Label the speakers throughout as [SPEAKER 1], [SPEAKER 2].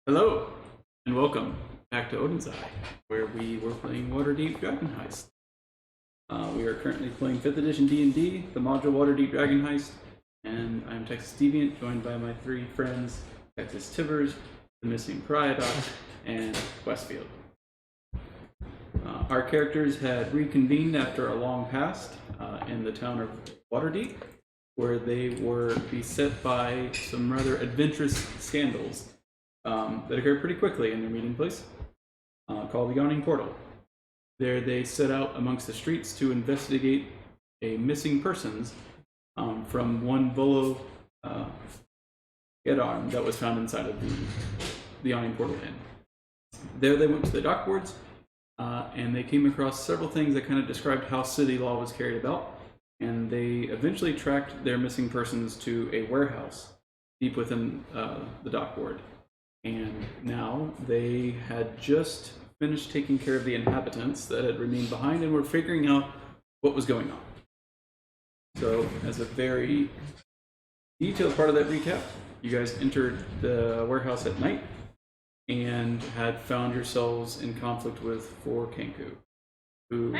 [SPEAKER 1] Hello, and welcome back to Odin's Eye, where we were playing Waterdeep Dragon Heist. We are currently playing 5th edition D&D, the module Waterdeep Dragon Heist, and I'm Texas Deviant, joined by my three friends, Texas Tivers, the Missing Priodot, and Westfield. Our characters had reconvened after a long past in the town of Waterdeep, where they were beset by some rather adventurous scandals that occurred pretty quickly in their meeting place, called the Yawning Portal. There they set out amongst the streets to investigate a missing persons from one Volo Gedarm that was found inside of the Yawning Portal Inn. There they went to the dock wards, and they came across several things that kind of described how city law was carried about, and they eventually tracked their missing persons to a warehouse deep within the dock ward. And now they had just finished taking care of the inhabitants that had remained behind and were figuring out what was going on. So, as a very detailed part of that recap, you guys entered the warehouse at night and had found yourselves in conflict with 4 Kenku, who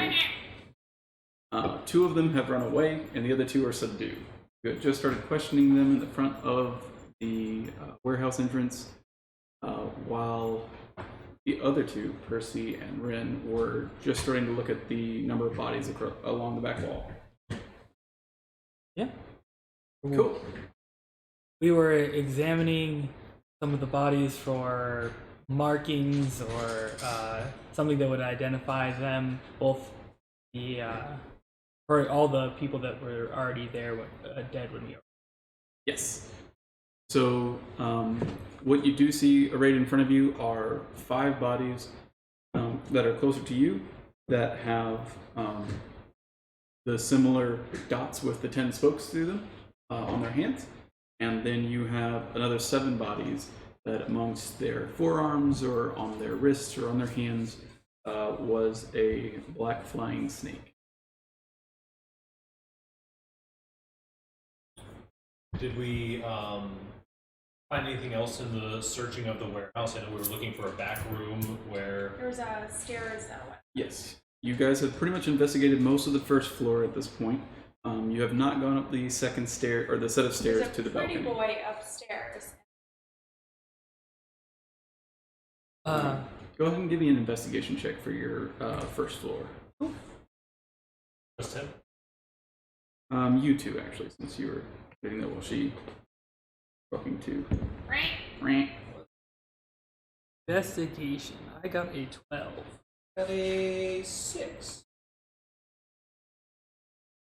[SPEAKER 1] two of them have run away and the other 2 are subdued. You had just started questioning them in the front of the warehouse entrance, while the other 2, Percy and Ren, were just starting to look at the number of bodies along the back wall.
[SPEAKER 2] Yeah.
[SPEAKER 1] Cool.
[SPEAKER 2] We were examining some of the bodies for markings or something that would identify them, both the for all the people that were already there, dead when we were.
[SPEAKER 1] Yes. So, what you do see arrayed in front of you are 5 bodies that are closer to you that have the similar dots with the 10 spokes through them on their hands. And then you have another 7 bodies that amongst their forearms or on their wrists or on their hands was a black flying snake.
[SPEAKER 3] Did we find anything else in the searching of the warehouse? I know we were looking for a back room where...
[SPEAKER 4] There's stairs that went.
[SPEAKER 1] Yes. You guys have pretty much investigated most of the first floor at this point. You have not gone up the second stair, or the set of stairs to the balcony.
[SPEAKER 4] There's a pretty boy upstairs.
[SPEAKER 1] Go ahead and give me an investigation check for your first floor.
[SPEAKER 3] Just him?
[SPEAKER 1] You 2, actually, since you were getting that while she talking to.
[SPEAKER 2] Investigation. I got a 12.
[SPEAKER 3] Got a 6.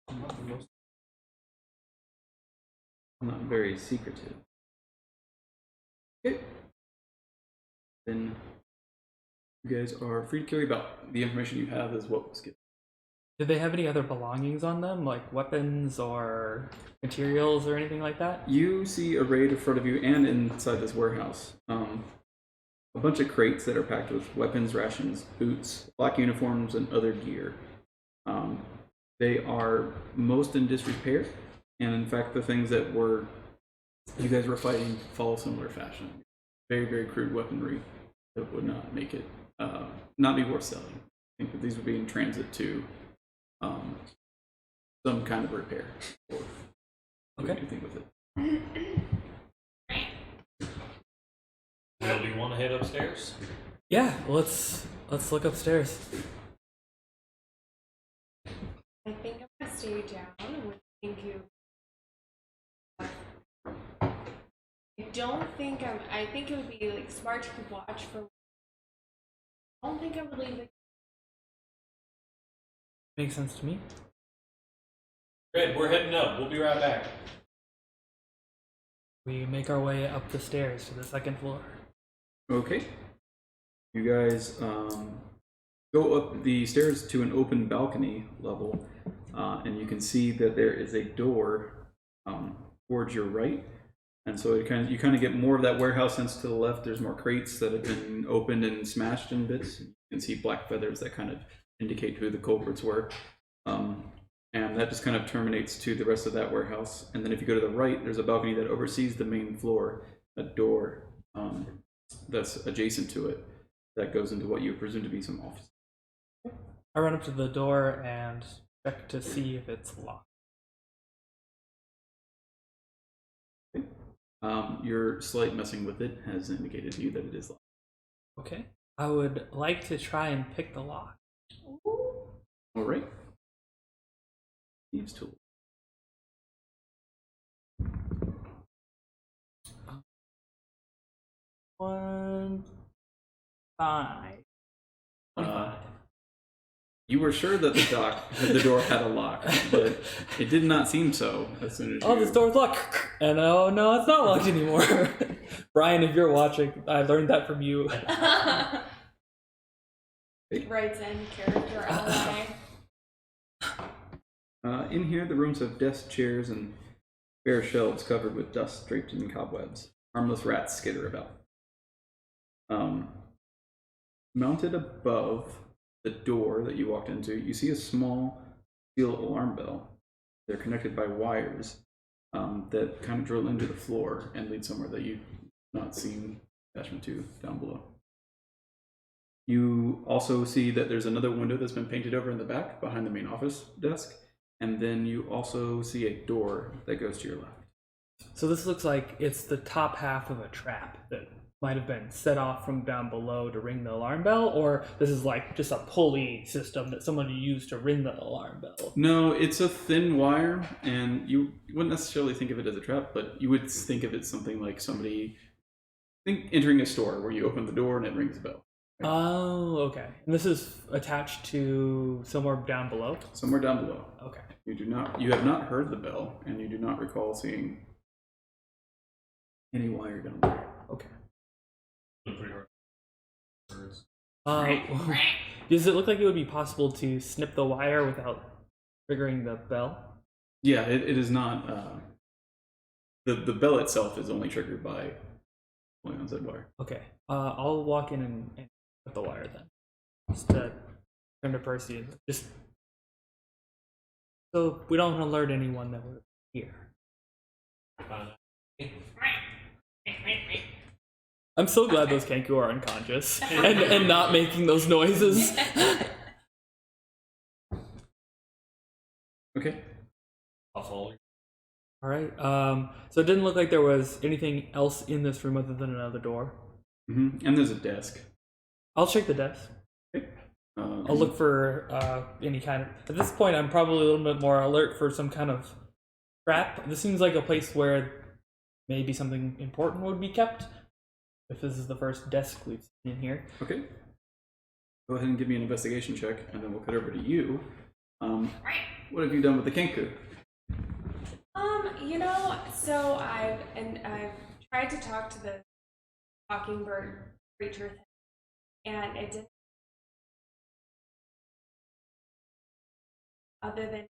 [SPEAKER 1] I'm not very secretive. Okay. Then you guys are free to carry about. The information you have is what was given.
[SPEAKER 2] Did they have any other belongings on them, like weapons or materials or anything like that?
[SPEAKER 1] You see arrayed in front of you and inside this warehouse a bunch of crates that are packed with weapons, rations, boots, black uniforms, and other gear. They are most in disrepair, and in fact the things that you guys were fighting follow similar fashion. Very, very crude weaponry that would not make it, not be worth selling. I think that these would be in transit to some kind of repair or do anything with it.
[SPEAKER 3] Well, do you want to head upstairs?
[SPEAKER 2] Yeah, let's look upstairs.
[SPEAKER 4] I think I'm gonna stay down and think you. I think it would be like smart to watch for. I don't think I would leave it.
[SPEAKER 2] Makes sense to me.
[SPEAKER 3] Good, we're heading up. We'll be right back.
[SPEAKER 2] We make our way up the stairs to the second floor.
[SPEAKER 1] Okay. You guys go up the stairs to an open balcony level, and you can see that there is a door towards your right. And so you kind of get more of that warehouse sense to the left. There's more crates that have been opened and smashed in bits. You can see black feathers that kind of indicate who the culprits were. And that just kind of terminates to the rest of that warehouse. And then if you go to the right, there's a balcony that oversees the main floor, a door that's adjacent to it that goes into what you presume to be some office.
[SPEAKER 2] I run up to the door and check to see if it's locked.
[SPEAKER 1] Your slight messing with it has indicated to you that it is locked.
[SPEAKER 2] Okay. I would like to try and pick the lock.
[SPEAKER 4] Ooh.
[SPEAKER 1] All right. Thieves' tool.
[SPEAKER 2] One, 5. 25.
[SPEAKER 1] You were sure that the door had a lock, but it did not seem so as soon as
[SPEAKER 2] Oh, this door's locked. And oh no, it's not locked anymore. Brian, if you're watching, I learned that from you.
[SPEAKER 4] Writes in character ally.
[SPEAKER 1] In here, the rooms have desks, chairs, and bare shelves covered with dust draped in cobwebs. Harmless rats skitter about. Mounted above the door that you walked into, you see a small steel alarm bell. They're connected by wires that kind of drill into the floor and lead somewhere that you've not seen attachment to down below. You also see that there's another window that's been painted over in the back behind the main office desk, and then you also see a door that goes to your left.
[SPEAKER 2] So this looks like it's the top half of a trap that might have been set off from down below to ring the alarm bell, or this is like just a pulley system that someone used to ring the alarm bell.
[SPEAKER 1] No, it's a thin wire, and you wouldn't necessarily think of it as a trap, but you would think of it something like somebody entering a store where you open the door and it rings a bell.
[SPEAKER 2] Oh, okay. And this is attached to somewhere down below?
[SPEAKER 1] Somewhere down below.
[SPEAKER 2] Okay.
[SPEAKER 1] You have not heard the bell, and you do not recall seeing any wire down there.
[SPEAKER 2] Okay.
[SPEAKER 3] Pretty hard. Words.
[SPEAKER 2] Does it look like it would be possible to snip the wire without triggering the bell?
[SPEAKER 1] Yeah, it is not. The bell itself is only triggered by pulling on said wire.
[SPEAKER 2] Okay. I'll walk in and put the wire then. Just to turn to Percy and just so we don't alert anyone that we're here. I'm so glad those Kenku are unconscious and not making those noises.
[SPEAKER 1] Okay.
[SPEAKER 3] I'll follow you.
[SPEAKER 2] All right. So it didn't look like there was anything else in this room other than another door.
[SPEAKER 1] Mm-hmm. And there's a desk.
[SPEAKER 2] I'll check the desk.
[SPEAKER 1] Okay.
[SPEAKER 2] I'll look for any kind of. At this point, I'm probably a little bit more alert for some kind of trap. This seems like a place where maybe something important would be kept. If this is the first desk we've seen in here.
[SPEAKER 1] Okay. Go ahead and give me an investigation check, and then we'll cut over to you. What have you done with the Kenku?
[SPEAKER 4] So I've tried to talk to the Mockingbird creature thing, and it didn't. Other than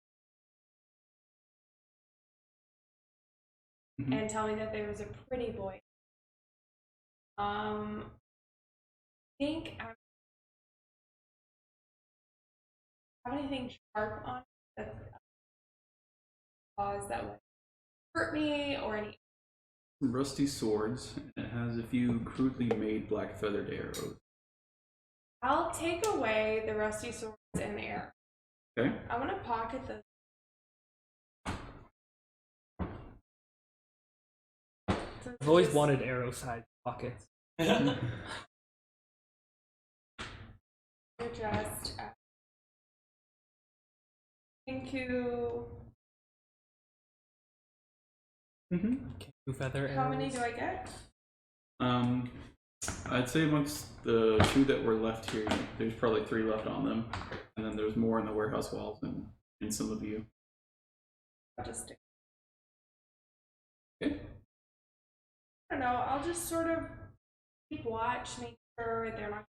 [SPEAKER 4] and tell me that there was a pretty boy. I think I have anything sharp on that cause that would hurt me or any.
[SPEAKER 1] Rusty swords, and it has a few crudely made black feathered arrows.
[SPEAKER 4] I'll take away the rusty swords and the arrow.
[SPEAKER 1] Okay.
[SPEAKER 4] I want to pocket the.
[SPEAKER 2] I've always wanted arrow-sized pockets.
[SPEAKER 4] They're just Kenku.
[SPEAKER 2] Kenku feather arrows.
[SPEAKER 4] How many do I get?
[SPEAKER 1] I'd say amongst the 2 that were left here, there's probably 3 left on them, and then there's more in the warehouse walls and in some of you.
[SPEAKER 4] I'll just stick.
[SPEAKER 1] Okay.
[SPEAKER 4] I don't know. I'll just sort of keep watch, make sure they're not.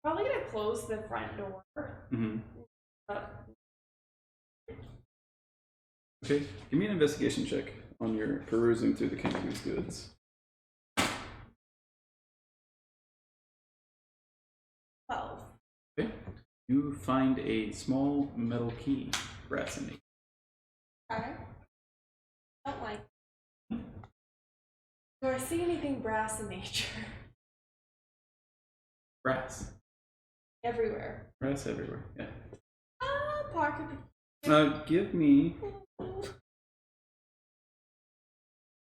[SPEAKER 4] Probably gonna close the front door.
[SPEAKER 1] Mm-hmm. Okay, give me an investigation check on your perusing through the Kenku's goods.
[SPEAKER 4] 12.
[SPEAKER 1] Okay. You find a small metal key, brass in it.
[SPEAKER 4] Okay. Don't like. Do I see anything brass in nature?
[SPEAKER 1] Brass.
[SPEAKER 4] Everywhere.
[SPEAKER 1] Brass everywhere. Yeah.
[SPEAKER 4] Pocket.
[SPEAKER 1] Give me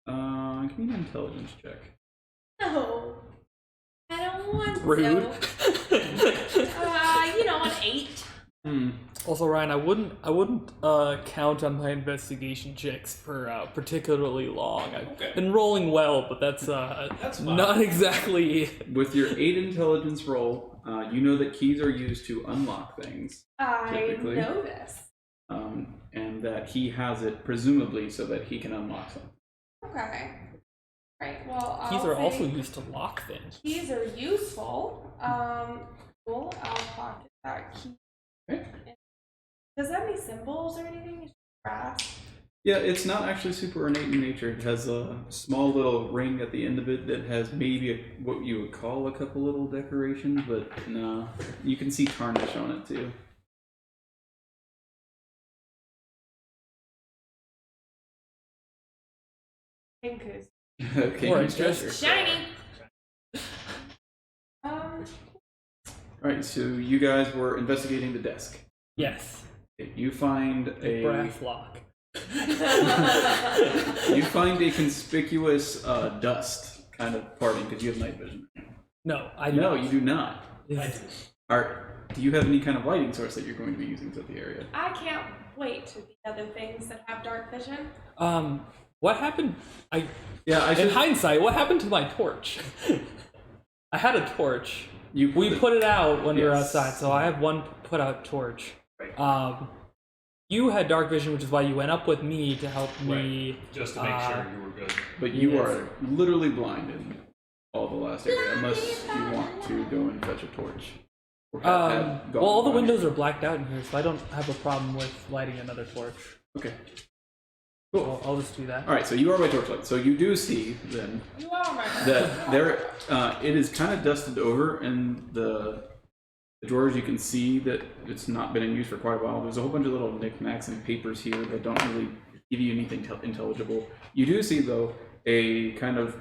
[SPEAKER 1] an intelligence check.
[SPEAKER 4] No. I don't want
[SPEAKER 2] Rude.
[SPEAKER 4] An 8.
[SPEAKER 2] Also, Ryan, I wouldn't count on my investigation checks for particularly long. I've been rolling well, but that's
[SPEAKER 3] fine.
[SPEAKER 2] not exactly.
[SPEAKER 1] With your 8 intelligence roll, you know that keys are used to unlock things.
[SPEAKER 4] I
[SPEAKER 1] Typically.
[SPEAKER 4] know this.
[SPEAKER 1] And that he has it presumably so that he can unlock something.
[SPEAKER 4] Okay. Right. Well,
[SPEAKER 2] Keys
[SPEAKER 4] I'll
[SPEAKER 2] are
[SPEAKER 4] say
[SPEAKER 2] also used to lock things.
[SPEAKER 4] keys are useful. Cool. I'll pocket that key.
[SPEAKER 1] Okay.
[SPEAKER 4] Does it have any symbols or anything? It's just brass.
[SPEAKER 1] Yeah, it's not actually super ornate in nature. It has a small little ring at the end of it that has maybe what you would call a couple little decorations, but no. You can see tarnish on it too.
[SPEAKER 4] Pinkus.
[SPEAKER 1] Okay.
[SPEAKER 2] Or
[SPEAKER 1] you
[SPEAKER 2] it's
[SPEAKER 1] got
[SPEAKER 2] just
[SPEAKER 1] her.
[SPEAKER 4] Shiny.
[SPEAKER 1] Alright, so you guys were investigating the desk.
[SPEAKER 2] Yes.
[SPEAKER 1] You find
[SPEAKER 2] A brass lock.
[SPEAKER 1] you find a conspicuous dust kind of parting because you have night vision.
[SPEAKER 2] No, I
[SPEAKER 1] No,
[SPEAKER 2] don't.
[SPEAKER 1] you do not.
[SPEAKER 2] It's-
[SPEAKER 1] Do you have any kind of lighting source that you're going to be using throughout the area?
[SPEAKER 4] I can't wait to the other things that have dark vision.
[SPEAKER 2] What happened?
[SPEAKER 1] Yeah,
[SPEAKER 2] In hindsight, what happened to my torch? I had a torch.
[SPEAKER 1] You
[SPEAKER 2] We put it out when we were
[SPEAKER 1] Yes.
[SPEAKER 2] outside, so I have one put out torch.
[SPEAKER 1] Right.
[SPEAKER 2] You had dark vision, which is why you went up with me to help me.
[SPEAKER 3] Just to make sure you were good.
[SPEAKER 1] But you
[SPEAKER 2] Yes.
[SPEAKER 1] are literally blind in all the last area, unless you want to go and fetch a torch. Or have
[SPEAKER 2] Well, all the
[SPEAKER 1] gone.
[SPEAKER 2] windows are blacked out in here, so I don't have a problem with lighting another torch.
[SPEAKER 1] Okay.
[SPEAKER 2] Cool. I'll just do that.
[SPEAKER 1] All right. So you are by torchlight. So you do see then
[SPEAKER 4] You are my
[SPEAKER 1] that there, it is kind of dusted over, and the drawers you can see that it's not been in use for quite a while. There's a whole bunch of little knickknacks and papers here that don't really give you anything intelligible. You do see though a kind of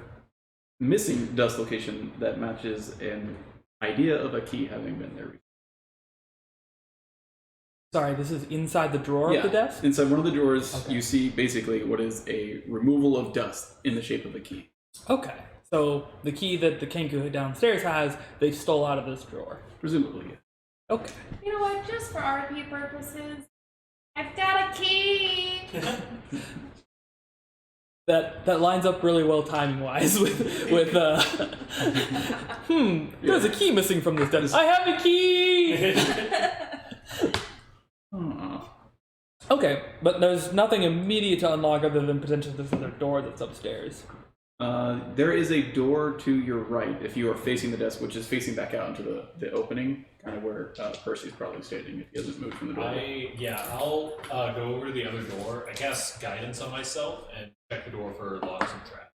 [SPEAKER 1] missing dust location that matches an idea of a key having been there.
[SPEAKER 2] Sorry, this is inside the drawer of the desk?
[SPEAKER 1] Inside one of the drawers,
[SPEAKER 2] Okay.
[SPEAKER 1] you see basically what is a removal of dust in the shape of a key.
[SPEAKER 2] Okay. So the key that the Kenku downstairs has, they stole out of this drawer.
[SPEAKER 1] Presumably, yeah.
[SPEAKER 2] Okay.
[SPEAKER 4] You know what? Just for RP purposes, I've got a key.
[SPEAKER 2] That lines up really well timing wise with there's a key missing from this desk. I have a key.
[SPEAKER 1] Aw.
[SPEAKER 2] Okay, but there's nothing immediate to unlock other than potentially this other door that's upstairs.
[SPEAKER 1] There is a door to your right if you are facing the desk, which is facing back out into the opening, kind of where Percy's probably standing if he hasn't moved from the door.
[SPEAKER 3] I'll go over to the other door. I cast guidance on myself and check the door for locks and traps.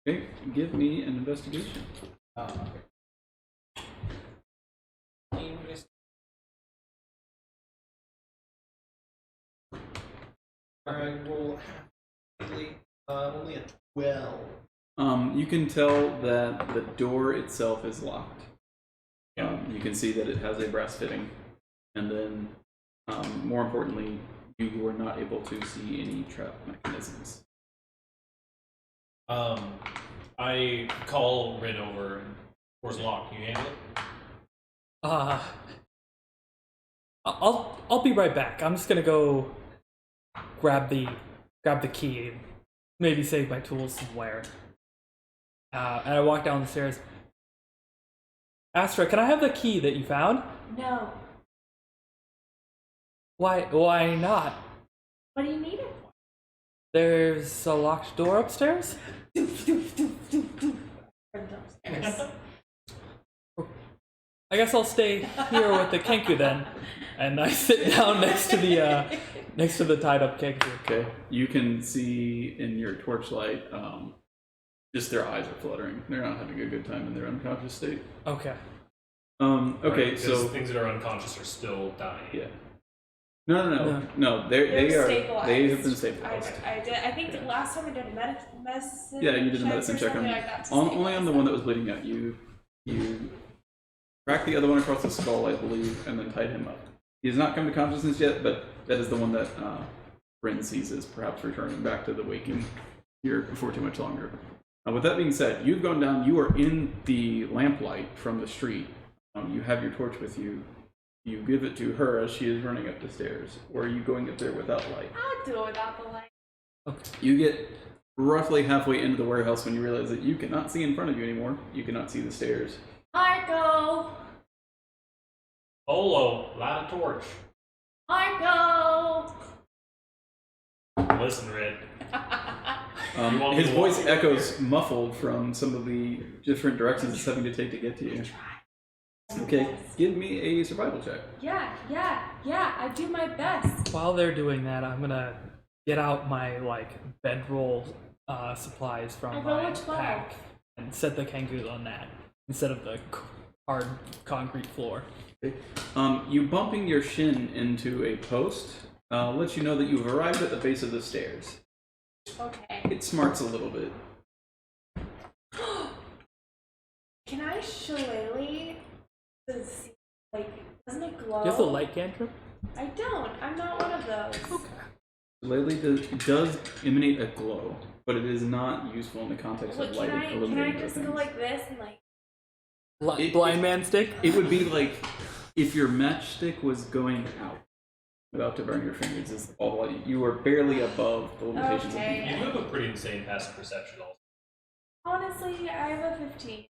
[SPEAKER 1] Okay, give me an investigation.
[SPEAKER 5] I roll only a 12.
[SPEAKER 1] You can tell that the door itself is locked.
[SPEAKER 3] Yeah.
[SPEAKER 1] You can see that it has a brass fitting, and then, more importantly, you were not able to see any trap mechanisms.
[SPEAKER 3] I call Rin over. Door's locked. Can you handle it?
[SPEAKER 2] I'll be right back. I'm just gonna go grab the key, maybe save my tools somewhere. And I walk down the stairs. Astra, can I have the key that you found?
[SPEAKER 4] No.
[SPEAKER 2] Why not?
[SPEAKER 4] What do you need it for?
[SPEAKER 2] There's a locked door upstairs?
[SPEAKER 4] Upstairs.
[SPEAKER 2] I guess I'll stay here with the Kenku then. And I sit down next to the tied up Kenku.
[SPEAKER 1] Okay, you can see in your torchlight, just their eyes are fluttering. They're not having a good time in their unconscious state.
[SPEAKER 2] Okay.
[SPEAKER 1] Okay,
[SPEAKER 3] Right,
[SPEAKER 1] so
[SPEAKER 3] things that are unconscious are still dying.
[SPEAKER 1] yeah. No.
[SPEAKER 4] They're
[SPEAKER 1] They are.
[SPEAKER 4] stabilized.
[SPEAKER 1] They have been stabilized.
[SPEAKER 4] I did. I think the last time I did a medicine.
[SPEAKER 1] Yeah, you did a medicine
[SPEAKER 4] or
[SPEAKER 1] check on
[SPEAKER 4] something like that to
[SPEAKER 1] only on the
[SPEAKER 4] stabilize
[SPEAKER 1] one that was bleeding out. You cracked the other one across the skull, I believe, and then tied him up. He has not come to consciousness yet, but that is the one that Bryn sees as perhaps returning back to the waking here before too much longer. With that being said, you've gone down. You are in the lamplight from the street. You have your torch with you. You give it to her as she is running up the stairs. Or are you going up there without light?
[SPEAKER 4] I'll do it without the light.
[SPEAKER 2] Okay.
[SPEAKER 1] You get roughly halfway into the warehouse when you realize that you cannot see in front of you anymore. You cannot see the stairs.
[SPEAKER 4] Marco!
[SPEAKER 3] Olo, light a torch.
[SPEAKER 4] Marco!
[SPEAKER 3] Listen, Red. You want me
[SPEAKER 1] His
[SPEAKER 3] to
[SPEAKER 1] voice
[SPEAKER 3] walk
[SPEAKER 1] echoes muffled from some of the different directions it's having to take to get to you. Okay, give me a survival check.
[SPEAKER 4] Yeah, I do my best.
[SPEAKER 2] While they're doing that, I'm gonna get out my bedroll supplies
[SPEAKER 4] I
[SPEAKER 2] from
[SPEAKER 4] roll
[SPEAKER 2] my
[SPEAKER 4] a 12.
[SPEAKER 2] pack and set the kangaroo on that instead of the hard concrete floor.
[SPEAKER 1] Okay. You bumping your shin into a post lets you know that you've arrived at the base of the stairs.
[SPEAKER 4] Okay.
[SPEAKER 1] It smarts a little bit.
[SPEAKER 4] Can I shillelagh to see, doesn't it glow?
[SPEAKER 2] Do you have the light cantrip?
[SPEAKER 4] I don't. I'm not one of those.
[SPEAKER 1] Lately does emanate a glow, but it is not useful in the context
[SPEAKER 4] What,
[SPEAKER 1] of
[SPEAKER 4] can
[SPEAKER 1] lighting,
[SPEAKER 4] I
[SPEAKER 1] illuminating
[SPEAKER 4] just
[SPEAKER 1] things.
[SPEAKER 4] go like this and
[SPEAKER 2] Blind man stick?
[SPEAKER 1] It would be like if your matchstick was going out without to burn your fingers. Is all you are barely above the limitations
[SPEAKER 4] Okay.
[SPEAKER 3] You have a pretty insane passive perception also.
[SPEAKER 4] honestly, I have a 15.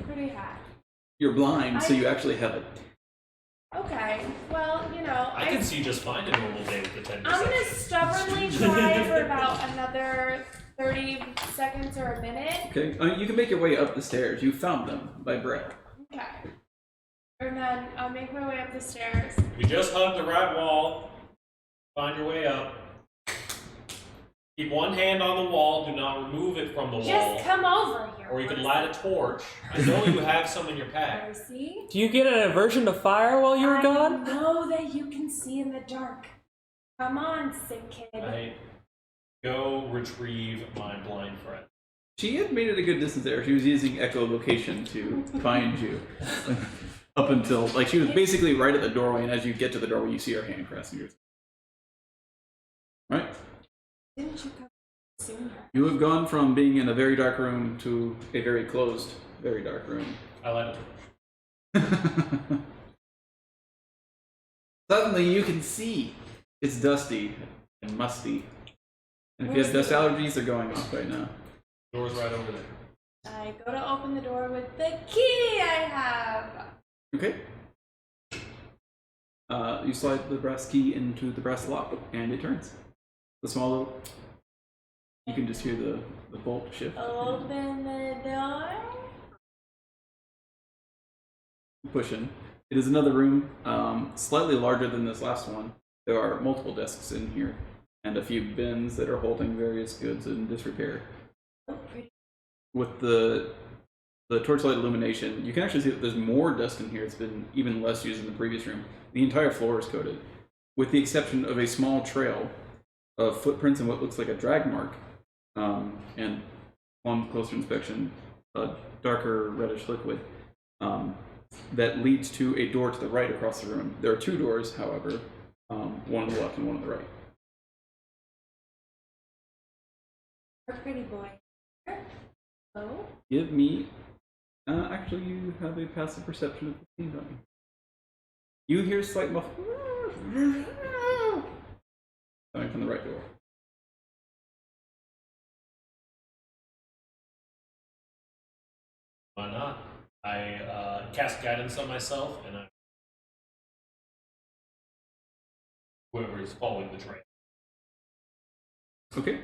[SPEAKER 4] Pretty high.
[SPEAKER 1] You're blind, so you actually have it.
[SPEAKER 4] Okay. Well,
[SPEAKER 3] I can see just fine a normal day with the 10
[SPEAKER 4] I'm gonna
[SPEAKER 3] perception.
[SPEAKER 4] stubbornly try for about another 30 seconds or a minute.
[SPEAKER 1] Okay, you can make your way up the stairs. You found them by breath.
[SPEAKER 4] Okay. And then I'll make my way up the stairs.
[SPEAKER 3] You just hug the right wall. Find your way up. Keep one hand on the wall. Do not remove it from the wall.
[SPEAKER 4] Just come over here.
[SPEAKER 3] Or you can light a torch. I know you have some in your pack.
[SPEAKER 4] Percy.
[SPEAKER 2] Do you get an aversion to fire while you were
[SPEAKER 4] I
[SPEAKER 2] gone?
[SPEAKER 4] know that you can see in the dark. Come on, sick kid.
[SPEAKER 3] I go retrieve my blind friend.
[SPEAKER 1] She had made it a good distance there. She was using echolocation to find you. Up until, she was basically right at the doorway, and as you get to the doorway, you see her hand crossing yours. Right?
[SPEAKER 4] Didn't you come sooner?
[SPEAKER 1] You have gone from being in a very dark room to a very closed, very dark room.
[SPEAKER 3] I light a torch.
[SPEAKER 1] Suddenly you can see. It's dusty and musty. And if you have dust allergies, they're going off right now.
[SPEAKER 3] Door's right over there.
[SPEAKER 4] I go to open the door with the key I have.
[SPEAKER 1] Okay. You slide the brass key into the brass lock, and it turns. The small little... You can just hear the bolt shift.
[SPEAKER 4] Open the door.
[SPEAKER 1] Push in. It is another room, slightly larger than this last one. There are multiple desks in here, and a few bins that are holding various goods in disrepair.
[SPEAKER 4] Oh, pretty.
[SPEAKER 1] With the torchlight illumination, you can actually see that there's more dust in here. It's been even less used in the previous room. The entire floor is coated, with the exception of a small trail of footprints and what looks like a drag mark, and on closer inspection, a darker reddish liquid that leads to a door to the right across the room. There are two doors, however, one on the left and one on the right.
[SPEAKER 4] Our pretty boy. Oh.
[SPEAKER 1] Give me... actually, you have a passive perception of 15 on you. You hear slight muffled... coming from the right door.
[SPEAKER 3] Why not? I cast guidance on myself, and I... Whoever is following the train.
[SPEAKER 1] Okay.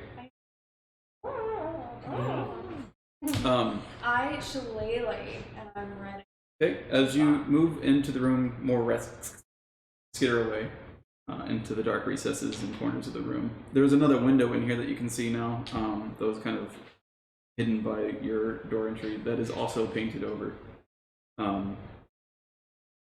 [SPEAKER 4] I shillelagh and I'm ready.
[SPEAKER 1] Okay, as you move into the room, more rest skitter away into the dark recesses and corners of the room. There's another window in here that you can see now, that was kind of hidden by your door entry, that is also painted over.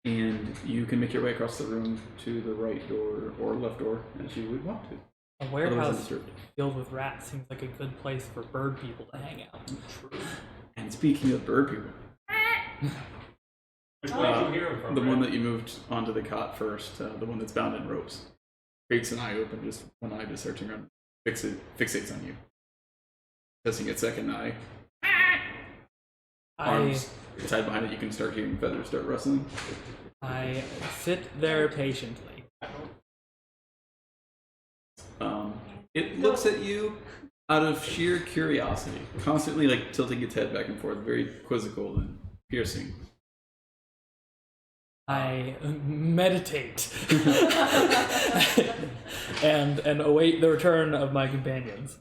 [SPEAKER 1] and you can make your way across the room to the right door or left door as you would want to.
[SPEAKER 2] A
[SPEAKER 1] Otherwise
[SPEAKER 2] warehouse
[SPEAKER 1] undisturbed.
[SPEAKER 2] filled with rats seems like a good place for bird people to hang out.
[SPEAKER 1] And speaking of bird people,
[SPEAKER 3] Which way did you hear him from?
[SPEAKER 1] the
[SPEAKER 3] Brad?
[SPEAKER 1] one that you moved onto the cot first, the one that's bound in ropes, creaks an eye open, just one eye just searching around, fixates on you. Testing its second eye. Arms tied behind it, you can start hearing feathers start rustling.
[SPEAKER 2] I sit there patiently.
[SPEAKER 1] It looks at you out of sheer curiosity, constantly like tilting its head back and forth, very quizzical and piercing.
[SPEAKER 2] I meditate and await the return of my companions.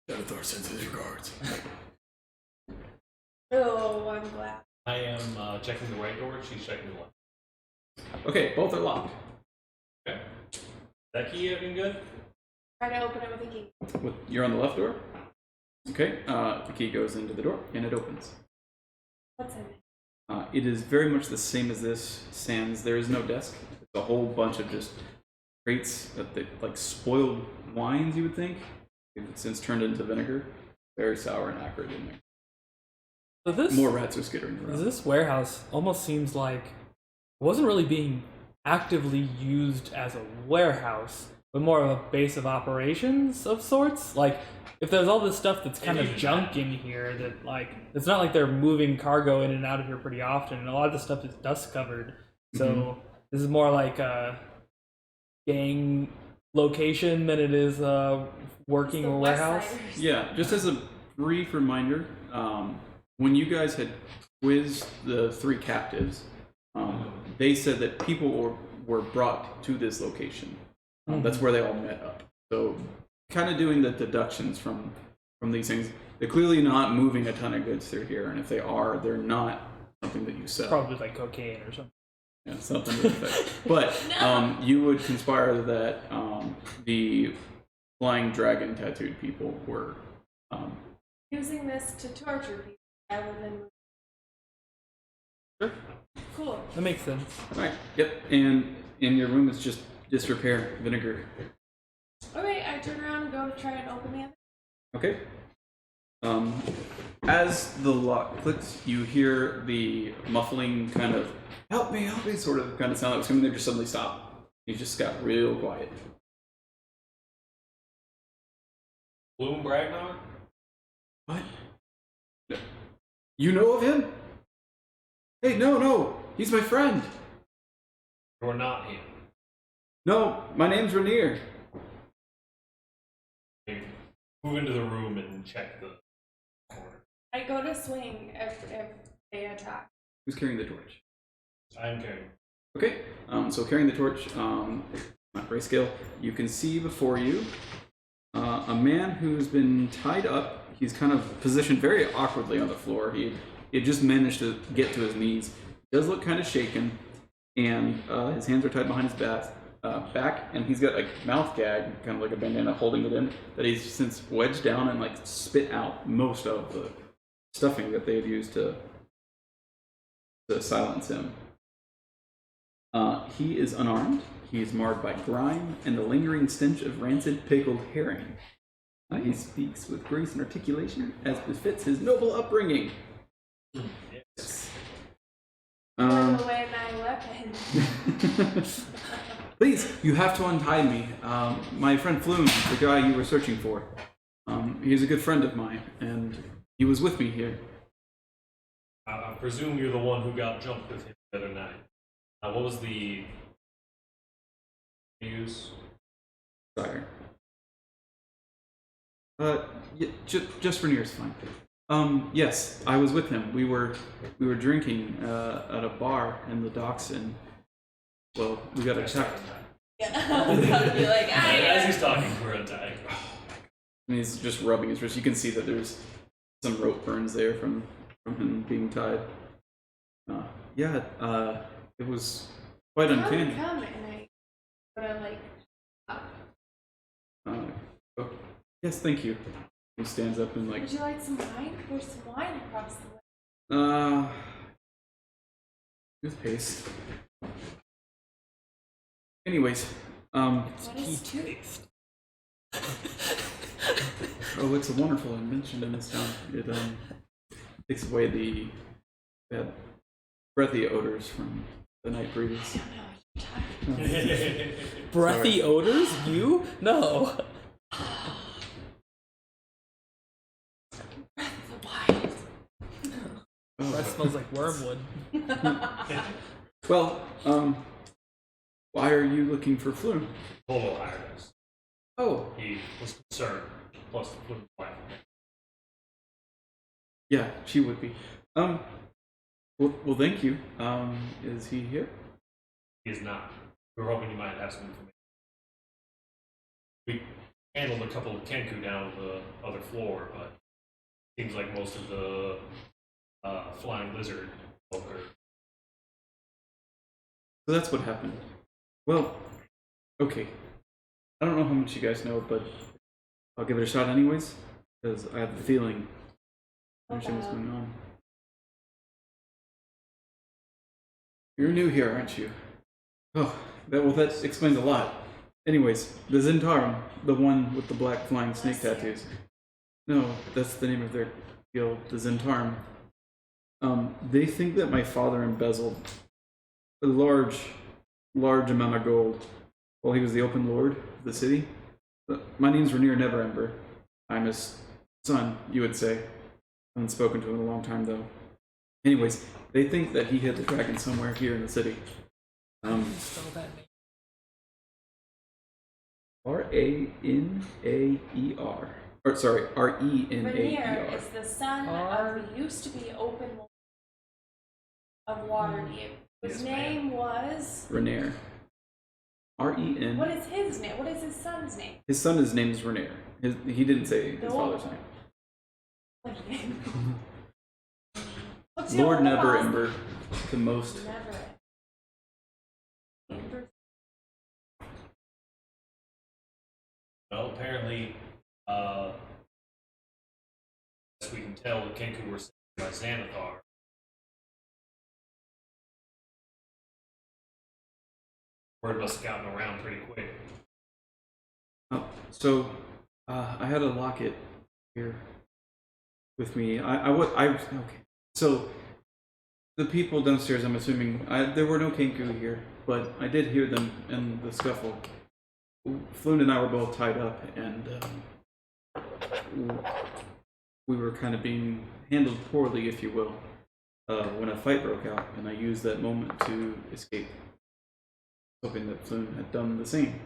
[SPEAKER 1] Denethor sends his regards.
[SPEAKER 4] Oh, I'm glad.
[SPEAKER 3] I am checking the right door. She's checking the left.
[SPEAKER 1] Okay, both are locked.
[SPEAKER 3] Okay. That key looking good?
[SPEAKER 4] Try to open it with a key.
[SPEAKER 1] You're on the left door? Okay, the key goes into the door and it opens.
[SPEAKER 4] What's in it?
[SPEAKER 1] It is very much the same as this, sans there is no desk. It's a whole bunch of just crates that like spoiled wines, you would think. It's since turned into vinegar. Very sour and acrid in there.
[SPEAKER 2] So this
[SPEAKER 1] More rats are skittering around.
[SPEAKER 2] this warehouse almost seems like it wasn't really being actively used as a warehouse, but more of a base of operations of sorts. Like, if there's all this stuff that's kind of junk in here, that like it's not like they're moving cargo in and out of here pretty often, and a lot of the stuff is dust covered. So this is more like a gang location than it is a working
[SPEAKER 4] The
[SPEAKER 2] warehouse.
[SPEAKER 4] West Siders.
[SPEAKER 1] Yeah, just as a brief reminder, when you guys had quizzed the 3 captives, they said that people were brought to this location. That's where they all met up. So, kind of doing the deductions from these things. They're clearly not moving a ton of goods through here, and if they are, they're not something that you sell.
[SPEAKER 2] Probably like cocaine or something.
[SPEAKER 1] Yeah, something to that effect. But you would conspire that the flying dragon tattooed people were
[SPEAKER 4] Using this to torture people rather than.
[SPEAKER 1] Sure.
[SPEAKER 4] Cool.
[SPEAKER 2] That makes sense.
[SPEAKER 1] Right. Yep. And in your room, it's just disrepair vinegar.
[SPEAKER 4] Okay, I turn around and go to try and open the other.
[SPEAKER 1] Okay. As the lock clicks, you hear the muffling kind of help me sort of kind of sound that was coming there just suddenly stop. You just got real quiet.
[SPEAKER 3] Bloom Bragnar?
[SPEAKER 1] What? You know of him? Hey, no, he's my friend.
[SPEAKER 3] You're not him.
[SPEAKER 1] No, my name's Rainier.
[SPEAKER 3] Move into the room and check the corner.
[SPEAKER 4] I go to swing if they attack.
[SPEAKER 1] Who's carrying the torch?
[SPEAKER 3] I'm carrying.
[SPEAKER 1] Okay, so carrying the torch, not grayscale, you can see before you a man who's been tied up. He's kind of positioned very awkwardly on the floor. He had just managed to get to his knees. He does look kind of shaken, and his hands are tied behind his back, and he's got a mouth gag, kind of like a bandana holding it in, that he's since wedged down and like spit out most of the stuffing that they had used to silence him. He is unarmed. He is marred by grime and the lingering stench of rancid pickled herring. He speaks with grace and articulation, as befits his noble upbringing. Yes.
[SPEAKER 4] Throw away my weapon.
[SPEAKER 1] Please, you have to untie me. My friend Flume, the guy you were searching for, he's a good friend of mine, and he was with me here.
[SPEAKER 3] I presume you're the one who got jumped with him the other night. What was the use?
[SPEAKER 1] Sire. Yeah, just Rainier's fine. Yes, I was with him. We were drinking at a bar in the docks, and well, we got attacked.
[SPEAKER 4] Yeah. I was about to be like,
[SPEAKER 3] As he's talking, we're attacking.
[SPEAKER 1] And he's just rubbing his wrist. You can see that there's some rope burns there from him being tied. It was quite uncanny.
[SPEAKER 4] Come and I go to like up.
[SPEAKER 1] Yes, thank you. He stands up and like.
[SPEAKER 4] Would you like some wine? There's some wine across the way.
[SPEAKER 1] Toothpaste. Anyways,
[SPEAKER 4] What is
[SPEAKER 2] Tea
[SPEAKER 4] tooth?
[SPEAKER 2] taste.
[SPEAKER 1] oh, it's a wonderful invention in this town. It takes away the bad breathy odors from the night breeze.
[SPEAKER 2] Breathy odors? You? No.
[SPEAKER 4] Breath of the wild.
[SPEAKER 2] Breath smells like wormwood.
[SPEAKER 1] Well, why are you looking for Flume?
[SPEAKER 3] Polo hired us.
[SPEAKER 1] Oh,
[SPEAKER 3] He was concerned. Plus the fluid wife.
[SPEAKER 1] yeah, she would be. Well, thank you. Is he here?
[SPEAKER 3] He is not. We were hoping you might have some information. We handled a couple of Kenku down on the other floor, but seems like most of the flying lizard folk are.
[SPEAKER 1] So that's what happened. Well, okay. I don't know how much you guys know, but I'll give it a shot anyways, because I have the feeling I understand what's going on. You're new here, aren't you? Oh, that explains a lot. Anyways, the Zentarum, the one with the black flying snake tattoos. No, that's the name of their guild, the Zentarum. They think that my father embezzled a large amount of gold while he was the open lord of the city. My name's Rainier Neverember. I'm his son, you would say. I haven't spoken to him in a long time, though. Anyways, they think that he hid the dragon somewhere here in the city.
[SPEAKER 2] Spell that name.
[SPEAKER 1] Raneaer. Or sorry,
[SPEAKER 4] Rainier
[SPEAKER 1] Renaer.
[SPEAKER 4] is the son of who used to be open lord of Waterdeep. His
[SPEAKER 3] Yes,
[SPEAKER 4] name was.
[SPEAKER 1] Renaer. Ren.
[SPEAKER 4] What is his name? What is his son's name?
[SPEAKER 1] His son's name is Renaer. He didn't say his
[SPEAKER 4] No.
[SPEAKER 1] father's name.
[SPEAKER 4] What's his name? What's
[SPEAKER 1] Lord
[SPEAKER 4] your last-
[SPEAKER 1] Neverember, the most.
[SPEAKER 4] Never.
[SPEAKER 3] Well, apparently, as we can tell, the Kenku were sent by Xanathar. Word must have gotten around pretty quick.
[SPEAKER 1] So, I had a locket here with me. Okay. So, the people downstairs, I'm assuming, there were no Kenku here, but I did hear them in the scuffle. Floon and I were both tied up, and we were kind of being handled poorly, if you will, when a fight broke out, and I used that moment to escape, hoping that Floon had done the same.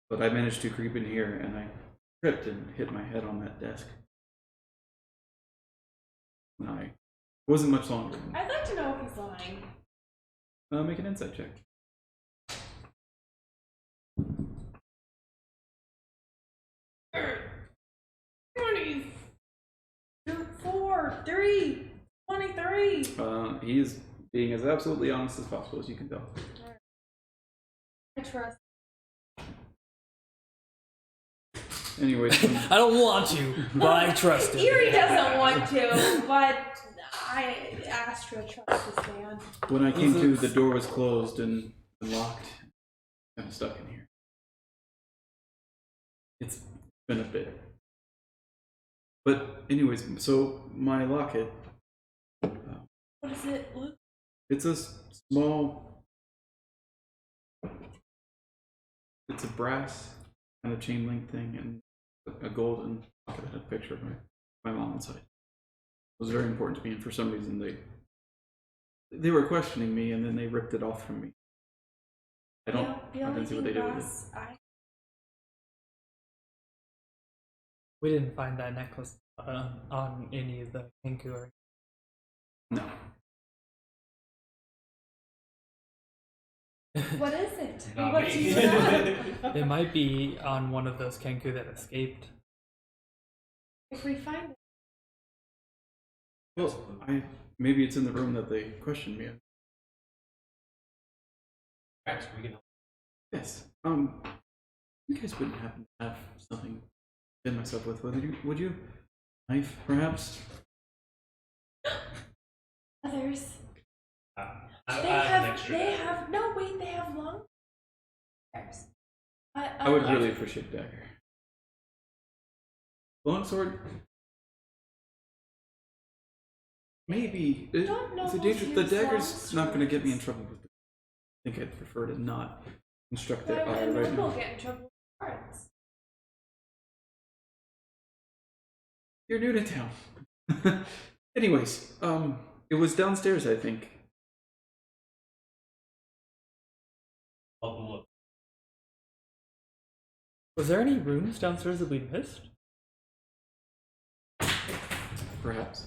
[SPEAKER 1] But I managed to creep in here, and I tripped and hit my head on that desk. And I wasn't much longer.
[SPEAKER 4] I'd like to know if he's lying.
[SPEAKER 1] Make an insight check.
[SPEAKER 4] 4, 3, 23.
[SPEAKER 1] He is being as absolutely honest as possible, as you can tell.
[SPEAKER 4] I trust.
[SPEAKER 1] Anyways,
[SPEAKER 2] I don't want to, but I trust him.
[SPEAKER 4] Erie doesn't want to, but I asked for a trust this man.
[SPEAKER 1] when I came to, the door was closed and locked. Kind of stuck in here. It's been a bit. But anyways, so my locket,
[SPEAKER 4] What is it, Luke?
[SPEAKER 1] it's a small, it's a brass kind of chain link thing and a golden locket that had a picture of my mom inside. It was very important to me, and for some reason they were questioning me, and then they ripped it off from me. I
[SPEAKER 4] The only
[SPEAKER 1] didn't see what
[SPEAKER 4] thing,
[SPEAKER 1] they did with it.
[SPEAKER 4] boss,
[SPEAKER 2] We didn't find that necklace on any of the Kenku or
[SPEAKER 1] No.
[SPEAKER 4] What is it?
[SPEAKER 3] Not
[SPEAKER 4] What
[SPEAKER 3] me.
[SPEAKER 4] do you know?
[SPEAKER 2] it might be on one of those Kenku that escaped.
[SPEAKER 4] If we find it.
[SPEAKER 1] Well, maybe it's in the room that they questioned me in.
[SPEAKER 3] Perhaps we can help.
[SPEAKER 1] Yes. You guys wouldn't happen to have something to fit myself with, would you? Knife, perhaps?
[SPEAKER 4] Others.
[SPEAKER 3] I
[SPEAKER 4] They
[SPEAKER 3] have an
[SPEAKER 4] have,
[SPEAKER 3] extra
[SPEAKER 4] they
[SPEAKER 3] dagger.
[SPEAKER 4] have, no, wait, they have long. Upstairs.
[SPEAKER 1] I would really appreciate a dagger. Longsword? Maybe.
[SPEAKER 4] don't know
[SPEAKER 1] It's a
[SPEAKER 4] if
[SPEAKER 1] danger.
[SPEAKER 4] you
[SPEAKER 1] The
[SPEAKER 4] use
[SPEAKER 1] dagger's not going to get me in
[SPEAKER 4] longswords.
[SPEAKER 1] trouble with it. I think I'd prefer to not construct
[SPEAKER 4] Why
[SPEAKER 1] their eye
[SPEAKER 4] would
[SPEAKER 1] right
[SPEAKER 4] people
[SPEAKER 1] now.
[SPEAKER 4] get in trouble with cards?
[SPEAKER 1] You're new to town. Anyways, it was downstairs, I think.
[SPEAKER 3] I'll go look.
[SPEAKER 2] Was there any rooms downstairs that we missed?
[SPEAKER 1] Perhaps.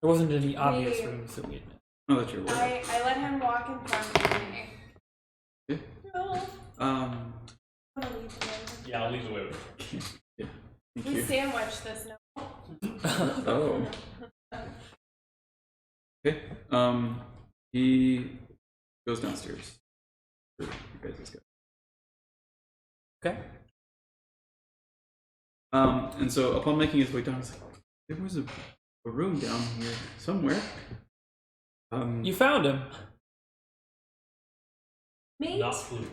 [SPEAKER 2] There wasn't any obvious
[SPEAKER 4] Maybe.
[SPEAKER 2] rooms that we had missed.
[SPEAKER 1] Not that you're aware.
[SPEAKER 4] I let him walk in front of me.
[SPEAKER 1] Okay.
[SPEAKER 4] No.
[SPEAKER 1] I'm
[SPEAKER 4] I'm gonna leave the room.
[SPEAKER 3] Yeah, I'll lead the way with it.
[SPEAKER 1] Yeah. Thank
[SPEAKER 4] We
[SPEAKER 1] you.
[SPEAKER 4] sandwich this now.
[SPEAKER 1] Oh. Okay. He goes downstairs. You guys just go.
[SPEAKER 2] Okay.
[SPEAKER 1] And so upon making his way down, he's like, there was a room down here somewhere.
[SPEAKER 2] You found him.
[SPEAKER 4] Mate,
[SPEAKER 3] Not flute.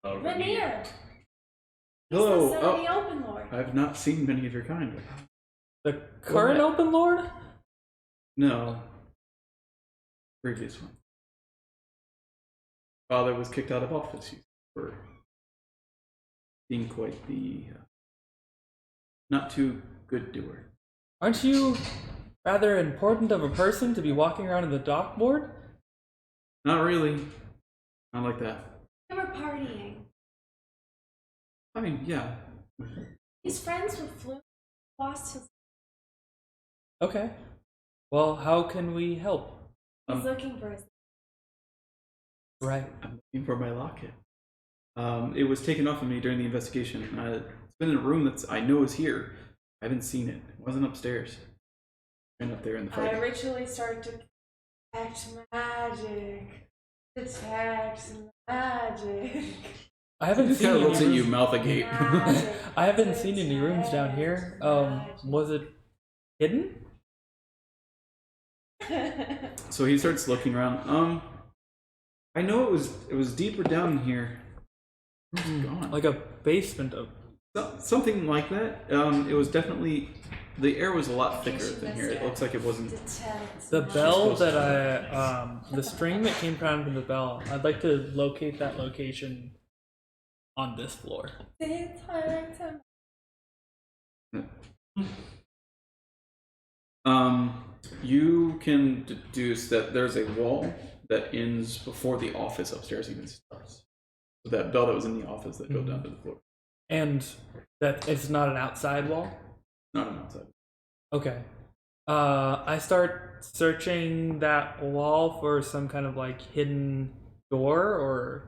[SPEAKER 4] Veneer. He's
[SPEAKER 1] Hello.
[SPEAKER 4] the son of the open lord.
[SPEAKER 1] I've not seen many of your kind.
[SPEAKER 2] The current open lord?
[SPEAKER 1] No. Previous one. Father was kicked out of office for being quite the not too good doer.
[SPEAKER 2] Aren't you rather important of a person to be walking around in the dock board?
[SPEAKER 1] Not really. Not like that.
[SPEAKER 4] They were partying.
[SPEAKER 1] I mean, yeah.
[SPEAKER 4] He's friends with Flute. Lost his.
[SPEAKER 2] Okay. Well, how can we help?
[SPEAKER 4] He's looking for his.
[SPEAKER 2] Right.
[SPEAKER 1] I'm looking for my locket. It was taken off of me during the investigation. It's been in a room that's I know is here. I haven't seen it. It wasn't upstairs. Been up there in the
[SPEAKER 4] I
[SPEAKER 1] fight.
[SPEAKER 4] ritually start to detect magic. Detect magic.
[SPEAKER 2] I haven't
[SPEAKER 1] Just
[SPEAKER 2] seen
[SPEAKER 1] kind of
[SPEAKER 2] any
[SPEAKER 1] looks at you,
[SPEAKER 2] rooms.
[SPEAKER 1] mouth agape.
[SPEAKER 4] Magic.
[SPEAKER 2] I haven't seen any rooms down here. Was it hidden?
[SPEAKER 1] So he starts looking around. I know it was deeper down here. It's gone.
[SPEAKER 2] Like a basement of.
[SPEAKER 1] Something like that. It was definitely the air was a lot thicker than here. It looks like it wasn't.
[SPEAKER 4] Detect
[SPEAKER 2] The
[SPEAKER 4] magic.
[SPEAKER 2] bell that the string that came down from the bell, I'd like to locate that location on this floor.
[SPEAKER 4] Detect magic.
[SPEAKER 1] You can deduce that there's a wall that ends before the office upstairs even starts. So that bell that was in the office that go down to the floor.
[SPEAKER 2] And that it's not an outside wall?
[SPEAKER 1] Not an outside.
[SPEAKER 2] Okay. I start searching that wall for some kind of like hidden door or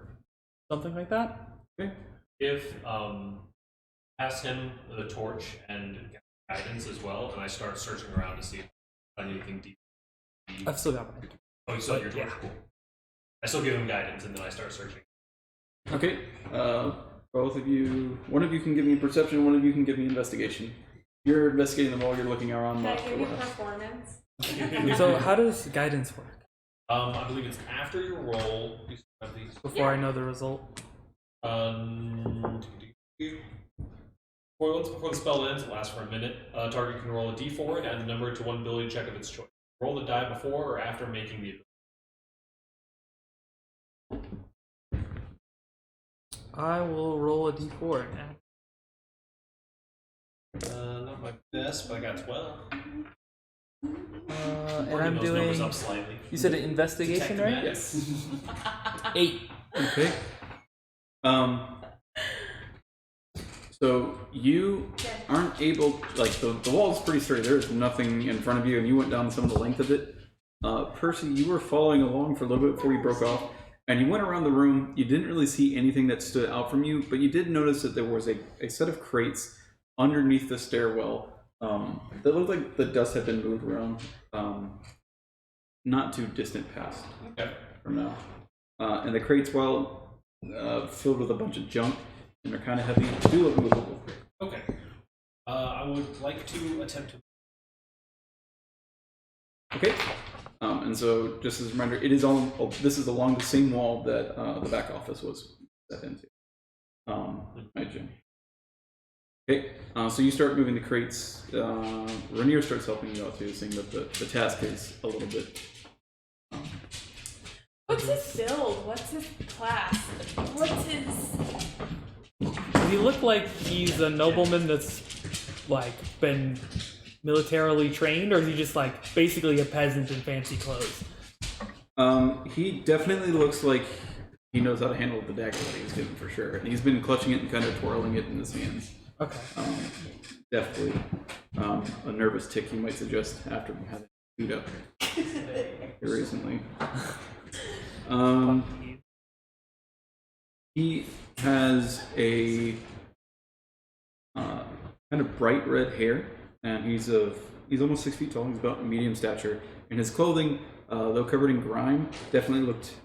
[SPEAKER 2] something like that.
[SPEAKER 1] Okay.
[SPEAKER 3] If pass him the torch and guidance as well, and I start searching around to see if I find anything deep.
[SPEAKER 2] I've still got mine.
[SPEAKER 3] Oh, you still have your torch.
[SPEAKER 2] Yeah.
[SPEAKER 3] Cool. I still give him guidance, and then I start searching.
[SPEAKER 1] Okay. Both of you. One of you can give me perception. One of you can give me investigation. You're investigating the wall. You're looking around.
[SPEAKER 4] Can I
[SPEAKER 1] Not
[SPEAKER 4] give you
[SPEAKER 1] for what else.
[SPEAKER 4] performance?
[SPEAKER 2] So how does guidance work?
[SPEAKER 3] I believe it's after your roll. You have these.
[SPEAKER 2] Before I know the result.
[SPEAKER 3] Once before the spell ends, it lasts for a minute. Target can roll a d4 and add the number to one ability check of its choice. Roll the die before or after making the ability.
[SPEAKER 2] I will roll a d4 now.
[SPEAKER 3] Not my best, but I got 12.
[SPEAKER 2] And
[SPEAKER 3] Working
[SPEAKER 2] I'm
[SPEAKER 3] those numbers
[SPEAKER 2] doing.
[SPEAKER 3] up slightly.
[SPEAKER 2] You said an investigation,
[SPEAKER 3] Detect
[SPEAKER 2] right?
[SPEAKER 3] magic.
[SPEAKER 1] Yes.
[SPEAKER 2] 8.
[SPEAKER 1] Okay. So you aren't able, like the wall's pretty straight. There's nothing in front of you, and you went down some of the length of it. Percy, you were following along for a little bit before you broke off, and you went around the room. You didn't really see anything that stood out from you, but you did notice that there was a set of crates underneath the stairwell that looked like the dust had been moved around, not too distant past from now. And the crates, while filled with a bunch of junk, and they're kind of heavy, do look movable.
[SPEAKER 3] Okay. I would like to attempt to.
[SPEAKER 1] Okay. And so, just as a reminder, it is all. This is along the same wall that the back office was set into. Right, Jim. Okay, so you start moving the crates. Rainier starts helping you out too, seeing that the task is a little bit.
[SPEAKER 4] What's his build? What's his class? What's his?
[SPEAKER 2] Does he look like he's a nobleman that's like been militarily trained, or is he just like basically a peasant in fancy clothes?
[SPEAKER 1] He definitely looks like he knows how to handle the dagger that he's given for sure. And he's been clutching it and kind of twirling it in his hands.
[SPEAKER 2] Okay.
[SPEAKER 1] Definitely. A nervous tick, you might suggest, after having food up here recently. He has a kind of bright red hair, and he's almost 6 feet tall. He's about medium stature, and his clothing, though covered in grime, definitely looked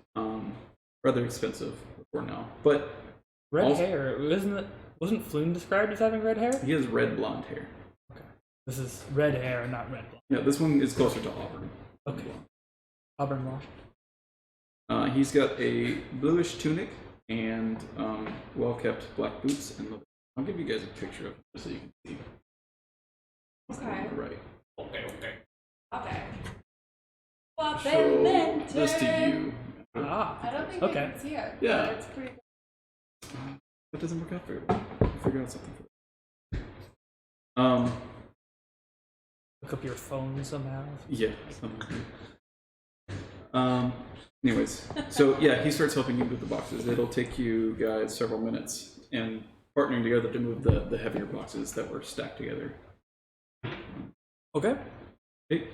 [SPEAKER 1] rather expensive before now. But
[SPEAKER 2] red hair, wasn't Floon described as having red hair?
[SPEAKER 1] He has red blonde hair.
[SPEAKER 2] Okay. This is red hair, not red blonde.
[SPEAKER 1] Yeah, this one is closer to auburn.
[SPEAKER 2] Okay. Auburn blonde.
[SPEAKER 1] He's got a bluish tunic and well-kept black boots and leather. I'll give you guys a picture of him just so you can see.
[SPEAKER 4] Okay.
[SPEAKER 1] Right.
[SPEAKER 3] Okay.
[SPEAKER 4] Well,
[SPEAKER 1] Show
[SPEAKER 4] then,
[SPEAKER 1] this to you.
[SPEAKER 4] I don't think
[SPEAKER 2] Okay.
[SPEAKER 4] I can see it.
[SPEAKER 1] Yeah.
[SPEAKER 4] But it's pretty cool.
[SPEAKER 1] That doesn't work out very well. We'll figure out something for that.
[SPEAKER 2] Look up your phone somehow.
[SPEAKER 1] Yeah. Something like that. Anyways, so yeah, he starts helping you with the boxes. It'll take you guys several minutes and partnering together to move the heavier boxes that were stacked together.
[SPEAKER 2] Okay.
[SPEAKER 1] Okay.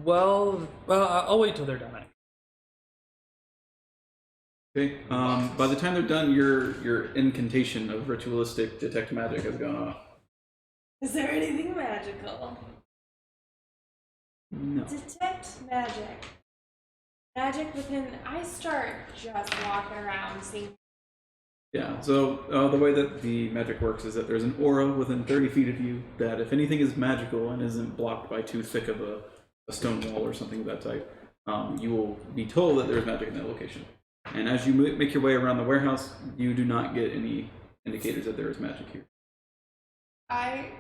[SPEAKER 2] Well, I'll wait till they're done.
[SPEAKER 1] Okay. By the time they're done, your incantation of ritualistic detect magic has gone off.
[SPEAKER 4] Is there anything magical?
[SPEAKER 1] No.
[SPEAKER 4] Detect magic. Magic within. I start just walking around seeing.
[SPEAKER 1] Yeah. So the way that the magic works is that there's an aura within 30 feet of you that if anything is magical and isn't blocked by too thick of a stone wall or something of that type, you will be told that there's magic in that location. And as you make your way around the warehouse, you do not get any indicators that there is magic here.
[SPEAKER 4] I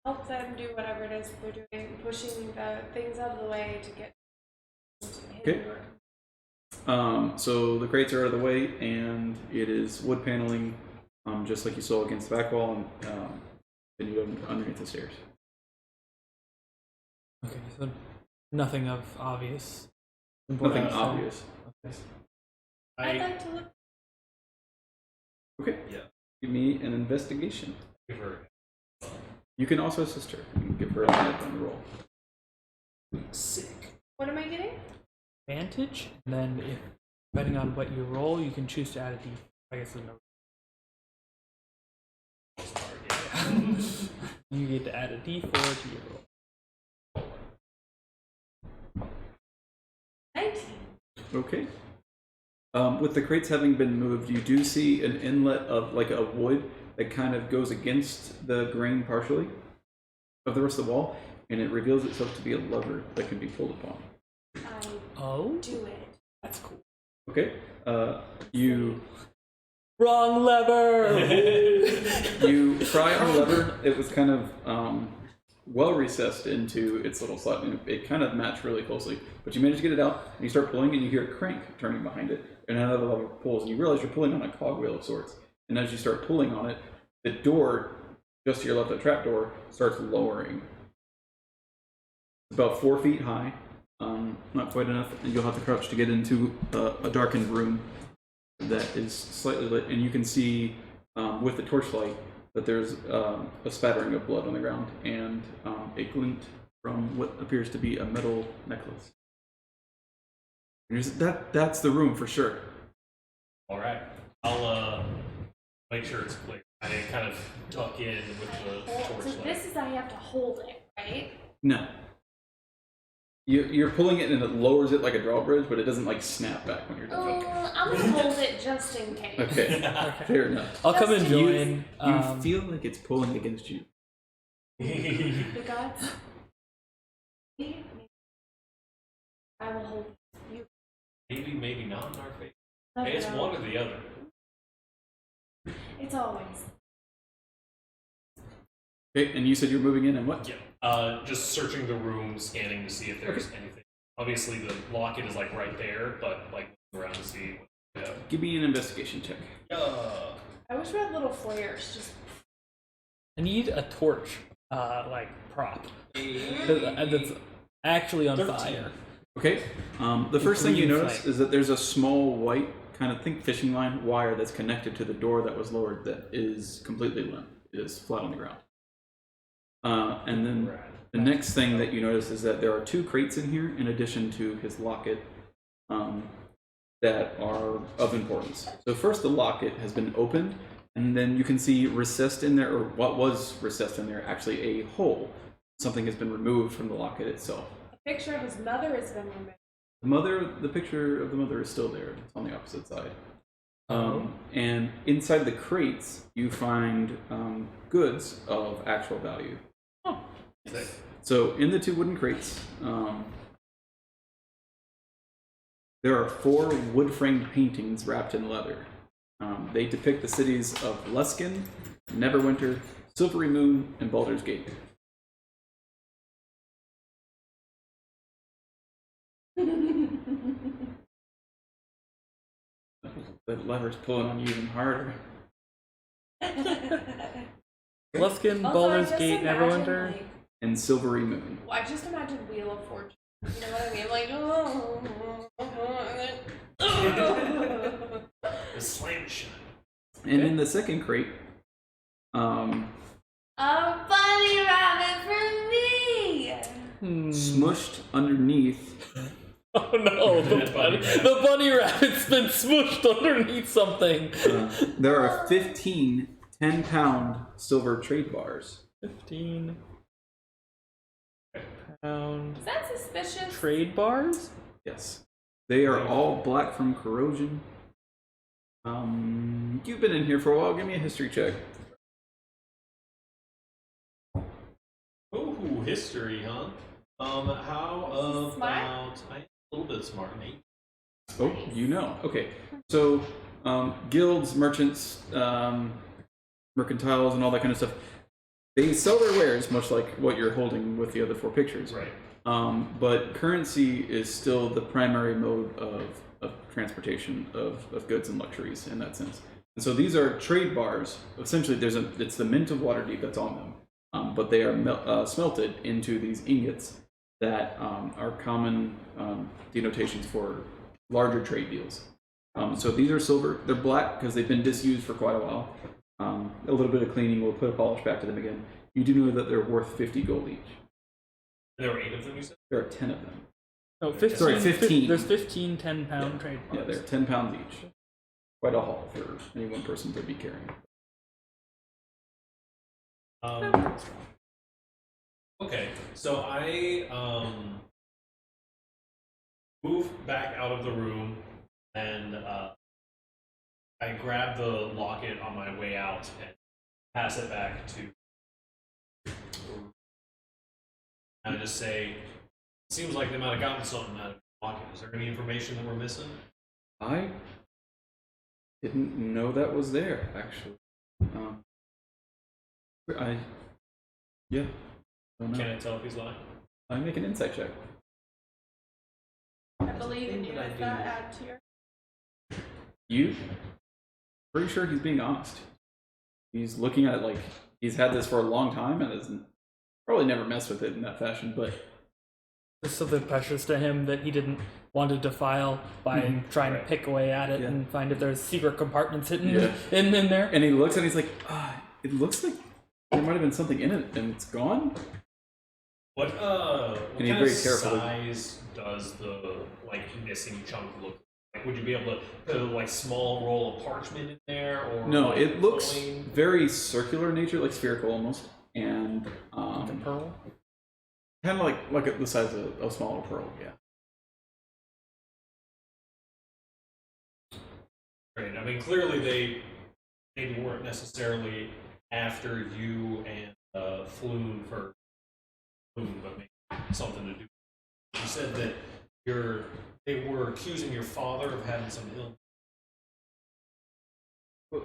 [SPEAKER 4] help them do whatever it is they're doing, pushing the things out of the way to get.
[SPEAKER 1] Okay. So the crates are out of the way, and it is wood paneling, just like you saw against the back wall, and then you go underneath the stairs.
[SPEAKER 2] Okay, so nothing of obvious.
[SPEAKER 1] Nothing
[SPEAKER 2] importance.
[SPEAKER 1] obvious.
[SPEAKER 2] Okay.
[SPEAKER 4] I'd like to look.
[SPEAKER 1] Okay.
[SPEAKER 3] Yeah.
[SPEAKER 1] Give me an investigation.
[SPEAKER 3] Give her.
[SPEAKER 1] You can also assist her and give her a minute on the roll.
[SPEAKER 5] Sick.
[SPEAKER 4] What am I getting?
[SPEAKER 2] Advantage, and then if depending on what you roll, you can choose to add a d. I guess there's no. You get to add a d4 to your roll.
[SPEAKER 4] 19.
[SPEAKER 1] Okay. With the crates having been moved, you do see an inlet of like a wood that kind of goes against the grain partially of the rest of the wall, and it reveals itself to be a lever that can be pulled upon.
[SPEAKER 2] Oh,
[SPEAKER 4] Do it.
[SPEAKER 2] that's cool.
[SPEAKER 1] Okay. You
[SPEAKER 2] Wrong lever.
[SPEAKER 1] you pry on the lever. It was kind of well recessed into its little slot, and it kind of matched really closely. But you manage to get it out, and you start pulling, and you hear a crank turning behind it, and another lever pulls, and you realize you're pulling on a cogwheel of sorts. And as you start pulling on it, the door just to your left, the trap door, starts lowering. It's about 4 feet high, not quite enough, and you'll have to crouch to get into a darkened room that is slightly lit, and you can see with the torchlight that there's a spattering of blood on the ground and a glint from what appears to be a metal necklace. And that's the room for sure.
[SPEAKER 3] All right. I'll make sure it's clear. I kind of tuck in with the
[SPEAKER 4] So
[SPEAKER 3] torchlight.
[SPEAKER 4] this is I have to hold it, right?
[SPEAKER 1] No. You're pulling it and it lowers it like a drawbridge, but it doesn't like snap back when you're done.
[SPEAKER 4] I'm gonna hold it just in case.
[SPEAKER 1] Okay, fair enough.
[SPEAKER 2] I'll come and
[SPEAKER 4] Just
[SPEAKER 2] join.
[SPEAKER 1] You feel like it's pulling against you.
[SPEAKER 4] The gods. I will hold you.
[SPEAKER 3] Maybe, maybe not in our favor.
[SPEAKER 4] No,
[SPEAKER 3] Hey, it's
[SPEAKER 4] no.
[SPEAKER 3] one or the other.
[SPEAKER 4] It's always.
[SPEAKER 1] Okay, and you said you're moving in and what?
[SPEAKER 3] Yeah. Just searching the room, scanning to see if there's anything. Obviously, the locket is like right there, but like around to see.
[SPEAKER 1] Give me an investigation check.
[SPEAKER 4] I wish we had little flares. Just.
[SPEAKER 2] I need a torch, like prop that's actually on
[SPEAKER 3] 13.
[SPEAKER 2] fire.
[SPEAKER 1] Okay. The first thing you
[SPEAKER 2] green
[SPEAKER 1] notice
[SPEAKER 2] flame.
[SPEAKER 1] is that there's a small white kind of think fishing line wire that's connected to the door that was lowered that is completely limp. It is flat on the ground. And then the next thing that you notice is that there are 2 crates in here in addition to his locket that are of importance. So first the locket has been opened, and then you can see recessed in there, or what was recessed in there, actually a hole. Something has been removed from the locket itself.
[SPEAKER 4] A picture of his mother has been removed.
[SPEAKER 1] The picture of the mother is still there. It's on the opposite side. And inside the crates, you find goods of actual value.
[SPEAKER 2] Oh.
[SPEAKER 1] So in the 2 wooden crates, there are 4 wood-framed paintings wrapped in leather. They depict the cities of Luskin, Neverwinter, Silvery Moon, and Baldur's Gate. The lever's pulling on you even harder.
[SPEAKER 2] Luskin,
[SPEAKER 4] Also,
[SPEAKER 2] Baldur's
[SPEAKER 4] I just
[SPEAKER 2] Gate,
[SPEAKER 4] imagine,
[SPEAKER 2] Neverwinter.
[SPEAKER 4] like,
[SPEAKER 1] And Silvery Moon.
[SPEAKER 4] well, I just imagine Wheel of Fortune. You know what I mean? Like, oh.
[SPEAKER 3] The slam shot.
[SPEAKER 1] And in the second crate,
[SPEAKER 4] A bunny rabbit for me!
[SPEAKER 1] smushed underneath,
[SPEAKER 2] Oh no, the bunny rabbit's been smooshed underneath something.
[SPEAKER 1] there are 15 10-pound silver trade bars.
[SPEAKER 2] 15 pound
[SPEAKER 4] Is that suspicious?
[SPEAKER 2] trade bars?
[SPEAKER 1] Yes. They are all black from corrosion. You've been in here for a while. Give me a history check.
[SPEAKER 5] Ooh, history, huh? How about
[SPEAKER 4] Smart?
[SPEAKER 5] I'm a little bit smart, mate.
[SPEAKER 1] Oh, you know. Okay. So, guilds, merchants, mercantiles, and all that kind of stuff, they sell their wares, much like what you're holding with the other 4 pictures.
[SPEAKER 3] Right.
[SPEAKER 1] But currency is still the primary mode of transportation of goods and luxuries in that sense. And so these are trade bars. Essentially, it's the mint of Waterdeep that's on them, but they are smelted into these ingots that are common denotations for larger trade deals. So these are silver. They're black because they've been disused for quite a while. A little bit of cleaning will put a polish back to them again. You do know that they're worth 50 gold each.
[SPEAKER 3] There were 8 of them, you said?
[SPEAKER 1] There are 10 of them.
[SPEAKER 2] Oh, 15.
[SPEAKER 1] Sorry, 15.
[SPEAKER 2] There's 15 10-pound trade bars.
[SPEAKER 1] Yeah, they're 10 pounds each. Quite a haul for any one person to be carrying.
[SPEAKER 3] Okay, so I move back out of the room and I grab the locket on my way out and pass it back to. And I just say, seems like they might have gotten something out of the locket. Is there any information that we're missing?
[SPEAKER 1] I didn't know that was there, actually. Yeah. I don't know.
[SPEAKER 3] Can I tell if he's lying?
[SPEAKER 1] I make an insight check.
[SPEAKER 4] I believe in you.
[SPEAKER 5] What I
[SPEAKER 4] Does
[SPEAKER 5] do.
[SPEAKER 4] that add to your.
[SPEAKER 1] You? Pretty sure he's being honest. He's looking at it like he's had this for a long time and has probably never messed with it in that fashion, but
[SPEAKER 2] There's something precious to him that he didn't want to defile by trying to pick away at it
[SPEAKER 1] Yeah.
[SPEAKER 2] and find if there's secret compartments hidden
[SPEAKER 1] Yeah.
[SPEAKER 2] in there.
[SPEAKER 1] and he looks and he's like, it looks like there might have been something in it and it's gone.
[SPEAKER 3] What
[SPEAKER 1] And he's
[SPEAKER 3] kind of
[SPEAKER 1] very careful.
[SPEAKER 3] size does the missing chunk look like? Would you be able to put a small roll of parchment in there, or
[SPEAKER 1] No, it looks
[SPEAKER 3] flowing?
[SPEAKER 1] very circular in nature, like spherical almost, and
[SPEAKER 2] Like a pearl.
[SPEAKER 1] kind of like the size of a smaller pearl. Yeah.
[SPEAKER 3] Great. I mean, clearly they maybe weren't necessarily after you and Floon, but maybe something to do. You said that they were accusing your father of having some ill.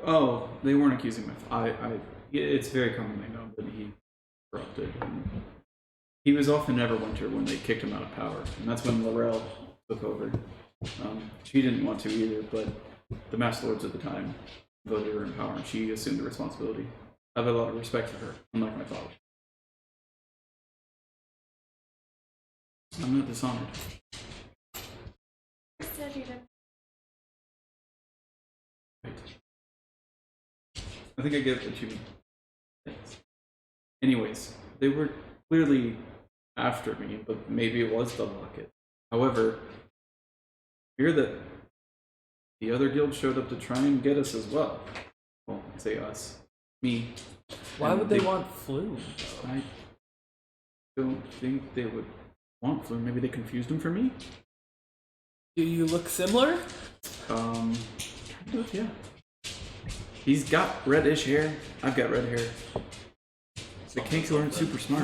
[SPEAKER 1] Oh, they weren't accusing me. It's very commonly known that he corrupted. And he was off in Neverwinter when they kicked him out of power, and that's when Laurel took over. She didn't want to either, but the Master Lords at the time voted her in power, and she assumed the responsibility. I have a lot of respect for her, unlike my father. I'm not dishonored.
[SPEAKER 4] Said you didn't.
[SPEAKER 1] Right. I think I get what you mean. Thanks. Anyways, they were clearly after me, but maybe it was the locket. However, I fear that the other guild showed up to try and get us as well. Well, I say us. Me.
[SPEAKER 2] Why
[SPEAKER 1] And
[SPEAKER 2] would they want Flume?
[SPEAKER 1] I don't think they would want Flume. Maybe they confused him for me?
[SPEAKER 2] Do you look similar?
[SPEAKER 1] Kind of, yeah. He's got reddish hair. I've got red hair. The Kinks aren't super smart.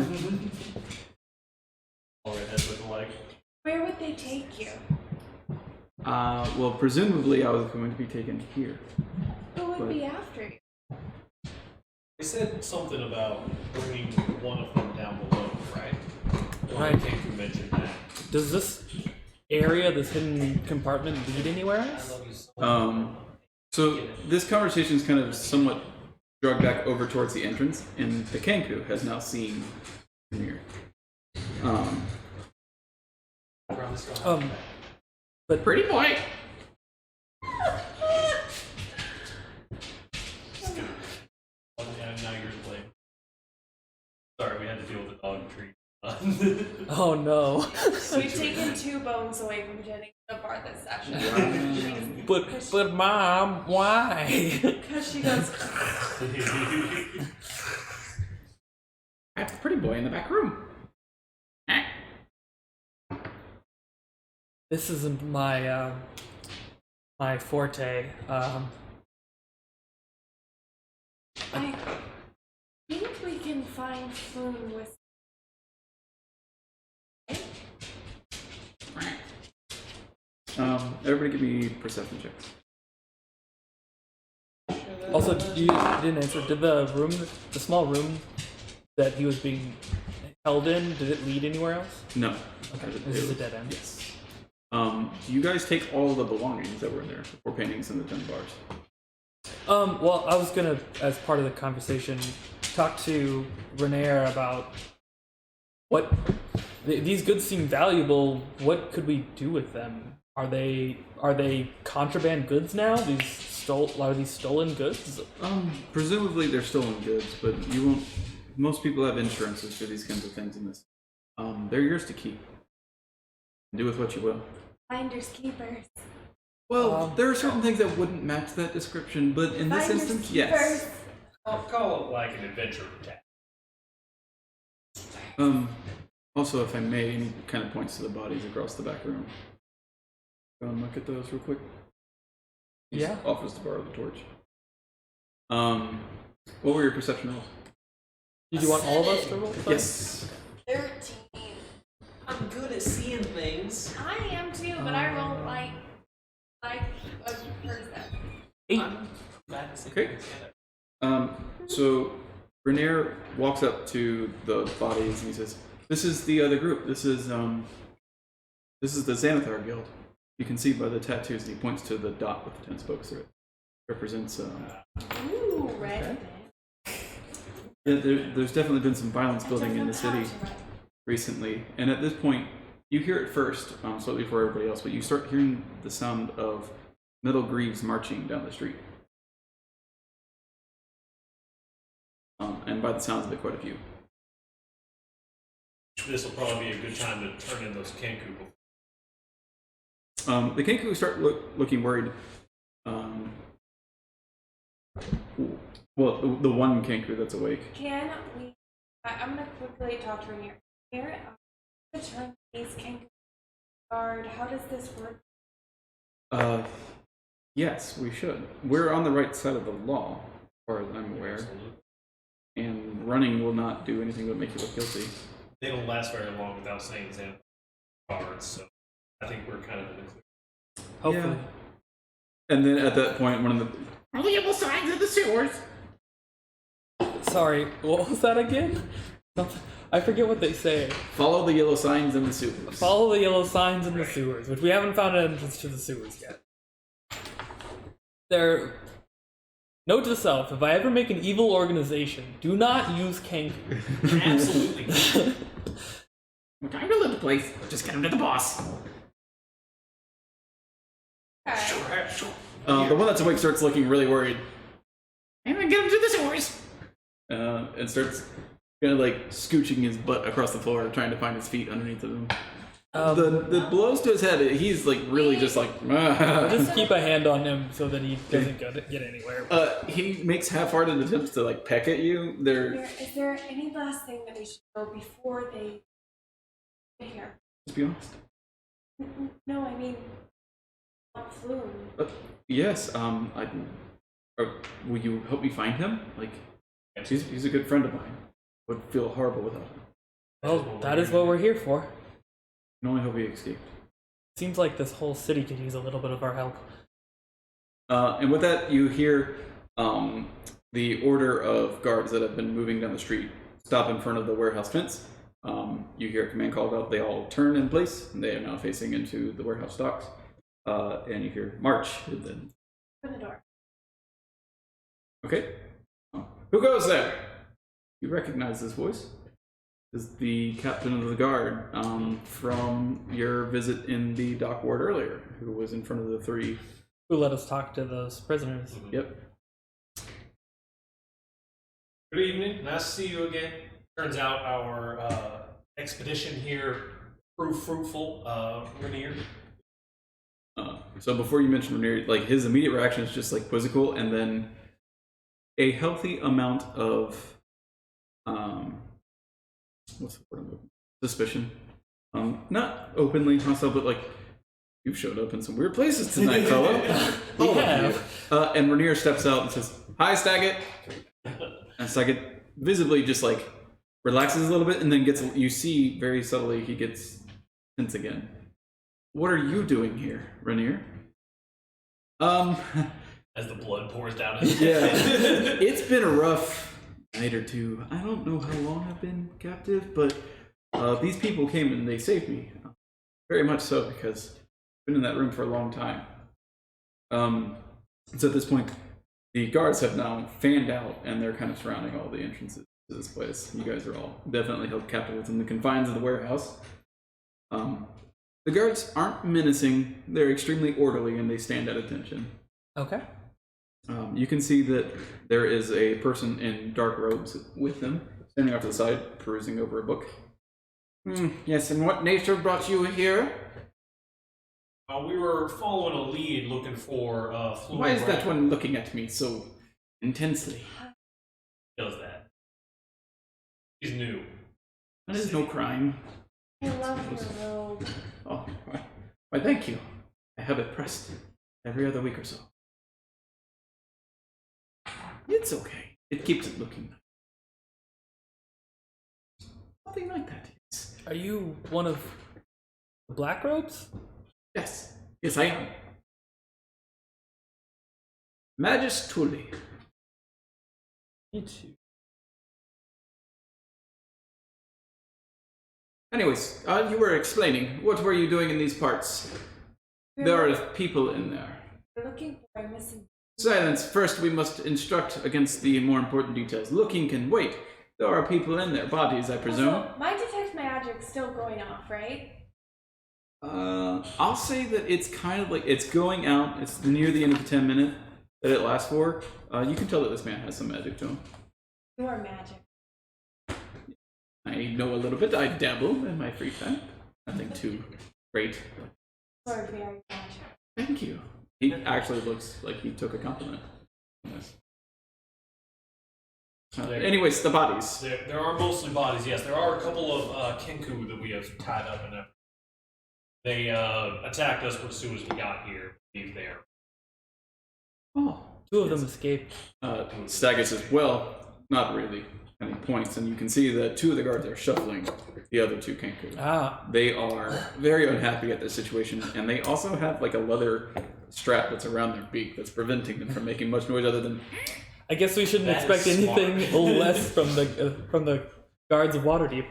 [SPEAKER 3] All redheads look alike.
[SPEAKER 4] Where would they take you?
[SPEAKER 1] Well, presumably I was going to be taken here.
[SPEAKER 4] Who would
[SPEAKER 1] But-
[SPEAKER 4] be after you?
[SPEAKER 3] They said something about bringing one of them down below, right?
[SPEAKER 2] Right.
[SPEAKER 3] I think you mentioned that.
[SPEAKER 2] Does this area, this hidden compartment, lead anywhere else?
[SPEAKER 1] So this conversation is kind of somewhat dragged back over towards the entrance, and the Kenku has now seen Mir.
[SPEAKER 2] But
[SPEAKER 1] Pretty boy!
[SPEAKER 3] Now you're to blame. Sorry, we had to deal with the dog tree.
[SPEAKER 2] oh no.
[SPEAKER 4] We've taken 2 bones away from Jenny so far this session.
[SPEAKER 2] But mom, why?
[SPEAKER 4] Because she goes,
[SPEAKER 1] That's the pretty boy in the back room.
[SPEAKER 2] This isn't my my forte.
[SPEAKER 4] I think we can find Flume with.
[SPEAKER 1] Everybody give me perception checks.
[SPEAKER 2] Also, you didn't answer. Did the small room that he was being held in, did it lead anywhere else?
[SPEAKER 1] No.
[SPEAKER 2] Okay, this is a dead end.
[SPEAKER 1] Yes. You guys take all the belongings that were in there, the 4 paintings and the 10 bars.
[SPEAKER 2] Well, I was gonna, as part of the conversation, talk to Renair about what these goods seem valuable. What could we do with them? Are they contraband goods now? Are these stolen goods?
[SPEAKER 1] Presumably they're stolen goods, but you won't. Most people have insurances for these kinds of things in this. They're yours to keep. Do with what you will.
[SPEAKER 4] Finders keepers.
[SPEAKER 1] Well, there are certain things that wouldn't match that description, but in this
[SPEAKER 4] Finders
[SPEAKER 1] instance,
[SPEAKER 4] keepers.
[SPEAKER 1] yes.
[SPEAKER 3] I'll call it like an adventure attack.
[SPEAKER 1] Also, if I may, and he kind of points to the bodies across the back room. Go and look at those real quick. He
[SPEAKER 2] Yeah.
[SPEAKER 1] offers to borrow the torch. What were your perception rolls?
[SPEAKER 2] Did you want all of us to roll?
[SPEAKER 1] Yes.
[SPEAKER 4] 13.
[SPEAKER 5] I'm good at seeing things.
[SPEAKER 4] I am too, but I rolled like a person.
[SPEAKER 2] 8.
[SPEAKER 5] I'm bad at seeing
[SPEAKER 1] Okay.
[SPEAKER 5] things.
[SPEAKER 1] So Renair walks up to the bodies and he says, "This is the other group. This is the Xanathar Guild. You can see by the tattoos." And he points to the dot with the 10 spokes through it. Represents.
[SPEAKER 4] Ooh, red.
[SPEAKER 1] There's definitely been some violence building in the city recently, and at this point, you hear it first, slightly before everybody else, but you start hearing the sound of metal greaves marching down the street. And by the sounds of it, quite a few.
[SPEAKER 3] This will probably be a good time to turn in those Kenku.
[SPEAKER 1] The Kenku start looking worried. Well, the one Kenku that's awake.
[SPEAKER 4] Can we? I'm gonna quickly talk to Rainier. Here, the turn these King guard. How does this work?
[SPEAKER 1] Yes, we should. We're on the right side of the law, as far as I'm aware. And running will not do anything but make you look guilty.
[SPEAKER 3] They don't last very long without saying Xanathar cards, so I think we're kind of in the clear.
[SPEAKER 2] Hopefully.
[SPEAKER 1] Yeah. And then at that point, one of the yellow signs in the sewers.
[SPEAKER 2] Sorry, what was that again? I forget what they say.
[SPEAKER 1] Follow the yellow signs in the sewers.
[SPEAKER 2] Follow the yellow signs in the sewers, which we haven't found an entrance to the sewers yet. Note to self, if I ever make an evil organization, do not use Kenku.
[SPEAKER 3] Absolutely.
[SPEAKER 1] We're trying to live the place. Just get him to the boss.
[SPEAKER 4] Okay.
[SPEAKER 1] The one that's awake starts looking really worried. I'm gonna get him to the sewers. And starts kind of like scooching his butt across the floor, trying to find his feet underneath of him. The blows to his head, he's like really just like.
[SPEAKER 2] Just keep a hand on him so that he doesn't get anywhere.
[SPEAKER 1] He makes half-hearted attempts to like peck at you.
[SPEAKER 4] Is there any last thing that we should know before they get here?
[SPEAKER 1] Let's be honest.
[SPEAKER 4] No, I mean, about Flume.
[SPEAKER 1] Yes. Will you help me find him? Like, he's a good friend of mine. Would feel horrible without him.
[SPEAKER 2] Well, that is what we're here for.
[SPEAKER 1] I can only hope he escaped.
[SPEAKER 2] Seems like this whole city could use a little bit of our help.
[SPEAKER 1] And with that, you hear the order of guards that have been moving down the street stop in front of the warehouse fence. You hear a command called out. They all turn in place, and they are now facing into the warehouse docks. And you hear march. And then...
[SPEAKER 4] Open the door.
[SPEAKER 1] Okay. Who goes there? You recognize this voice. This is the captain of the guard from your visit in the dock ward earlier, who was in front of the three.
[SPEAKER 2] Who let us talk to those prisoners?
[SPEAKER 1] Yep.
[SPEAKER 3] Good evening. Nice to see you again. Turns out our expedition here proved fruitful. Rainier.
[SPEAKER 1] So before you mention Rainier, like his immediate reaction is just like quizzical, and then a healthy amount of what's the word I'm looking for? Suspicion. Not openly hostile, but like, you've showed up in some weird places tonight, fellow. All of you. And Rainier steps out and says, "Hi, Staggett." And Staggett visibly just like relaxes a little bit, and then you see very subtly he gets tense again. What are you doing here, Rainier?
[SPEAKER 3] As the blood pours down his
[SPEAKER 1] Yeah. It's been a rough night or two. I don't know how long I've been captive, but these people came and they saved me. Very much so, because I've been in that room for a long time. So at this point, the guards have now fanned out, and they're kind of surrounding all the entrances to this place. You guys are all definitely held captive within the confines of the warehouse. The guards aren't menacing. They're extremely orderly, and they stand at attention.
[SPEAKER 2] Okay.
[SPEAKER 1] You can see that there is a person in dark robes with them, standing off to the side, perusing over a book. Yes, and what nature brought you here?
[SPEAKER 3] We were following a lead looking for Flume.
[SPEAKER 1] Why is that one looking at me so intensely?
[SPEAKER 3] Does that? He's new.
[SPEAKER 1] That is no crime.
[SPEAKER 4] I love your robe.
[SPEAKER 1] Oh, why thank you. I have it pressed every other week or so. It's okay. It keeps it looking nice. Nothing like that.
[SPEAKER 2] Are you one of the black robes?
[SPEAKER 1] Yes. Yes, I am. Magus Tully.
[SPEAKER 2] Me too.
[SPEAKER 1] Anyways, you were explaining. What were you doing in these parts? There are people in there.
[SPEAKER 4] We're looking for a missing.
[SPEAKER 1] Silence. First, we must instruct against the more important details. Looking can wait. There are people in their bodies, I presume.
[SPEAKER 4] Also, my detect magic's still going off, right?
[SPEAKER 1] I'll say that it's kind of like it's going out. It's near the end of the 10-minute that it lasts for. You can tell that this man has some magic to him.
[SPEAKER 4] Your magic.
[SPEAKER 1] I know a little bit. I dabble in my free time. Nothing too great.
[SPEAKER 4] Or very magic.
[SPEAKER 1] Thank you. He actually looks like he took a compliment. Yes. Anyways, the bodies.
[SPEAKER 3] There are mostly bodies, yes. There are a couple of Kenku that we have tied up and everything. They attacked us as soon as we got here. He's there.
[SPEAKER 1] Oh.
[SPEAKER 2] Two of them escaped.
[SPEAKER 1] Stagus as well, not really. And he points, and you can see that two of the guards are shuffling the other two Kenku.
[SPEAKER 2] Ah,
[SPEAKER 1] They are very unhappy at this situation, and they also have like a leather strap that's around their beak that's preventing them from making much noise other than.
[SPEAKER 2] I guess we shouldn't
[SPEAKER 3] That
[SPEAKER 2] expect
[SPEAKER 3] is
[SPEAKER 2] anything
[SPEAKER 3] smart.
[SPEAKER 2] less from the guards of Waterdeep.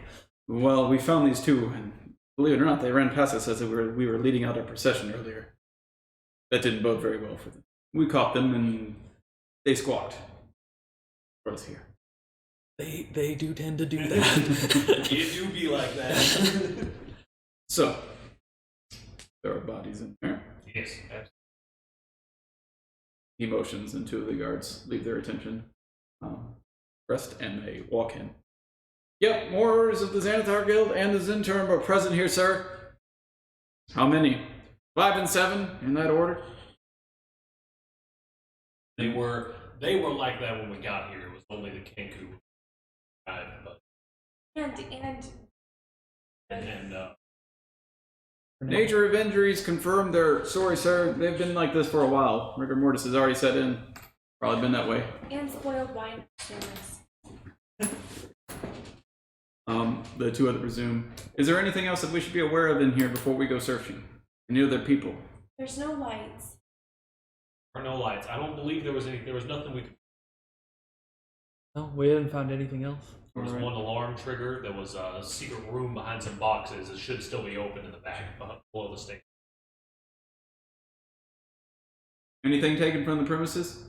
[SPEAKER 1] Well, we found these two, and believe it or not, they ran past us as we were leading out our procession earlier. That didn't bode very well for them. We caught them, and they squawked for us here.
[SPEAKER 2] They do tend to do that.
[SPEAKER 5] You do be like that.
[SPEAKER 1] So, there are bodies in there.
[SPEAKER 3] Yes, absolutely.
[SPEAKER 1] Emotions, and two of the guards leave their attention, rest, and they walk in. Yep, more orders of the Xanathar Guild and the Zinterm are present here, sir. How many? 5 and 7, in that order?
[SPEAKER 3] They were like that when we got here. It was only the Kenku arrived, but and
[SPEAKER 1] Nature of injuries confirmed they're sorry, sir. They've been like this for a while. Rigor mortis has already set in. Probably been that way.
[SPEAKER 4] And spoiled wine service.
[SPEAKER 1] The two others resume. Is there anything else that we should be aware of in here before we go searching? Any other people?
[SPEAKER 4] There's no lights.
[SPEAKER 3] there are no lights. I don't believe there was nothing we could.
[SPEAKER 2] No, we haven't found anything else.
[SPEAKER 3] There was one alarm trigger. There was a secret room behind some boxes. It should still be open in the back below the station.
[SPEAKER 1] Anything taken from the premises?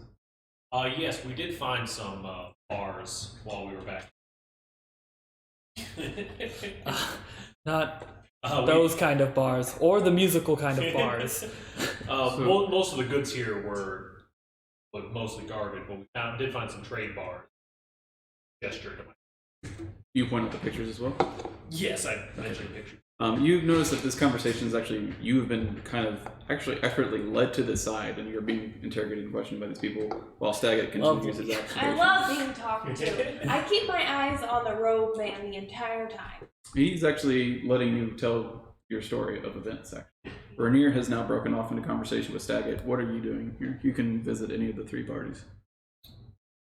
[SPEAKER 3] Yes, we did find some bars while we were back.
[SPEAKER 2] Not those kind of bars, or the musical kind of bars.
[SPEAKER 3] Most of the goods here were mostly garbage, but we did find some trade bars. Gesture to my.
[SPEAKER 1] You point out the pictures as well?
[SPEAKER 3] Yes, I mentioned pictures.
[SPEAKER 1] You've noticed that this conversation is actually, you've been kind of actually expertly led to the side, and you're being interrogated and questioned by these people while Staggett continues his
[SPEAKER 4] I
[SPEAKER 1] observation.
[SPEAKER 4] love being talked to. I keep my eyes on the robe man the entire time.
[SPEAKER 1] He's actually letting you tell your story of events, actually. Rainier has now broken off into conversation with Staggett. What are you doing here? You can visit any of the three parties.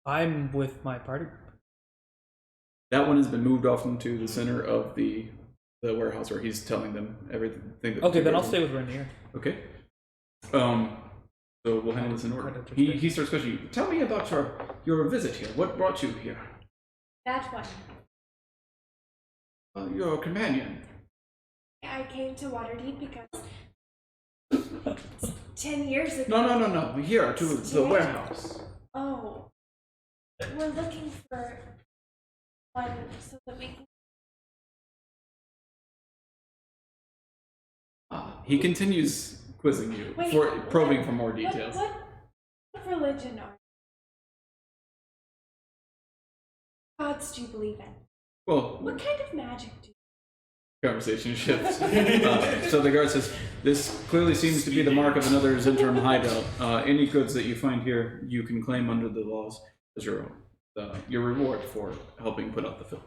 [SPEAKER 2] I'm with my party group.
[SPEAKER 1] That one has been moved off into the center of the warehouse where he's telling them everything. That
[SPEAKER 2] Okay, then I'll stay with Rainier.
[SPEAKER 1] Okay. So we'll handle this in order. He starts questioning you. Tell me about your visit here. What brought you here?
[SPEAKER 4] That one.
[SPEAKER 1] Your companion.
[SPEAKER 4] I came to Waterdeep because 10 years ago.
[SPEAKER 1] No. Here to the warehouse.
[SPEAKER 4] Oh. We're looking for one so that we can.
[SPEAKER 1] He continues quizzing you,
[SPEAKER 4] Wait,
[SPEAKER 1] probing for more details.
[SPEAKER 4] What religion are gods do you believe in?
[SPEAKER 1] Well,
[SPEAKER 4] What kind of magic do you?
[SPEAKER 1] conversation shifts. So the guard says, "This clearly seems to be the mark of another Zentrum hideout. Any goods that you find here, you can claim under the laws as your own. Your reward for helping put out the filth.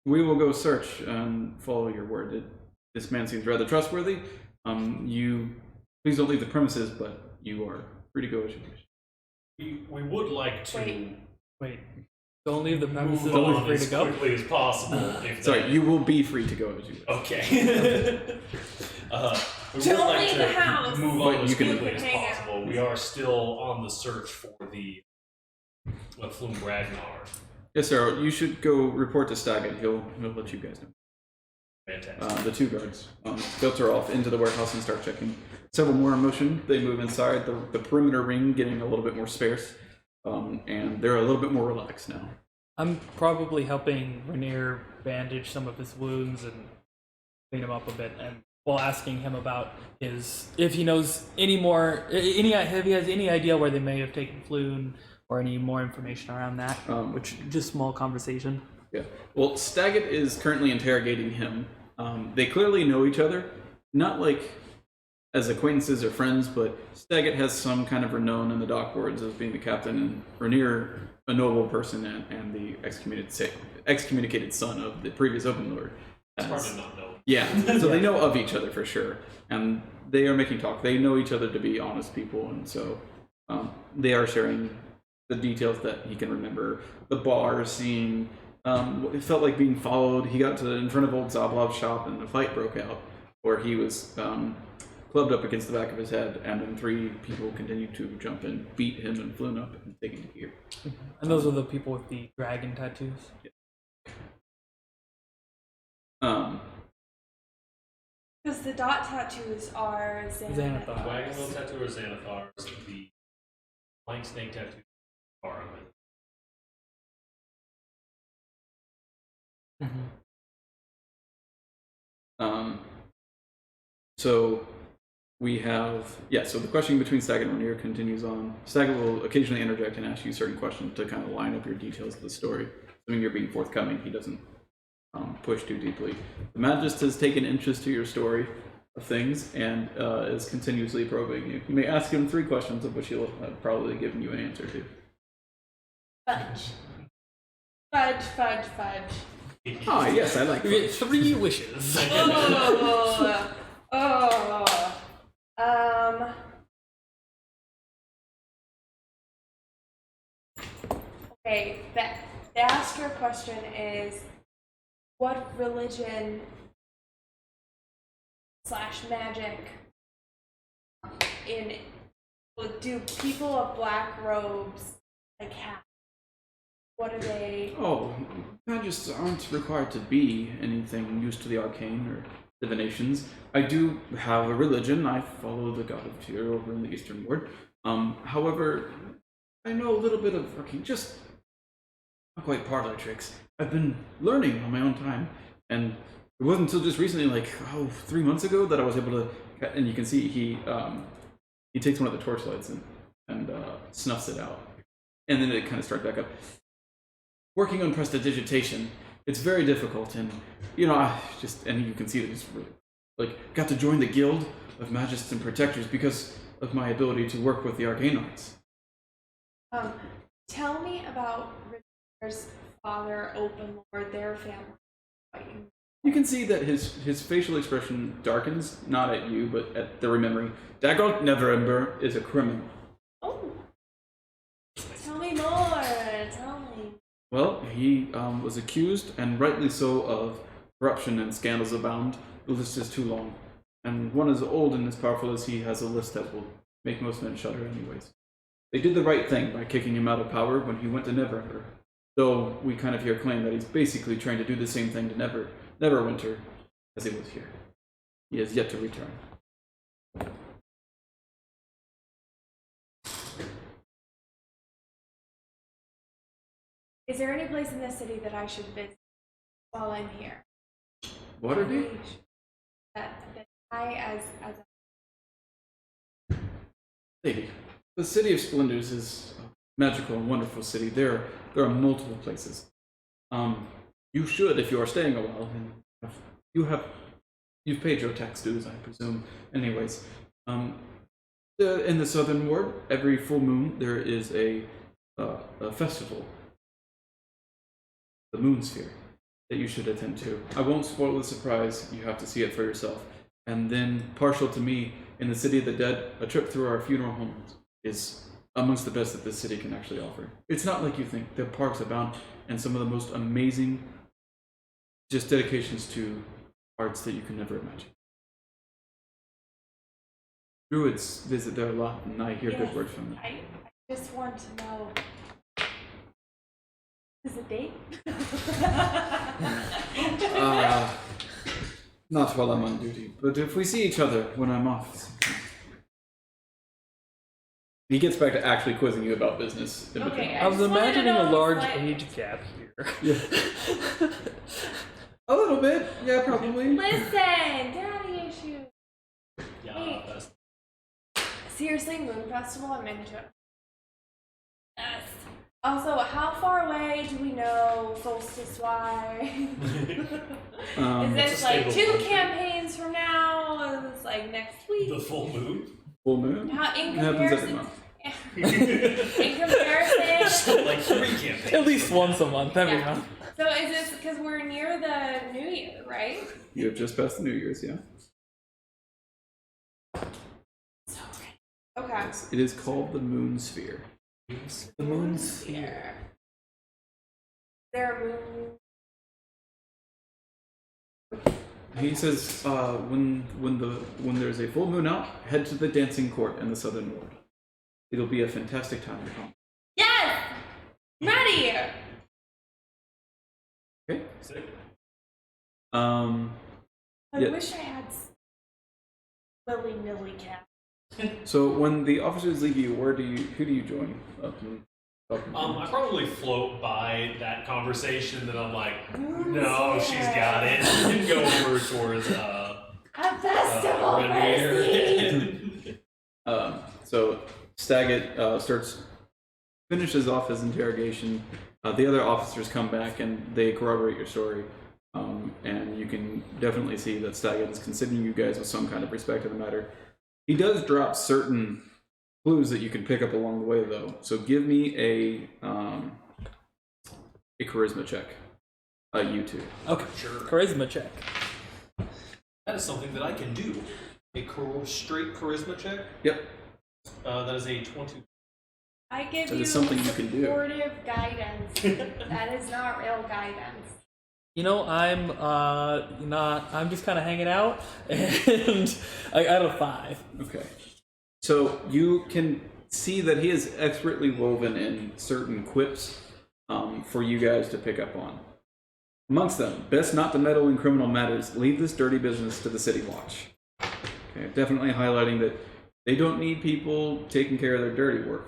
[SPEAKER 1] We will go search and follow your word. This man seems rather trustworthy. You please don't leave the premises, but you are free to go as you wish."
[SPEAKER 3] We would like to
[SPEAKER 2] Wait. Don't leave the premises.
[SPEAKER 3] move
[SPEAKER 2] Only
[SPEAKER 3] on
[SPEAKER 2] free
[SPEAKER 3] as
[SPEAKER 2] to go.
[SPEAKER 3] quickly as possible. If
[SPEAKER 1] Sorry,
[SPEAKER 3] that-
[SPEAKER 1] you will be free to go as you wish.
[SPEAKER 3] Okay. We would
[SPEAKER 4] Don't
[SPEAKER 3] like
[SPEAKER 4] leave
[SPEAKER 3] to
[SPEAKER 4] the house.
[SPEAKER 3] move
[SPEAKER 1] But
[SPEAKER 3] on as
[SPEAKER 1] you can-
[SPEAKER 3] quickly as
[SPEAKER 4] Hang out.
[SPEAKER 3] possible. We are still on the search for the Flume Ragnar.
[SPEAKER 1] Yes, sir. You should go report to Staggett. He'll let you guys know.
[SPEAKER 3] Fantastic.
[SPEAKER 1] The two guards filter off into the warehouse and start checking. Several more in motion. They move inside. The perimeter ring getting a little bit more sparse, and they're a little bit more relaxed now.
[SPEAKER 2] I'm probably helping Rainier bandage some of his wounds and clean him up a bit, and while asking him about if he knows if he has any idea where they may have taken Floon or any more information around that. Which just small conversation.
[SPEAKER 1] Yeah. Well, Staggett is currently interrogating him. They clearly know each other, not like as acquaintances or friends, but Staggett has some kind of renown in the dock wards as being the captain, and Rainier, a noble person and the excommunicated son of the previous Open Lord.
[SPEAKER 3] It's hard to not know.
[SPEAKER 1] Yeah, so they know of each other for sure, and they are making talk. They know each other to be honest people, and so they are sharing the details that he can remember. The bar scene, it felt like being followed. He got in front of old Zablov's shop, and a fight broke out, where he was clubbed up against the back of his head, and then 3 people continued to jump in, beat him, and flown up and taken to gear.
[SPEAKER 2] And those are the people with the dragon tattoos.
[SPEAKER 4] Because the dot tattoos are
[SPEAKER 2] Xanathar.
[SPEAKER 3] The wagon wheel tattoo or Xanathar, the flying snake tattoo are
[SPEAKER 1] So we have, so the questioning between Stag and Rainier continues on. Stag will occasionally interject and ask you certain questions to kind of line up your details of the story. Assuming you're being forthcoming, he doesn't push too deeply. The Magist has taken interest to your story of things and is continuously probing you. You may ask him 3 questions, of which he'll have probably given you an answer to.
[SPEAKER 4] Fudge. Fudge, fudge, fudge.
[SPEAKER 1] Ah, yes, I like
[SPEAKER 2] You get 3 wishes.
[SPEAKER 4] Okay, the asker question is, what religion / magic do people of black robes like have? What are they?
[SPEAKER 1] Oh, Magists aren't required to be anything used to the arcane or divinations. I do have a religion. I follow the god of Tyr over in the Eastern Ward. However, I know a little bit of arcane, just not quite parlor tricks. I've been learning on my own time, and it wasn't until just recently, like 3 months ago, that I was able to. And you can see he takes one of the torchlights and snuffs it out, and then it kind of starts back up. Working on prestidigitation, it's very difficult, and and you can see that he's really got to join the guild of Magists and Protectors because of my ability to work with the arcane arts.
[SPEAKER 4] Tell me about Richard's father, Open Lord, their family.
[SPEAKER 1] You can see that his facial expression darkens, not at you, but at the remembering. Dagoth Neverember is a criminal.
[SPEAKER 4] Oh, tell me more. Tell me.
[SPEAKER 1] Well, he was accused, and rightly so, of corruption and scandals abound. The list is too long. And one as old and as powerful as he has a list that will make most men shudder anyways. They did the right thing by kicking him out of power when he went to Neverember. Though we kind of hear claim that he's basically trying to do the same thing to Neverwinter as he was here. He has yet to return.
[SPEAKER 4] Is there any place in the city that I should visit while I'm here?
[SPEAKER 1] Waterdeep?
[SPEAKER 4] That I as
[SPEAKER 1] Lady, the City of Splendors is a magical and wonderful city. There are multiple places. You should, if you are staying a while, and you've paid your tax dues, I presume. Anyways, in the Southern Ward, every full moon there is a festival, the Moon Sphere, that you should attend to. I won't spoil the surprise. You have to see it for yourself. And then, partial to me, in the City of the Dead, a trip through our funeral homes is amongst the best that this city can actually offer. It's not like you think. The parks abound, and some of the most amazing just dedications to arts that you can never imagine. Druids visit there a lot, and I hear good words from them.
[SPEAKER 4] I just want to know. Is it date?
[SPEAKER 1] Not while I'm on duty, but if we see each other when I'm off. He gets back to actually quizzing you about business. In between.
[SPEAKER 4] Okay,
[SPEAKER 2] I was imagining a large
[SPEAKER 4] like-
[SPEAKER 2] age gap here.
[SPEAKER 1] Yeah. A little bit, yeah, probably.
[SPEAKER 4] Listen, daddy issues.
[SPEAKER 3] Yeah,
[SPEAKER 4] Hey.
[SPEAKER 3] that's
[SPEAKER 4] Seriously, Moon Festival, I'm into it. Yes. Also, how far away do we know solstice-wise? Is this
[SPEAKER 3] It's a
[SPEAKER 4] like
[SPEAKER 3] stable
[SPEAKER 4] 2
[SPEAKER 3] country.
[SPEAKER 4] campaigns from now? Is this like next week?
[SPEAKER 3] the full moon.
[SPEAKER 1] Full moon?
[SPEAKER 4] How, in
[SPEAKER 1] It happens every
[SPEAKER 4] comparison,
[SPEAKER 1] month.
[SPEAKER 4] in comparison,
[SPEAKER 3] So like 3 campaigns.
[SPEAKER 2] At least once a month, every
[SPEAKER 4] Yeah.
[SPEAKER 2] month.
[SPEAKER 4] so is this because we're near the New Year, right?
[SPEAKER 1] You have just passed the New Year's, yeah.
[SPEAKER 4] Okay.
[SPEAKER 1] It is called the Moon Sphere.
[SPEAKER 2] The moon sphere.
[SPEAKER 4] there a moon?
[SPEAKER 1] He says, when there's a full moon out, head to the dancing court in the southern ward. It'll be a fantastic time to come.
[SPEAKER 4] Yes! Ready!
[SPEAKER 1] Okay.
[SPEAKER 3] Sick.
[SPEAKER 4] I
[SPEAKER 1] Yeah.
[SPEAKER 4] wish I had willy-nilly cat.
[SPEAKER 1] So when the officers leave you, who do you join?
[SPEAKER 3] I probably float by that conversation that I'm like, no, she's got it, and go over towards
[SPEAKER 4] A festival
[SPEAKER 3] Renwier.
[SPEAKER 1] So Staggett finishes off his interrogation. The other officers come back and they corroborate your story. And you can definitely see that Staggett is considering you guys with some kind of respect in the matter. He does drop certain clues that you can pick up along the way, though. So give me a charisma check. You two.
[SPEAKER 2] Okay.
[SPEAKER 5] Sure.
[SPEAKER 2] Charisma check.
[SPEAKER 5] That is something that I can do. A straight charisma check.
[SPEAKER 1] Yep.
[SPEAKER 5] That is a 20.
[SPEAKER 4] I give
[SPEAKER 1] That
[SPEAKER 4] you
[SPEAKER 1] is something you can do.
[SPEAKER 4] supportive guidance. That is not real guidance.
[SPEAKER 2] You know, I'm just kind of hanging out, and I got a 5.
[SPEAKER 1] Okay. So you can see that he is expertly woven in certain quips for you guys to pick up on. Amongst them, best not to meddle in criminal matters. Leave this dirty business to the City Watch. Okay, definitely highlighting that they don't need people taking care of their dirty work.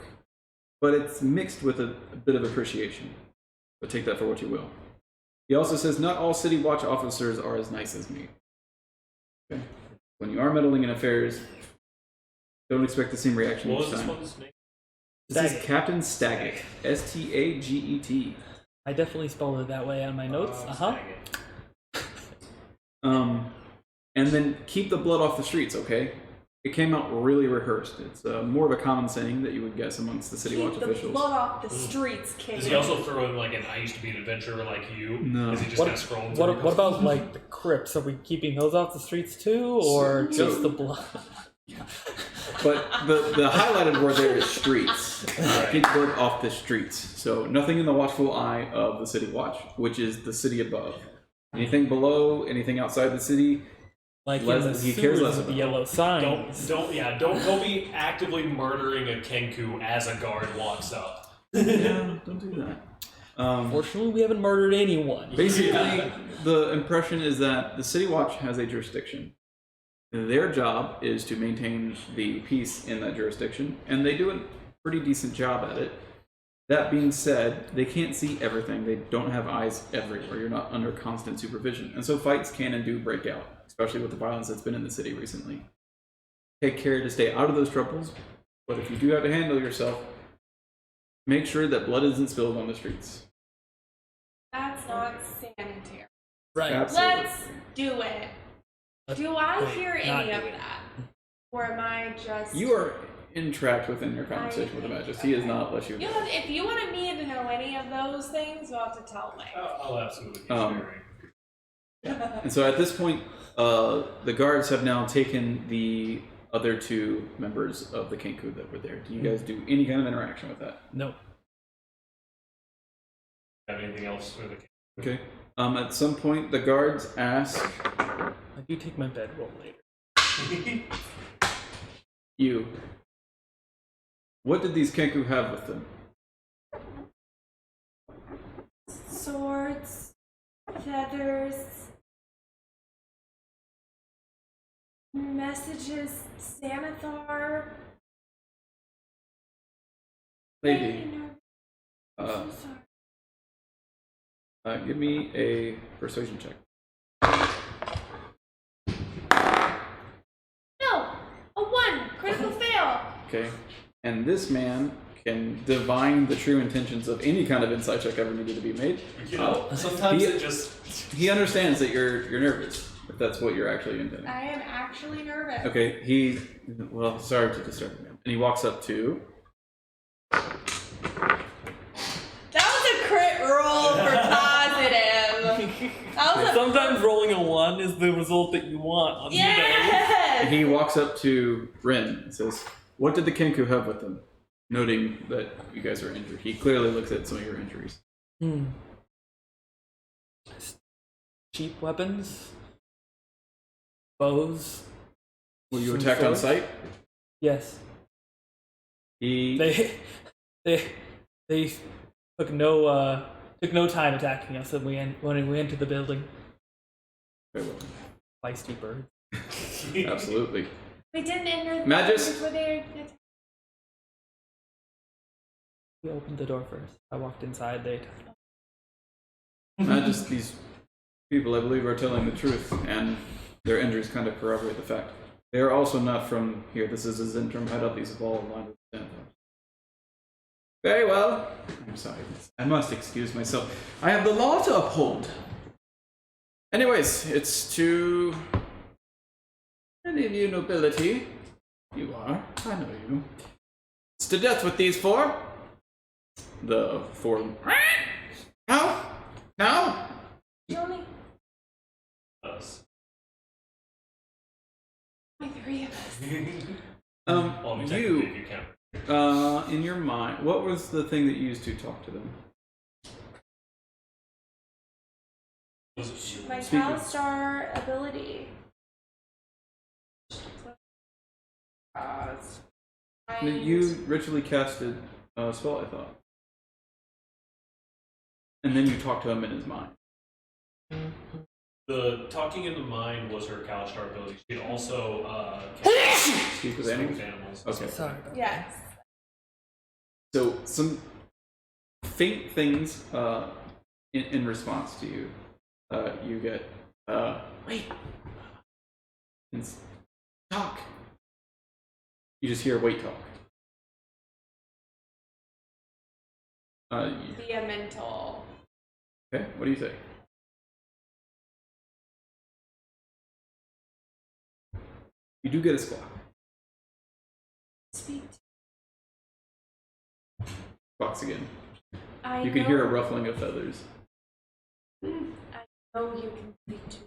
[SPEAKER 1] But it's mixed with a bit of appreciation. But take that for what you will. He also says, not all City Watch officers are as nice as me. Okay. When you are meddling in affairs, don't expect the same reaction
[SPEAKER 3] What
[SPEAKER 1] each
[SPEAKER 3] was this
[SPEAKER 1] time.
[SPEAKER 3] one's name?
[SPEAKER 1] This is
[SPEAKER 2] Staggett.
[SPEAKER 1] Captain Staggett. Staget.
[SPEAKER 2] I definitely spelled it that way on my notes.
[SPEAKER 3] Staggett.
[SPEAKER 1] And then keep the blood off the streets, okay? It came out really rehearsed. It's more of a common saying that you would guess amongst the City Watch
[SPEAKER 4] Keep the
[SPEAKER 1] officials.
[SPEAKER 4] blood off the streets, kid.
[SPEAKER 3] Does he also throw in like an I used to be an adventurer like you?
[SPEAKER 1] No.
[SPEAKER 3] Is he just
[SPEAKER 2] What,
[SPEAKER 3] kind of scrolling through?
[SPEAKER 2] what about like the Crips? Are we keeping those off the streets too, or
[SPEAKER 1] So-
[SPEAKER 2] just the blood?
[SPEAKER 1] But the highlighted word there is streets. Keep the blood off the streets. So nothing in the watchful eye of the City Watch, which is the city above. Anything below, anything outside the city,
[SPEAKER 2] Like
[SPEAKER 1] Less-
[SPEAKER 2] in the
[SPEAKER 1] he cares
[SPEAKER 2] sewers
[SPEAKER 1] less
[SPEAKER 2] with the
[SPEAKER 1] about.
[SPEAKER 2] yellow signs.
[SPEAKER 3] Don't be actively murdering a Kenku as a guard walks up.
[SPEAKER 1] yeah, don't do that.
[SPEAKER 2] Fortunately, we haven't murdered anyone.
[SPEAKER 1] Basically, the impression is that the City Watch has a jurisdiction. Their job is to maintain the peace in that jurisdiction, and they do a pretty decent job at it. That being said, they can't see everything. They don't have eyes everywhere. You're not under constant supervision. And so fights can and do break out, especially with the violence that's been in the city recently. Take care to stay out of those troubles, but if you do have to handle yourself, make sure that blood isn't spilled on the streets.
[SPEAKER 4] That's not sanitary.
[SPEAKER 2] Right.
[SPEAKER 1] Absolutely.
[SPEAKER 4] Let's do it. Do I hear any of that? Or am I just...
[SPEAKER 1] You are entrapped within your conversation with the Magus. He has not let you
[SPEAKER 4] You know, if you wanted me to know any of those things, you'll have to tell me.
[SPEAKER 3] I'll absolutely be
[SPEAKER 1] Um,
[SPEAKER 3] sharing.
[SPEAKER 1] And so at this point, the guards have now taken the other two members of the Kenku that were there. Do you guys do any kind of interaction with that?
[SPEAKER 2] No.
[SPEAKER 3] Have anything else for the
[SPEAKER 1] Okay. At some point, the guards ask
[SPEAKER 2] I do take my bedroll later.
[SPEAKER 1] you, what did these Kenku have with them?
[SPEAKER 4] Swords, feathers, messages, Sanathar.
[SPEAKER 1] Lady,
[SPEAKER 4] I'm
[SPEAKER 1] uh,
[SPEAKER 4] so sorry.
[SPEAKER 1] give me a persuasion check.
[SPEAKER 4] No! A 1! Critical fail!
[SPEAKER 1] Okay. And this man can divine the true intentions of any kind of insight check ever needed to be made.
[SPEAKER 3] You know, sometimes
[SPEAKER 1] he-
[SPEAKER 3] it just
[SPEAKER 1] He understands that you're nervous, if that's what you're actually intending.
[SPEAKER 4] I am actually nervous.
[SPEAKER 1] Okay, well, sorry to disturb him. And he walks up to,
[SPEAKER 4] That was a crit roll for positive. That was a
[SPEAKER 2] Sometimes rolling a 1 is the result that you want on
[SPEAKER 4] yes!
[SPEAKER 1] he walks up to Rin and says, what did the Kenku have with them? Noting that you guys are injured. He clearly looks at some of your injuries.
[SPEAKER 2] cheap weapons, bows.
[SPEAKER 1] Were you
[SPEAKER 2] some
[SPEAKER 1] attacked on
[SPEAKER 2] swords.
[SPEAKER 1] sight?
[SPEAKER 2] Yes,
[SPEAKER 1] He...
[SPEAKER 2] they took no time attacking us when we entered the building.
[SPEAKER 1] Very well.
[SPEAKER 2] Feisty bird.
[SPEAKER 1] Absolutely.
[SPEAKER 4] We didn't enter the
[SPEAKER 1] Magus.
[SPEAKER 4] before they.
[SPEAKER 2] We opened the door first. I walked inside. They attacked.
[SPEAKER 1] Not just these people, I believe, are telling the truth, and their injuries kind of corroborate the fact. They are also not from here. This is a Zentrum hideout. These have all aligned with the Zentrum. Very well. I'm sorry. I must excuse myself. I have the law to uphold. Anyways, it's to any of you nobility. You are. I know you. It's to death with these four. The four. No! No!
[SPEAKER 4] Show me.
[SPEAKER 3] Us.
[SPEAKER 4] Like 3 of us.
[SPEAKER 3] Well, I mean, technically, if you count.
[SPEAKER 1] In your mind, what was the thing that you used to talk to them?
[SPEAKER 4] My
[SPEAKER 1] Speaking.
[SPEAKER 4] Calistar ability.
[SPEAKER 1] You ritually casted a spell, I thought. And then you talked to him in his mind.
[SPEAKER 3] The talking in the mind was her Kalistar ability. She could also
[SPEAKER 1] Speak with
[SPEAKER 3] speak
[SPEAKER 1] animals?
[SPEAKER 3] with animals.
[SPEAKER 1] Okay.
[SPEAKER 2] Sorry about
[SPEAKER 4] Yes.
[SPEAKER 1] So, some faint things in response to you. You get, wait. And talk. You just hear wait talk.
[SPEAKER 4] Via mental.
[SPEAKER 1] Okay, what do you say? You do get a squawk.
[SPEAKER 4] Speak.
[SPEAKER 1] Squawks again.
[SPEAKER 4] I
[SPEAKER 1] You can
[SPEAKER 4] know,
[SPEAKER 1] hear a ruffling of feathers.
[SPEAKER 4] I know you can speak to me.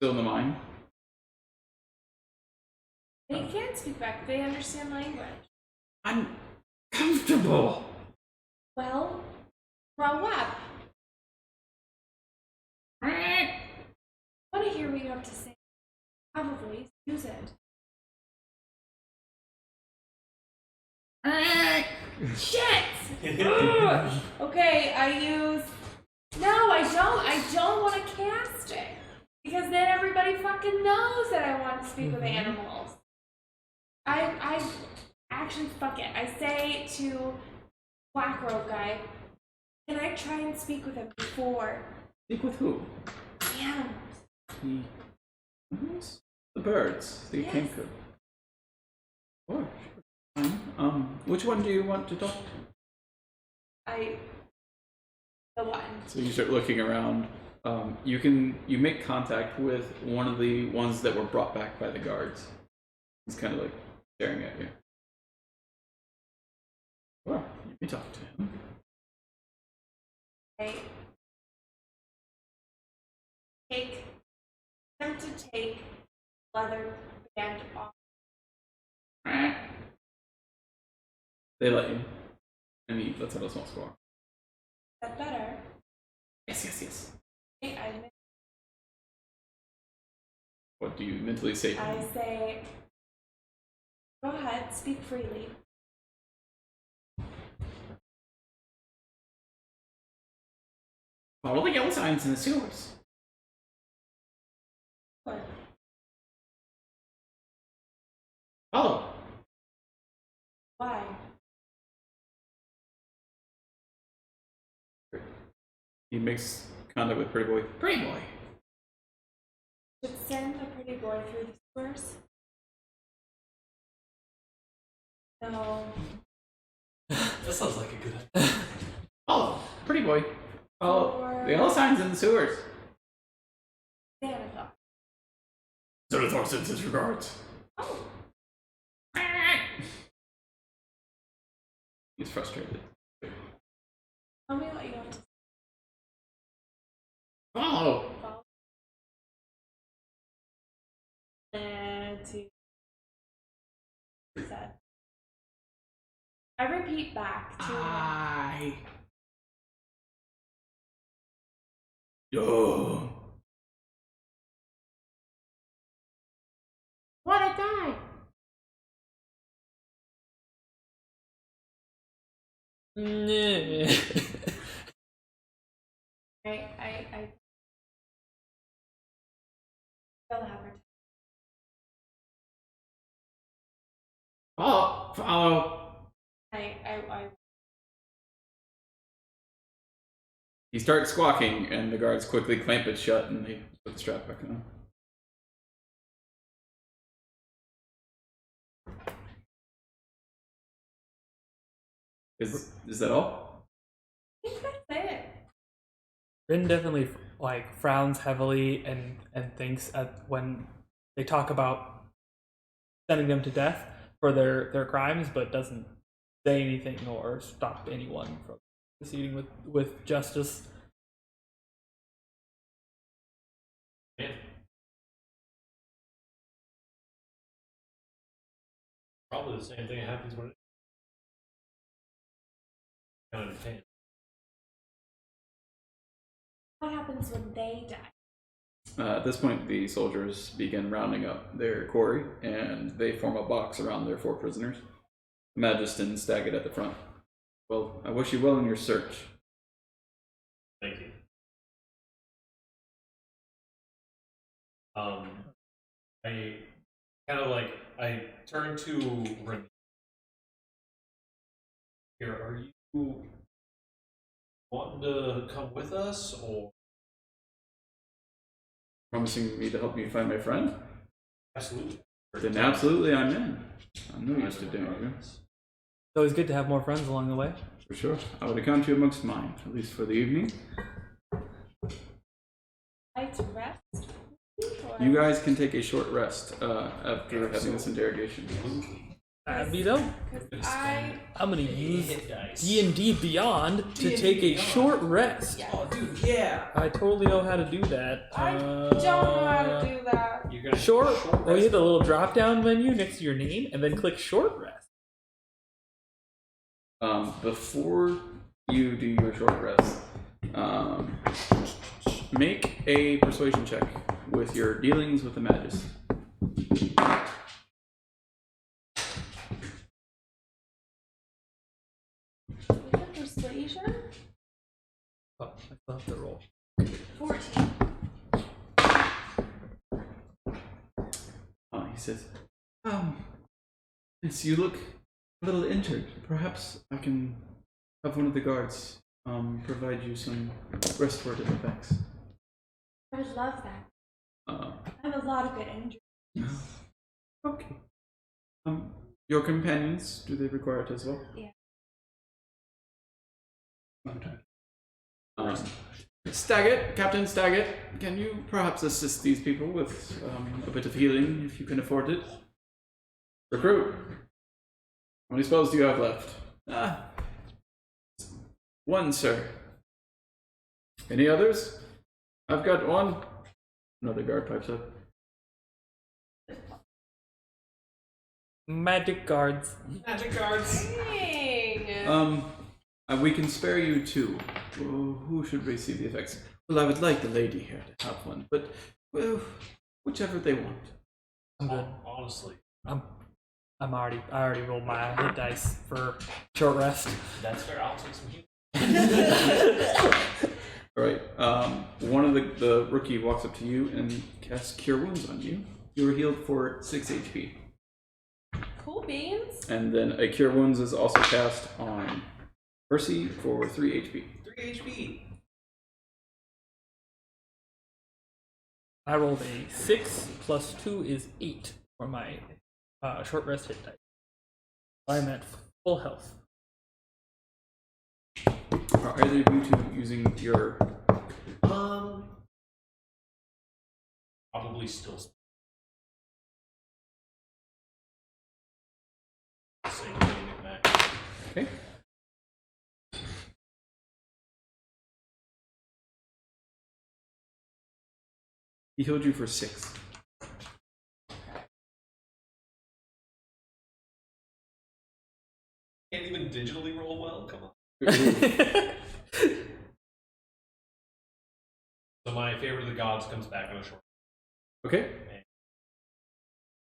[SPEAKER 1] Still in the mind?
[SPEAKER 4] They can speak back. They understand language.
[SPEAKER 1] I'm comfortable.
[SPEAKER 4] Well, grow up. I want to hear what you have to say. Probably use it. Shit! Ugh. Okay, I use. No, I don't. I don't want to cast it because then everybody fucking knows that I want to speak with animals. I actually fuck it. I say to Black Robe guy, can I try and speak with him before
[SPEAKER 1] Speak with who?
[SPEAKER 4] the animals?
[SPEAKER 1] The animals? The birds. The
[SPEAKER 4] Yes.
[SPEAKER 1] kangaroo. Sure. Fine. Which one do you want to talk to?
[SPEAKER 4] The one.
[SPEAKER 1] So you start looking around. You make contact with one of the ones that were brought back by the guards. He's kind of like staring at you. Well, you may talk to him.
[SPEAKER 4] I attempt to take leather band off.
[SPEAKER 1] They let you. And he lets out a small squawk.
[SPEAKER 4] Is that better?
[SPEAKER 1] Yes, yes, yes.
[SPEAKER 4] I
[SPEAKER 1] What do you mentally say to him?
[SPEAKER 4] say, go ahead, speak freely.
[SPEAKER 1] Follow the yellow signs in the sewers.
[SPEAKER 4] What?
[SPEAKER 1] Follow.
[SPEAKER 4] Why?
[SPEAKER 1] He makes contact with Pretty Boy. Pretty Boy.
[SPEAKER 4] Should send the pretty boy through the sewers? No.
[SPEAKER 5] That sounds like a good idea.
[SPEAKER 1] Follow. Pretty Boy. Follow
[SPEAKER 4] Or-
[SPEAKER 1] the yellow signs in the sewers.
[SPEAKER 4] Xanathar.
[SPEAKER 1] Xanathar sends his regards.
[SPEAKER 4] Oh.
[SPEAKER 1] He's frustrated.
[SPEAKER 4] Tell me what you want to
[SPEAKER 1] Follow.
[SPEAKER 4] follow. Said. I repeat back to him.
[SPEAKER 1] I Oh.
[SPEAKER 4] Wanna die?
[SPEAKER 2] Nah.
[SPEAKER 4] I feel happy.
[SPEAKER 1] Follow.
[SPEAKER 4] I
[SPEAKER 1] He starts squawking, and the guards quickly clamp it shut, and they put the strap back on. Is that all?
[SPEAKER 4] think that's it.
[SPEAKER 2] Rin definitely like frowns heavily and thinks at when they talk about sending them to death for their crimes, but doesn't say anything or stop anyone from proceeding with justice.
[SPEAKER 3] Man. Probably the same thing happens when it kind of depends.
[SPEAKER 4] What happens when they die?
[SPEAKER 1] At this point, the soldiers begin rounding up their quarry, and they form a box around their 4 prisoners. Magiston staggered at the front. Well, I wish you well in your search.
[SPEAKER 3] Thank you. I kind of like I turn to Remy. Here, are you wanting to come with us, or
[SPEAKER 1] Promising me to help me find my friend?
[SPEAKER 3] absolutely?
[SPEAKER 1] Then absolutely I'm in. I'm no used to danger.
[SPEAKER 2] It's always good to have more friends along the way.
[SPEAKER 1] For sure. I would account you amongst mine, at least for the evening.
[SPEAKER 4] Like to rest? Or-
[SPEAKER 1] You guys can take a short rest after having this interrogation.
[SPEAKER 2] That'd be dope.
[SPEAKER 4] 'Cause
[SPEAKER 2] I'm gonna use
[SPEAKER 5] Hit dice.
[SPEAKER 2] D&D Beyond to take a short rest.
[SPEAKER 5] Oh, dude, yeah.
[SPEAKER 2] I totally know how to do that.
[SPEAKER 4] I don't know how to do that.
[SPEAKER 5] You're gonna
[SPEAKER 2] Short. Oh, you
[SPEAKER 5] rest.
[SPEAKER 2] hit the little drop-down menu next to your name, and then click short rest.
[SPEAKER 1] Before you do your short rest, make a persuasion check with your dealings with the Magus.
[SPEAKER 4] Persuasion?
[SPEAKER 2] Oh, I still have to roll.
[SPEAKER 4] 14.
[SPEAKER 1] He says, yes, you look a little injured. Perhaps I can have one of the guards provide you some restorative effects.
[SPEAKER 4] I would love that.
[SPEAKER 1] Uh,
[SPEAKER 4] I have a lot of good injuries.
[SPEAKER 1] okay. Your companions, do they require it as well?
[SPEAKER 4] Yeah.
[SPEAKER 1] Staggett, Captain Staggett, can you perhaps assist these people with a bit of healing if you can afford it? Recruit. How many spells do you have left? One, sir. Any others? I've got one. Another guard pipes up.
[SPEAKER 2] Magic guards.
[SPEAKER 5] Magic cards.
[SPEAKER 4] Dang.
[SPEAKER 1] We can spare you 2. Who should receive the effects? Well, I would like the lady here to have one, but well, whichever they want.
[SPEAKER 2] I'm good.
[SPEAKER 3] Honestly,
[SPEAKER 2] I already rolled my hit dice for short rest.
[SPEAKER 3] that's fair. I'll take some heat.
[SPEAKER 1] All right. One of the rookie walks up to you and casts Cure Wounds on you. You are healed for 6 HP.
[SPEAKER 4] Cool beans.
[SPEAKER 1] And then a Cure Wounds is also cast on Percy for 3 HP.
[SPEAKER 5] 3 HP.
[SPEAKER 2] I rolled a 6 plus 2 is 8 for my short rest hit dice. I'm at full health.
[SPEAKER 1] Are either of you 2 using your...
[SPEAKER 3] Probably still. Same thing with Mac.
[SPEAKER 1] Okay. He healed you for 6.
[SPEAKER 5] Can't even digitally roll well. Come on.
[SPEAKER 3] So my favorite of the gods comes back on a short.
[SPEAKER 1] Okay.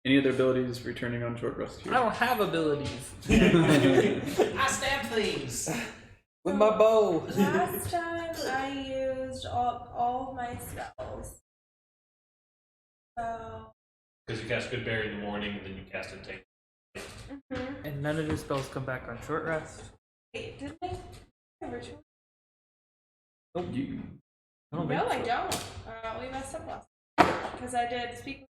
[SPEAKER 1] Any other abilities returning on short rest here?
[SPEAKER 2] I don't have abilities.
[SPEAKER 5] I stab things.
[SPEAKER 2] With my bow.
[SPEAKER 4] Last time I used all of my spells. So.
[SPEAKER 3] Because you cast Good Berry in the morning, and then you cast it take.
[SPEAKER 2] And none of your spells come back on short rest.
[SPEAKER 4] Wait, didn't I? Ritual?
[SPEAKER 1] You,
[SPEAKER 2] I don't
[SPEAKER 4] No,
[SPEAKER 2] think
[SPEAKER 4] I
[SPEAKER 2] so.
[SPEAKER 4] don't. We messed up last because I did speak.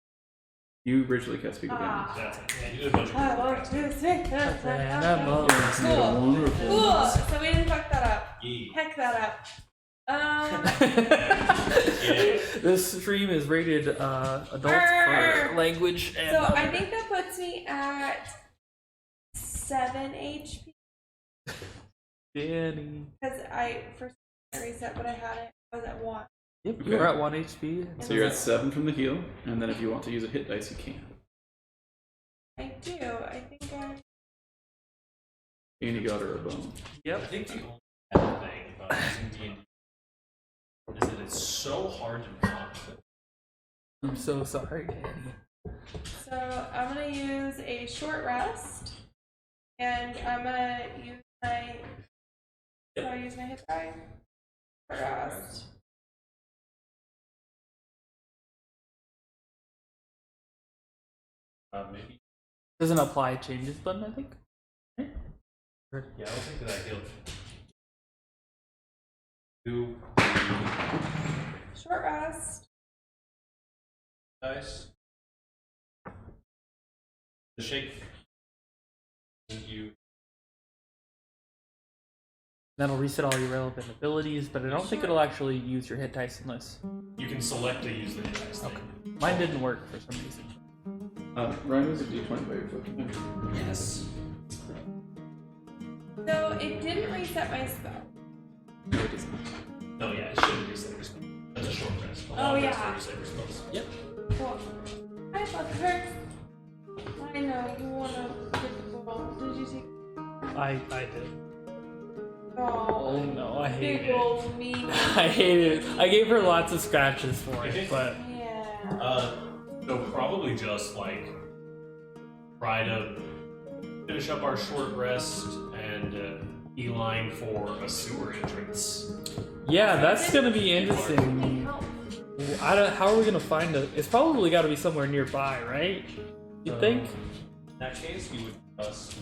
[SPEAKER 1] you originally cast Speak of
[SPEAKER 4] Ah.
[SPEAKER 1] Animals.
[SPEAKER 3] That's it. Yeah, you did a bunch of
[SPEAKER 4] I
[SPEAKER 3] good
[SPEAKER 4] want
[SPEAKER 3] casting.
[SPEAKER 4] to speak.
[SPEAKER 2] Animals.
[SPEAKER 1] Yeah, wonderful.
[SPEAKER 4] Cool. So we didn't fuck that up.
[SPEAKER 5] Yeah.
[SPEAKER 4] Heck that up.
[SPEAKER 3] Yeah.
[SPEAKER 2] This stream is rated adult for language and.
[SPEAKER 4] So I think that puts me at 7 HP
[SPEAKER 2] Danny.
[SPEAKER 4] because I first reset, but I had it. I was at 1.
[SPEAKER 2] Yep,
[SPEAKER 1] Okay.
[SPEAKER 2] you're at 1 HP.
[SPEAKER 1] So you're at 7 from the heal, and then if you want to use a hit dice, you can.
[SPEAKER 4] I do. I think I.
[SPEAKER 1] And you got her a bone.
[SPEAKER 5] I
[SPEAKER 2] Yep.
[SPEAKER 5] think the only bad thing about using D&D is that it's so hard to not click.
[SPEAKER 2] I'm so sorry, Danny.
[SPEAKER 4] So I'm gonna use a short rest, and I'm gonna use my. So I use my hit die. Short rest.
[SPEAKER 5] Maybe.
[SPEAKER 2] Doesn't apply changes button, I think.
[SPEAKER 5] Yeah, I don't think that I healed. 2
[SPEAKER 4] Short rest.
[SPEAKER 5] dice. The shake. You.
[SPEAKER 2] That'll reset all your relevant abilities, but I don't think it'll actually use your hit dice unless.
[SPEAKER 3] You can select to use the hit dice thing.
[SPEAKER 2] Mine didn't work for some reason.
[SPEAKER 1] Ryan was a d20 by your flipping.
[SPEAKER 5] Yes.
[SPEAKER 4] So it didn't reset my spell.
[SPEAKER 1] No, it doesn't.
[SPEAKER 3] No, yeah, it shouldn't reset your spell. That's a short rest. A
[SPEAKER 4] Oh,
[SPEAKER 3] long rest
[SPEAKER 4] yeah.
[SPEAKER 3] will reset your spells.
[SPEAKER 2] Yep.
[SPEAKER 4] Cool. I fucker. I know you wanna get the ball. Did you see?
[SPEAKER 2] I did.
[SPEAKER 4] Oh,
[SPEAKER 2] Oh no, I hate
[SPEAKER 4] big
[SPEAKER 2] it.
[SPEAKER 4] old me.
[SPEAKER 2] I hate it. I gave her lots of scratches for it, but
[SPEAKER 4] Yeah.
[SPEAKER 3] They'll probably just like try to finish up our short rest and beeline for a sewer entrance.
[SPEAKER 2] yeah, that's gonna be interesting. I don't. How are we gonna find it? It's probably got to be somewhere nearby, right? You think?
[SPEAKER 5] In that case, you would just.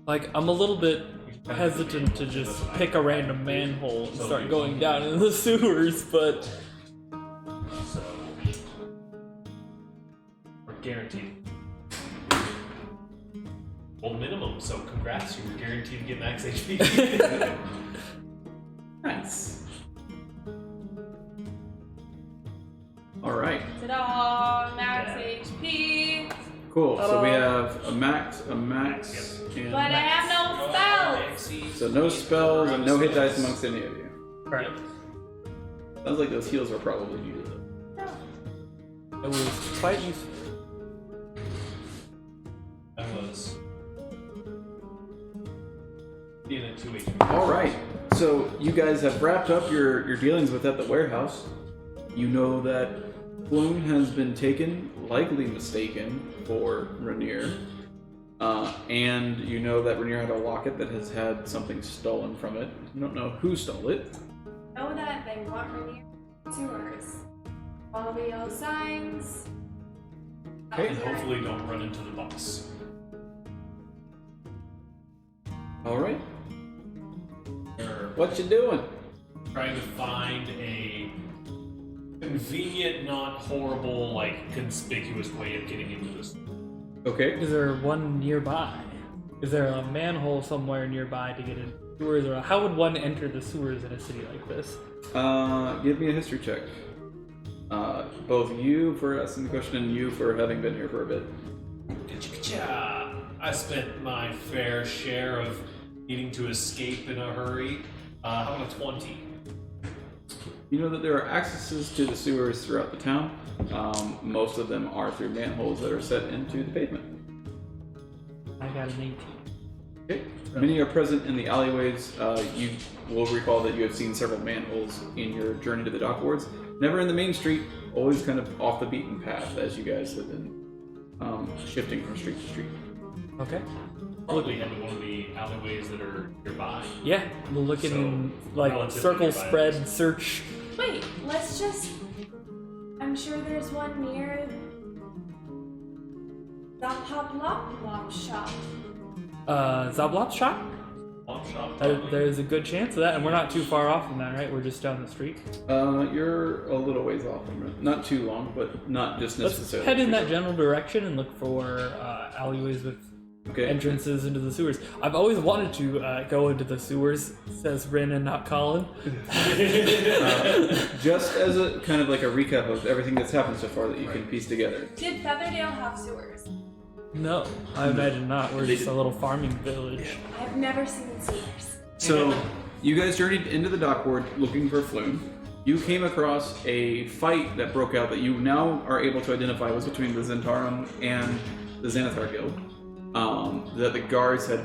[SPEAKER 2] Like, I'm a little bit hesitant to just pick a random manhole and start going down in the sewers, but
[SPEAKER 3] So we're guaranteed. Well, minimum. So congrats, you were guaranteed to get max HP.
[SPEAKER 1] Nice. Alright,
[SPEAKER 4] Ta-da! Max HP.
[SPEAKER 1] cool. So we
[SPEAKER 2] Ta-da.
[SPEAKER 1] have a max, and
[SPEAKER 4] But I have no spells.
[SPEAKER 1] so no spells and no hit dice amongst any of you.
[SPEAKER 2] right.
[SPEAKER 1] Sounds like those heals were probably needed though.
[SPEAKER 4] No.
[SPEAKER 2] It was quite useful.
[SPEAKER 5] That was.
[SPEAKER 3] Being at 2 HP.
[SPEAKER 1] Alright, so you guys have wrapped up your dealings with at the warehouse. You know that Bloom has been taken, likely mistaken, for Rainier. And you know that Rainier had a locket that has had something stolen from it. You don't know who stole it.
[SPEAKER 4] Know that they want Rainier sewers. Follow the yellow signs.
[SPEAKER 1] Okay.
[SPEAKER 3] And hopefully don't run into the boss.
[SPEAKER 1] Alright, what you doing?
[SPEAKER 3] Trying to find a convenient, not horrible, like conspicuous way of getting into this.
[SPEAKER 1] Okay.
[SPEAKER 2] Is there one nearby? Is there a manhole somewhere nearby to get into sewers? Or how would one enter the sewers in a city like this?
[SPEAKER 1] Give me a history check. Both you for asking the question and you for having been here for a bit.
[SPEAKER 3] Ka-cha-ka-cha. I spent my fair share of needing to escape in a hurry. How about a 20?
[SPEAKER 1] You know that there are accesses to the sewers throughout the town. Most of them are through manholes that are set into the pavement.
[SPEAKER 2] I got an 18.
[SPEAKER 1] Okay. Many are present in the alleyways. You will recall that you have seen several manholes in your journey to the dock wards. Never in the main street, always kind of off the beaten path as you guys have been shifting from street to street.
[SPEAKER 2] Okay.
[SPEAKER 3] Probably head to one of the alleyways that are nearby.
[SPEAKER 2] Yeah, we'll look
[SPEAKER 3] So,
[SPEAKER 2] in like
[SPEAKER 3] relatively
[SPEAKER 2] circle
[SPEAKER 3] nearby.
[SPEAKER 2] spread search.
[SPEAKER 4] Wait, let's just. I'm sure there's one near the Pop shop.
[SPEAKER 2] Zablop's shop?
[SPEAKER 3] Long shop.
[SPEAKER 2] There's a good chance of that, and we're not too far off from that, right? We're just down the street.
[SPEAKER 1] You're a little ways off from it. Not too long, but not just
[SPEAKER 2] Let's
[SPEAKER 1] necessarily.
[SPEAKER 2] head in that general direction and look for alleyways with
[SPEAKER 1] Okay.
[SPEAKER 2] entrances into the sewers. I've always wanted to go into the sewers, says Rin and not Colin.
[SPEAKER 1] Just as a kind of like a recap of everything that's happened so far that you can piece together.
[SPEAKER 4] Did Featherdale have sewers?
[SPEAKER 2] No, I imagine not. We're
[SPEAKER 1] They
[SPEAKER 2] just a
[SPEAKER 1] didn't.
[SPEAKER 2] little farming village.
[SPEAKER 4] I've never seen sewers.
[SPEAKER 1] So, you guys journeyed into the dock ward looking for Flume. You came across a fight that broke out that you now are able to identify was between the Zentarum and the Xanathar Guild. That the guards had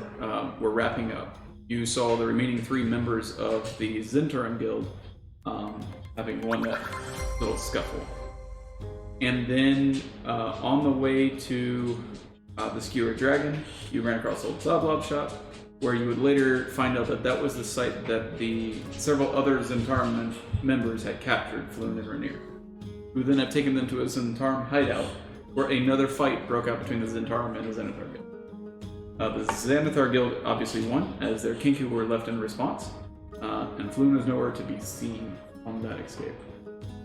[SPEAKER 1] were wrapping up. You saw the remaining 3 members of the Zentarum Guild having won that little scuffle. And then on the way to the Skewer Dragon, you ran across Old Zablob's shop, where you would later find out that that was the site that the several other Zentarum members had captured Floon and Rainier, who then have taken them to a Zentarum hideout, where another fight broke out between the Zentarum and the Xanathar Guild. The Xanathar Guild obviously won, as their Kinku were left in response, and Floon was nowhere to be seen on that escape.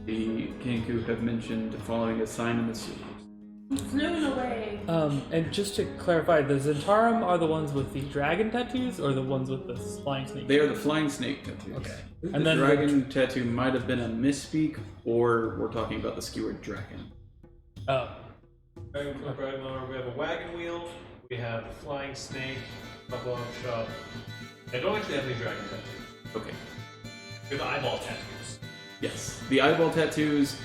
[SPEAKER 1] The Kinku have mentioned following a sign in the sewers.
[SPEAKER 4] Flew away.
[SPEAKER 2] And just to clarify, the Zentarum are the ones with the dragon tattoos, or the ones with the flying snake?
[SPEAKER 1] They are the flying snake tattoos.
[SPEAKER 2] Okay.
[SPEAKER 1] The
[SPEAKER 2] And then
[SPEAKER 1] dragon tattoo might have been a misspeak, or we're talking about the skewered dragon.
[SPEAKER 2] Oh,
[SPEAKER 3] We have a wagon wheel. We have a flying snake. Buffalo shop. I don't actually have any dragon tattoos.
[SPEAKER 1] Okay.
[SPEAKER 3] We have eyeball tattoos.
[SPEAKER 1] Yes. The eyeball tattoos,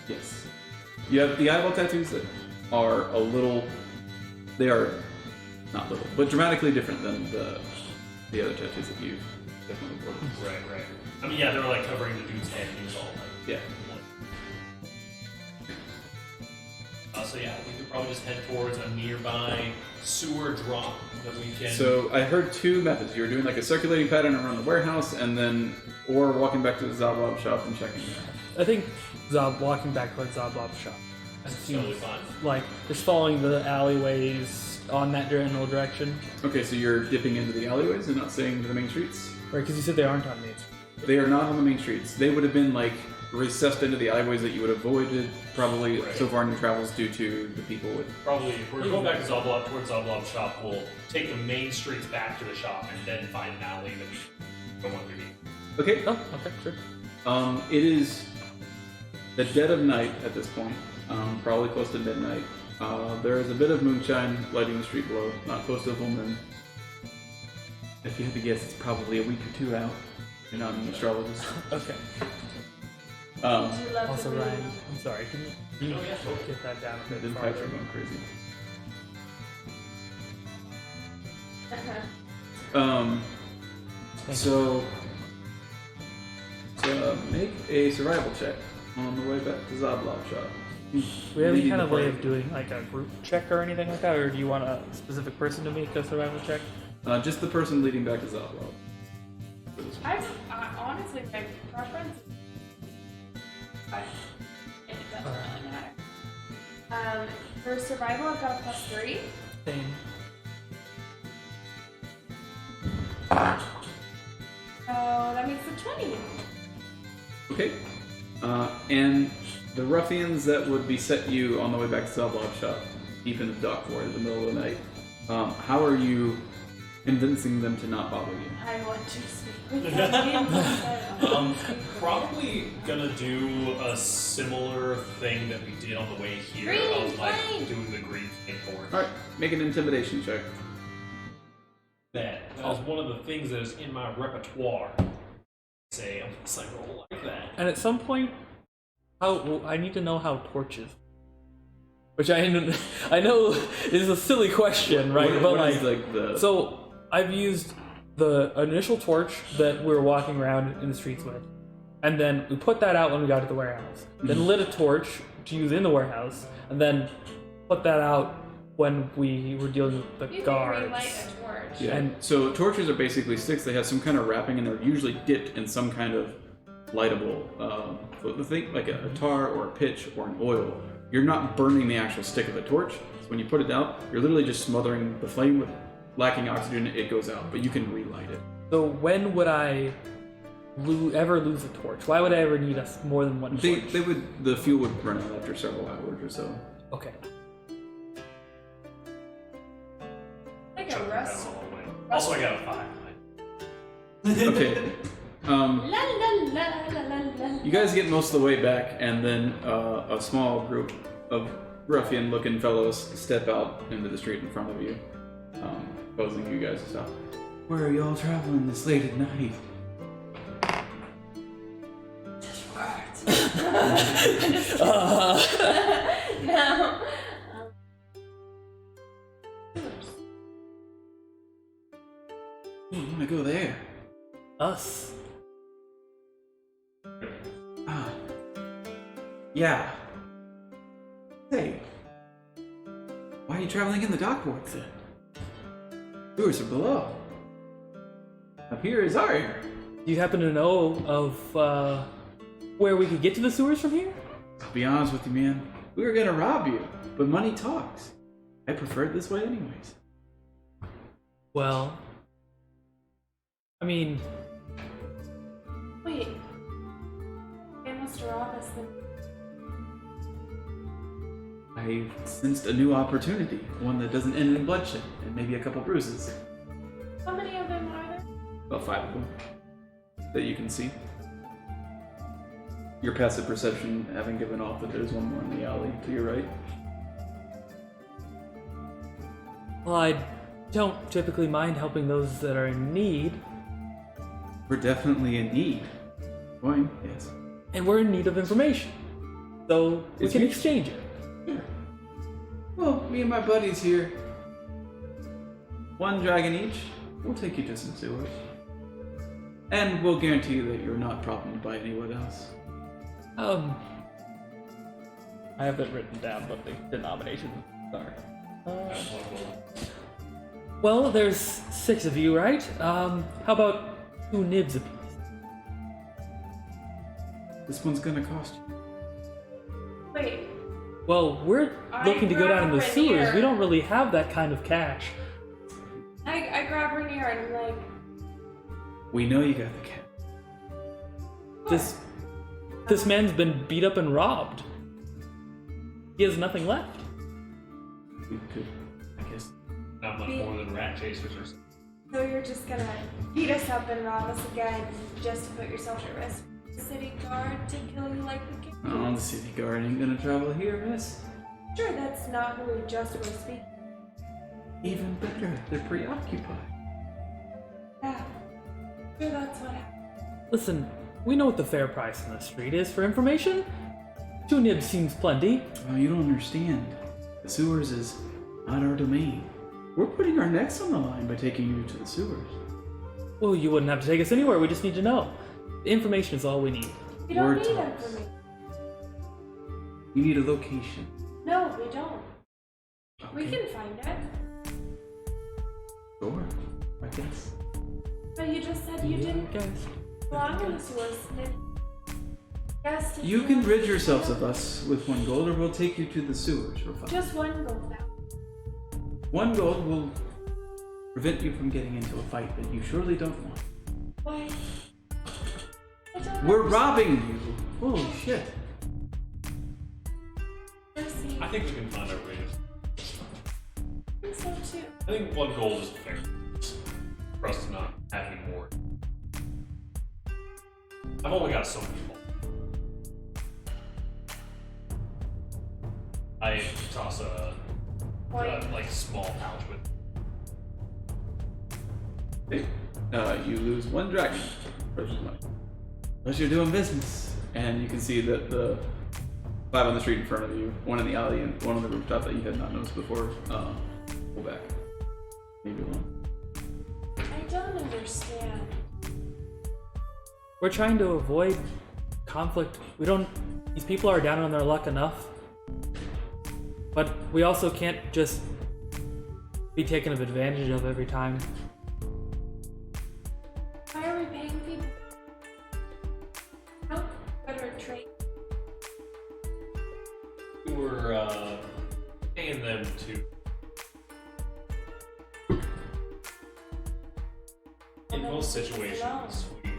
[SPEAKER 1] yes. You have the eyeball tattoos that are a little, they are not little, but dramatically different than the other tattoos that you've definitely worked.
[SPEAKER 3] Right. I mean, yeah, they were like covering the dude's head. He was all like.
[SPEAKER 1] Yeah.
[SPEAKER 3] So yeah, we could probably just head towards a nearby sewer drop that we can.
[SPEAKER 1] So I heard 2 methods. You were doing like a circulating pattern around the warehouse, and then, or walking back to the Zablob shop and checking it out.
[SPEAKER 2] I think walking back towards Zablop's shop. That
[SPEAKER 3] That's
[SPEAKER 2] seems
[SPEAKER 3] totally fine.
[SPEAKER 2] like just following the alleyways on that general direction.
[SPEAKER 1] Okay, so you're dipping into the alleyways and not staying to the main streets?
[SPEAKER 2] Right, because you said they aren't on Main Street.
[SPEAKER 1] They are not on the main streets. They would have been like recessed into the alleyways that you would have avoided probably
[SPEAKER 3] Right.
[SPEAKER 1] so far in your travels due to the people with.
[SPEAKER 3] Probably, if we're going back to Zoblob, towards Zoblob's shop, we'll take the main streets back to the shop and then find an alley that we don't want to be.
[SPEAKER 1] Okay.
[SPEAKER 2] Oh, okay, sure.
[SPEAKER 1] It is the dead of night at this point, probably close to midnight. There is a bit of moonshine lighting the street below, not close to the full moon. If you had to guess, it's probably a week or 2 out. You're not an astrologist.
[SPEAKER 2] Okay.
[SPEAKER 4] Would you love
[SPEAKER 2] Also,
[SPEAKER 4] to be-
[SPEAKER 2] Ryan, I'm sorry. Can you
[SPEAKER 3] Oh, yeah, totally.
[SPEAKER 2] get that down a
[SPEAKER 1] The
[SPEAKER 2] bit
[SPEAKER 1] pipes are
[SPEAKER 2] farther?
[SPEAKER 1] going crazy.
[SPEAKER 2] Thank
[SPEAKER 1] So make a survival check on the way back to Zablov shop.
[SPEAKER 2] Do we have any
[SPEAKER 1] Leading
[SPEAKER 2] kind
[SPEAKER 1] the
[SPEAKER 2] of way
[SPEAKER 1] party.
[SPEAKER 2] of doing like a group check or anything like that, or do you want a specific person to make a survival check?
[SPEAKER 1] Just the person leading back to Zablov.
[SPEAKER 4] I honestly, my preference. But it doesn't really matter. For survival, I've got a +3.
[SPEAKER 2] Same.
[SPEAKER 4] So that makes it 20.
[SPEAKER 1] Okay. And the ruffians that would beset you on the way back to Zablov shop, deep in the dock ward in the middle of the night, how are you convincing them to not bother you?
[SPEAKER 4] I want to speak with them.
[SPEAKER 3] Probably gonna do a similar thing that we did on the way here.
[SPEAKER 4] Green
[SPEAKER 3] of like
[SPEAKER 4] flame.
[SPEAKER 3] doing the green thing forward.
[SPEAKER 1] Alright, make an intimidation check.
[SPEAKER 3] That is one of the things that is in my repertoire. Say, unless I roll like that.
[SPEAKER 2] And at some point, I need to know how torches. Which I know is a silly question, right?
[SPEAKER 1] What-
[SPEAKER 2] but
[SPEAKER 1] what
[SPEAKER 2] like,
[SPEAKER 1] is, like, the-
[SPEAKER 2] so I've used the initial torch that we were walking around in the streets with, and then we put that out when we got to the warehouse. Then lit a torch to use in the warehouse, and then put that out when we were dealing with the
[SPEAKER 4] You can
[SPEAKER 2] guards.
[SPEAKER 4] relight a torch.
[SPEAKER 1] Yeah.
[SPEAKER 2] And-
[SPEAKER 1] So torches are basically sticks. They have some kind of wrapping, and they're usually dipped in some kind of lightable, thing like a tar or a pitch or an oil. You're not burning the actual stick of the torch. So when you put it out, you're literally just smothering the flame with lacking oxygen. It goes out, but you can relight it.
[SPEAKER 2] So when would I ever lose a torch? Why would I ever need more than one torch?
[SPEAKER 1] The fuel would run out after several hours or so.
[SPEAKER 2] Okay.
[SPEAKER 4] Like
[SPEAKER 3] Chuck
[SPEAKER 4] a
[SPEAKER 3] it
[SPEAKER 4] rust.
[SPEAKER 3] down all the way. Also, I got a 5.
[SPEAKER 1] Okay.
[SPEAKER 4] La la la la la la.
[SPEAKER 1] You guys get most of the way back, and then a small group of ruffian-looking fellows step out into the street in front of you, posing you guys to stop. Where are y'all traveling this late at night?
[SPEAKER 4] Just words. No.
[SPEAKER 1] Ooh, I want to go there.
[SPEAKER 2] Us.
[SPEAKER 1] Ah. Yeah. Hey. Why are you traveling in the dockwards then? Sewers are below. Up here is our area.
[SPEAKER 2] Do you happen to know of where we could get to the sewers from here?
[SPEAKER 1] I'll be honest with you, man. We were gonna rob you, but money talks. I prefer it this way anyways.
[SPEAKER 2] Well, I mean,
[SPEAKER 4] Wait. They must rob us then.
[SPEAKER 1] I sensed a new opportunity, one that doesn't end in bloodshed, and maybe a couple bruises.
[SPEAKER 4] How many of them are there?
[SPEAKER 1] About 5 of them that you can see. Your passive perception having given off that there's one more in the alley to your right.
[SPEAKER 2] well, I don't typically mind helping those that are in need,
[SPEAKER 1] We're definitely in need. Going, yes.
[SPEAKER 2] and we're in need of information, so we
[SPEAKER 1] It's
[SPEAKER 2] can
[SPEAKER 1] mutual.
[SPEAKER 2] exchange it.
[SPEAKER 1] Sure. Well, me and my buddies here. 1 dragon each. We'll take you to some sewers. And we'll guarantee you that you're not problemed by anyone else.
[SPEAKER 2] I have it written down what the denominations are. Well, there's 6 of you, right? How about 2 nibs apiece?
[SPEAKER 1] This one's gonna cost you.
[SPEAKER 4] Wait.
[SPEAKER 2] Well, we're
[SPEAKER 4] I
[SPEAKER 2] looking to go down in the
[SPEAKER 4] grab
[SPEAKER 2] sewers.
[SPEAKER 4] Rainier.
[SPEAKER 2] We don't really have that kind of cash.
[SPEAKER 4] I grab Rainier and I'm like,
[SPEAKER 1] We know you got the cat.
[SPEAKER 2] This man's been beat up and robbed. He has nothing left.
[SPEAKER 1] We could, I guess.
[SPEAKER 3] Not much more than rat chasers or something.
[SPEAKER 4] so you're just gonna beat us up and rob us again just to put yourself at risk? The city guard to kill you like the king?
[SPEAKER 1] Oh, the city guard ain't gonna travel here, miss.
[SPEAKER 4] Sure, that's not who we just were speaking.
[SPEAKER 1] Even better, they're preoccupied.
[SPEAKER 4] Yeah. Sure, that's what happened.
[SPEAKER 2] Listen, we know what the fair price on the street is for information. 2 nibs seems plenty.
[SPEAKER 1] Well, you don't understand. The sewers is not our domain. We're putting our necks on the line by taking you to the sewers.
[SPEAKER 2] Well, you wouldn't have to take us anywhere. We just need to know. The information is all we need.
[SPEAKER 4] We don't
[SPEAKER 1] Word
[SPEAKER 4] need
[SPEAKER 1] talks.
[SPEAKER 4] information.
[SPEAKER 1] You need a location.
[SPEAKER 4] No, we don't. We
[SPEAKER 1] Okay.
[SPEAKER 4] can find it.
[SPEAKER 1] Sure, I guess.
[SPEAKER 4] But you just said you didn't
[SPEAKER 2] Guys.
[SPEAKER 4] belong in the sewers. Yes, did
[SPEAKER 1] You can rid yourselves of us with 1 gold, or we'll take you to the sewers for 5.
[SPEAKER 4] Just 1 gold now.
[SPEAKER 1] 1 gold will prevent you from getting into a fight that you surely don't want.
[SPEAKER 4] Why? I don't
[SPEAKER 1] We're
[SPEAKER 4] understand.
[SPEAKER 1] robbing you! Holy shit.
[SPEAKER 4] Mercy.
[SPEAKER 3] I think we can find our way.
[SPEAKER 4] I think so too.
[SPEAKER 3] I think 1 gold is fair for us to not have any more. I've only got so many gold. I toss a like small pouch with.
[SPEAKER 1] Okay. You lose 1 dragon. Precious money. Unless you're doing business. And you can see that the 5 on the street in front of you, 1 in the alley, and 1 on the rooftop that you had not noticed before. Pull back. Maybe 1.
[SPEAKER 4] I don't understand.
[SPEAKER 2] We're trying to avoid conflict. These people are down on their luck enough. But we also can't just be taken advantage of every time.
[SPEAKER 4] Why are we paying people? How better trade?
[SPEAKER 3] We were paying them to. In most situations, we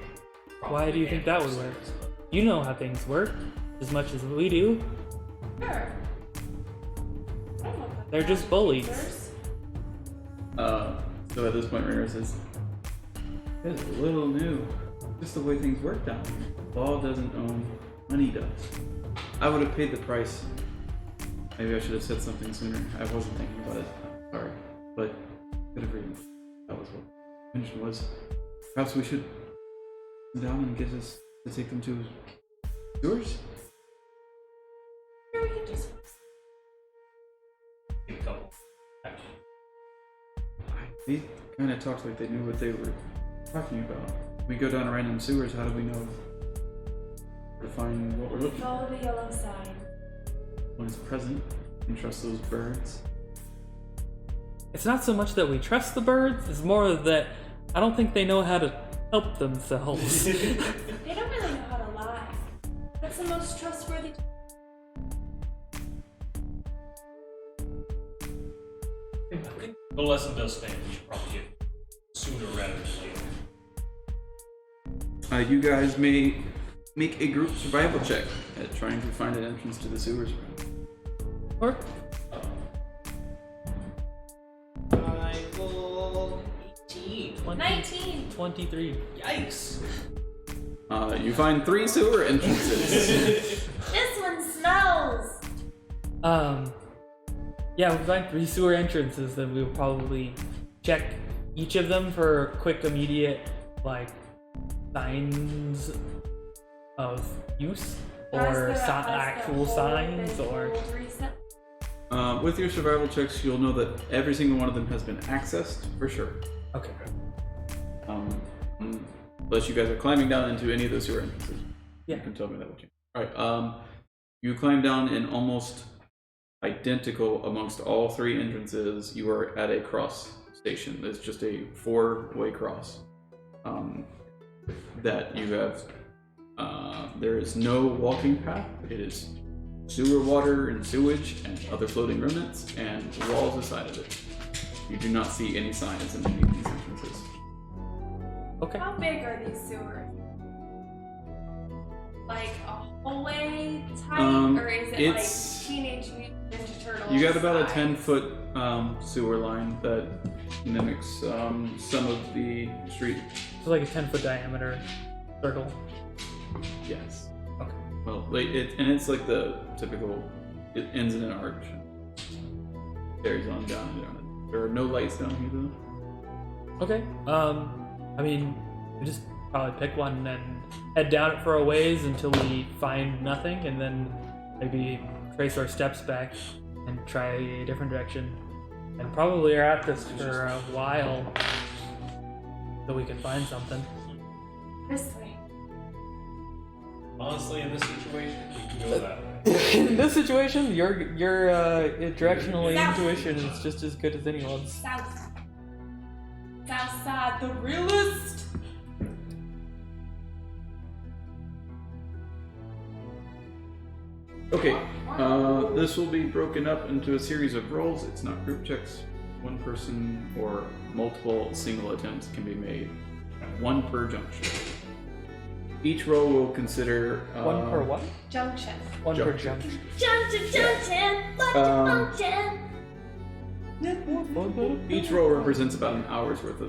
[SPEAKER 2] Why do you think that would work? You know how things work as much as we do.
[SPEAKER 4] Sure. I don't know about
[SPEAKER 2] They're
[SPEAKER 4] that.
[SPEAKER 2] just bullies.
[SPEAKER 4] Sirs?
[SPEAKER 1] So at this point, Rainer says, "It's a little new. Just the way things work down here. Law doesn't own, money does. I would have paid the price. Maybe I should have said something sooner. I wasn't thinking about it. Sorry, but could have written. That was what the intention was. Perhaps we should sit down and get us to take them to yours."
[SPEAKER 4] Here we can just.
[SPEAKER 3] a couple.
[SPEAKER 1] They kind of talked like they knew what they were talking about. We go down random sewers. How do we know to find what we're looking for?
[SPEAKER 4] Follow the yellow sign.
[SPEAKER 1] When it's present, and trust those birds.
[SPEAKER 2] It's not so much that we trust the birds, it's more that I don't think they know how to help themselves.
[SPEAKER 4] They don't really know how to lie. That's the most trustworthy.
[SPEAKER 3] I think the lesson does stand. We should probably get sooner rather than later.
[SPEAKER 1] You guys may make a group survival check at trying to find an entrance to the sewers.
[SPEAKER 2] Or
[SPEAKER 5] Survival 18.
[SPEAKER 4] 19.
[SPEAKER 2] 23.
[SPEAKER 5] Yikes.
[SPEAKER 1] You find 3 sewer entrances.
[SPEAKER 4] This one smells.
[SPEAKER 2] Yeah, we find 3 sewer entrances, then we'll probably check each of them for quick, immediate, like, signs of use, or actual signs, or...
[SPEAKER 1] With your survival checks, you'll know that every single one of them has been accessed, for sure.
[SPEAKER 2] Okay.
[SPEAKER 1] Unless you guys are climbing down into any of those sewer entrances.
[SPEAKER 2] Yeah.
[SPEAKER 1] You can tell me that would change. Alright, you climb down in almost identical amongst all 3 entrances. You are at a cross station. It's just a 4-way cross. That you have, there is no walking path. It is sewer water and sewage and other floating remnants and walls aside of it. You do not see any signs in any of these entrances.
[SPEAKER 2] Okay.
[SPEAKER 4] How big are these sewers? Like a hallway type, or is it like Teenage Mutant Ninja Turtles?
[SPEAKER 1] You got about a
[SPEAKER 4] size?
[SPEAKER 1] 10-foot sewer line that mimics some of the street.
[SPEAKER 2] So like a 10-foot diameter circle.
[SPEAKER 1] Yes.
[SPEAKER 2] Okay.
[SPEAKER 1] Well, it's like the typical. It ends in an arch. Carries on down. There are no lights down here though.
[SPEAKER 2] Okay. I mean, we just probably pick one and head down it for a ways until we find nothing, and then maybe trace our steps back and try a different direction. And probably are at this for a while so we can find something.
[SPEAKER 4] This way.
[SPEAKER 3] Honestly, in this situation, we can go that way.
[SPEAKER 2] In this situation, your directional
[SPEAKER 4] South.
[SPEAKER 2] intuition is just as good as anyone's.
[SPEAKER 4] South. South side, the realest.
[SPEAKER 1] Okay. This will be broken up into a series of rolls. It's not group checks. One person or multiple single attempts can be made. 1 per junction. Each roll will consider
[SPEAKER 2] One per what?
[SPEAKER 4] Junction.
[SPEAKER 2] One per
[SPEAKER 1] Junction.
[SPEAKER 2] junction.
[SPEAKER 4] Junction. Function.
[SPEAKER 1] Each roll represents about an hour's worth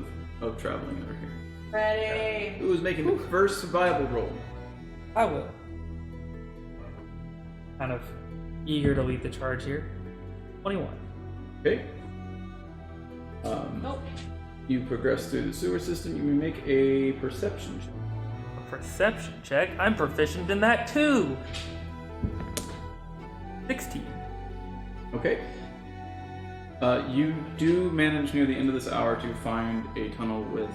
[SPEAKER 1] of traveling over here.
[SPEAKER 4] Ready.
[SPEAKER 1] Who is making the first survival roll?
[SPEAKER 2] I will. Kind of eager to lead the charge here. 21.
[SPEAKER 1] Okay.
[SPEAKER 4] Nope.
[SPEAKER 1] You progress through the sewer system. You may make a perception check.
[SPEAKER 2] A perception check? I'm proficient in that too. 16.
[SPEAKER 1] Okay. You do manage near the end of this hour to find a tunnel with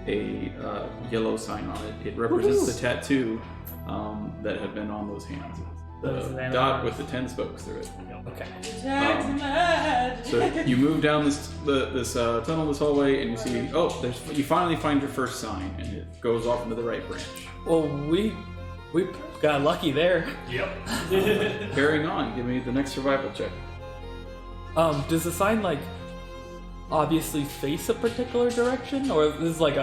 [SPEAKER 1] a yellow sign on it. It represents the tattoo that had been on those hands.
[SPEAKER 2] Those
[SPEAKER 1] The
[SPEAKER 2] animals.
[SPEAKER 1] dot with the 10 spokes through it.
[SPEAKER 2] Okay.
[SPEAKER 1] So you move down this tunnel, this hallway, and you see, you finally find your first sign, and it goes off into the right branch.
[SPEAKER 2] Well, we got lucky there.
[SPEAKER 3] Yep.
[SPEAKER 1] Carrying on, give me the next survival check.
[SPEAKER 2] Does the sign like obviously face a particular direction, or is this like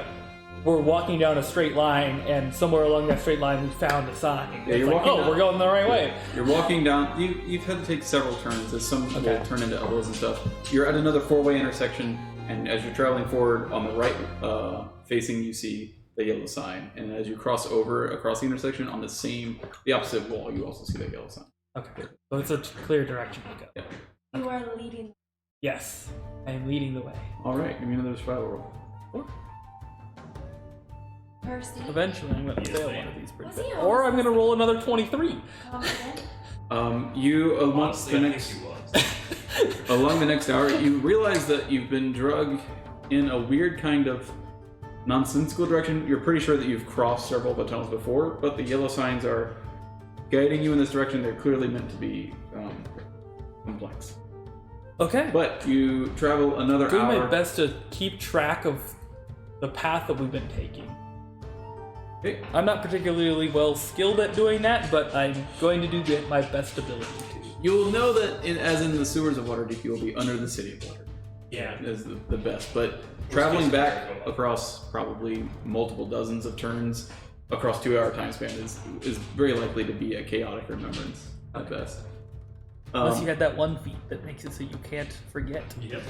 [SPEAKER 2] we're walking down a straight line and somewhere along that straight line we found a sign?
[SPEAKER 1] Yeah,
[SPEAKER 2] It's
[SPEAKER 1] you're
[SPEAKER 2] like,
[SPEAKER 1] walking down-
[SPEAKER 2] we're going the right way.
[SPEAKER 1] You're walking down. You've had to take several turns, as some
[SPEAKER 2] Okay.
[SPEAKER 1] will turn into elbows and stuff. You're at another four-way intersection, and as you're traveling forward, on the right facing, you see the yellow sign. And as you cross over across the intersection, on the opposite wall, you also see that yellow sign.
[SPEAKER 2] Okay, so it's a clear direction to go.
[SPEAKER 1] Yeah.
[SPEAKER 4] You are leading.
[SPEAKER 2] Yes, I am leading the way.
[SPEAKER 1] All right, give me another survival roll.
[SPEAKER 4] Percy.
[SPEAKER 2] Eventually, I'm gonna
[SPEAKER 3] Yes,
[SPEAKER 2] fail
[SPEAKER 3] ma'am.
[SPEAKER 2] one of these pretty
[SPEAKER 4] Was he
[SPEAKER 2] bad.
[SPEAKER 4] always
[SPEAKER 2] Or I'm gonna roll another 23.
[SPEAKER 4] Confident.
[SPEAKER 1] You amongst
[SPEAKER 3] Honestly,
[SPEAKER 1] the
[SPEAKER 3] I
[SPEAKER 1] next
[SPEAKER 3] think he was.
[SPEAKER 1] along the next hour, you realize that you've been drugged in a weird kind of nonsensical direction. You're pretty sure that you've crossed several of the tunnels before, but the yellow signs are guiding you in this direction. They're clearly meant to be complex.
[SPEAKER 2] Okay.
[SPEAKER 1] But you travel another
[SPEAKER 2] Doing
[SPEAKER 1] hour.
[SPEAKER 2] my best to keep track of the path that we've been taking.
[SPEAKER 1] Okay.
[SPEAKER 2] I'm not particularly well skilled at doing that, but I'm going to do my best ability to.
[SPEAKER 1] You will know that, as in the sewers of Waterdeep, you will be under the city of Waterdeep.
[SPEAKER 3] Yeah.
[SPEAKER 1] Is the best. But traveling back across probably multiple dozens of turns across 2 hour time span is very likely to be a chaotic remembrance at best.
[SPEAKER 2] Unless you had that one feat that makes it so you can't forget.
[SPEAKER 3] Yep.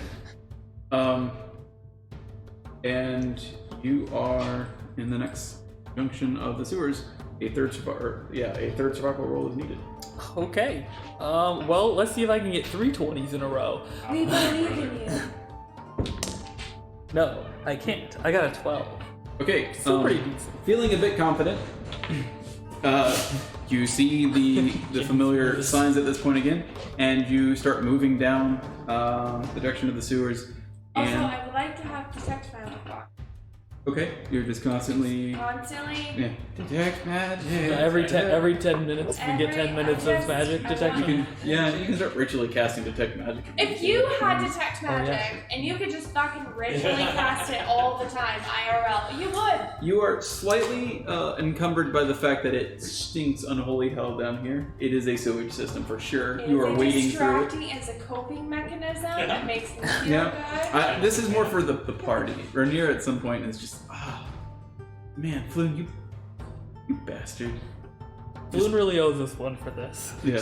[SPEAKER 1] And you are in the next junction of the sewers. A third survival roll is needed.
[SPEAKER 2] Okay. Well, let's see if I can get 3 20s in a row.
[SPEAKER 4] We believe in you.
[SPEAKER 2] No, I can't. I got a 12.
[SPEAKER 1] Okay,
[SPEAKER 2] Still pretty decent.
[SPEAKER 1] feeling a bit confident. You see the familiar signs at this point again, and you start moving down the direction of the sewers.
[SPEAKER 4] Also,
[SPEAKER 1] And
[SPEAKER 4] I would like to have detect magic on.
[SPEAKER 1] okay, you're just constantly
[SPEAKER 4] Constantly.
[SPEAKER 1] detect magic.
[SPEAKER 2] Every 10 minutes, we get 10 minutes of
[SPEAKER 4] Yes,
[SPEAKER 2] magic
[SPEAKER 4] I
[SPEAKER 2] detection.
[SPEAKER 1] You can start ritually casting detect magic.
[SPEAKER 4] If you had detect
[SPEAKER 2] Oh, yeah.
[SPEAKER 4] magic and you could just fucking ritually cast it all the time, IRL, you would.
[SPEAKER 1] You are slightly encumbered by the fact that it stinks unholy hell down here. It is a sewage system for sure.
[SPEAKER 4] It
[SPEAKER 1] You
[SPEAKER 4] is
[SPEAKER 1] are
[SPEAKER 4] a
[SPEAKER 1] wading through it.
[SPEAKER 4] distracting as a coping mechanism. It makes me feel
[SPEAKER 1] Yeah.
[SPEAKER 4] good.
[SPEAKER 1] This is more for the party. Ranier at some point is just, man, Floon, you bastard.
[SPEAKER 2] Bloon really owes us one for this.
[SPEAKER 1] Yeah.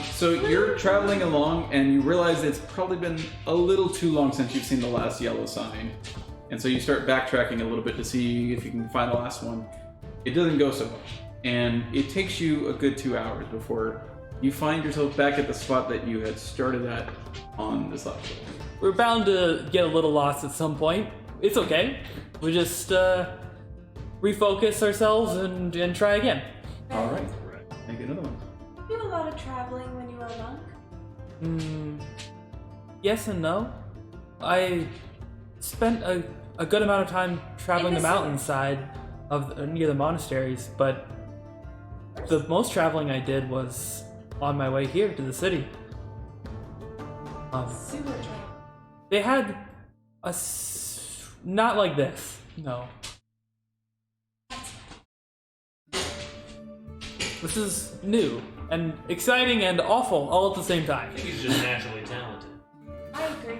[SPEAKER 1] So you're traveling along, and you realize it's probably been a little too long since you've seen the last yellow sign, and so you start backtracking a little bit to see if you can find the last one. It doesn't go so well, and it takes you a good 2 hours before you find yourself back at the spot that you had started at on this last one.
[SPEAKER 2] We're bound to get a little lost at some point. It's okay. We just refocus ourselves and try again.
[SPEAKER 1] All right, make another one.
[SPEAKER 4] You do a lot of traveling when you were a monk.
[SPEAKER 2] Yes and no. I spent a good amount of time traveling
[SPEAKER 4] In
[SPEAKER 2] the
[SPEAKER 4] the
[SPEAKER 2] mountainside near the monasteries, but the most traveling I did was on my way here to the city.
[SPEAKER 4] Sewer travel.
[SPEAKER 2] They had not like this. No. This is new and exciting and awful all at the same time.
[SPEAKER 3] I think he's just naturally talented.
[SPEAKER 4] I agree.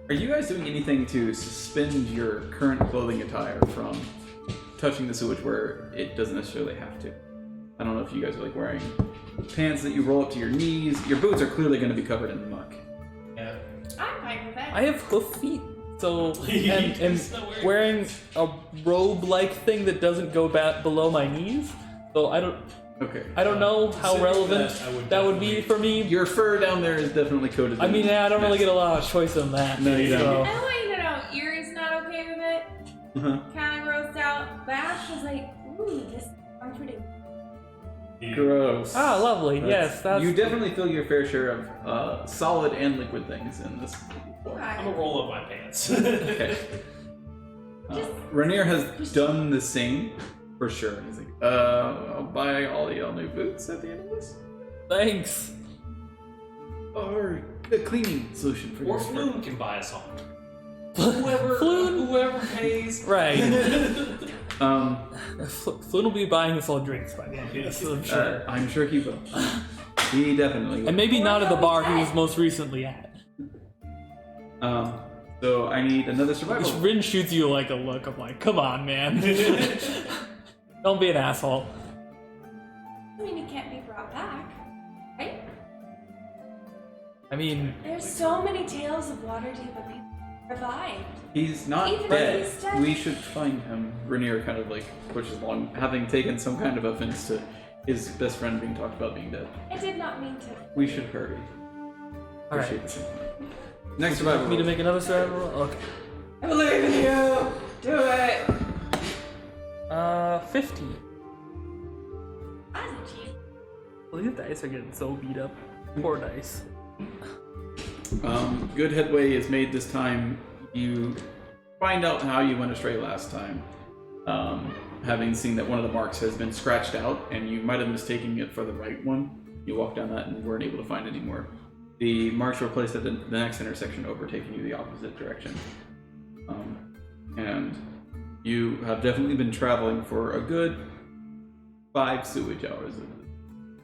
[SPEAKER 1] Are you guys doing anything to suspend your current clothing attire from touching the sewage where it doesn't necessarily have to? I don't know if you guys are like wearing pants that you roll up to your knees. Your boots are clearly going to be covered in muck.
[SPEAKER 3] Yeah.
[SPEAKER 4] I'm fine with it.
[SPEAKER 2] I have hoof feet, so and
[SPEAKER 3] He's not
[SPEAKER 2] wearing a robe-like thing that doesn't go below my knees. So I don't know how
[SPEAKER 3] Considering
[SPEAKER 2] relevant
[SPEAKER 3] that,
[SPEAKER 2] that would be
[SPEAKER 3] definitely-
[SPEAKER 2] for me.
[SPEAKER 1] Your fur down there is definitely coated.
[SPEAKER 2] I mean, I don't really get a lot of choice on that.
[SPEAKER 1] No, you don't.
[SPEAKER 2] so-
[SPEAKER 4] I want you to know, Erie's not okay with it.
[SPEAKER 1] Uh-huh.
[SPEAKER 4] Kind of grossed out. Bash was like, ooh, this is comforting.
[SPEAKER 1] Gross.
[SPEAKER 2] Ah, lovely. Yes, that's.
[SPEAKER 1] You definitely feel your fair share of solid and liquid things in this.
[SPEAKER 3] I'm
[SPEAKER 4] Okay.
[SPEAKER 3] gonna roll up my pants.
[SPEAKER 1] Okay. Rainier has done the same, for sure. He's like, I'll buy all y'all new boots at the end of this.
[SPEAKER 2] Thanks.
[SPEAKER 1] Or a cleaning solution for
[SPEAKER 3] Or
[SPEAKER 1] your
[SPEAKER 3] Floon can buy us all. Whoever pays.
[SPEAKER 2] Right.
[SPEAKER 1] Um,
[SPEAKER 2] Flynn will be buying us all drinks by the end of this, I'm sure.
[SPEAKER 1] I'm sure he will. He definitely will.
[SPEAKER 2] And maybe not at the bar he was most recently at.
[SPEAKER 1] So I need another survival.
[SPEAKER 2] Rin shoots you like a look. I'm like, come on, man. Don't be an asshole.
[SPEAKER 4] I mean, he can't be brought back, right?
[SPEAKER 2] I mean,
[SPEAKER 4] There's so many tales of Waterdeep of people revived.
[SPEAKER 1] He's not
[SPEAKER 4] Even if
[SPEAKER 1] dead.
[SPEAKER 4] he's dead.
[SPEAKER 1] We should find him. Rainier kind of like pushes along, having taken some kind of offense to his best friend being talked about being dead.
[SPEAKER 4] I did not mean to.
[SPEAKER 1] We should hurry.
[SPEAKER 2] alright.
[SPEAKER 1] Appreciate the signal. Next survival.
[SPEAKER 2] Me to
[SPEAKER 1] roll.
[SPEAKER 2] make another survival roll? Okay.
[SPEAKER 4] I believe in you. Do it.
[SPEAKER 2] 50.
[SPEAKER 4] As a cheat.
[SPEAKER 2] Well, these dice are getting so beat up. Poor dice.
[SPEAKER 1] Good headway is made this time. You find out how you went astray last time, having seen that one of the marks has been scratched out, and you might have mistaken it for the right one. You walked down that and weren't able to find any more. The marks were placed at the next intersection, overtaking you the opposite direction. And you have definitely been traveling for a good 5 sewage hours.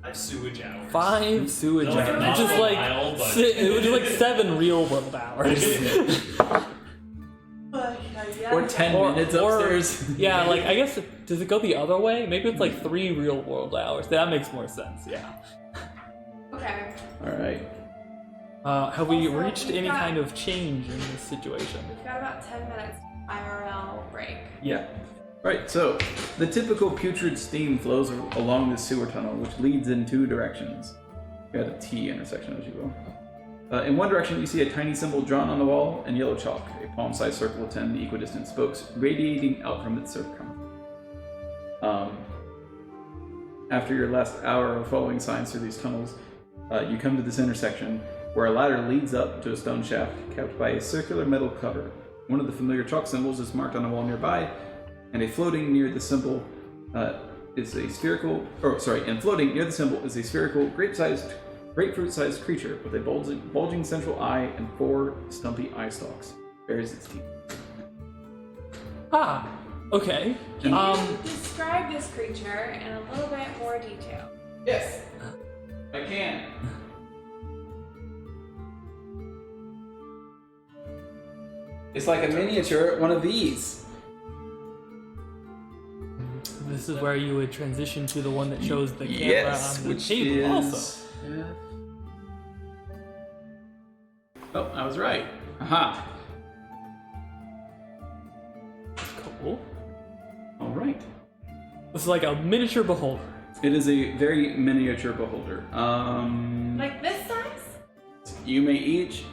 [SPEAKER 3] 5 sewage hours.
[SPEAKER 2] 5 sewage
[SPEAKER 3] No,
[SPEAKER 2] hours.
[SPEAKER 3] not
[SPEAKER 2] Which is
[SPEAKER 3] a
[SPEAKER 2] like,
[SPEAKER 3] mile, but-
[SPEAKER 2] it was like 7 real world hours.
[SPEAKER 1] Or 10 minutes upstairs.
[SPEAKER 2] Yeah, like, I guess, does it go the other way? Maybe it's like 3 real world hours. That makes more sense, yeah.
[SPEAKER 4] Okay.
[SPEAKER 1] Alright.
[SPEAKER 2] Have we
[SPEAKER 4] Also,
[SPEAKER 2] reached
[SPEAKER 4] we've
[SPEAKER 2] any
[SPEAKER 4] got-
[SPEAKER 2] kind of change in this situation?
[SPEAKER 4] We've got about 10 minutes IRL break.
[SPEAKER 1] Yeah. Right, so the typical putrid steam flows along the sewer tunnel, which leads in 2 directions. You got a T intersection, as you will. In one direction, you see a tiny symbol drawn on the wall in yellow chalk, a palm-sized circle of 10 equidistant spokes radiating out from its circumference. After your last hour of following signs through these tunnels, you come to this intersection where a ladder leads up to a stone shaft capped by a circular metal cover. One of the familiar chalk symbols is marked on a wall nearby, and floating near the symbol is a spherical, grapefruit-sized creature with a bulging central eye and 4 stumpy eye stalks. Bears its teeth.
[SPEAKER 2] Ah, okay.
[SPEAKER 4] Can you describe this creature in a little bit more detail?
[SPEAKER 1] Yes, I can. It's like a miniature one of these.
[SPEAKER 2] This is where you would transition to the one that shows the camera
[SPEAKER 1] Yes,
[SPEAKER 2] on the
[SPEAKER 1] which
[SPEAKER 2] table
[SPEAKER 1] is.
[SPEAKER 2] also.
[SPEAKER 1] Oh, I was right. Aha.
[SPEAKER 2] Cool.
[SPEAKER 1] All right.
[SPEAKER 2] This is like a miniature beholder.
[SPEAKER 1] It is a very miniature beholder.
[SPEAKER 4] Like this size?
[SPEAKER 1] You may each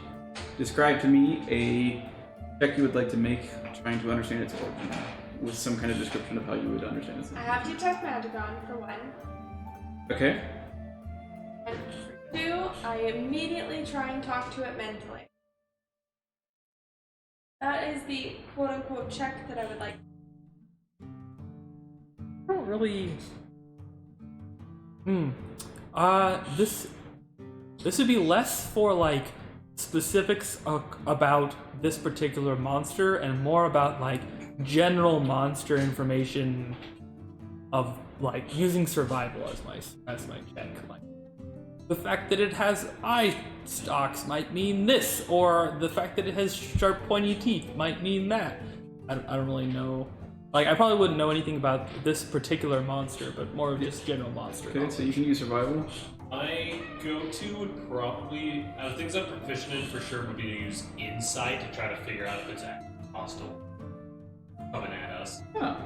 [SPEAKER 1] describe to me a check you would like to make, trying to understand its origin, with some kind of description of how you would understand its.
[SPEAKER 4] I have Detect Magic on for 1.
[SPEAKER 1] Okay.
[SPEAKER 4] And for 2, I immediately try and talk to it mentally. That is the quote-unquote check that I would like.
[SPEAKER 2] I don't really. This would be less for like specifics about this particular monster and more about like general monster information of like using survival as my check. Like the fact that it has eye stalks might mean this, or the fact that it has sharp pointy teeth might mean that. I don't really know. Like, I probably wouldn't know anything about this particular monster, but more of just general monster.
[SPEAKER 1] Okay, so you can use survival.
[SPEAKER 3] My go-to would probably, out of things I'm proficient in for sure, would be to use insight to try to figure out if it's actually hostile coming at us.
[SPEAKER 1] Yeah.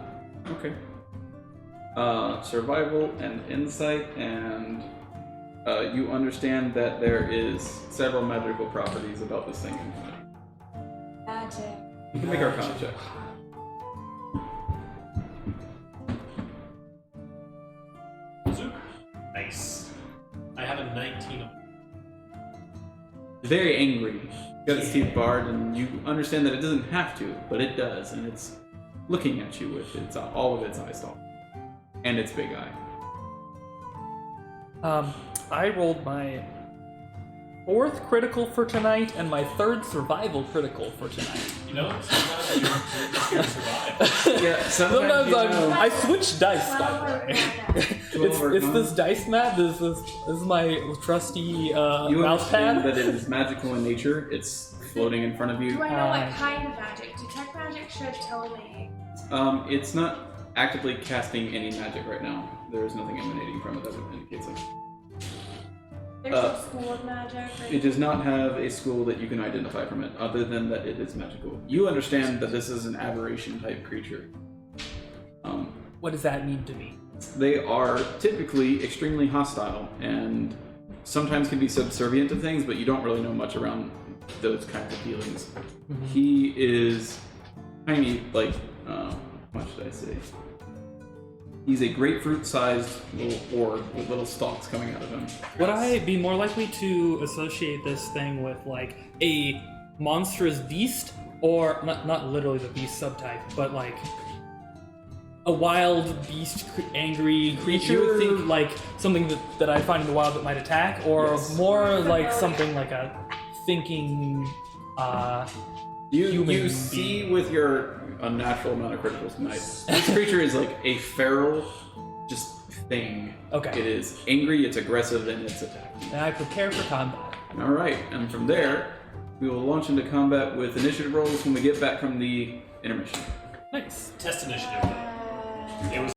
[SPEAKER 1] Okay. Survival and insight, and you understand that there is several magical properties about this thing.
[SPEAKER 4] Magic.
[SPEAKER 1] You can make our Arcana check.
[SPEAKER 3] Zoop. Nice. I have a 19.
[SPEAKER 1] Very angry. Got its teeth barred, and you understand that it doesn't have to, but it does, and it's looking at you with its all of its eye stalk and its big eye.
[SPEAKER 2] I rolled my 4th critical for tonight and my 3rd survival critical for tonight.
[SPEAKER 3] You know, sometimes you're survive.
[SPEAKER 1] Yeah,
[SPEAKER 2] Sometimes I switch dice, by the way. it's this dice mat. This is my trusty
[SPEAKER 1] You
[SPEAKER 2] mouse
[SPEAKER 1] understand
[SPEAKER 2] pad.
[SPEAKER 1] that it is magical in nature. It's floating in front of you.
[SPEAKER 4] Do I know what kind of magic? Detect magic should tell me.
[SPEAKER 1] It's not actively casting any magic right now. There is nothing emanating from it that would indicate so.
[SPEAKER 4] There's no school of magic.
[SPEAKER 1] It does not have a school that you can identify from it, other than that it is magical. You understand that this is an aberration type creature.
[SPEAKER 2] What does that mean to me?
[SPEAKER 1] They are typically extremely hostile and sometimes can be subservient to things, but you don't really know much around those kinds of feelings.
[SPEAKER 2] Mm-hmm.
[SPEAKER 1] He is tiny, like, how much did I say? He's a grapefruit-sized little orb with little stalks coming out of him.
[SPEAKER 2] Would I be more likely to associate this thing with like a monstrous beast, or not literally the beast subtype, but like a wild beast, angry creature?
[SPEAKER 1] You would think-
[SPEAKER 2] like something that I find in the wild that might attack, or
[SPEAKER 1] Yes.
[SPEAKER 2] more like something like a thinking.
[SPEAKER 1] You
[SPEAKER 2] human
[SPEAKER 1] see
[SPEAKER 2] being.
[SPEAKER 1] with your unnatural amount of criticals tonight, this creature is like a feral, just thing.
[SPEAKER 2] Okay.
[SPEAKER 1] It is angry, it's aggressive, and it's attacking.
[SPEAKER 2] And I prepare for combat.
[SPEAKER 1] All right, and from there, we will launch into combat with initiative rolls when we get back from the intermission.
[SPEAKER 2] Nice.
[SPEAKER 3] Test initiative. It was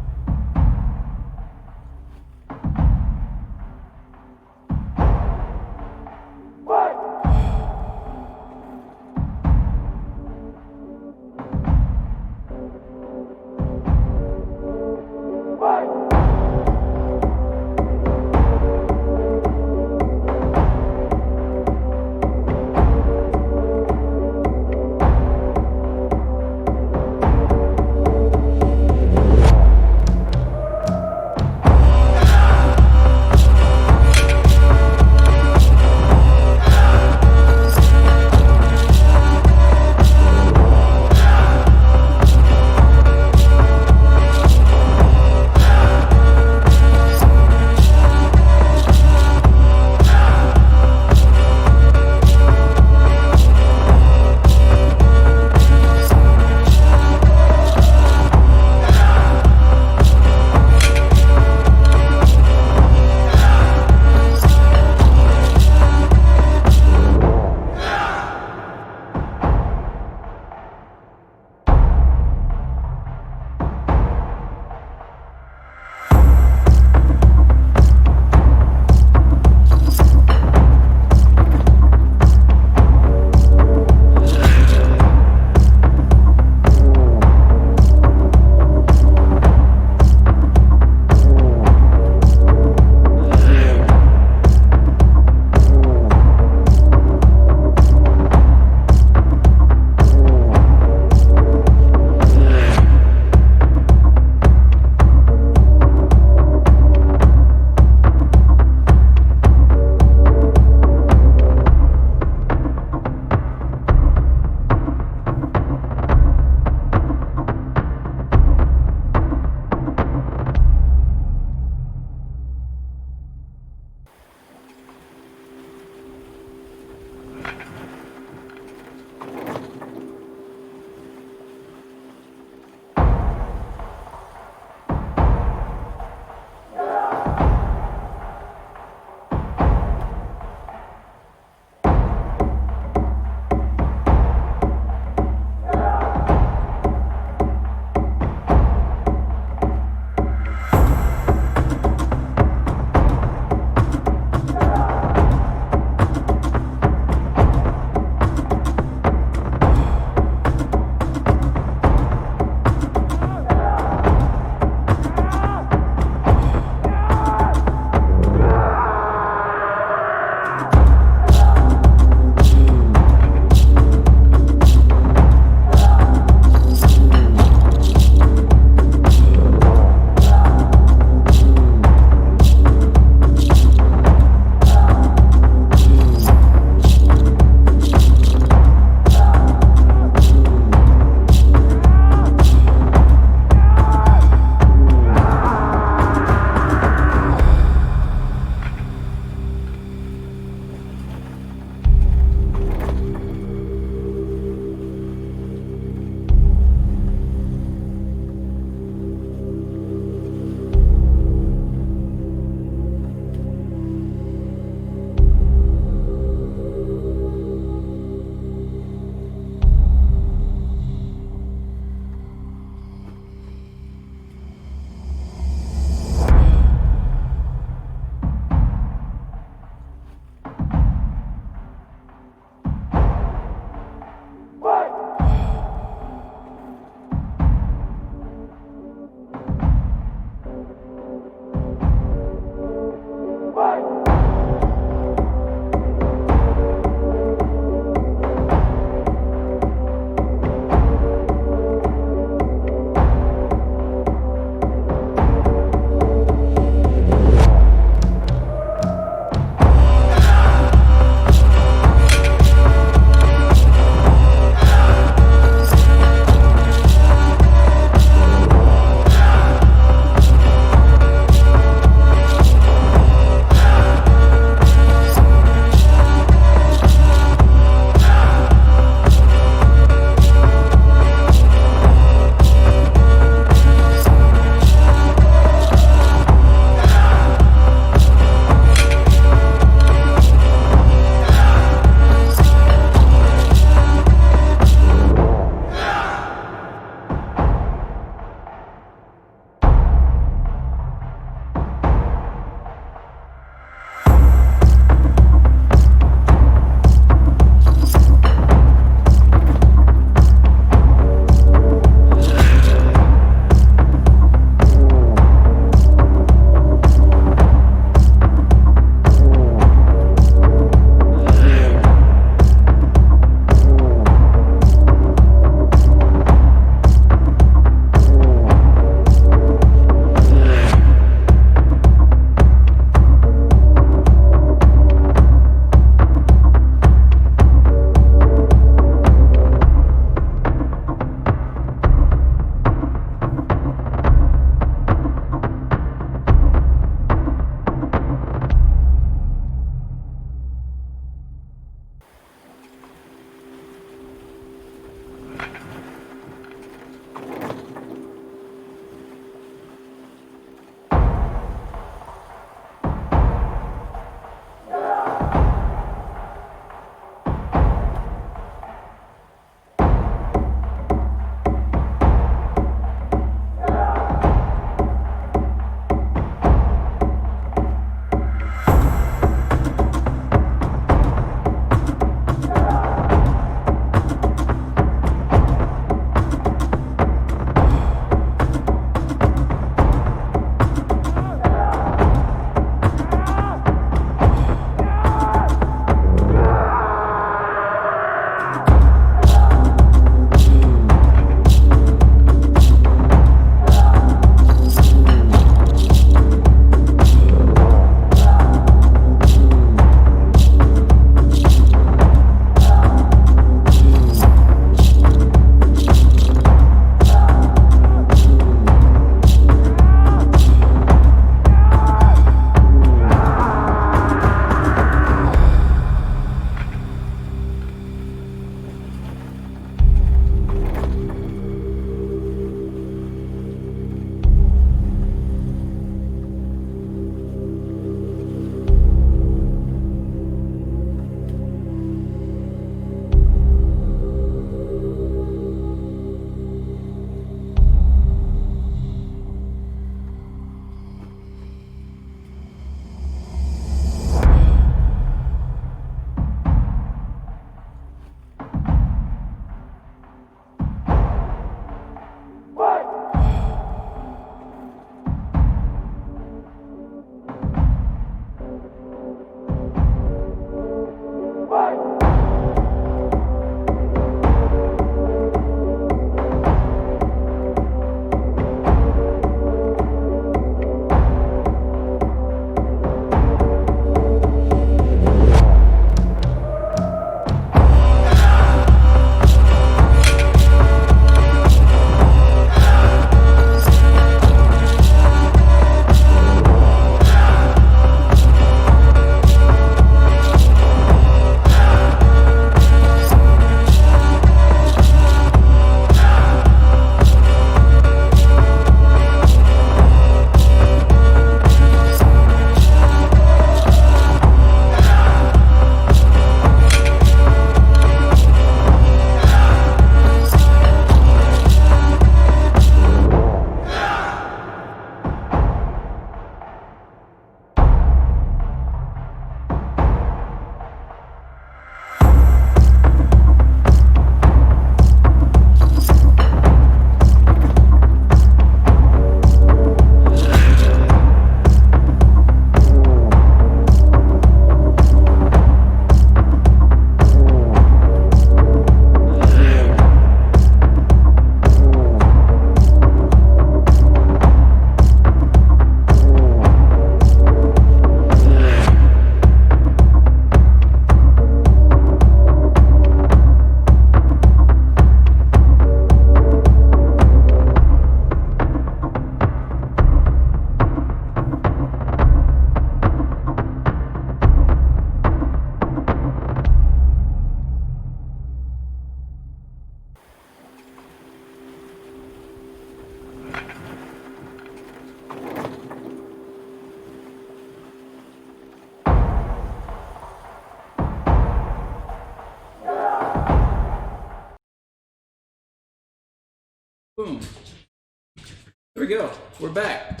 [SPEAKER 1] we go. We're back.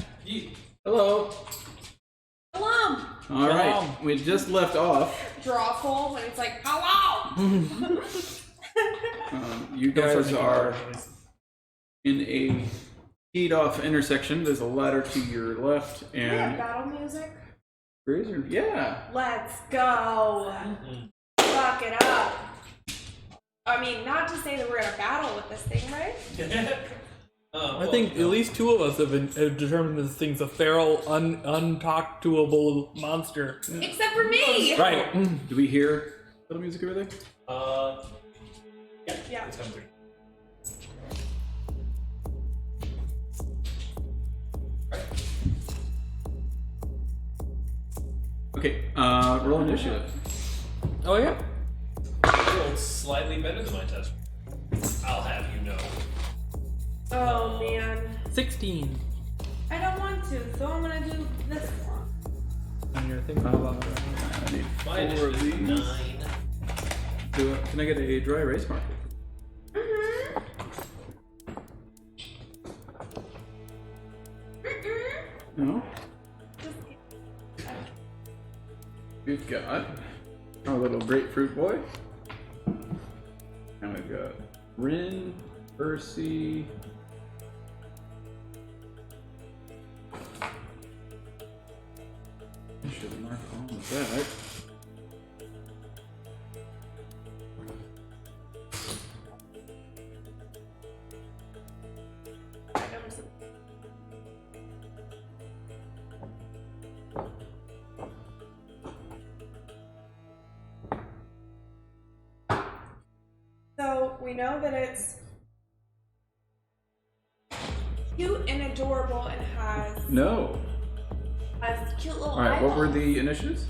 [SPEAKER 1] Hello.
[SPEAKER 4] Hello.
[SPEAKER 1] All right.
[SPEAKER 2] Shalom.
[SPEAKER 1] We just left off.
[SPEAKER 4] Drawful, and it's like, hello.
[SPEAKER 1] You guys are in a teed-off intersection. There's a ladder to your left,
[SPEAKER 4] We have
[SPEAKER 1] and
[SPEAKER 4] battle music.
[SPEAKER 1] Razor. Yeah.
[SPEAKER 4] Let's go. Fuck it up. I mean, not to say that we're gonna battle with this thing, right?
[SPEAKER 2] I think at least two of us have determined this thing's a feral, untalk-to-able monster.
[SPEAKER 4] Except for me.
[SPEAKER 2] Right.
[SPEAKER 1] Do we hear little music over there?
[SPEAKER 4] Yeah.
[SPEAKER 5] It's coming through.
[SPEAKER 1] Okay. Roll initiative.
[SPEAKER 2] Oh yeah.
[SPEAKER 5] I rolled slightly better than my test. I'll have you know.
[SPEAKER 4] Oh man.
[SPEAKER 2] 16.
[SPEAKER 4] I don't want to, so I'm gonna do this one.
[SPEAKER 2] And you're thinking about
[SPEAKER 1] I need
[SPEAKER 5] My
[SPEAKER 1] 4 of
[SPEAKER 5] initiative
[SPEAKER 1] these.
[SPEAKER 5] is 9.
[SPEAKER 1] Can I get a dry erase marker?
[SPEAKER 4] Mm-hmm.
[SPEAKER 1] No.
[SPEAKER 4] Just
[SPEAKER 1] We've got our little grapefruit boy. And we've got Rin, Percy. I should have marked all of that.
[SPEAKER 4] So we know that it's cute and adorable and has
[SPEAKER 1] No.
[SPEAKER 4] cute little
[SPEAKER 1] Alright, what were
[SPEAKER 4] eyeballs.
[SPEAKER 1] the initiatives?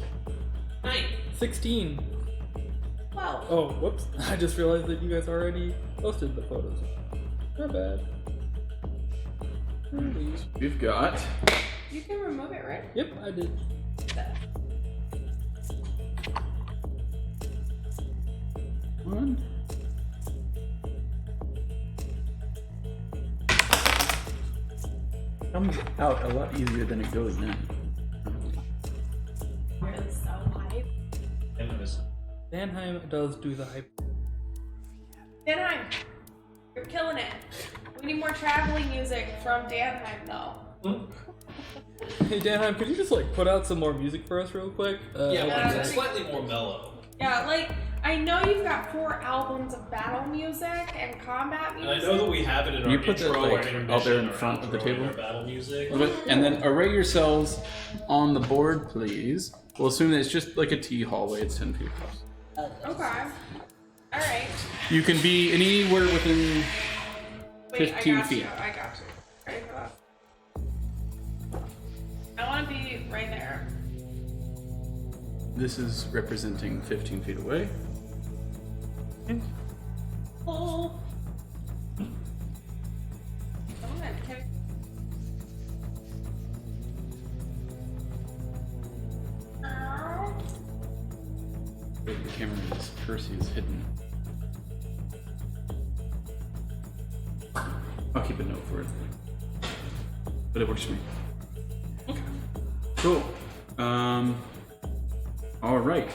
[SPEAKER 5] 9.
[SPEAKER 2] 16.
[SPEAKER 4] Wow.
[SPEAKER 2] Oh, whoops. I just realized that you guys already posted the photos. Not bad.
[SPEAKER 1] We've got
[SPEAKER 4] You can remove it, right?
[SPEAKER 2] Yep, I did.
[SPEAKER 1] one. Comes out a lot easier than it goes in.
[SPEAKER 4] Really so hype.
[SPEAKER 2] Danheim does do the hype.
[SPEAKER 4] Danheim, you're killing it. We need more traveling music from Danheim, though.
[SPEAKER 2] Hey Danheim, could you just like put out some more music for us real quick?
[SPEAKER 5] Yeah,
[SPEAKER 4] Yeah.
[SPEAKER 5] but it's slightly more mellow.
[SPEAKER 4] Yeah, like, I know you've got 4 albums of battle music and combat
[SPEAKER 5] And
[SPEAKER 4] music.
[SPEAKER 5] I know that we have it in our
[SPEAKER 1] You put that,
[SPEAKER 5] intro,
[SPEAKER 1] like,
[SPEAKER 5] our
[SPEAKER 1] out
[SPEAKER 5] intermission,
[SPEAKER 1] there in
[SPEAKER 5] our
[SPEAKER 1] front of the
[SPEAKER 5] outro,
[SPEAKER 1] table?
[SPEAKER 5] and our battle music.
[SPEAKER 1] And then array yourselves on the board, please. We'll assume that it's just like a T hallway. It's 10 feet across.
[SPEAKER 4] Okay. Alright.
[SPEAKER 1] You can be anywhere within
[SPEAKER 4] Wait,
[SPEAKER 1] 15
[SPEAKER 4] I got
[SPEAKER 1] feet.
[SPEAKER 4] you. I got you. Ready for that? I want to be right there.
[SPEAKER 1] This is representing 15 feet away.
[SPEAKER 4] Oh. Come on, can
[SPEAKER 1] The camera is Percy is hidden. I'll keep a note for it. But it works for me. Okay. Cool. All right.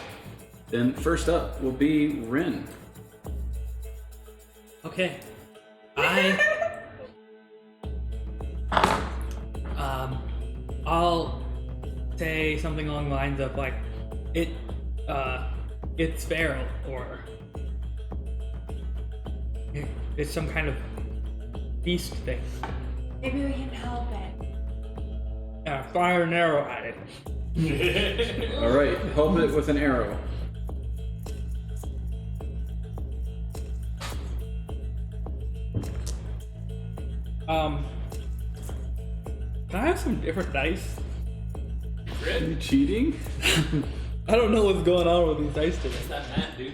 [SPEAKER 1] Then first up will be Rin.
[SPEAKER 2] Okay. I'll say something along the lines of like, it's feral, or it's some kind of beast thing.
[SPEAKER 4] Maybe we can help it.
[SPEAKER 2] Fire an arrow at it.
[SPEAKER 1] All right. Help it with an arrow.
[SPEAKER 2] Can I have some different dice?
[SPEAKER 1] Are you cheating?
[SPEAKER 2] I don't know what's going on with these dice today.
[SPEAKER 5] It's that Matt, dude.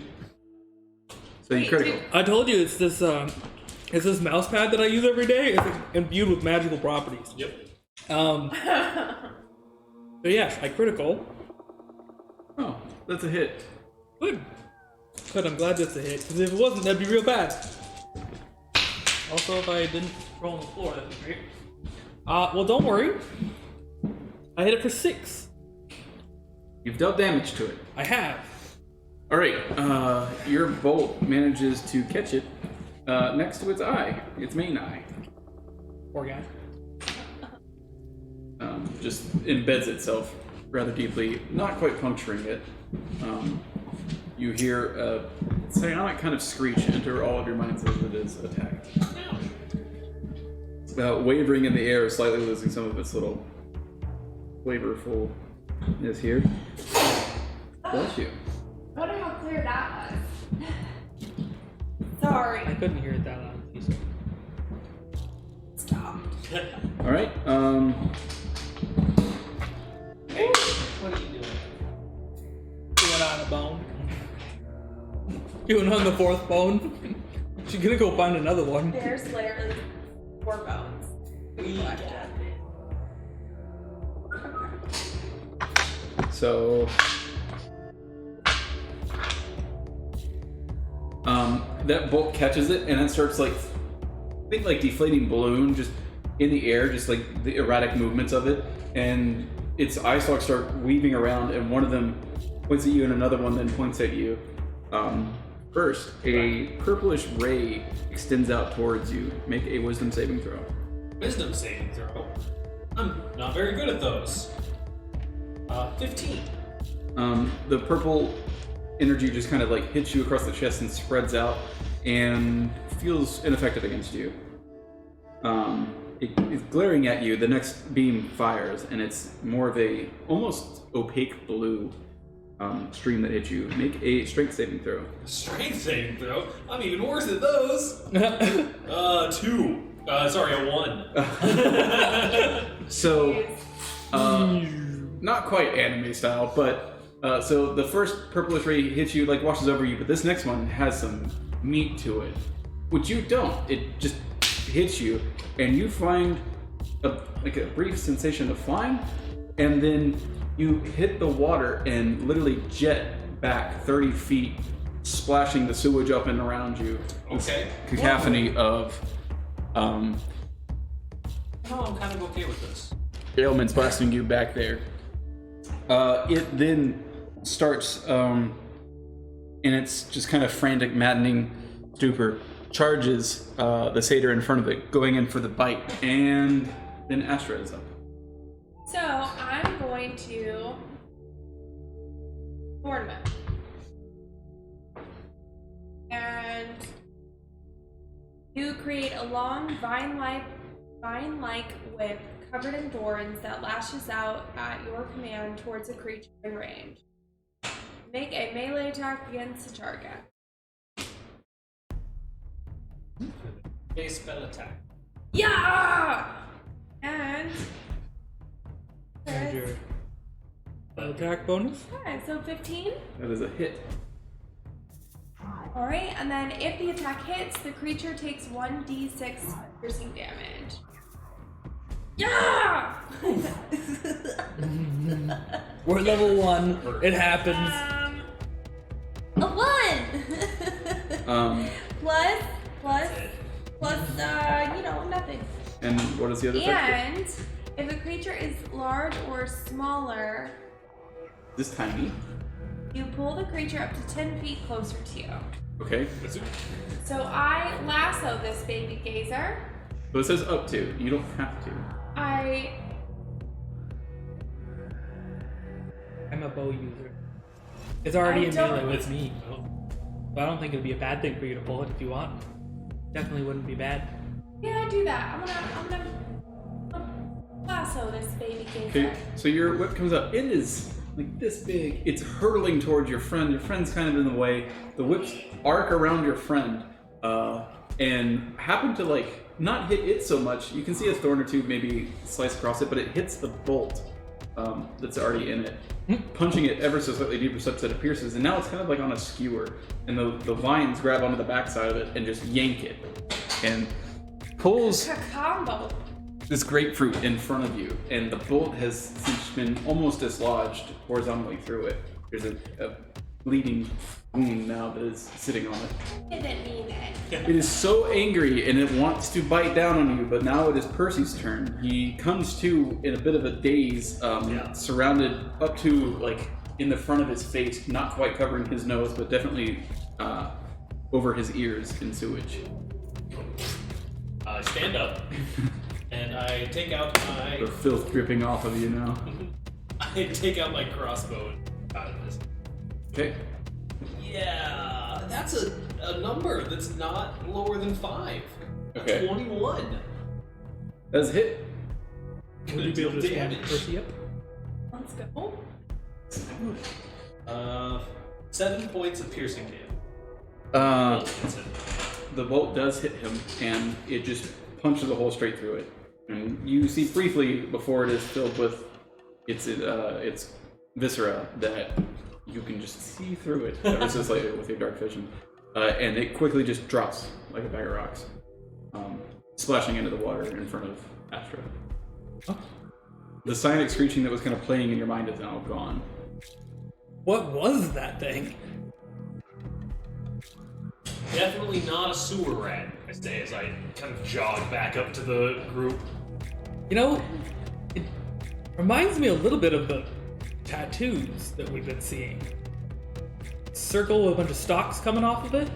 [SPEAKER 1] So you critical.
[SPEAKER 2] I told you it's this mouse pad that I use every day. It's imbued with magical properties.
[SPEAKER 5] Yep.
[SPEAKER 2] So yes, I critical.
[SPEAKER 1] Oh, that's a hit.
[SPEAKER 2] Good. Good, I'm glad that's a hit, because if it wasn't, that'd be real bad. Also, if I didn't roll on the floor, that'd be great. Well, don't worry. I hit it for 6.
[SPEAKER 1] You've dealt damage to it.
[SPEAKER 2] I have.
[SPEAKER 1] All right, your bolt manages to catch it next to its eye, its main eye.
[SPEAKER 2] Poor guy.
[SPEAKER 1] Just embeds itself rather deeply, not quite puncturing it. You hear a psionic kind of screech enter all of your minds as it is attacked. Wavering in the air, slightly losing some of its little flavorfulness here. Bless you.
[SPEAKER 4] I wonder how clear that was. Sorry.
[SPEAKER 2] I couldn't hear it that loud.
[SPEAKER 4] Stop.
[SPEAKER 1] All right.
[SPEAKER 5] Hey, what are you doing?
[SPEAKER 2] Chewing on a bone. Chewing on the 4th bone. She's gonna go find another one.
[SPEAKER 4] There's literally 4 bones.
[SPEAKER 5] We got it.
[SPEAKER 1] So, that bolt catches it, and it starts like, think like deflating balloon, just in the air, just like the erratic movements of it, and its eye stalks start weaving around, and one of them points at you, and another one then points at you. First, a purplish ray extends out towards you. Make a wisdom saving throw.
[SPEAKER 5] Wisdom saving throw. I'm not very good at those. 15.
[SPEAKER 1] The purple energy just kind of like hits you across the chest and spreads out and feels ineffective against you. It's glaring at you. The next beam fires, and it's more of a almost opaque blue stream that hits you. Make a strength saving throw.
[SPEAKER 5] Strength saving throw? I'm even worse at those. 2. Sorry, a 1.
[SPEAKER 1] So, not quite anime style, but so the first purplish ray hits you, like washes over you, but this next one has some meat to it, which you don't. It just hits you, and you find a brief sensation of flying, and then you hit the water and literally jet back 30 feet, splashing the sewage up and around you.
[SPEAKER 5] Okay.
[SPEAKER 1] Cacophony of
[SPEAKER 5] No, I'm kind of okay with this.
[SPEAKER 1] ailments blasting you back there. It then starts, in its just kind of frantic, maddening stupor, charges the satyr in front of it, going in for the bite, and then Astra is up.
[SPEAKER 4] So I'm going to Bournemouth. And you create a long vine-like whip covered in thorns that lashes out at your command towards a creature in range. Make a melee attack against the target.
[SPEAKER 5] Okay, spell attack.
[SPEAKER 4] Yeah! And
[SPEAKER 2] There's your attack bonus.
[SPEAKER 4] okay, so 15.
[SPEAKER 1] That is a hit.
[SPEAKER 4] Alright, and then if the attack hits, the creature takes 1d6 piercing damage. Yeah!
[SPEAKER 2] We're level 1. It happens.
[SPEAKER 4] A 1! plus, nothing.
[SPEAKER 1] And what is the other effect?
[SPEAKER 4] And if a creature is large or smaller,
[SPEAKER 1] This tiny.
[SPEAKER 4] you pull the creature up to 10 feet closer to you.
[SPEAKER 1] Okay.
[SPEAKER 4] So I lasso this baby gazer.
[SPEAKER 1] So it says up to. You don't have to.
[SPEAKER 2] I'm a bow user. It's already
[SPEAKER 4] I
[SPEAKER 2] in
[SPEAKER 4] don't-
[SPEAKER 2] melee with me. But I don't think it'd be a bad thing for you to pull it if you want. Definitely wouldn't be bad.
[SPEAKER 4] Yeah, do that. I'm gonna lasso this baby gazer.
[SPEAKER 1] Okay. So your whip comes up. It is like this big. It's hurtling towards your friend. Your friend's kind of in the way. The whips arc around your friend, and happen to like not hit it so much. You can see a thorn or two maybe slice across it, but it hits the bolt that's already in it, punching it ever so slightly deeper such that it pierces. And now it's kind of like on a skewer, and the vines grab onto the backside of it and just yank it, and pulls
[SPEAKER 4] Combo.
[SPEAKER 1] this grapefruit in front of you, and the bolt has since been almost dislodged horizontally through it. There's a bleeding wound now that is sitting on it.
[SPEAKER 4] I didn't mean it.
[SPEAKER 1] It is so angry and it wants to bite down on you, but now it is Percy's turn. He comes to in a bit of a daze, surrounded up to like in the front of his face, not quite covering his nose, but definitely over his ears in sewage.
[SPEAKER 3] I stand up and I take out my.
[SPEAKER 1] The filth dripping off of you now.
[SPEAKER 3] I take out my crossbow and out of this.
[SPEAKER 1] Okay.
[SPEAKER 3] Yeah, that's a number that's not lower than 5.
[SPEAKER 1] Okay.
[SPEAKER 3] 21.
[SPEAKER 1] Does hit.
[SPEAKER 2] Would you be able to stand
[SPEAKER 3] damage.
[SPEAKER 2] Percy up?
[SPEAKER 4] Let's go.
[SPEAKER 3] 7 points of piercing damage.
[SPEAKER 1] The bolt does hit him, and it just punches a hole straight through it. And you see briefly before it is filled with its viscera that you can just see through it ever so slightly with your dark vision, and it quickly just drops like a bag of rocks, splashing into the water in front of Astra.
[SPEAKER 2] Oh.
[SPEAKER 1] The cyanic screeching that was kind of playing in your mind is now gone.
[SPEAKER 2] What was that thing?
[SPEAKER 3] Definitely not a sewer rat, I say as I kind of jog back up to the group.
[SPEAKER 2] You know, it reminds me a little bit of the tattoos that we've been seeing. Circle with a bunch of stalks coming off of it.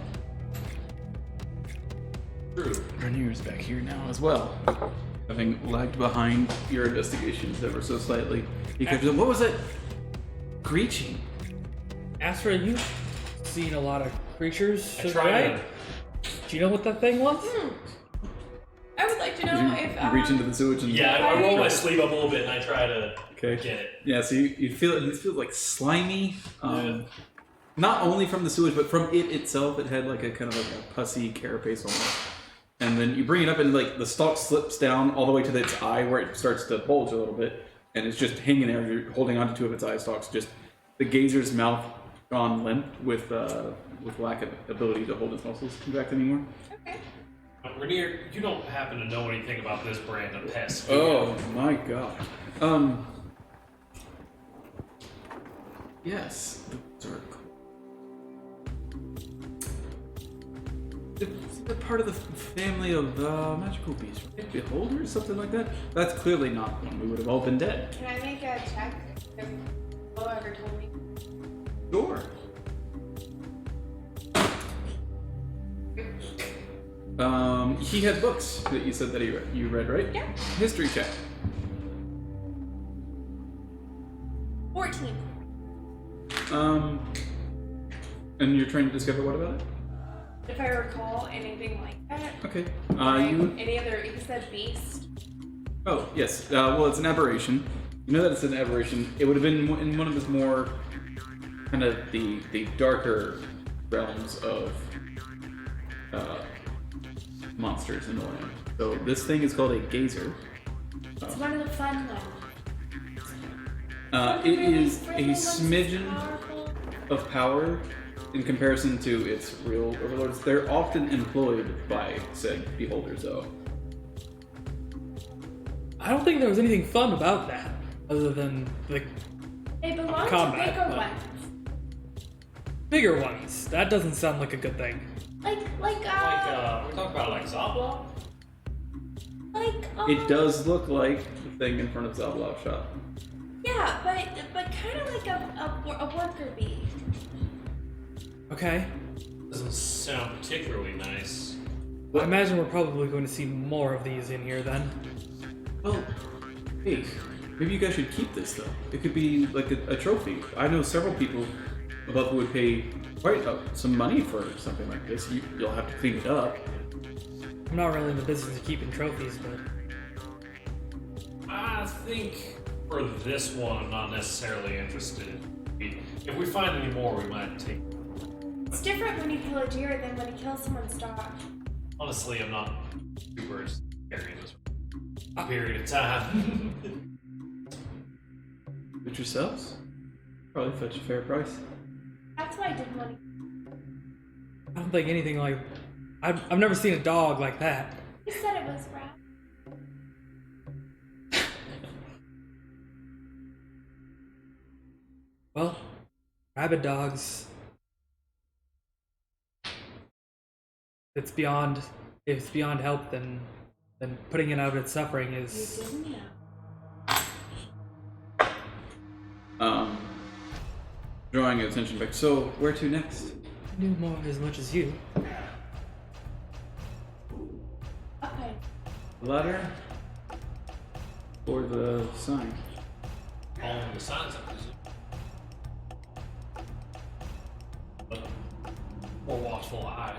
[SPEAKER 3] True.
[SPEAKER 1] Rainier's back here now as well, having lagged behind your investigations ever so slightly. Because what was it? Screeching.
[SPEAKER 2] Astra, you've seen a lot of creatures,
[SPEAKER 3] I tried
[SPEAKER 2] right? Do you know what that thing was?
[SPEAKER 4] I would like to know if
[SPEAKER 1] You reach into the sewage and
[SPEAKER 3] Yeah, I roll my sleeve up a little bit and I try to get it.
[SPEAKER 1] Yeah, so you feel it. It feels like slimy. Not only from the sewage, but from it itself. It had like a kind of like a pussy carapace almost. And then you bring it up, and like the stalk slips down all the way to its eye, where it starts to bulge a little bit, and it's just hanging there. You're holding onto two of its eye stalks. Just the gazer's mouth gone limp with lack of ability to hold its muscles contract anymore.
[SPEAKER 4] Okay.
[SPEAKER 3] Rainier, you don't happen to know anything about this brand of pest? do
[SPEAKER 1] Oh
[SPEAKER 3] you?
[SPEAKER 1] my god. Yes. They're part of the family of magical beasts, right? Beholders, something like that. That's clearly not one. We would have all been dead.
[SPEAKER 4] Can I make a check if Bo ever told me?
[SPEAKER 1] Sure. He had books that you said that you read, right?
[SPEAKER 4] Yeah.
[SPEAKER 1] History check.
[SPEAKER 4] 14.
[SPEAKER 1] And you're trying to discover what about it?
[SPEAKER 4] If I recall anything like that.
[SPEAKER 1] Okay.
[SPEAKER 4] Any other, you said beast?
[SPEAKER 1] Oh, yes. Well, it's an aberration. You know that it's an aberration. It would have been in one of his more kind of the darker realms of monsters in the land. So this thing is called a gazer.
[SPEAKER 4] It's one of the fun ones.
[SPEAKER 1] It is a
[SPEAKER 4] Really ones that's
[SPEAKER 1] smidgen
[SPEAKER 4] powerful.
[SPEAKER 1] of power in comparison to its real overlords. They're often employed by said beholders, though.
[SPEAKER 2] I don't think there was anything fun about that, other than the
[SPEAKER 4] They belong
[SPEAKER 2] Combat,
[SPEAKER 4] to bigger
[SPEAKER 2] but-
[SPEAKER 4] ones.
[SPEAKER 2] bigger ones. That doesn't sound like a good thing.
[SPEAKER 4] Like,
[SPEAKER 3] we're talking about like Zabla?
[SPEAKER 1] It does look like the thing in front of Zablov's shop.
[SPEAKER 4] Yeah, but kind of like a worker bee.
[SPEAKER 2] Okay.
[SPEAKER 3] Doesn't sound particularly nice.
[SPEAKER 2] I imagine we're probably going to see more of these in here then.
[SPEAKER 1] Well, hey, maybe you guys should keep this though. It could be like a trophy. I know several people above who would pay quite some money for something like this. You'll have to clean it up.
[SPEAKER 2] I'm not really in the business of keeping trophies, but
[SPEAKER 3] I think for this one, I'm not necessarily interested. If we find any more, we might take.
[SPEAKER 4] It's different when you kill a deer than when you kill someone's dog.
[SPEAKER 3] Honestly, I'm not super scary this period of time.
[SPEAKER 1] But yourselves? Probably fetch a fair price.
[SPEAKER 4] That's why I didn't want to.
[SPEAKER 2] I don't think anything like... I've never seen a dog like that.
[SPEAKER 4] You said it was rat.
[SPEAKER 2] Well, rabid dogs If it's beyond help, then putting it out of its suffering
[SPEAKER 4] You
[SPEAKER 2] is.
[SPEAKER 4] didn't know.
[SPEAKER 1] Drawing attention back. So, where to next?
[SPEAKER 2] I knew more as much as you.
[SPEAKER 4] Okay.
[SPEAKER 1] The ladder? Or the sign?
[SPEAKER 5] On the signs, I presume. More watchful eye.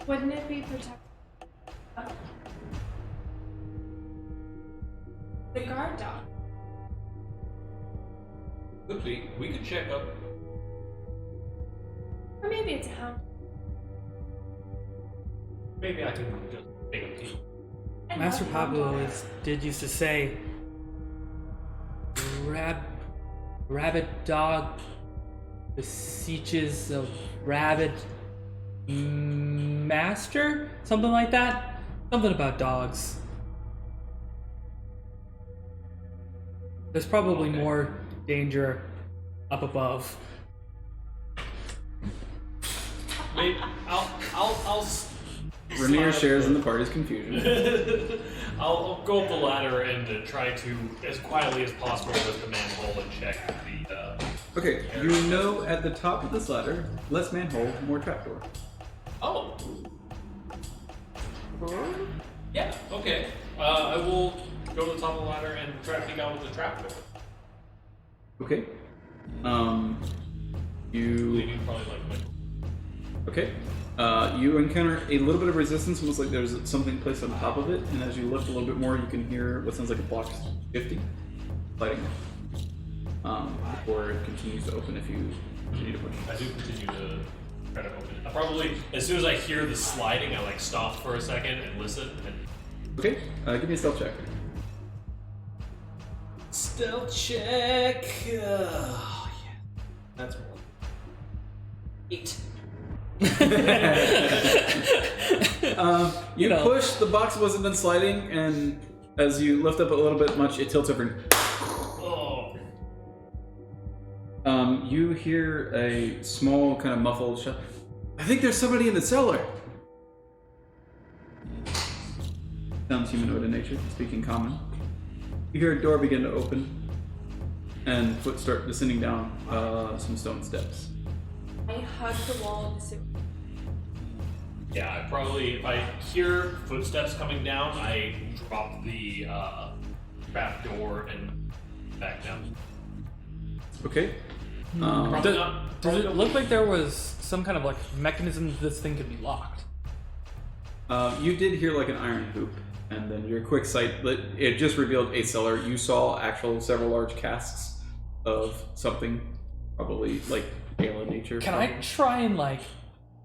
[SPEAKER 4] Wouldn't it be protected? The guard dog.
[SPEAKER 5] Could be. We could check up.
[SPEAKER 4] Or maybe it's a hound.
[SPEAKER 5] Maybe I can just take a peek.
[SPEAKER 4] I
[SPEAKER 2] Master
[SPEAKER 4] love
[SPEAKER 2] Pablo
[SPEAKER 4] hound dogs.
[SPEAKER 2] used to say, "Rabbit dog beseeches a rabbit master," something like that. Something about dogs. There's probably
[SPEAKER 5] Okay.
[SPEAKER 2] more danger up above.
[SPEAKER 5] Maybe I'll
[SPEAKER 1] Rainier
[SPEAKER 5] slide
[SPEAKER 1] shares
[SPEAKER 5] up
[SPEAKER 1] in the party's confusion.
[SPEAKER 5] I'll go up the ladder and try to, as quietly as possible, lift the manhole and check the.
[SPEAKER 1] Okay, you know at the top of this ladder, less manhole, more trapdoor.
[SPEAKER 5] Oh. Yeah. Okay. I will go to the top of the ladder and try to peek out with the trapdoor.
[SPEAKER 1] Okay. You.
[SPEAKER 5] Leaving probably like.
[SPEAKER 1] Okay. You encounter a little bit of resistance, almost like there's something placed on top of it, and as you lift a little bit more, you can hear what sounds like a block 50 sliding before it continues to open if you continue to push.
[SPEAKER 5] I do continue to try to open it. I probably, as soon as I hear the sliding, I like stop for a second and listen. And
[SPEAKER 1] Okay, give me a stealth check.
[SPEAKER 5] stealth check. Oh yeah, that's one. 8.
[SPEAKER 1] You
[SPEAKER 2] know.
[SPEAKER 1] push, the box wasn't done sliding, and as you lift up a little bit much, it tilts over and
[SPEAKER 5] Oh.
[SPEAKER 1] you hear a small, kind of muffled shout. I think there's somebody in the cellar. Sounds humanoid in nature, speaking common. You hear a door begin to open, and foot start descending down some stone steps.
[SPEAKER 4] I hug the wall of the suit.
[SPEAKER 5] Yeah, I probably, if I hear footsteps coming down, I drop the trap door and back down.
[SPEAKER 1] Okay.
[SPEAKER 5] Probably
[SPEAKER 2] Does,
[SPEAKER 5] not.
[SPEAKER 2] does
[SPEAKER 5] Probably
[SPEAKER 2] it
[SPEAKER 5] not-
[SPEAKER 2] look like there was some kind of like mechanism that this thing could be locked?
[SPEAKER 1] You did hear like an iron hoop, and then your quick sight, it just revealed a cellar. You saw several large casks of something, probably like ale in nature.
[SPEAKER 2] Can I try and like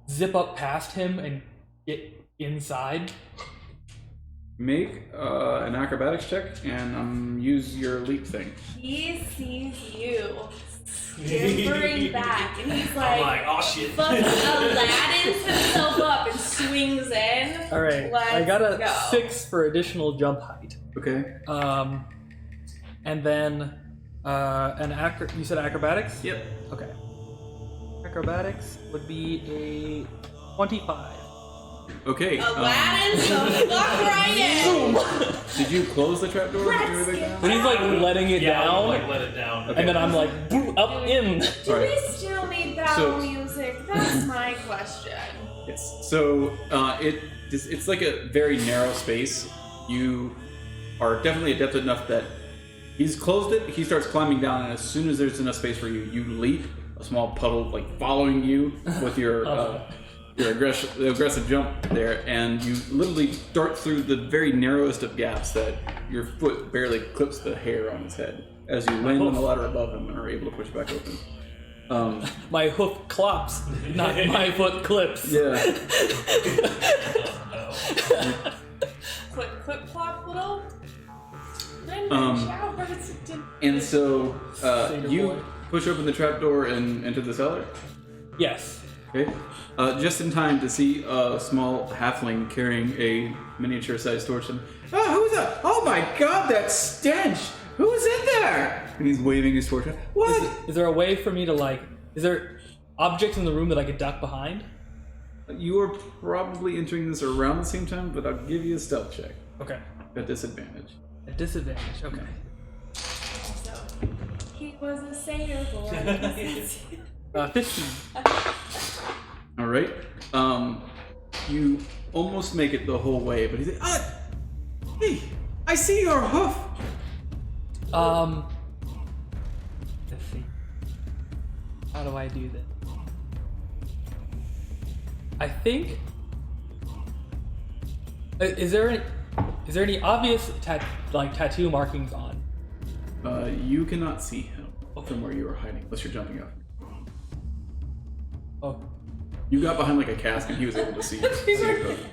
[SPEAKER 2] zip up past him and get inside?
[SPEAKER 1] Make an acrobatics check and use your leap thing.
[SPEAKER 4] He sees you skimpering back, and he's
[SPEAKER 5] I'm
[SPEAKER 4] like,
[SPEAKER 5] like, oh shit.
[SPEAKER 4] fucking Aladdin's himself up and swings in.
[SPEAKER 2] All right,
[SPEAKER 4] Let's
[SPEAKER 2] I got a
[SPEAKER 4] go.
[SPEAKER 2] 6 for additional jump height.
[SPEAKER 1] Okay.
[SPEAKER 2] And then you said acrobatics?
[SPEAKER 1] Yep.
[SPEAKER 2] Okay. Acrobatics would be a 25.
[SPEAKER 1] Okay.
[SPEAKER 4] Aladdin's the fuck right in.
[SPEAKER 1] Did you close the trapdoor?
[SPEAKER 4] Let's
[SPEAKER 1] Did you do
[SPEAKER 4] get
[SPEAKER 1] that?
[SPEAKER 2] When he's like letting it
[SPEAKER 5] Yeah,
[SPEAKER 2] down,
[SPEAKER 5] like let it down.
[SPEAKER 1] Okay.
[SPEAKER 2] and then I'm like boom, up in.
[SPEAKER 4] Do
[SPEAKER 1] Alright.
[SPEAKER 4] we still need battle
[SPEAKER 1] So-
[SPEAKER 4] music? That's my question.
[SPEAKER 1] Yes. So it's like a very narrow space. You are definitely adept enough that he's closed it. He starts climbing down, and as soon as there's enough space for you, you leap. A small puddle like following you with your aggressive jump there, and you literally dart through the very narrowest of gaps that your foot barely clips the hair on his head as you land on the ladder above him and are able to push back open.
[SPEAKER 2] My hoof clops, not my foot clips.
[SPEAKER 1] Yeah.
[SPEAKER 4] Clip, clip, plop, little. Showers.
[SPEAKER 1] And so
[SPEAKER 2] Satyr
[SPEAKER 1] you
[SPEAKER 2] boy.
[SPEAKER 1] push open the trapdoor and enter the cellar.
[SPEAKER 2] Yes.
[SPEAKER 1] Okay. Just in time to see a small halfling carrying a miniature-sized torch. And, who's that? Oh my god, that stench! Who's in there? And he's waving his torch. What?
[SPEAKER 2] Is there a way for me to like? Is there objects in the room that I could duck behind?
[SPEAKER 1] You are probably entering this around the same time, but I'll give you a stealth check.
[SPEAKER 2] Okay.
[SPEAKER 1] At disadvantage.
[SPEAKER 2] A disadvantage. Okay.
[SPEAKER 4] So, he was a sailor boy.
[SPEAKER 2] 15.
[SPEAKER 1] Alright. You almost make it the whole way, but he's like, hey, I see your hoof.
[SPEAKER 2] Let's see. How do I do this? I think. Is there any obvious tattoo markings on?
[SPEAKER 1] You cannot see him from where you were hiding, unless you're jumping up.
[SPEAKER 2] Oh.
[SPEAKER 1] You got behind like a cask, and he was able to see you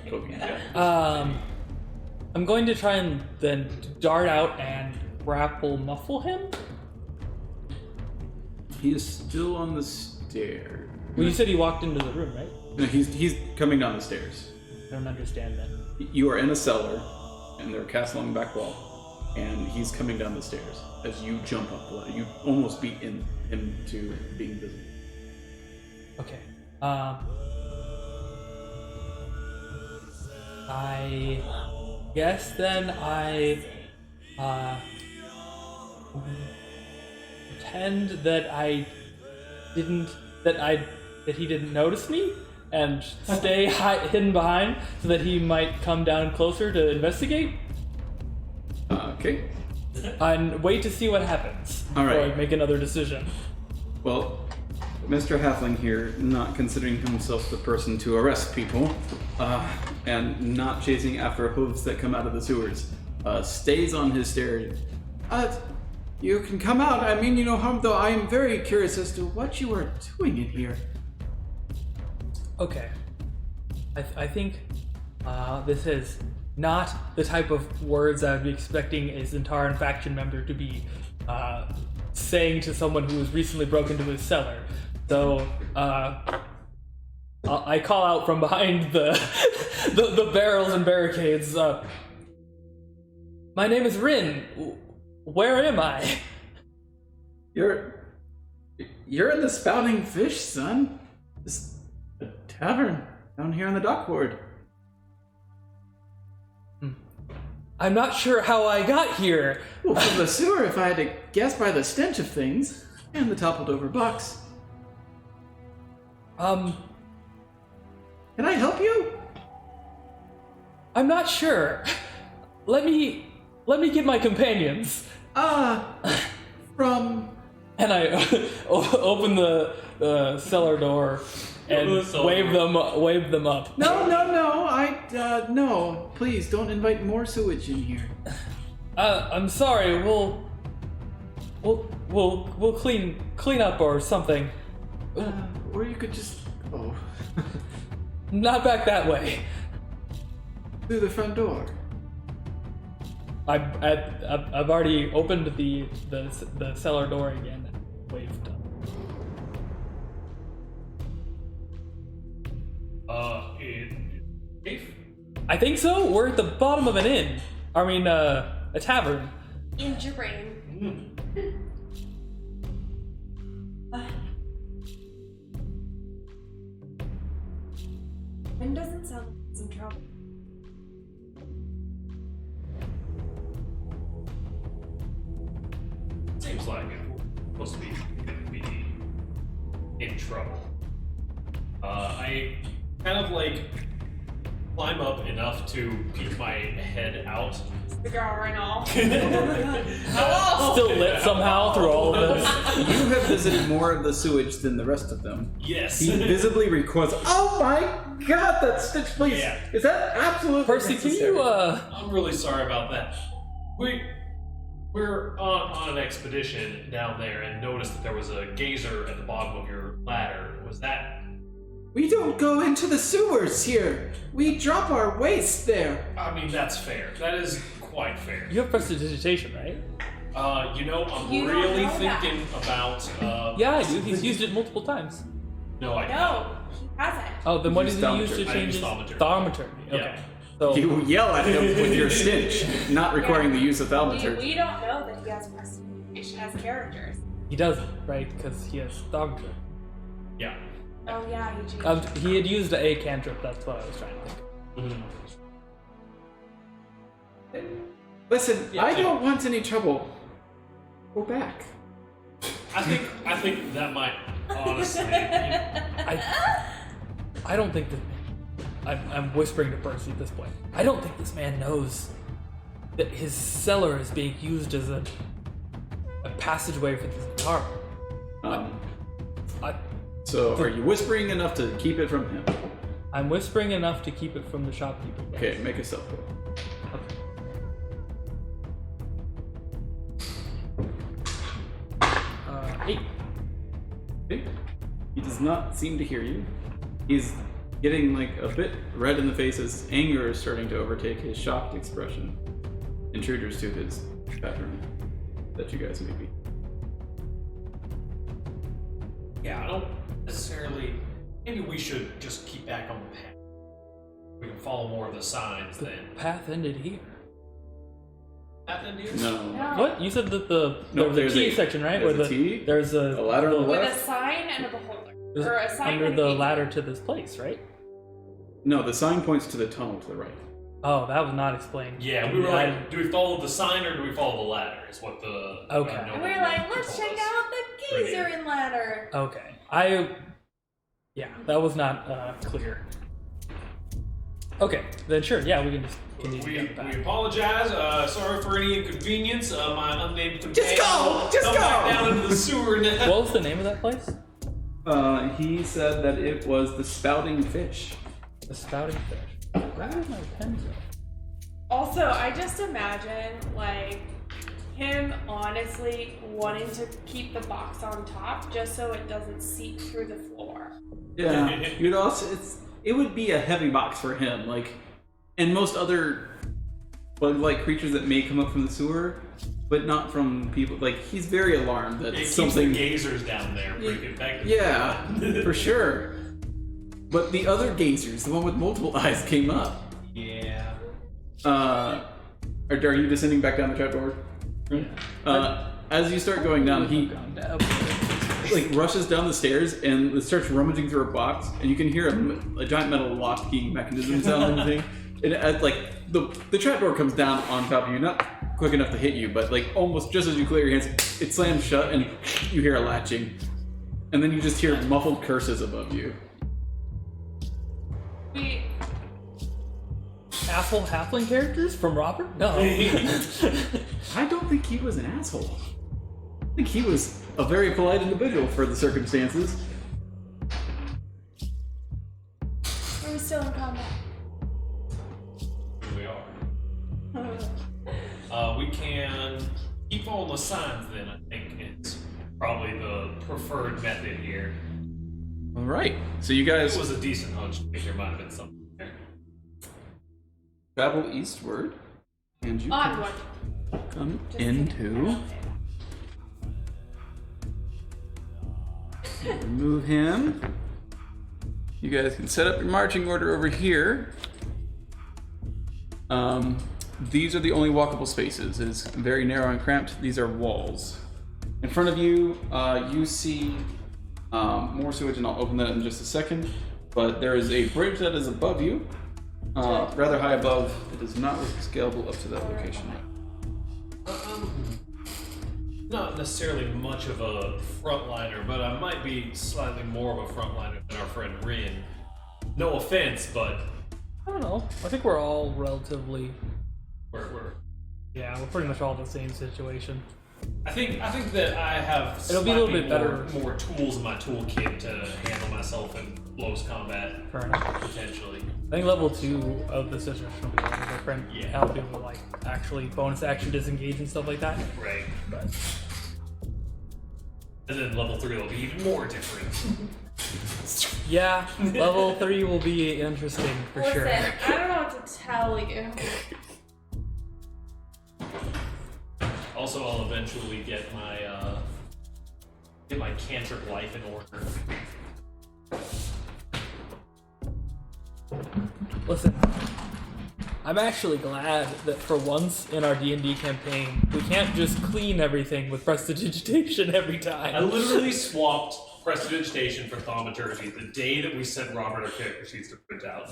[SPEAKER 1] poking. Yeah.
[SPEAKER 2] I'm going to try and then dart out and grapple muffle him.
[SPEAKER 1] He is still on the stairs.
[SPEAKER 2] Well, you said he walked into the room, right?
[SPEAKER 1] No, he's coming down the stairs.
[SPEAKER 2] I don't understand that.
[SPEAKER 1] You are in a cellar, and there are casts along the back wall, and he's coming down the stairs as you jump up the ladder. You almost beat him to being visible.
[SPEAKER 2] Okay. I guess then I pretend that he didn't notice me and stay hidden behind so that he might come down closer to investigate
[SPEAKER 1] Okay.
[SPEAKER 2] and wait to see what happens
[SPEAKER 1] All right.
[SPEAKER 2] before I make another decision.
[SPEAKER 1] Well, Mr. Halfling here, not considering himself the person to arrest people, and not chasing after hooves that come out of the sewers, stays on his stairs. You can come out. I mean you no harm, though I am very curious as to what you are doing in here.
[SPEAKER 2] Okay. I think this is not the type of words I would be expecting a Zentaran faction member to be saying to someone who was recently broken into his cellar. So I call out from behind the barrels and barricades. My name is Rin. Where am I?
[SPEAKER 1] You're in the Spouting Fish, son. This a tavern down here on the dock ward.
[SPEAKER 2] I'm not sure how I got here.
[SPEAKER 1] Well, from the sewer, if I had to guess by the stench of things, and the toppled over box. Can I help you?
[SPEAKER 2] I'm not sure. Let me get my companions.
[SPEAKER 1] From...
[SPEAKER 2] And I open the cellar door and wave them up.
[SPEAKER 1] No, no, please don't invite more sewage in here.
[SPEAKER 2] I'm sorry. We'll clean up or something.
[SPEAKER 1] Or you could just... Oh.
[SPEAKER 2] Not back that way.
[SPEAKER 1] Through the front door.
[SPEAKER 2] I've already opened the cellar door again and waved.
[SPEAKER 3] Safe?
[SPEAKER 2] I think so. We're at the bottom of an inn. I mean, a tavern.
[SPEAKER 4] In your brain. Rin doesn't sound like he's in trouble.
[SPEAKER 3] Seems like we're supposed to be in trouble. I kind of like climb up enough to peek my head out.
[SPEAKER 4] The girl and all.
[SPEAKER 2] Still lit somehow through all of this.
[SPEAKER 1] You have visited more of the sewage than the rest of them.
[SPEAKER 3] Yes.
[SPEAKER 1] He visibly recoils. Oh my god, that stitch, please.
[SPEAKER 3] Yeah.
[SPEAKER 1] Is that absolutely
[SPEAKER 2] Percy, can
[SPEAKER 1] necessary?
[SPEAKER 2] you
[SPEAKER 3] I'm really sorry about that. We're on an expedition down there and noticed that there was a geyser at the bottom of your ladder. Was that...
[SPEAKER 1] We don't go into the sewers here. We drop our waste there.
[SPEAKER 3] I mean, that's fair. That is quite fair.
[SPEAKER 2] You have prestidigitation, right?
[SPEAKER 3] I'm
[SPEAKER 4] You don't
[SPEAKER 3] really
[SPEAKER 4] know that.
[SPEAKER 3] thinking about...
[SPEAKER 2] Yeah, I do. He's used it multiple times.
[SPEAKER 3] No, I
[SPEAKER 4] No, he hasn't.
[SPEAKER 2] Oh, then what
[SPEAKER 1] Use
[SPEAKER 2] did he use to
[SPEAKER 1] thaumaturgy.
[SPEAKER 3] I
[SPEAKER 2] change
[SPEAKER 3] use
[SPEAKER 2] his
[SPEAKER 3] thaumaturgy.
[SPEAKER 2] thaumaturgy? Okay.
[SPEAKER 3] Yeah.
[SPEAKER 2] So
[SPEAKER 1] You yell at him with your stench, not requiring the use of
[SPEAKER 4] We
[SPEAKER 1] thaumaturgy.
[SPEAKER 4] don't know that he has prestidigitation as characters.
[SPEAKER 2] he doesn't, right? Because he has thaumaturgy.
[SPEAKER 3] Yeah.
[SPEAKER 4] Oh yeah, he changed.
[SPEAKER 2] He had used a cantrip. That's what I was trying to think.
[SPEAKER 1] Listen,
[SPEAKER 3] Yeah,
[SPEAKER 1] I
[SPEAKER 3] so-
[SPEAKER 1] don't want any trouble. Go back.
[SPEAKER 3] I think that might honestly.
[SPEAKER 2] I don't think that. I'm whispering to Percy at this point. I don't think this man knows that his cellar is being used as a passageway for this guitar.
[SPEAKER 1] So, are you whispering enough to keep it from him?
[SPEAKER 2] I'm whispering enough to keep it from the shopkeeper. Yes.
[SPEAKER 1] Okay, make a self roll.
[SPEAKER 2] Okay. 8.
[SPEAKER 1] Okay. He does not seem to hear you. He's getting like a bit red in the face as anger is starting to overtake his shocked expression. Intruders to his bedroom that you guys may be.
[SPEAKER 3] Yeah, I don't necessarily. Maybe we should just keep back on the path. We can follow more of the signs then.
[SPEAKER 2] Path ended here.
[SPEAKER 3] Path in here?
[SPEAKER 1] No.
[SPEAKER 2] What? You said that there
[SPEAKER 1] No,
[SPEAKER 2] was a
[SPEAKER 1] there's
[SPEAKER 2] T
[SPEAKER 1] a-
[SPEAKER 2] section, right?
[SPEAKER 1] there's
[SPEAKER 2] Where
[SPEAKER 1] a T,
[SPEAKER 2] there's a
[SPEAKER 1] ladder on the
[SPEAKER 4] With
[SPEAKER 1] left.
[SPEAKER 4] a sign and a beholder.
[SPEAKER 2] there's
[SPEAKER 4] Or a sign
[SPEAKER 2] under
[SPEAKER 4] and a
[SPEAKER 2] the
[SPEAKER 4] gate.
[SPEAKER 2] ladder to this place, right?
[SPEAKER 1] No, the sign points to the tunnel to the right.
[SPEAKER 2] Oh, that was not explained.
[SPEAKER 3] Yeah, we were like, do we follow the sign or do we follow the ladder? Is what the.
[SPEAKER 2] Okay.
[SPEAKER 4] And
[SPEAKER 3] nobody
[SPEAKER 4] we were like, let's
[SPEAKER 3] told
[SPEAKER 4] check
[SPEAKER 3] us.
[SPEAKER 4] out the geyser and ladder.
[SPEAKER 2] Okay. Yeah, that was not clear. Okay, then sure. Yeah, we can just continue down the
[SPEAKER 3] We
[SPEAKER 2] path.
[SPEAKER 3] apologize. Sorry for any inconvenience. My unnamed companion.
[SPEAKER 1] go! Just
[SPEAKER 3] come
[SPEAKER 1] go!
[SPEAKER 3] back down into the sewer now.
[SPEAKER 2] What was the name of that place?
[SPEAKER 1] He said that it was the Spouting Fish.
[SPEAKER 2] The Spouting Fish. Where did my pen go?
[SPEAKER 4] Also, I just imagine, like, him honestly wanting to keep the box on top just so it doesn't seep through the floor.
[SPEAKER 1] Yeah, you'd also it would be a heavy box for him, like, and most other bug-like creatures that may come up from the sewer, but not from people. Like, he's very alarmed that
[SPEAKER 3] It keeps
[SPEAKER 1] something.
[SPEAKER 3] the gazers down there pretty effective.
[SPEAKER 1] Yeah, for sure. But the other gazers, the one with multiple eyes, came up.
[SPEAKER 3] Yeah.
[SPEAKER 1] Are you descending back down the trapdoor? As you start going down, he like rushes down the stairs and starts rummaging through a box, and you can hear a giant metal lock key mechanism sound and thing. And as, like the trapdoor comes down on top of you, not quick enough to hit you, but like almost just as you clear your hands, it slams shut, and you hear a latching, and then you just hear muffled curses above you.
[SPEAKER 4] We
[SPEAKER 2] Asshole halfling characters from Robert? No.
[SPEAKER 1] I don't think he was an asshole. I think he was a very polite individual for the circumstances.
[SPEAKER 4] Are we still in combat?
[SPEAKER 3] Here we are. We can keep following the signs then, I think it's probably the preferred method here.
[SPEAKER 1] All right, so you guys
[SPEAKER 3] It was a decent hunch. I think there might have been something there.
[SPEAKER 1] travel eastward, and you can
[SPEAKER 4] Onward.
[SPEAKER 1] come
[SPEAKER 4] Just
[SPEAKER 1] into. Remove him. You guys can set up your marching order over here. These are the only walkable spaces. It is very narrow and cramped. These are walls. In front of you, you see more sewage, and I'll open that in just a second. But there is a bridge that is above you, rather high above. It is not scalable up to that location yet.
[SPEAKER 3] Not necessarily much of a frontliner, but I might be slightly more of a frontliner than our friend Rin. No offense, but
[SPEAKER 2] I don't know. I think we're all relatively.
[SPEAKER 3] we're
[SPEAKER 2] Yeah, we're pretty much all in the same situation.
[SPEAKER 3] I think that I have
[SPEAKER 2] It'll be a little bit
[SPEAKER 3] slightly more tools in my toolkit to handle myself in close combat,
[SPEAKER 2] Fair enough.
[SPEAKER 3] potentially.
[SPEAKER 2] I think level 2 of the situation will be a little different.
[SPEAKER 3] Yeah.
[SPEAKER 2] I'll be able to like actually bonus action disengage and stuff like that.
[SPEAKER 3] Right.
[SPEAKER 2] But
[SPEAKER 3] And then level 3 will be even more different.
[SPEAKER 2] yeah, level 3 will be interesting for
[SPEAKER 4] Listen,
[SPEAKER 2] sure.
[SPEAKER 4] I don't know what to tell you.
[SPEAKER 3] Also, I'll eventually get my cantrip life in order.
[SPEAKER 2] Listen, I'm actually glad that for once in our D&D campaign, we can't just clean everything with prestidigitation every
[SPEAKER 3] I
[SPEAKER 2] time.
[SPEAKER 3] literally swapped prestidigitation for thaumaturgy the day that we sent Robert our character sheets to print out.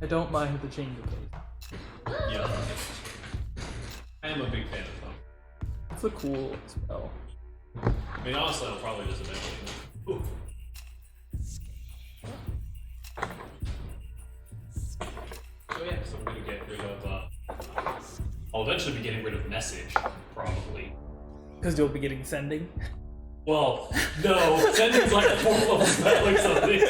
[SPEAKER 2] I don't mind the change of pace.
[SPEAKER 3] Yeah. I am a big fan of thumb.
[SPEAKER 2] It's a cool spell.
[SPEAKER 3] I mean, honestly, I'll probably just eventually. Ooh. So yeah, so I'm gonna get rid of. I'll eventually be getting rid of message, probably.
[SPEAKER 2] Because you'll be getting sending.
[SPEAKER 3] Well, no, sending's like a 4th level spell or something.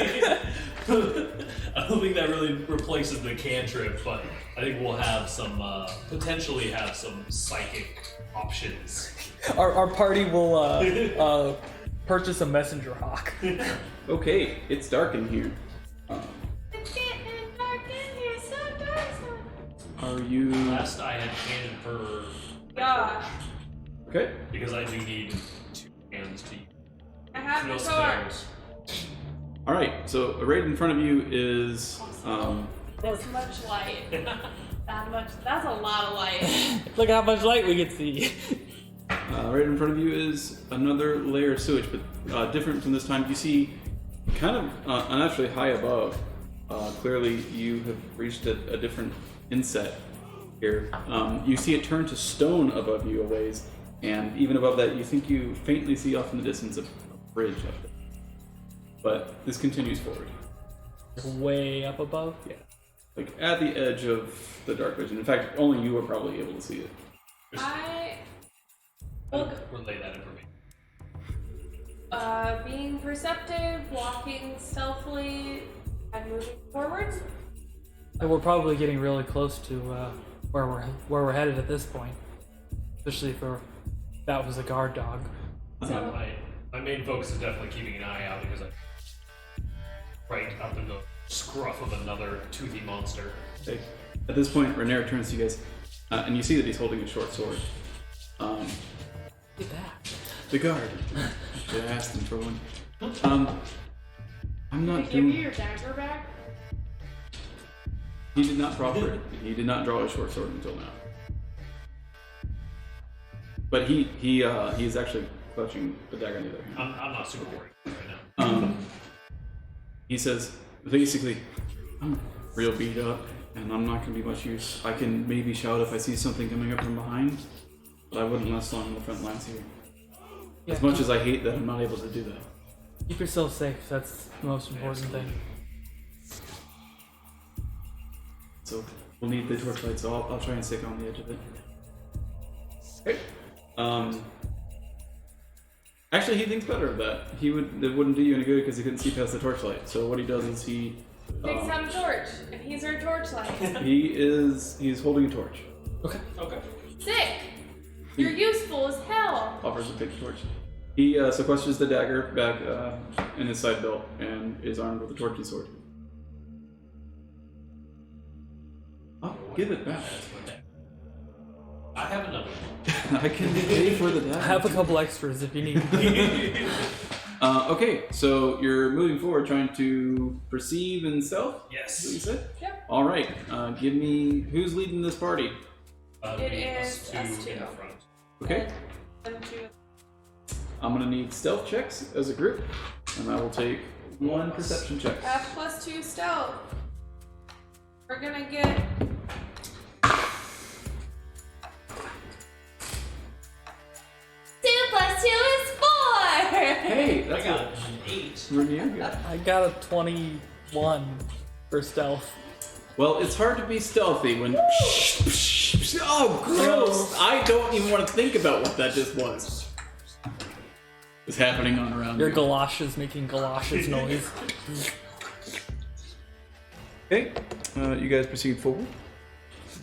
[SPEAKER 3] I don't think that really replaces the cantrip, but I think we'll have some, potentially have some psychic options.
[SPEAKER 2] Our party will purchase a messenger hawk.
[SPEAKER 1] Okay, it's dark in here.
[SPEAKER 4] It's getting dark in here, so dark.
[SPEAKER 1] Are you...
[SPEAKER 3] Last I had handed her my
[SPEAKER 4] Gosh.
[SPEAKER 3] torch,
[SPEAKER 1] Okay.
[SPEAKER 3] because I do need 2 hands to use.
[SPEAKER 4] I have
[SPEAKER 3] No
[SPEAKER 4] the torch.
[SPEAKER 3] spells.
[SPEAKER 1] Alright, so right in front of you is...
[SPEAKER 4] This much light. That much. That's a lot of light.
[SPEAKER 2] Look how much light we can see.
[SPEAKER 1] right in front of you is another layer of sewage, but different from this time. You see, kind of unnaturally high above, clearly you have reached a different inset here. You see it turn to stone above you a ways, and even above that, you think you faintly see off in the distance a bridge up there. But this continues forward.
[SPEAKER 2] Way up above?
[SPEAKER 1] Yeah. Like at the edge of the dark vision. In fact, only you are probably able to see it.
[SPEAKER 4] Well,
[SPEAKER 3] Relay that information.
[SPEAKER 4] being perceptive, walking stealthily, and moving forwards.
[SPEAKER 2] And we're probably getting really close to where we're headed at this point. Especially if that was a guard dog.
[SPEAKER 3] So my main focus is definitely keeping an eye out because I'm right up in the scruff of another toothy monster.
[SPEAKER 1] Okay. At this point, Rhaenyra turns to you guys, and you see that he's holding a short sword.
[SPEAKER 2] Look at that.
[SPEAKER 1] The guard. Actually, I asked him for one. I'm
[SPEAKER 4] Did
[SPEAKER 1] not
[SPEAKER 4] he give you
[SPEAKER 1] doing.
[SPEAKER 4] your dagger back?
[SPEAKER 1] He did not proffer it. He did not draw a short sword until now. But he is actually clutching the dagger in the other hand.
[SPEAKER 3] I'm not super worried right now.
[SPEAKER 1] He says, basically, I'm real beat up, and I'm not going to be much use. I can maybe shout if I see something coming up from behind, but I wouldn't last long on the front lines here.
[SPEAKER 2] Yeah,
[SPEAKER 1] As much as I hate that I'm not able to do that.
[SPEAKER 2] keep yourself safe. That's the most important thing.
[SPEAKER 1] So we'll need the torchlight, so I'll try and stick on the edge of it. Okay. Actually, he thinks better of that. It wouldn't do you any good because he couldn't see past the torchlight. So what he does is he
[SPEAKER 4] Takes out a torch, and he's our torchlight.
[SPEAKER 1] he's holding a torch.
[SPEAKER 2] Okay.
[SPEAKER 3] Okay.
[SPEAKER 4] Sick! You're useful as hell!
[SPEAKER 1] Offers a big torch. He sequesters the dagger back in his side belt and is armed with a torch and sword. I'll give it back.
[SPEAKER 3] I have another one.
[SPEAKER 1] I can pay for the dagger.
[SPEAKER 2] I have a couple extras if you need.
[SPEAKER 1] Okay, so you're moving forward, trying to perceive and stealth?
[SPEAKER 3] Yes.
[SPEAKER 1] Is that what you said?
[SPEAKER 4] Yep.
[SPEAKER 1] All right, give me who's leading this party.
[SPEAKER 4] It is us
[SPEAKER 3] in
[SPEAKER 4] two.
[SPEAKER 3] front.
[SPEAKER 1] Okay,
[SPEAKER 4] Them two.
[SPEAKER 1] I'm gonna need stealth checks as a group, and I will take one perception check.
[SPEAKER 4] F+2 stealth. We're gonna get. 2 + 2 is 4!
[SPEAKER 1] Hey,
[SPEAKER 3] I
[SPEAKER 1] that's
[SPEAKER 3] got
[SPEAKER 1] a
[SPEAKER 3] an 8.
[SPEAKER 1] Rhaenyra.
[SPEAKER 2] I got a 21 for stealth.
[SPEAKER 1] Well, it's hard to be stealthy when. Oh, gross! I don't even want to think about what that just was. Is happening on around
[SPEAKER 2] Your
[SPEAKER 1] you.
[SPEAKER 2] galoshes making galoshes noise.
[SPEAKER 1] Okay, you guys proceed forward.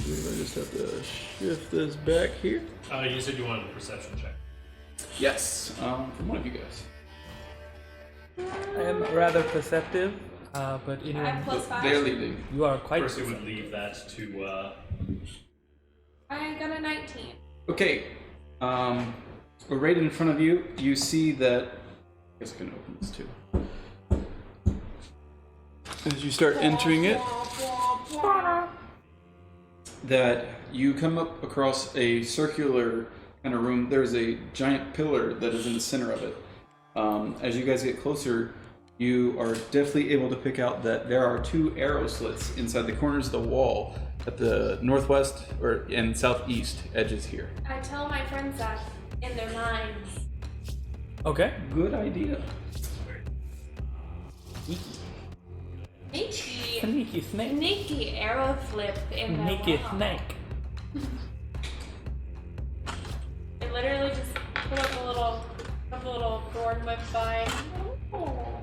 [SPEAKER 1] I just have to shift this back here.
[SPEAKER 3] You said you wanted a perception check.
[SPEAKER 1] Yes, from one of you guys.
[SPEAKER 2] I am rather perceptive, but
[SPEAKER 4] I
[SPEAKER 2] anyone,
[SPEAKER 4] have +5.
[SPEAKER 1] They're leading.
[SPEAKER 2] you are quite
[SPEAKER 3] First, we would
[SPEAKER 2] perceptive.
[SPEAKER 3] leave that to.
[SPEAKER 4] I got a 19.
[SPEAKER 1] Okay, right in front of you, you see that. I guess I can open this too. As you start entering it, that you come up across a circular kind of room. There's a giant pillar that is in the center of it. As you guys get closer, you are definitely able to pick out that there are 2 arrow slits inside the corners of the wall at the northwest and southeast edges here.
[SPEAKER 4] I tell my friends that in their minds.
[SPEAKER 2] Okay.
[SPEAKER 1] Good idea.
[SPEAKER 4] Sneaky.
[SPEAKER 2] Sneaky snake.
[SPEAKER 4] Sneaky arrow flip in their
[SPEAKER 2] Sneaky
[SPEAKER 4] wall.
[SPEAKER 2] snake.
[SPEAKER 4] I literally just put up a little thorn whip by. Oh.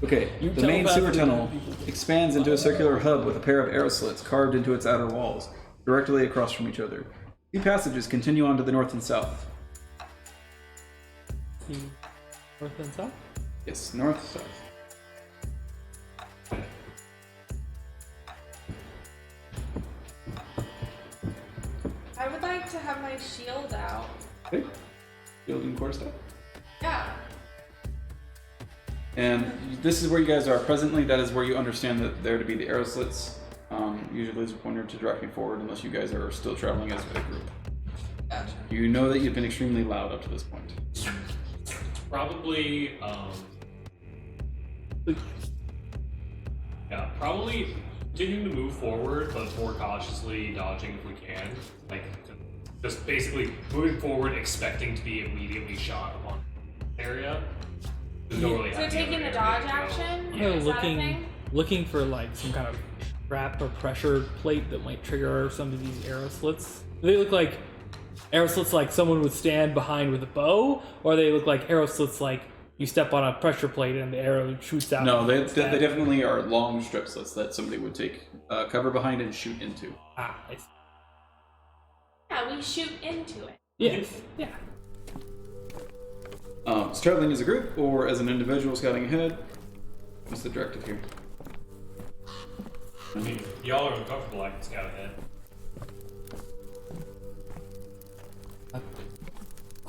[SPEAKER 1] Okay,
[SPEAKER 2] You
[SPEAKER 1] the
[SPEAKER 2] tell
[SPEAKER 1] main
[SPEAKER 2] faster
[SPEAKER 1] sewer
[SPEAKER 2] than
[SPEAKER 1] tunnel
[SPEAKER 2] people.
[SPEAKER 1] expands into a circular hub with a pair of arrow slits carved into its outer walls, directly across from each other. 2 passages continue on to the north and south.
[SPEAKER 2] See, north and south.
[SPEAKER 1] Yes, north, south.
[SPEAKER 4] I would like to have my shield out.
[SPEAKER 1] Okay. Shield and quarterstaff.
[SPEAKER 4] Yeah.
[SPEAKER 1] And this is where you guys are presently. That is where you understand that there to be the arrow slits. Usually there's a pointer to direct me forward unless you guys are still traveling as a group.
[SPEAKER 4] Gotcha.
[SPEAKER 1] You know that you've been extremely loud up to this point.
[SPEAKER 5] Probably, yeah, probably continuing to move forward, but more cautiously dodging if we can. Like, just basically moving forward, expecting to be immediately shot upon the area. There's no really
[SPEAKER 4] So
[SPEAKER 5] having
[SPEAKER 4] taking
[SPEAKER 5] other
[SPEAKER 4] the
[SPEAKER 5] area
[SPEAKER 4] dodge
[SPEAKER 5] to go.
[SPEAKER 4] action?
[SPEAKER 2] Yeah,
[SPEAKER 4] Is that a thing?
[SPEAKER 2] looking for like some kind of trap or pressure plate that might trigger some of these arrow slits. Do they look like arrow slits like someone would stand behind with a bow, or they look like arrow slits like you step on a pressure plate and the arrow shoots out?
[SPEAKER 1] No, they definitely are long strip slits that somebody would take cover behind and shoot into.
[SPEAKER 2] I see.
[SPEAKER 4] Yeah, we shoot into it.
[SPEAKER 2] Yes. Yeah.
[SPEAKER 1] Traveling as a group or as an individual scouting ahead. What's the directive here?
[SPEAKER 5] I mean, y'all are uncomfortable, I can scout ahead.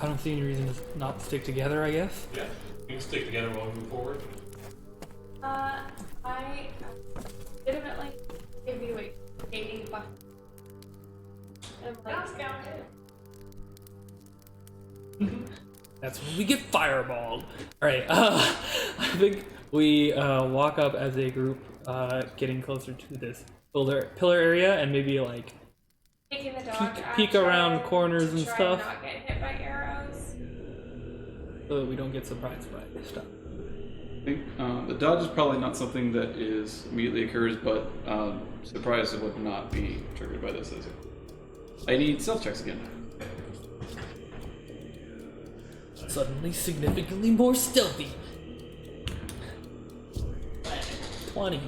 [SPEAKER 2] I don't see any reason to not stick together, I guess.
[SPEAKER 5] Yeah, we can stick together while we move forward.
[SPEAKER 4] I legitimately give you a dating button. I'm like, scout it.
[SPEAKER 2] That's when we get fireballed. Alright, I think we walk up as a group, getting closer to this pillar area and maybe like
[SPEAKER 4] Taking the dodge
[SPEAKER 2] peek
[SPEAKER 4] action
[SPEAKER 2] around corners
[SPEAKER 4] to
[SPEAKER 2] and
[SPEAKER 4] try
[SPEAKER 2] stuff.
[SPEAKER 4] not get hit by arrows.
[SPEAKER 2] so that we don't get surprised by stuff.
[SPEAKER 1] I think the dodge is probably not something that is immediately occurs, but surprise would not be triggered by this, is it? I need stealth checks again.
[SPEAKER 2] Suddenly significantly more stealthy. 20.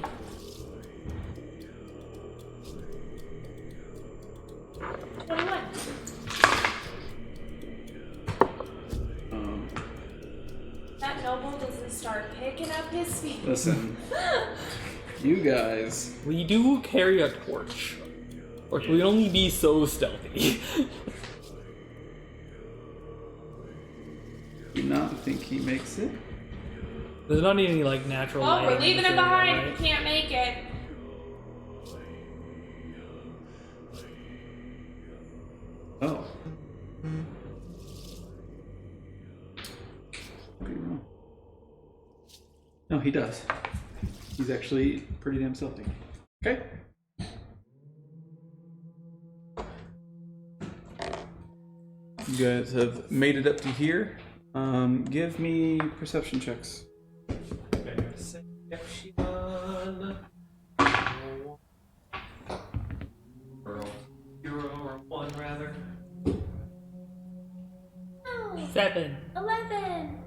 [SPEAKER 4] That noble doesn't start picking up his speed.
[SPEAKER 1] Listen, you guys.
[SPEAKER 2] We do carry a torch. Or can we only be so stealthy?
[SPEAKER 1] Do not think he makes it.
[SPEAKER 2] There's not any like natural
[SPEAKER 4] Well,
[SPEAKER 2] light
[SPEAKER 4] we're
[SPEAKER 2] in
[SPEAKER 4] leaving
[SPEAKER 2] this
[SPEAKER 4] him
[SPEAKER 2] area,
[SPEAKER 4] behind
[SPEAKER 2] right?
[SPEAKER 4] if he can't make it.
[SPEAKER 1] Oh. Pretty wrong. No, he does. He's actually pretty damn stealthy. Okay. You guys have made it up to here. Give me perception checks.
[SPEAKER 5] Or 1 rather.
[SPEAKER 4] Oh,
[SPEAKER 2] 7.
[SPEAKER 4] 11.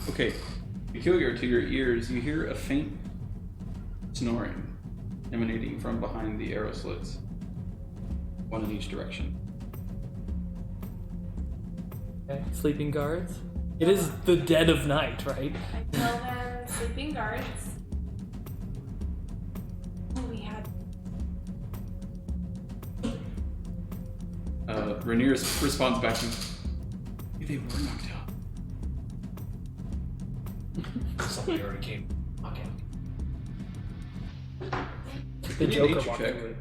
[SPEAKER 1] Okay. Peculiar to your ears, you hear a faint snoring emanating from behind the arrow slits. One in each direction.
[SPEAKER 2] Okay. Sleeping guards. It is the dead of night, right?
[SPEAKER 4] I tell them sleeping guards. Oh, we had.
[SPEAKER 1] Rainier responds back to you. They were knocked out.
[SPEAKER 5] Somebody already came. Okay.
[SPEAKER 2] The
[SPEAKER 1] Give me a
[SPEAKER 2] Joker
[SPEAKER 1] nature
[SPEAKER 2] walked
[SPEAKER 1] check.
[SPEAKER 2] away.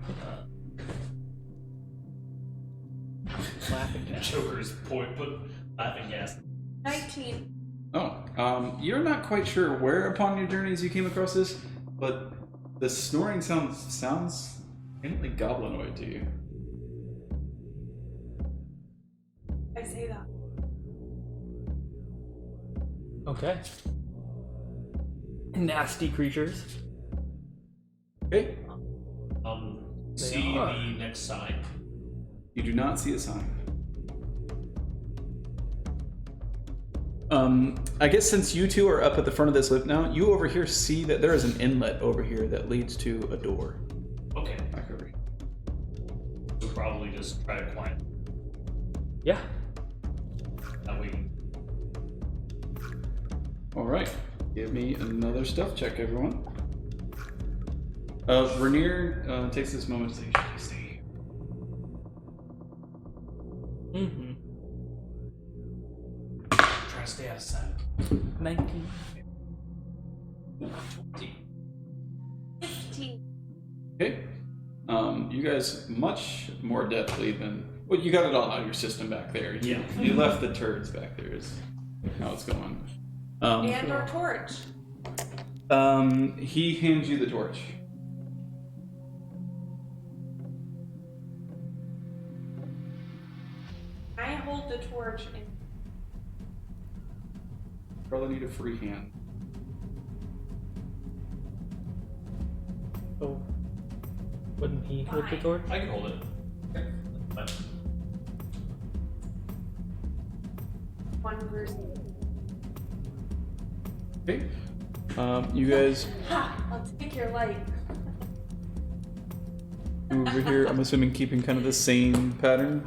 [SPEAKER 2] Laughing gas.
[SPEAKER 5] Joker's put laughing gas.
[SPEAKER 4] 19.
[SPEAKER 1] Oh, you're not quite sure where upon your journeys you came across this, but the snoring sounds faintly goblinoid to you.
[SPEAKER 4] I say that.
[SPEAKER 2] Okay. Nasty creatures.
[SPEAKER 1] Okay.
[SPEAKER 5] See
[SPEAKER 2] are.
[SPEAKER 5] the next sign.
[SPEAKER 1] You do not see a sign. I guess since you two are up at the front of this lift now, you over here see that there is an inlet over here that leads to a door.
[SPEAKER 5] Okay.
[SPEAKER 1] Back over here.
[SPEAKER 5] We'll probably just try to climb.
[SPEAKER 2] Yeah.
[SPEAKER 5] That we can.
[SPEAKER 1] Alright. Give me another stealth check, everyone. Rainier takes this moment to say, should I stay here?
[SPEAKER 2] Mm-hmm.
[SPEAKER 5] Try to stay out of sight.
[SPEAKER 2] 19.
[SPEAKER 4] 15.
[SPEAKER 1] Okay. You guys much more deftly than... Well, you got it all out of your system back there.
[SPEAKER 5] Yeah.
[SPEAKER 1] You left the turds back there is how it's going.
[SPEAKER 4] And our torch.
[SPEAKER 1] He hands you the torch.
[SPEAKER 4] I hold the torch and
[SPEAKER 1] Probably need a free hand.
[SPEAKER 2] So, wouldn't he hold the
[SPEAKER 4] Fine.
[SPEAKER 2] torch?
[SPEAKER 5] I can hold it. Okay. Fine.
[SPEAKER 4] one person.
[SPEAKER 1] Okay. You guys
[SPEAKER 4] Ha! I'll take your light.
[SPEAKER 1] over here, I'm assuming keeping kind of the same pattern.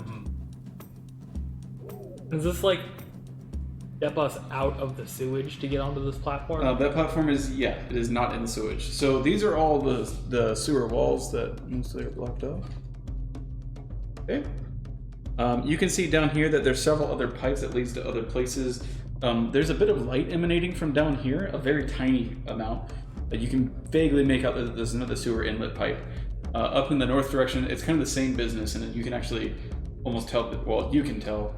[SPEAKER 2] Is this like step us out of the sewage to get onto this platform?
[SPEAKER 1] That platform is, yeah, it is not in the sewage. So these are all the sewer walls that mostly are blocked off. Okay. You can see down here that there's several other pipes that leads to other places. There's a bit of light emanating from down here, a very tiny amount. You can vaguely make out that there's another sewer inlet pipe. Up in the north direction, it's kind of the same business, and you can actually almost tell that, well, you can tell,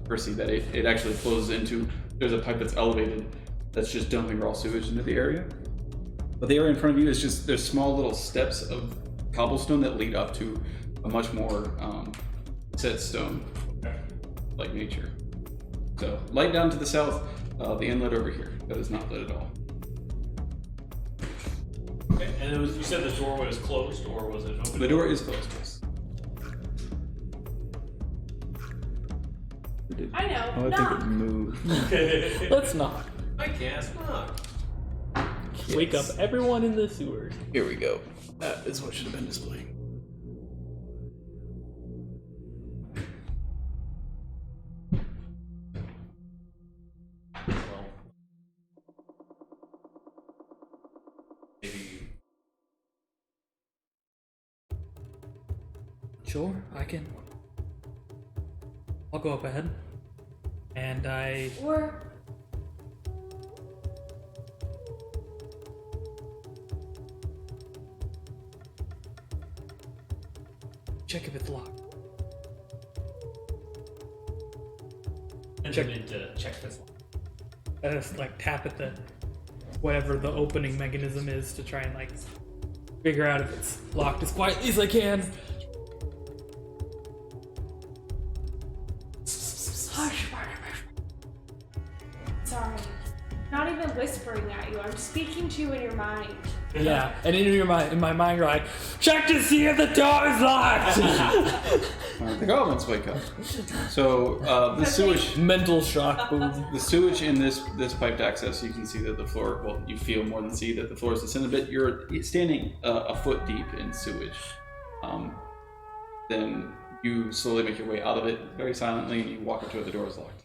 [SPEAKER 1] Percy, that it actually flows into, there's a pipe that's elevated that's just dumping raw sewage into the area. But the area in front of you is just, there's small little steps of cobblestone that lead up to a much more set stone like nature. So light down to the south, the inlet over here, that is not lit at all.
[SPEAKER 5] Okay. And it was, you said the doorway was closed, or was it open?
[SPEAKER 1] The door is closed, yes.
[SPEAKER 4] I know.
[SPEAKER 1] Oh, I think
[SPEAKER 4] Knock.
[SPEAKER 1] it moved.
[SPEAKER 2] Let's not.
[SPEAKER 5] I guess not.
[SPEAKER 2] Wake up everyone in the sewers.
[SPEAKER 1] Here we go. That is what should have been displayed.
[SPEAKER 5] Well, maybe.
[SPEAKER 2] Sure, I'll go up ahead. And I
[SPEAKER 4] Or
[SPEAKER 2] check if it's locked.
[SPEAKER 5] And
[SPEAKER 2] Check.
[SPEAKER 5] then need to check this one.
[SPEAKER 2] I just like tap at the whatever the opening mechanism is to try and like figure out if it's locked as quietly as I can.
[SPEAKER 4] hush. Sorry. Not even whispering at you. I'm speaking to you in your mind.
[SPEAKER 2] Yeah, and in my mind, you're like, check to see if the door is locked.
[SPEAKER 1] The goblins wake up. So the sewage,
[SPEAKER 2] Mental shock boom.
[SPEAKER 1] the sewage in this piped access, you can see that the floor. Well, you feel more than see that the floor is descended a bit. You're standing a foot deep in sewage. Then you slowly make your way out of it very silently, and you walk up to it. The door is locked.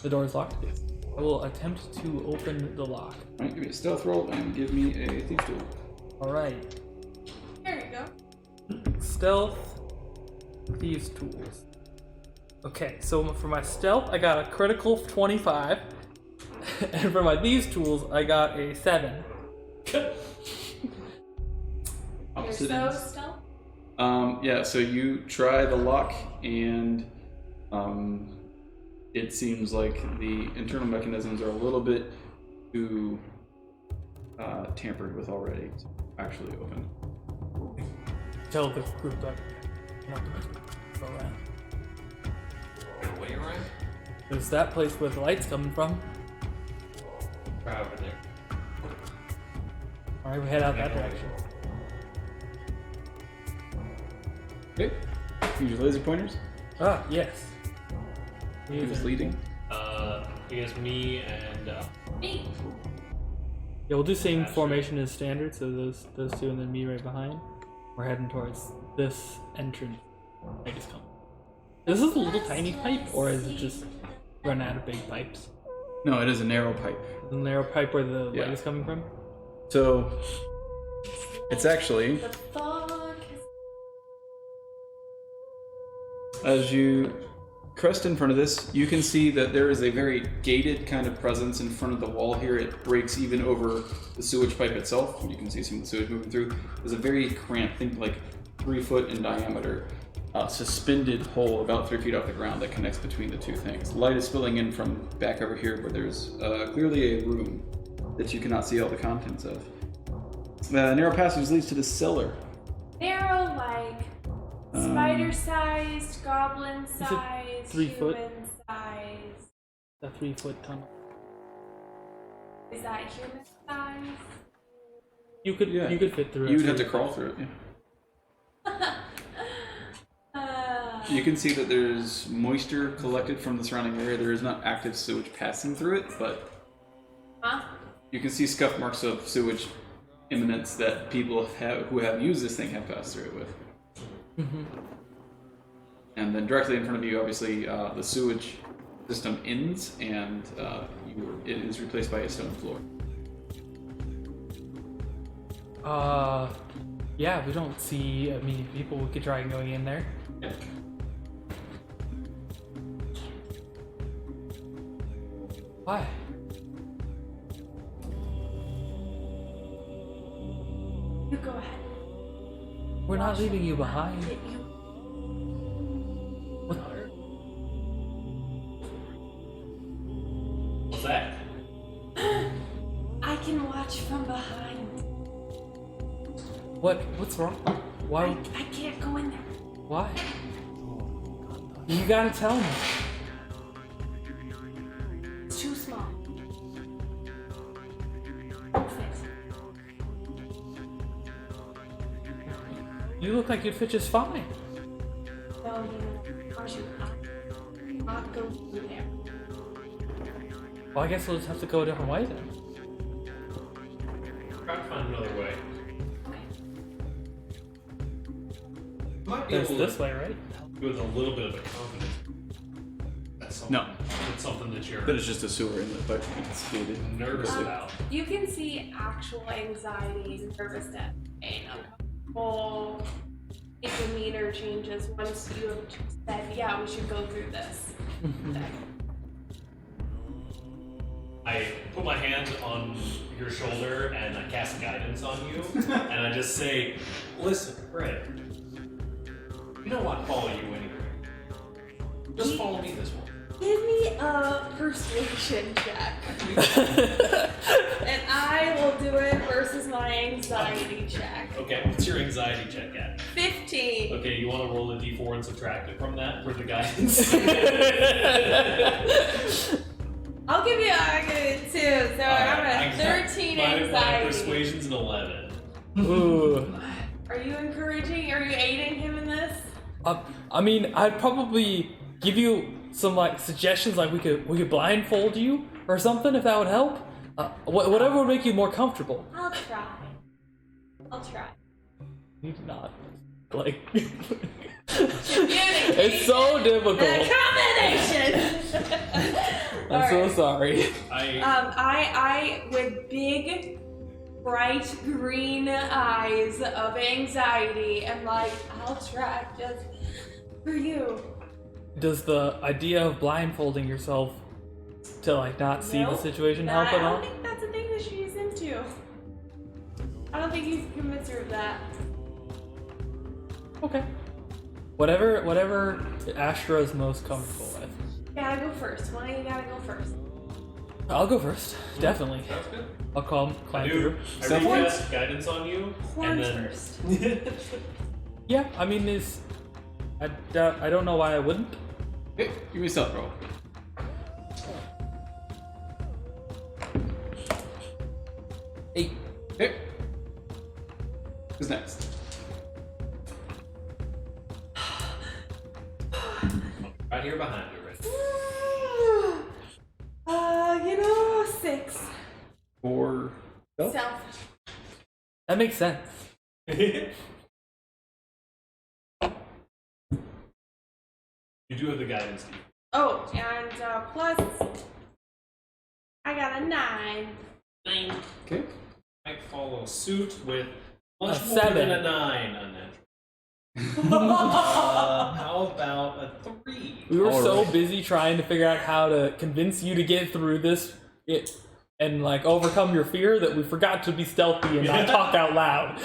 [SPEAKER 2] The door is locked.
[SPEAKER 1] Yes.
[SPEAKER 2] I will attempt to open the lock.
[SPEAKER 1] All right, give me a stealth roll and give me a thief tool.
[SPEAKER 2] All right,
[SPEAKER 4] There you go.
[SPEAKER 2] stealth, thieves tools. Okay, so for my stealth, I got a critical 25, and for my thieves tools, I got a 7.
[SPEAKER 4] You're
[SPEAKER 1] opposite
[SPEAKER 4] so
[SPEAKER 1] ends.
[SPEAKER 4] stealth.
[SPEAKER 1] Yeah, so you try the lock, and it seems like the internal mechanisms are a little bit too tampered with already to actually open.
[SPEAKER 2] Tell the group that we're not gonna go around.
[SPEAKER 5] Go way around?
[SPEAKER 2] There's that place where the light's coming from.
[SPEAKER 5] Right over there.
[SPEAKER 2] Alright, we head out that direction.
[SPEAKER 1] Okay. Use your laser pointers.
[SPEAKER 2] Ah, yes.
[SPEAKER 1] Who's leading?
[SPEAKER 5] I guess me and
[SPEAKER 4] Me.
[SPEAKER 2] Yeah, we'll do same
[SPEAKER 5] Gotcha.
[SPEAKER 2] formation as standard, so those two and then me right behind. We're heading towards this entrance. I just come. Is this a little tiny pipe, or is it just run out of big pipes?
[SPEAKER 1] No, it is a narrow pipe.
[SPEAKER 2] The narrow pipe where the
[SPEAKER 1] Yeah.
[SPEAKER 2] light is coming from?
[SPEAKER 1] So it's actually,
[SPEAKER 4] The fuck?
[SPEAKER 1] as you crest in front of this, you can see that there is a very gated kind of presence in front of the wall here. It breaks even over the sewage pipe itself. You can see some of the sewage moving through. There's a very cramped, think like 3 foot in diameter, suspended hole about 3 feet off the ground that connects between the two things. Light is spilling in from back over here where there's clearly a room that you cannot see all the contents of. Narrow passage leads to the cellar.
[SPEAKER 4] Narrow, like spider-sized, goblin-sized,
[SPEAKER 2] 3 foot?
[SPEAKER 4] human-sized.
[SPEAKER 2] The 3 foot tunnel.
[SPEAKER 4] Is that human-sized?
[SPEAKER 2] You could
[SPEAKER 1] Yeah.
[SPEAKER 2] you could fit through it.
[SPEAKER 1] You would have to crawl through it. Yeah. You can see that there's moisture collected from the surrounding area. There is not active sewage passing through it, but
[SPEAKER 4] Huh?
[SPEAKER 1] you can see scuff marks of sewage imminence that people who have used this thing have passed through it with. And then directly in front of you, obviously, the sewage system ends, and it is replaced by a stone floor.
[SPEAKER 2] Yeah, we don't see many people. We could try going in there.
[SPEAKER 1] Yeah.
[SPEAKER 2] Why?
[SPEAKER 4] You go ahead.
[SPEAKER 2] We're not leaving you behind.
[SPEAKER 5] what's that?
[SPEAKER 4] I can watch from behind.
[SPEAKER 2] What's wrong? Why?
[SPEAKER 4] I can't go in there.
[SPEAKER 2] Why? You gotta tell me.
[SPEAKER 4] It's too small. Won't fit.
[SPEAKER 2] You look like you'd fit just fine.
[SPEAKER 4] No, you are you not go through there.
[SPEAKER 2] Well, I guess we'll just have to go a different way then.
[SPEAKER 5] Try to find another way.
[SPEAKER 4] Okay.
[SPEAKER 5] Might be
[SPEAKER 2] There's
[SPEAKER 5] able
[SPEAKER 2] this
[SPEAKER 5] to
[SPEAKER 2] way, right?
[SPEAKER 5] do with a little bit of a confidence. That's something,
[SPEAKER 1] No.
[SPEAKER 5] that's something that you're
[SPEAKER 1] But it's just a sewer inlet pipe. It's gated.
[SPEAKER 5] nervous about.
[SPEAKER 4] You can see actual anxiety, nervousness, pain, uncomfortable demeanor changes once you have said, yeah, we should go through this.
[SPEAKER 5] I put my hand on your shoulder and I cast guidance on you, and I just say, "Listen, Fred, you don't want to follow you anywhere. Just follow me this one."
[SPEAKER 4] Give me a persuasion check. And I will do it versus my anxiety check.
[SPEAKER 5] Okay, what's your anxiety check at?
[SPEAKER 4] 15.
[SPEAKER 5] Okay, you want to roll a d4 and subtract it from that for the guidance?
[SPEAKER 4] I'll give you a 2, so I'm at 13
[SPEAKER 5] my
[SPEAKER 4] anxiety.
[SPEAKER 5] persuasion's an 11.
[SPEAKER 2] Ooh.
[SPEAKER 4] Are you encouraging, are you aiding him in this?
[SPEAKER 2] I mean, I'd probably give you some like suggestions, like we could blindfold you or something if that would help. Whatever would make you more comfortable.
[SPEAKER 4] I'll try.
[SPEAKER 2] You do not like.
[SPEAKER 4] Communicate.
[SPEAKER 2] It's so difficult.
[SPEAKER 4] The combination.
[SPEAKER 2] I'm so sorry.
[SPEAKER 4] I with big, bright green eyes of anxiety am like, I'll try just for you.
[SPEAKER 2] Does the idea of blindfolding yourself to like not see the
[SPEAKER 4] Nope.
[SPEAKER 2] situation help
[SPEAKER 4] I
[SPEAKER 2] at
[SPEAKER 4] don't
[SPEAKER 2] all?
[SPEAKER 4] think that's a thing that she's into. I don't think you can convince her of that.
[SPEAKER 2] Okay. Whatever Astra is most comfortable with.
[SPEAKER 4] Gotta go first. Why you gotta go first?
[SPEAKER 2] I'll go first. Definitely.
[SPEAKER 5] Sounds good.
[SPEAKER 2] I'll climb
[SPEAKER 5] I
[SPEAKER 2] through.
[SPEAKER 5] recast guidance on you, and
[SPEAKER 4] Horns
[SPEAKER 5] then
[SPEAKER 4] first.
[SPEAKER 2] Yeah, I mean, I don't know why I wouldn't.
[SPEAKER 1] Okay, give me a stealth roll.
[SPEAKER 2] Eight.
[SPEAKER 1] Okay. Who's next?
[SPEAKER 5] right here behind you, right?
[SPEAKER 4] 6.
[SPEAKER 1] 4. Oh.
[SPEAKER 4] Self.
[SPEAKER 2] That makes sense.
[SPEAKER 5] You do have the guidance.
[SPEAKER 4] Oh, and plus, I got a 9.
[SPEAKER 5] 9.
[SPEAKER 1] Okay.
[SPEAKER 5] Might follow suit with much
[SPEAKER 2] A
[SPEAKER 5] more
[SPEAKER 2] 7.
[SPEAKER 5] than a 9 unnatural. How about a 3?
[SPEAKER 2] We were so
[SPEAKER 1] Alright.
[SPEAKER 2] busy trying to figure out how to convince you to get through this and like overcome your fear that we forgot to be stealthy and not talk out loud.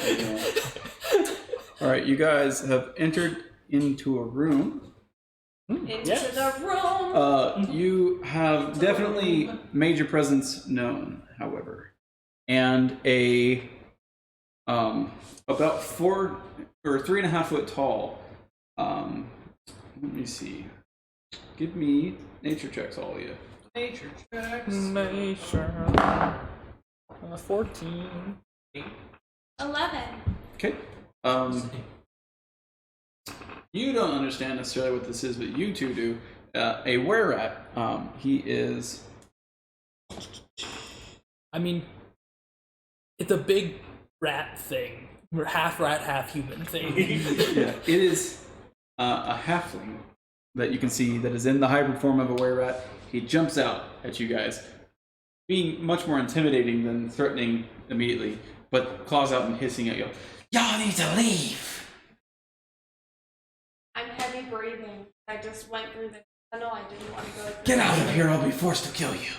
[SPEAKER 1] All right, you guys have entered into a room.
[SPEAKER 4] Into
[SPEAKER 2] Yes.
[SPEAKER 4] the room.
[SPEAKER 1] You have definitely made your presence known, however, and a about 4 or 3.5 foot tall. Let me see. Give me nature checks, all of you.
[SPEAKER 5] Nature checks.
[SPEAKER 2] Nature. 14.
[SPEAKER 4] 11.
[SPEAKER 1] Okay. You don't understand necessarily what this is, but you two do. A were-rat. He is.
[SPEAKER 2] I mean, it's a big rat thing. We're half rat, half human thing.
[SPEAKER 1] Yeah, it is a halfling that you can see that is in the hybrid form of a were-rat. He jumps out at you guys, being much more intimidating than threatening immediately, but claws out and hissing at you. Y'all need to leave!
[SPEAKER 4] I'm heavy breathing. I just went through the tunnel. I didn't want to go through.
[SPEAKER 1] Get out of here, I'll be forced to kill you.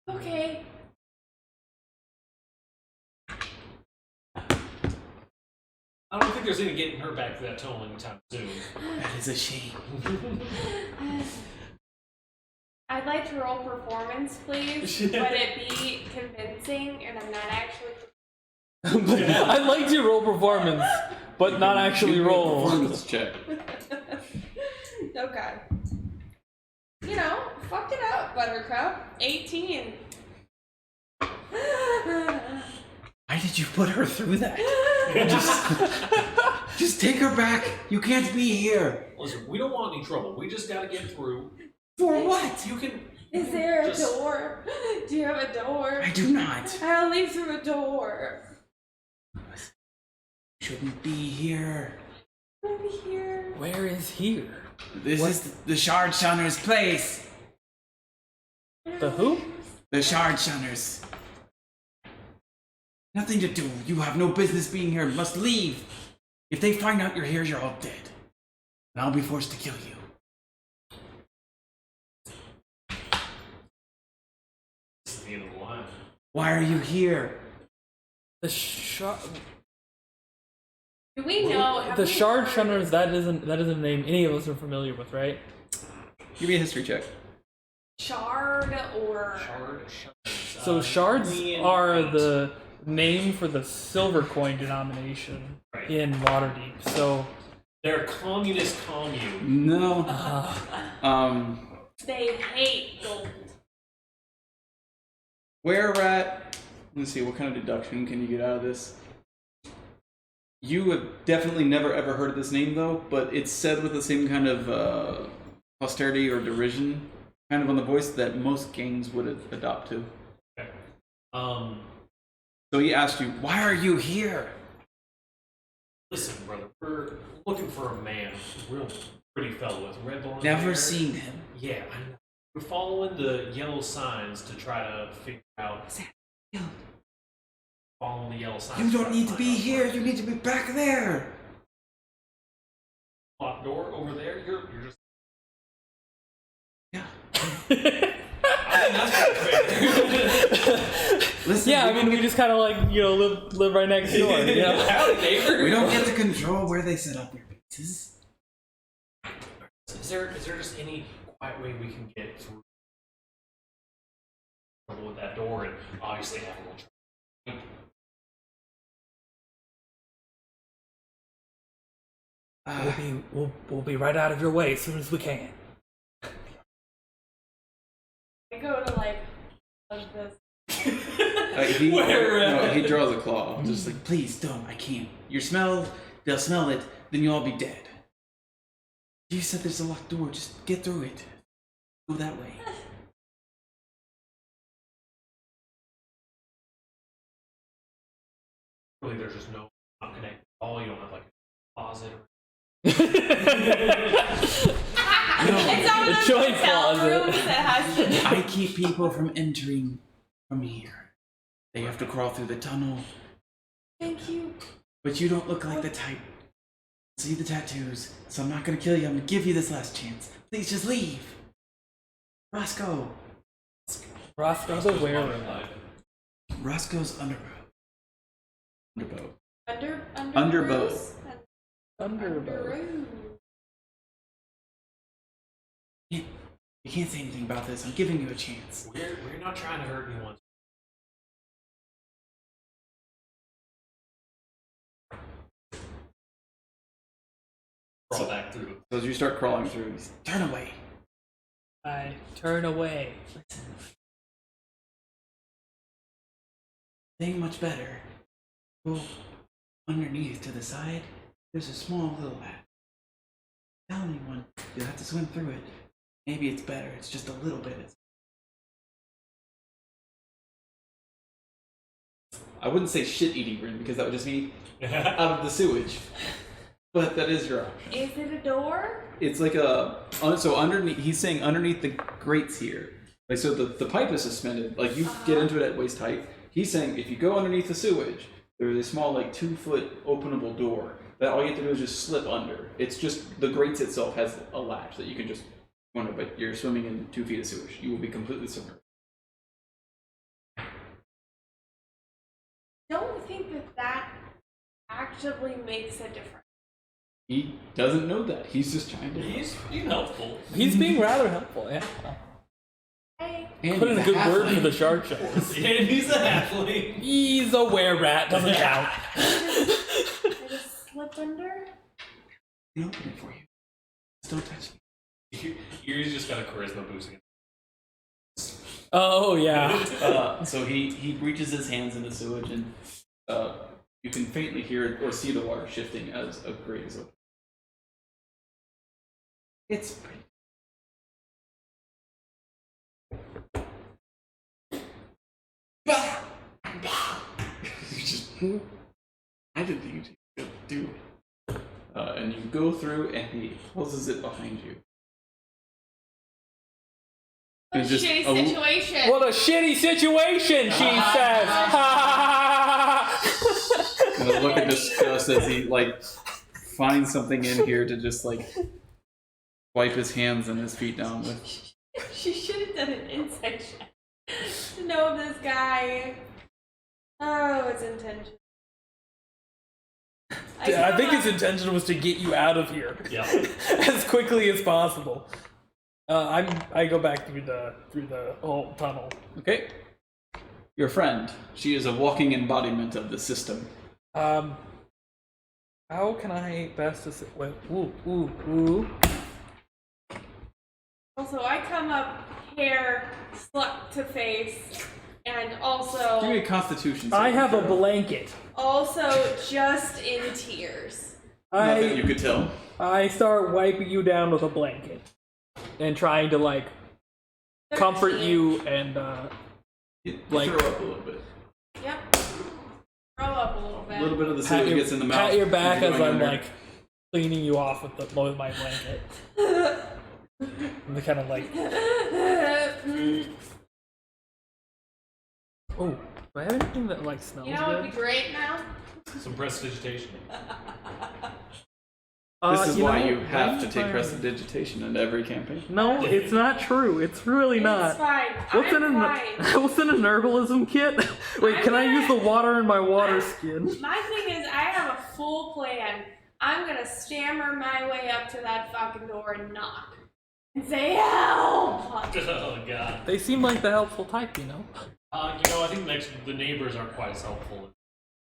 [SPEAKER 4] Okay.
[SPEAKER 5] I don't think there's any getting her back to that tunnel anytime soon.
[SPEAKER 1] That is a shame.
[SPEAKER 4] I'd like to roll performance, please, but it be convincing, and I'm not actually.
[SPEAKER 2] I'd like to roll performance, but not actually
[SPEAKER 1] Give me a
[SPEAKER 2] roll.
[SPEAKER 1] performance check.
[SPEAKER 4] Okay. You know, fuck it up, Buttercup. 18.
[SPEAKER 1] Why did you put her through that? Just take her back. You can't be here.
[SPEAKER 5] Listen, we don't want any trouble. We just gotta get through.
[SPEAKER 1] For what?
[SPEAKER 5] You can.
[SPEAKER 4] Is there a
[SPEAKER 5] just-
[SPEAKER 4] door? Do you have a door?
[SPEAKER 1] I do not.
[SPEAKER 4] I'll leave through a door.
[SPEAKER 1] Shouldn't be here.
[SPEAKER 4] Over here.
[SPEAKER 2] Where is here?
[SPEAKER 1] This is the Shard Shunners' place.
[SPEAKER 2] The who?
[SPEAKER 1] The Shard Shunners. Nothing to do. You have no business being here. Must leave. If they find out you're here, you're all dead. And I'll be forced to kill you.
[SPEAKER 5] This is the end of the line.
[SPEAKER 1] Why are you here?
[SPEAKER 2] The shard.
[SPEAKER 4] Do we know? have
[SPEAKER 2] The
[SPEAKER 4] we
[SPEAKER 2] shard
[SPEAKER 4] heard-
[SPEAKER 2] shunners. That isn't a name any of us are familiar with, right?
[SPEAKER 1] Give me a history check.
[SPEAKER 4] Shard or.
[SPEAKER 5] Shard.
[SPEAKER 2] So shards
[SPEAKER 5] Queen-
[SPEAKER 2] are the name for the silver coin denomination
[SPEAKER 5] Right.
[SPEAKER 2] in Waterdeep. So
[SPEAKER 5] They're a communist commune.
[SPEAKER 1] No.
[SPEAKER 4] They hate gold.
[SPEAKER 1] Were-rat. Let's see, what kind of deduction can you get out of this? You have definitely never ever heard of this name though, but it's said with the same kind of austerity or derision, kind of on the voice that most gangs would adopt to.
[SPEAKER 5] Okay.
[SPEAKER 1] So he asked you, "Why are you here?"
[SPEAKER 5] Listen, brother, we're looking for a man, a real pretty fellow with red blonde
[SPEAKER 1] Never
[SPEAKER 5] hair.
[SPEAKER 1] seen him.
[SPEAKER 5] Yeah, I know. We're following the yellow signs to try to figure out. Following the yellow signs.
[SPEAKER 1] You
[SPEAKER 5] to
[SPEAKER 1] don't
[SPEAKER 5] try
[SPEAKER 1] need to
[SPEAKER 5] find
[SPEAKER 1] be
[SPEAKER 5] out
[SPEAKER 1] here.
[SPEAKER 5] where-
[SPEAKER 1] You need to be back there.
[SPEAKER 5] Locked door over there. You're just.
[SPEAKER 1] Yeah.
[SPEAKER 5] I think that's pretty fair.
[SPEAKER 6] Listen,
[SPEAKER 2] Yeah, I mean, we just kind of like, you know, live right next door, you know?
[SPEAKER 3] Howdy, neighbor.
[SPEAKER 6] we don't get to control where they set up their bases.
[SPEAKER 5] Is there just any quiet way we can get through with that door and obviously have a little
[SPEAKER 2] We'll be right out of your way as soon as we can.
[SPEAKER 4] I go to like this.
[SPEAKER 6] He draws a claw. Just like, please don't, I can't. They'll smell it, then you'll all be dead. You said there's a locked door, just get through it. Go that way.
[SPEAKER 5] really there's just no not connected at all. You don't have like a closet or
[SPEAKER 4] It's not one of those
[SPEAKER 2] joint
[SPEAKER 4] hotel
[SPEAKER 2] closet.
[SPEAKER 4] rooms that has the.
[SPEAKER 6] I keep people from entering from here. They have to crawl through the tunnel.
[SPEAKER 4] Thank you.
[SPEAKER 6] But you don't look like the type. See the tattoos, so I'm not gonna kill you. I'm gonna give you this last chance. Please just leave. Roscoe.
[SPEAKER 2] Roscoe's a werewolf.
[SPEAKER 6] Roscoe's underbow.
[SPEAKER 4] Underbow.
[SPEAKER 2] Underbow.
[SPEAKER 6] You can't say anything about this. I'm giving you a chance.
[SPEAKER 5] we're not trying to hurt anyone. Crawl back through.
[SPEAKER 6] So as you start crawling through, you say, turn away.
[SPEAKER 2] I turn away.
[SPEAKER 6] Listen. Thing much better. Go underneath to the side. There's a small little hatch. Tell anyone you'll have to swim through it. Maybe it's better. It's just a little bit. I wouldn't say shit-eating room because that would just be out of the sewage. But that is your option.
[SPEAKER 4] Is it a door?
[SPEAKER 1] It's like so underneath. He's saying underneath the grates here. Like so, the pipe is suspended. Like you get into it at waist height. He's saying if you go underneath the sewage, there's a small like 2-foot openable door that all you have to do is just slip under. It's just the grates itself has a latch that you can just go under. But you're swimming in 2 feet of sewage. You will be completely submerged.
[SPEAKER 4] Don't think that actually makes a difference.
[SPEAKER 1] He doesn't know that. He's just trying to.
[SPEAKER 5] He's being helpful.
[SPEAKER 2] He's being rather helpful, yeah.
[SPEAKER 4] Hey,
[SPEAKER 6] And
[SPEAKER 2] Put in a
[SPEAKER 6] he's
[SPEAKER 2] good word
[SPEAKER 6] halfling.
[SPEAKER 2] for the shark sharks.
[SPEAKER 5] And he's a halfling.
[SPEAKER 2] He's a were-rat, doesn't count.
[SPEAKER 4] I just slip under.
[SPEAKER 6] I'll open it for you. Just don't touch me.
[SPEAKER 5] You're just got a charisma boost.
[SPEAKER 2] Oh, yeah.
[SPEAKER 1] So he reaches his hands into sewage and you can faintly hear or see the water shifting as a grate is open.
[SPEAKER 6] It's pretty.
[SPEAKER 1] I didn't think you could do it. And you go through and he closes it behind you.
[SPEAKER 4] What a
[SPEAKER 1] It's just
[SPEAKER 4] shitty
[SPEAKER 1] a-
[SPEAKER 4] situation.
[SPEAKER 2] What a shitty situation, she says.
[SPEAKER 1] And a look of disgust as he like finds something in here to just like wipe his hands and his feet down with.
[SPEAKER 4] She should have done an insight check to know this guy. Oh, it's intention.
[SPEAKER 2] I think his intention was to get you out of here
[SPEAKER 5] Yeah.
[SPEAKER 2] as quickly as possible. I go back through the whole tunnel.
[SPEAKER 1] Okay. Your friend. She is a walking embodiment of the system.
[SPEAKER 2] How can I best assist? Wait, ooh.
[SPEAKER 4] Also, I come up, hair slucked to face, and
[SPEAKER 1] Give me
[SPEAKER 4] also
[SPEAKER 1] a constitution.
[SPEAKER 2] I
[SPEAKER 1] saving
[SPEAKER 2] have a
[SPEAKER 1] throw.
[SPEAKER 2] blanket.
[SPEAKER 4] just in tears.
[SPEAKER 1] Nothing you could tell.
[SPEAKER 2] I start wiping you down with a blanket and trying to like comfort
[SPEAKER 4] 13.
[SPEAKER 2] you and
[SPEAKER 1] You
[SPEAKER 2] Like-
[SPEAKER 1] throw up a little bit.
[SPEAKER 4] Yep. Throw up a little bit.
[SPEAKER 1] A little bit of the
[SPEAKER 2] pat
[SPEAKER 1] sewage
[SPEAKER 2] your,
[SPEAKER 1] gets in the mouth.
[SPEAKER 2] pat your back
[SPEAKER 1] You're
[SPEAKER 2] as
[SPEAKER 1] going
[SPEAKER 2] I'm
[SPEAKER 1] under.
[SPEAKER 2] like cleaning you off with my blanket. The kind of like, oh, do I have anything that like smells
[SPEAKER 4] You know what would
[SPEAKER 2] good?
[SPEAKER 4] be great now?
[SPEAKER 5] Some prestidigitation.
[SPEAKER 1] This is why
[SPEAKER 2] know,
[SPEAKER 1] you have to take
[SPEAKER 2] fine.
[SPEAKER 1] prestidigitation in every campaign.
[SPEAKER 2] No, it's not true. It's really
[SPEAKER 4] It's
[SPEAKER 2] not.
[SPEAKER 4] fine.
[SPEAKER 2] What's
[SPEAKER 4] I'm
[SPEAKER 2] in
[SPEAKER 4] fine.
[SPEAKER 2] what's in an herbalism kit? Wait,
[SPEAKER 4] I'm
[SPEAKER 2] can I
[SPEAKER 4] gonna-
[SPEAKER 2] use the water in my water skin?
[SPEAKER 4] My thing is, I have a full plan. I'm gonna stammer my way up to that fucking door and knock. And say, help!
[SPEAKER 5] Oh god.
[SPEAKER 2] They seem like the helpful type, you know.
[SPEAKER 5] I think the neighbors aren't quite as helpful.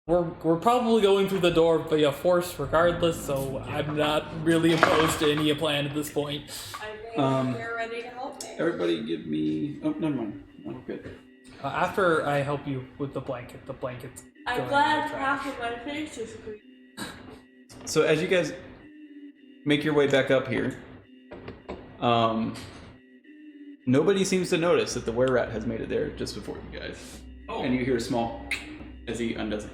[SPEAKER 2] We're probably going through the door via force regardless, so I'm not really opposed to any plan at this point.
[SPEAKER 4] I think they're ready to help me.
[SPEAKER 1] Everybody give me... Oh, never mind. Oh, good.
[SPEAKER 2] After I help you with the blanket's
[SPEAKER 4] I'm
[SPEAKER 2] going
[SPEAKER 4] glad
[SPEAKER 2] in the trash.
[SPEAKER 4] half of my face is green.
[SPEAKER 1] So as you guys make your way back up here, nobody seems to notice that the were-rat has made it there just before you guys.
[SPEAKER 5] Oh.
[SPEAKER 1] And you hear a small as he undoes it.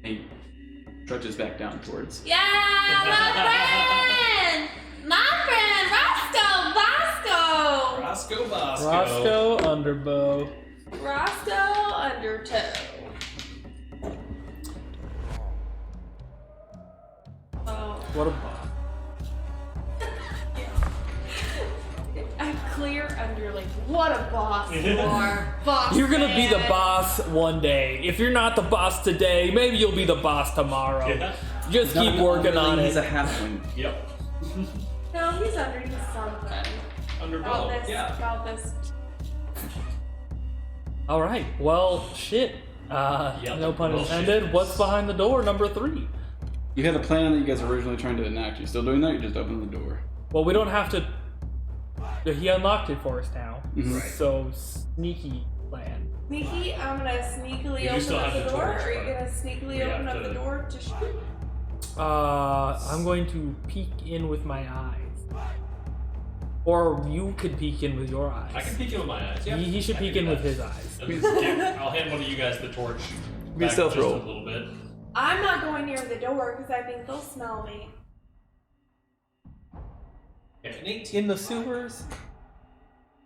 [SPEAKER 1] And he trudges back down towards.
[SPEAKER 4] Yeah, my friend, Roscoe,
[SPEAKER 5] Roscoe Bosco.
[SPEAKER 2] Roscoe Underbow.
[SPEAKER 4] Roscoe Undertow. Oh,
[SPEAKER 2] What a boss.
[SPEAKER 4] I'm clear under like, what a boss you are, boss.
[SPEAKER 2] You're gonna be the
[SPEAKER 4] man.
[SPEAKER 2] boss one day. If you're not the boss today, maybe you'll be the boss tomorrow.
[SPEAKER 5] Yeah.
[SPEAKER 2] Just keep working on
[SPEAKER 1] He's
[SPEAKER 2] it.
[SPEAKER 1] a halfling.
[SPEAKER 5] Yep.
[SPEAKER 4] No, he's underneath something.
[SPEAKER 5] Underbelly.
[SPEAKER 4] About this.
[SPEAKER 2] All right. Well, shit. No pun
[SPEAKER 5] Well,
[SPEAKER 2] intended.
[SPEAKER 5] shit.
[SPEAKER 2] What's behind the door? Number 3.
[SPEAKER 1] You had a plan that you guys were originally trying to enact. You still doing that? You just opened the door.
[SPEAKER 2] Well, we don't have to. He unlocked it for us now.
[SPEAKER 1] Mhm.
[SPEAKER 2] So sneaky plan.
[SPEAKER 4] Sneaky, I'm gonna sneakily
[SPEAKER 5] You do
[SPEAKER 4] open
[SPEAKER 5] still
[SPEAKER 4] up
[SPEAKER 5] have
[SPEAKER 4] the
[SPEAKER 5] the
[SPEAKER 4] door.
[SPEAKER 5] torch,
[SPEAKER 4] Are you
[SPEAKER 5] but
[SPEAKER 4] gonna sneakily
[SPEAKER 5] we
[SPEAKER 4] open
[SPEAKER 5] have
[SPEAKER 4] up
[SPEAKER 5] to-
[SPEAKER 4] the door to shoot?
[SPEAKER 2] I'm going to peek in with my eyes. Or you could peek in with your eyes.
[SPEAKER 5] I can peek in with my eyes. Yeah.
[SPEAKER 2] He should
[SPEAKER 5] I
[SPEAKER 2] peek
[SPEAKER 5] can
[SPEAKER 2] in
[SPEAKER 5] do
[SPEAKER 2] with
[SPEAKER 5] that.
[SPEAKER 2] his eyes.
[SPEAKER 5] I'll hand one of you guys the torch.
[SPEAKER 1] Be a
[SPEAKER 5] back
[SPEAKER 1] stealth
[SPEAKER 5] just
[SPEAKER 1] roll.
[SPEAKER 5] a little bit.
[SPEAKER 4] I'm not going near the door because I think they'll smell me.
[SPEAKER 5] Yeah, an 18.
[SPEAKER 2] In the sewers?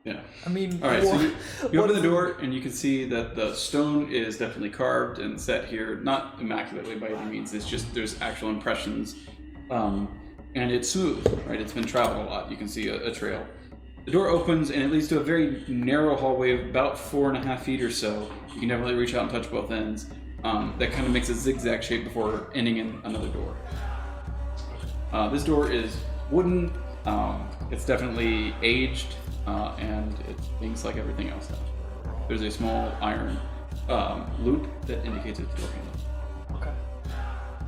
[SPEAKER 1] Yeah.
[SPEAKER 2] I mean,
[SPEAKER 1] All right, so you
[SPEAKER 2] what
[SPEAKER 1] open the
[SPEAKER 2] is-
[SPEAKER 1] door and you can see that the stone is definitely carved and set here, not immaculately by any means. It's just there's actual impressions, and it's smooth, right? It's been traveled a lot. You can see a trail. The door opens and it leads to a very narrow hallway of about 4.5 feet or so. You can definitely reach out and touch both ends. That kind of makes a zigzag shape before ending in another door. This door is wooden. It's definitely aged, and it thinks like everything else does. There's a small iron loop that indicates it's door handle.
[SPEAKER 2] Okay.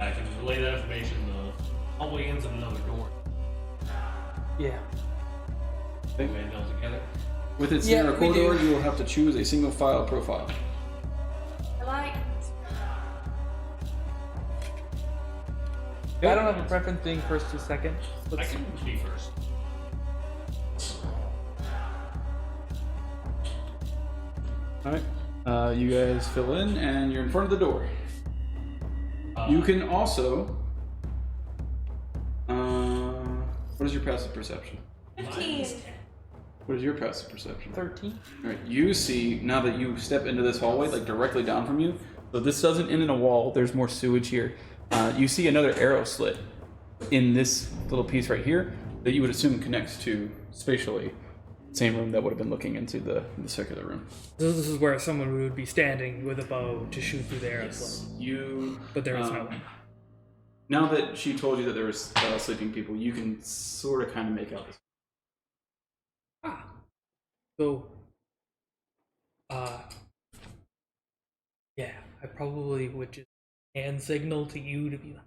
[SPEAKER 5] I can relay that information. The hallway ends in another door.
[SPEAKER 2] Yeah.
[SPEAKER 5] We may nail together.
[SPEAKER 1] With its
[SPEAKER 2] Yeah,
[SPEAKER 1] narrow
[SPEAKER 2] we do.
[SPEAKER 1] corridor, you will have to choose a single file profile.
[SPEAKER 4] I like.
[SPEAKER 2] I don't have a preference being first or second.
[SPEAKER 5] I can be first.
[SPEAKER 1] All right. You guys fill in, and you're in front of the door. You can also. What is your passive perception?
[SPEAKER 4] 15.
[SPEAKER 1] What is your passive perception?
[SPEAKER 2] 13.
[SPEAKER 1] All right. You see now that you step into this hallway, like directly down from you. So this doesn't end in a wall. There's more sewage here. You see another arrow slit in this little piece right here that you would assume connects to spatially same room that would have been looking into the circular room.
[SPEAKER 2] So this is where someone would be standing with a bow to shoot through the arrow
[SPEAKER 1] Yes. You.
[SPEAKER 2] But there is no one.
[SPEAKER 1] Now that she told you that there was sleeping people, you can sort of kind of make out this.
[SPEAKER 2] So, yeah, I probably would just hand signal to you to be like,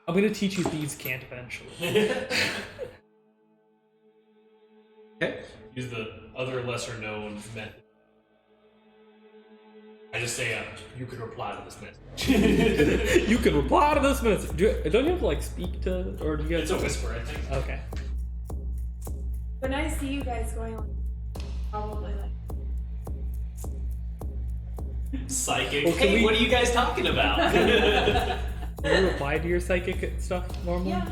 [SPEAKER 2] I'm gonna teach you thieves can't eventually.
[SPEAKER 1] Okay.
[SPEAKER 5] Use the other lesser known method. I just say, you can reply to this message.
[SPEAKER 2] You can reply to this message. Don't you have to like speak to, or do you guys?
[SPEAKER 5] It's a whisper, I think.
[SPEAKER 2] Okay.
[SPEAKER 4] When I see you guys going on, probably like.
[SPEAKER 5] Psychic.
[SPEAKER 2] Well, can
[SPEAKER 5] Hey,
[SPEAKER 2] we-
[SPEAKER 5] what are you guys talking about?
[SPEAKER 2] Do you reply to your psychic stuff normally?
[SPEAKER 4] Yeah.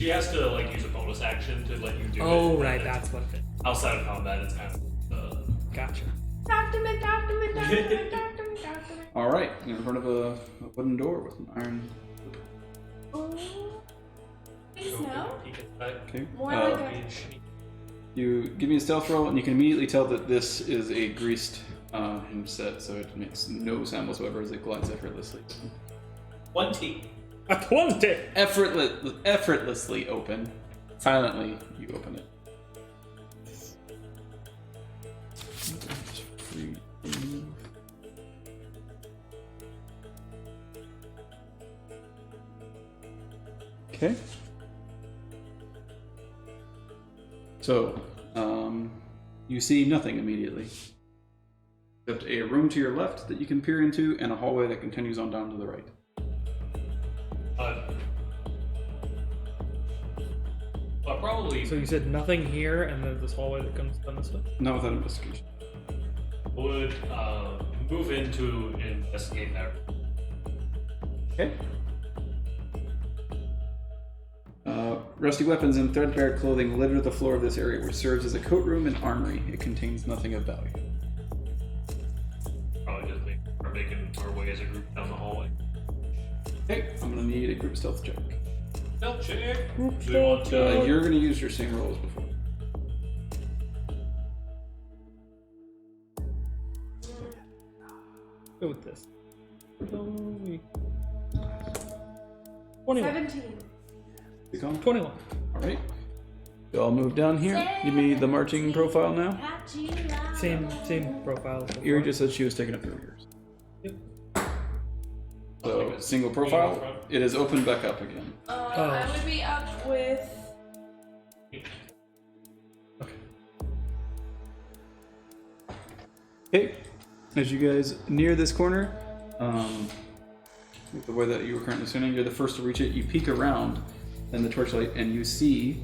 [SPEAKER 5] She has to like use a bonus action to let you do it.
[SPEAKER 2] Oh,
[SPEAKER 5] and
[SPEAKER 2] right,
[SPEAKER 5] then
[SPEAKER 2] that's what it is.
[SPEAKER 5] outside of combat. It's kind of
[SPEAKER 2] Gotcha.
[SPEAKER 4] Talk to me, talk to me, talk to me, talk to me, talk to me.
[SPEAKER 1] All right, you're in front of a wooden door with an iron.
[SPEAKER 4] Ooh. Big snow?
[SPEAKER 1] Okay.
[SPEAKER 4] More like a...
[SPEAKER 1] You give me a stealth roll, and you can immediately tell that this is a greased hinge set, so it makes no sound whatsoever as it glides effortlessly.
[SPEAKER 3] 20.
[SPEAKER 2] A 20!
[SPEAKER 1] Effortlessly open. Silently, you open it. Okay. So, you see nothing immediately. Except a room to your left that you can peer into, and a hallway that continues on down to the right.
[SPEAKER 5] Probably
[SPEAKER 2] So you said nothing here, and then this hallway that comes down this way?
[SPEAKER 1] Not without investigation.
[SPEAKER 5] would move in to investigate that.
[SPEAKER 1] Okay. Rusty weapons and threadbare clothing litter the floor of this area, which serves as a coat room and armory. It contains nothing of value.
[SPEAKER 5] Probably just making our way as a group down the hallway.
[SPEAKER 1] Okay, I'm gonna need a group stealth check.
[SPEAKER 5] Stealth check.
[SPEAKER 2] Group
[SPEAKER 5] Do we want
[SPEAKER 2] stealth
[SPEAKER 5] to?
[SPEAKER 1] You're gonna use your same rolls before.
[SPEAKER 2] Go with this. 21.
[SPEAKER 4] 17.
[SPEAKER 1] You come?
[SPEAKER 2] 21.
[SPEAKER 1] Alright. You all move down here. Give me the marching profile now.
[SPEAKER 2] Same profile. as
[SPEAKER 1] Erie
[SPEAKER 2] before.
[SPEAKER 1] just said she was taking up through yours.
[SPEAKER 2] Yep.
[SPEAKER 1] So, single profile. It is opened back up again.
[SPEAKER 4] I would be up with.
[SPEAKER 1] Okay. As you guys near this corner, the way that you were currently standing, you're the first to reach it. You peek around in the torchlight and you see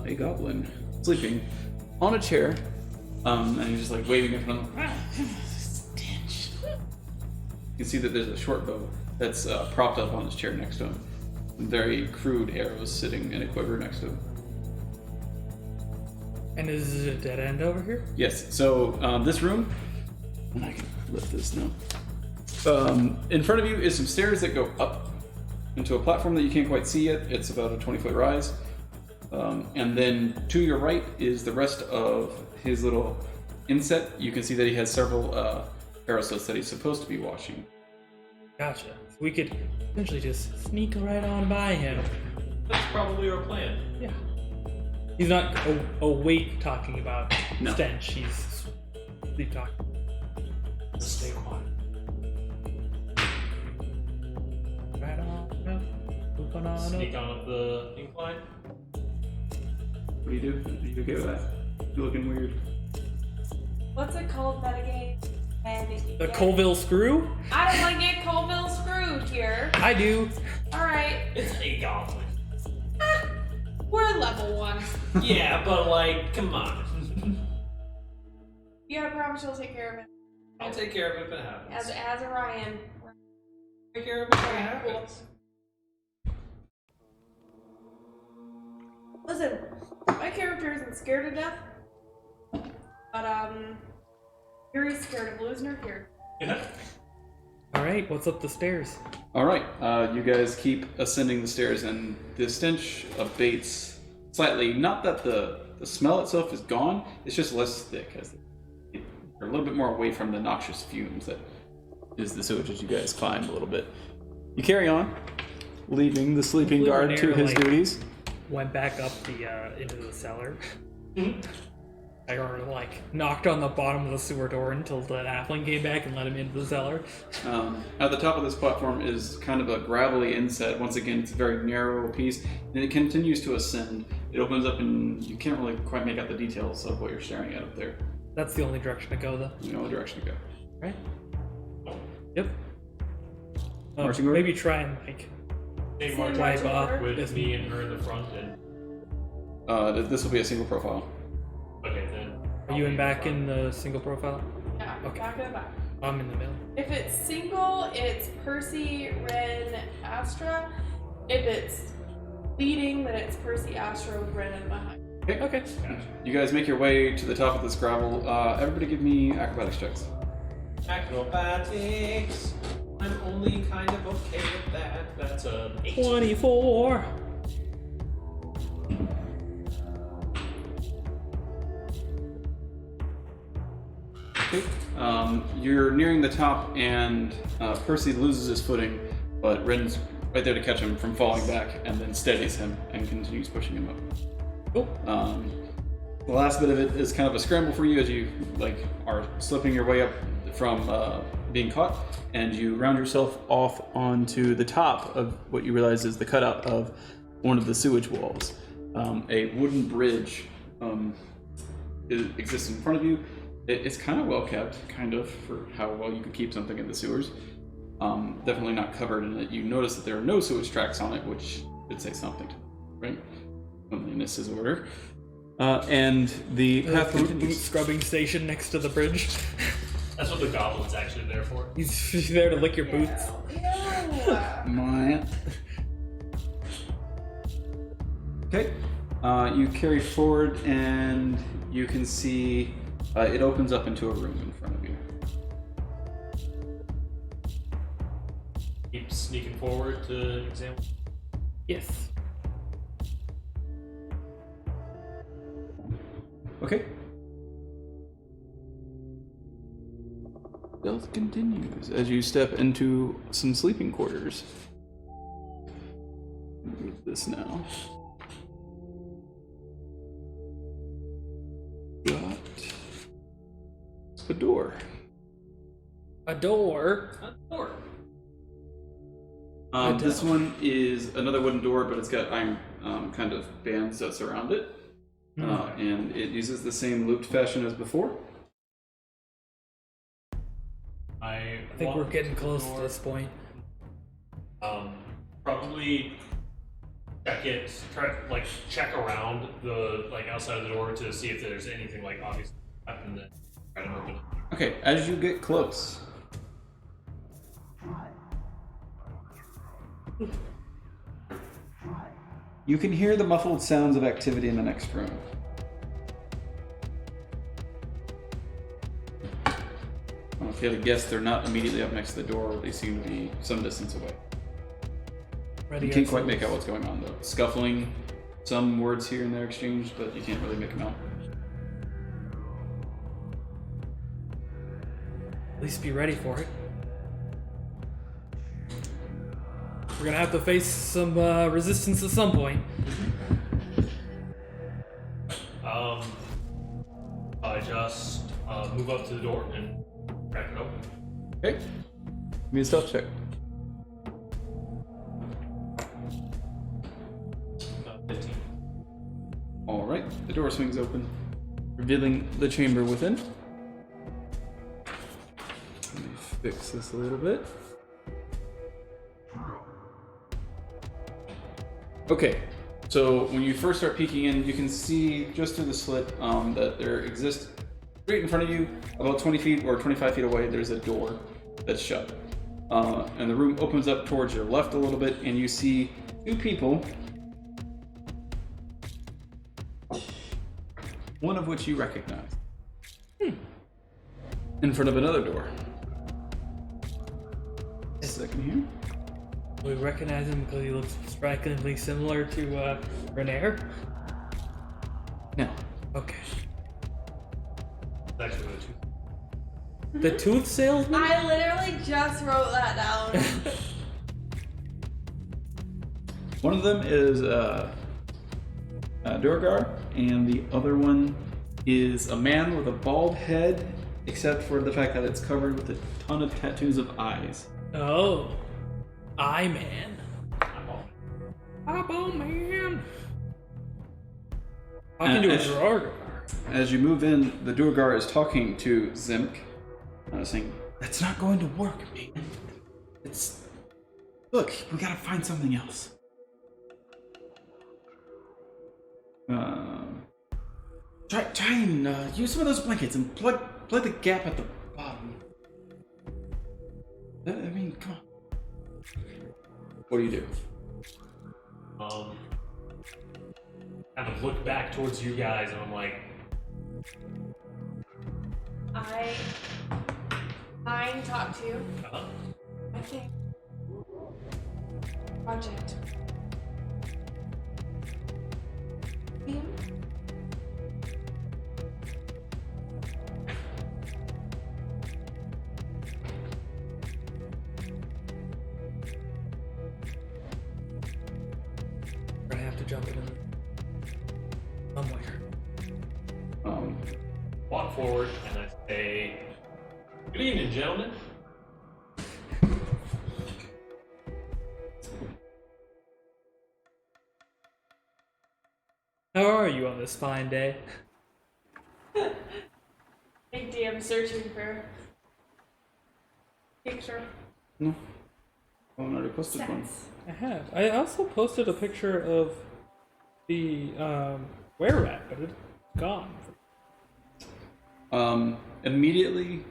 [SPEAKER 1] a goblin sleeping on a chair, and he's just like waving in front of him. Stench. You can see that there's a short bow that's propped up on his chair next to him. Very crude arrows sitting in a quiver next to him.
[SPEAKER 2] And is it a dead end over here?
[SPEAKER 1] Yes, so this room, and I can lift this now. In front of you is some stairs that go up into a platform that you can't quite see yet. It's about a 20-foot rise. And then to your right is the rest of his little inset. You can see that he has several arrow slits that he's supposed to be washing.
[SPEAKER 2] Gotcha. So we could essentially just sneak right on by him.
[SPEAKER 5] That's probably our plan.
[SPEAKER 2] Yeah. He's not awake talking about
[SPEAKER 1] No.
[SPEAKER 2] stench. He's sleep talking.
[SPEAKER 5] Stay quiet.
[SPEAKER 2] Right on up. Moving on
[SPEAKER 5] Sneak
[SPEAKER 2] up.
[SPEAKER 5] on up the incline.
[SPEAKER 1] What do you do? Are you okay with that? You're looking weird.
[SPEAKER 4] What's it called, metagame? And you
[SPEAKER 2] The
[SPEAKER 4] get-
[SPEAKER 2] Colville screw?
[SPEAKER 4] I don't want to get Colville screwed here.
[SPEAKER 2] I do.
[SPEAKER 4] Alright.
[SPEAKER 5] It's a goblin.
[SPEAKER 4] We're level 1.
[SPEAKER 5] Yeah, but like, come on.
[SPEAKER 4] You gotta promise you'll take care of it.
[SPEAKER 5] I'll take care of it if it happens.
[SPEAKER 4] As a Ryan.
[SPEAKER 5] Take care of it if it happens.
[SPEAKER 4] Listen, my character isn't scared to death. But, Yuri's scared of losing her character.
[SPEAKER 5] Yeah.
[SPEAKER 2] Alright, what's up the stairs?
[SPEAKER 1] All right, you guys keep ascending the stairs, and the stench abates slightly. Not that the smell itself is gone; it's just less thick, as you're a little bit more away from the noxious fumes that is the sewage as you guys climb a little bit. You carry on, leaving the sleeping guard to his duties.
[SPEAKER 2] Went back up the into the cellar. I already knocked on the bottom of the sewer door until the halfling came back and let him into the cellar.
[SPEAKER 1] At the top of this platform is kind of a gravelly inset. Once again, it's a very narrow piece, and it continues to ascend. It opens up, and you can't really quite make out the details of what you're staring at up there.
[SPEAKER 2] That's the only direction to go, though.
[SPEAKER 1] You know the direction to go.
[SPEAKER 2] Right? Yep.
[SPEAKER 1] Marching order?
[SPEAKER 2] Maybe try and
[SPEAKER 5] Same
[SPEAKER 4] Same
[SPEAKER 5] march
[SPEAKER 2] drive
[SPEAKER 4] marching
[SPEAKER 2] up
[SPEAKER 4] order.
[SPEAKER 5] with
[SPEAKER 2] as
[SPEAKER 5] me and her in the front, and
[SPEAKER 1] This will be a single profile.
[SPEAKER 5] okay then.
[SPEAKER 2] Are you in back in the single profile?
[SPEAKER 4] Yeah,
[SPEAKER 2] Okay.
[SPEAKER 4] back in the back.
[SPEAKER 2] I'm in the middle.
[SPEAKER 4] If it's single, it's Percy, Ren, Astra. If it's leading, then it's Percy, Astra, Ren, and behind.
[SPEAKER 2] Okay.
[SPEAKER 1] You guys make your way to the top of this gravel. Everybody give me acrobatics checks.
[SPEAKER 5] Acrobatics. I'm only kind of okay with that. That's a 8.
[SPEAKER 2] 24.
[SPEAKER 1] Okay. You're nearing the top, and Percy loses his footing, but Ren's right there to catch him from falling back, and then steadies him and continues pushing him up.
[SPEAKER 2] Cool.
[SPEAKER 1] The last bit of it is kind of a scramble for you as you are slipping your way up from being caught, and you round yourself off onto the top of what you realize is the cutout of one of the sewage walls. A wooden bridge exists in front of you. It's kind of well kept, kind of, for how well you could keep something in the sewers. Definitely not covered in it. You notice that there are no sewage tracks on it, which should say something, right? Cleanliness is order. And the path
[SPEAKER 2] boot
[SPEAKER 1] continues.
[SPEAKER 2] scrubbing station next to the bridge.
[SPEAKER 5] That's what the goblin's actually there for.
[SPEAKER 2] He's there to lick your boots.
[SPEAKER 1] My. Okay. You carry forward, and you can see it opens up into a room in front of you.
[SPEAKER 5] Keep sneaking forward to examine.
[SPEAKER 2] Yes.
[SPEAKER 1] Okay. Stealth continues as you step into some sleeping quarters. Move this now. Got a door.
[SPEAKER 2] A door.
[SPEAKER 1] This one is another wooden door, but it's got iron kind of bands that surround it. And it uses the same looped fashion as before.
[SPEAKER 2] I think we're getting close to this point.
[SPEAKER 5] Probably check around the outside of the door to see if there's anything obvious and then try to open it.
[SPEAKER 1] Okay, as you get close, you can hear the muffled sounds of activity in the next room. If you had to guess, they're not immediately up next to the door. They seem to be some distance away. You can't quite make out what's going on, though. Scuffling, some words here and there exchanged, but you can't really make them out.
[SPEAKER 2] At least be ready for it. We're gonna have to face some resistance at some point.
[SPEAKER 5] I just move up to the door and crack it open.
[SPEAKER 1] Okay. Give me a stealth check.
[SPEAKER 5] 15.
[SPEAKER 1] Alright, the door swings open, revealing the chamber within. Let me fix this a little bit. Okay, so when you first start peeking in, you can see just through the slit that there exists, right in front of you, about 20 feet or 25 feet away, there's a door that's shut. And the room opens up towards your left a little bit, and you see two people, one of which you recognize, in front of another door. A second here.
[SPEAKER 2] We recognize him because he looks strikingly similar to Renair.
[SPEAKER 1] No.
[SPEAKER 2] Okay.
[SPEAKER 5] It's actually
[SPEAKER 2] The tooth salesman?
[SPEAKER 4] I literally just wrote that down.
[SPEAKER 1] One of them is Durgar, and the other one is a man with a bald head, except for the fact that it's covered with a ton of tattoos of eyes.
[SPEAKER 2] Oh. Eye Man. Eyeball Man. Talking to a Durgar.
[SPEAKER 1] As you move in, the Durgar is talking to Zimk, saying, "That's not going to work, man. Look, we gotta find something else." Try and use some of those blankets and plug the gap at the bottom. I mean, come on. What do you do?
[SPEAKER 5] kind of look back towards you guys, and I'm like,
[SPEAKER 4] I talk to you.
[SPEAKER 5] uh-huh.
[SPEAKER 4] I think project. Team?
[SPEAKER 2] We're gonna have to jump in somewhere.
[SPEAKER 5] Walk forward, and I say, "Good evening, gentlemen."
[SPEAKER 2] How are you on this fine day?
[SPEAKER 4] Big D, I'm searching for picture.
[SPEAKER 1] No. Oh, I already posted one.
[SPEAKER 4] Stats.
[SPEAKER 2] I have. I also posted a picture of the were rat, but it's gone.
[SPEAKER 1] Immediately,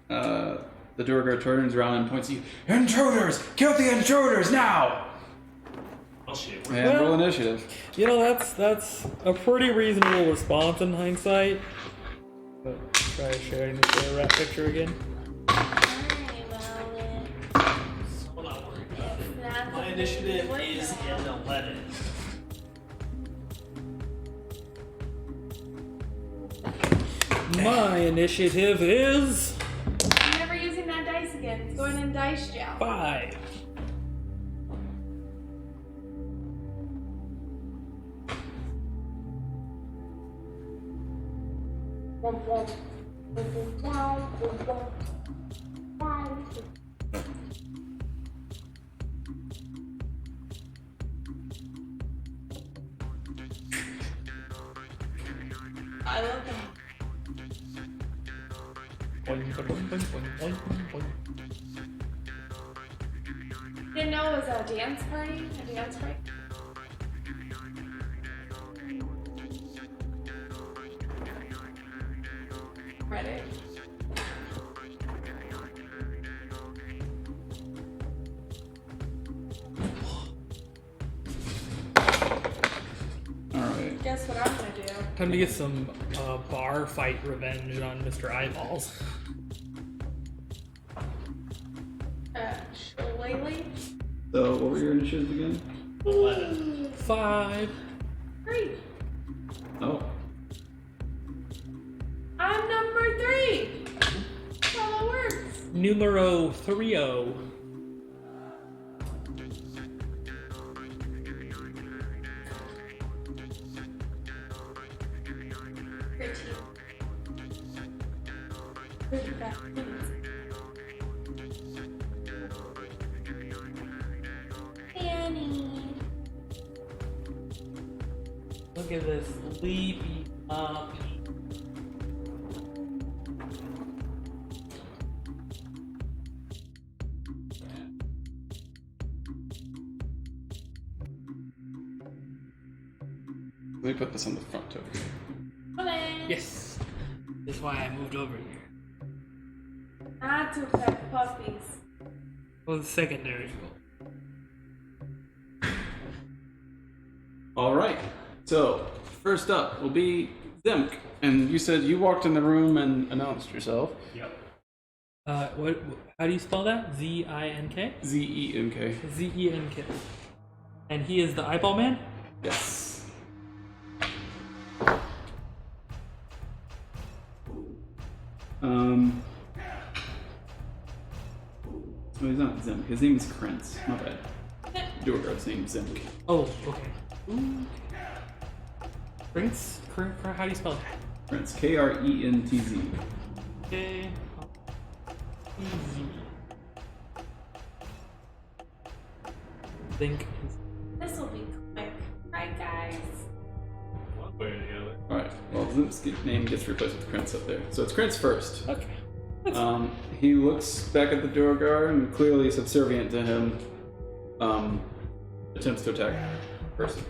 [SPEAKER 1] the Durgar turns around and points at you. Intruders! Kill the intruders now!
[SPEAKER 5] Oh shit.
[SPEAKER 1] And
[SPEAKER 2] Well-
[SPEAKER 1] roll initiative.
[SPEAKER 2] You know, that's a pretty reasonable response in hindsight. But try sharing the were rat picture again.
[SPEAKER 3] I'm not worried about it. My initiative is an 11.
[SPEAKER 2] My initiative is
[SPEAKER 4] I'm never using that dice again. It's going in dice jail.
[SPEAKER 2] 5.
[SPEAKER 4] I love them. Didn't know it was a dance party? A dance break? Reddit.
[SPEAKER 1] Alright.
[SPEAKER 4] Guess what I'm gonna do?
[SPEAKER 2] Time to get some bar fight revenge on Mr. Eyeballs.
[SPEAKER 4] Shillelagh?
[SPEAKER 1] So, what were your initiatives again?
[SPEAKER 3] 11.
[SPEAKER 2] 5.
[SPEAKER 4] 3.
[SPEAKER 1] Oh.
[SPEAKER 4] I'm number 3! That's how it works.
[SPEAKER 2] Numero 30.
[SPEAKER 4] Great team. Good back. Annie.
[SPEAKER 2] Look at this sleepy puppy.
[SPEAKER 1] Let me put this on the front too.
[SPEAKER 4] Hello.
[SPEAKER 2] Yes. That's why I moved over here.
[SPEAKER 4] Not to pet puppies.
[SPEAKER 2] Well, the secondary goal.
[SPEAKER 1] Alright. So, first up will be Zemk. And you said you walked in the room and announced yourself.
[SPEAKER 5] Yep.
[SPEAKER 2] What? How do you spell that? Z-I-N-K?
[SPEAKER 1] Z-E-N-K.
[SPEAKER 2] Z-E-N-K. And he is the eyeball man?
[SPEAKER 1] Yes. Oh, he's not Zemk. His name is Krentz. My bad. Durgar's name is Zemk.
[SPEAKER 2] Oh, okay. Ooh. Prince? How do you spell that?
[SPEAKER 1] Krentz. K-R-E-N-T-Z.
[SPEAKER 2] Okay. Easy. Think.
[SPEAKER 4] This will be quick. Right, guys?
[SPEAKER 5] One way or the other.
[SPEAKER 1] Alright. Well, Zemk's name gets replaced with Krentz up there. So it's Krentz first.
[SPEAKER 2] Okay.
[SPEAKER 1] He looks back at the Durgar and clearly subservient to him. Attempts to attack person.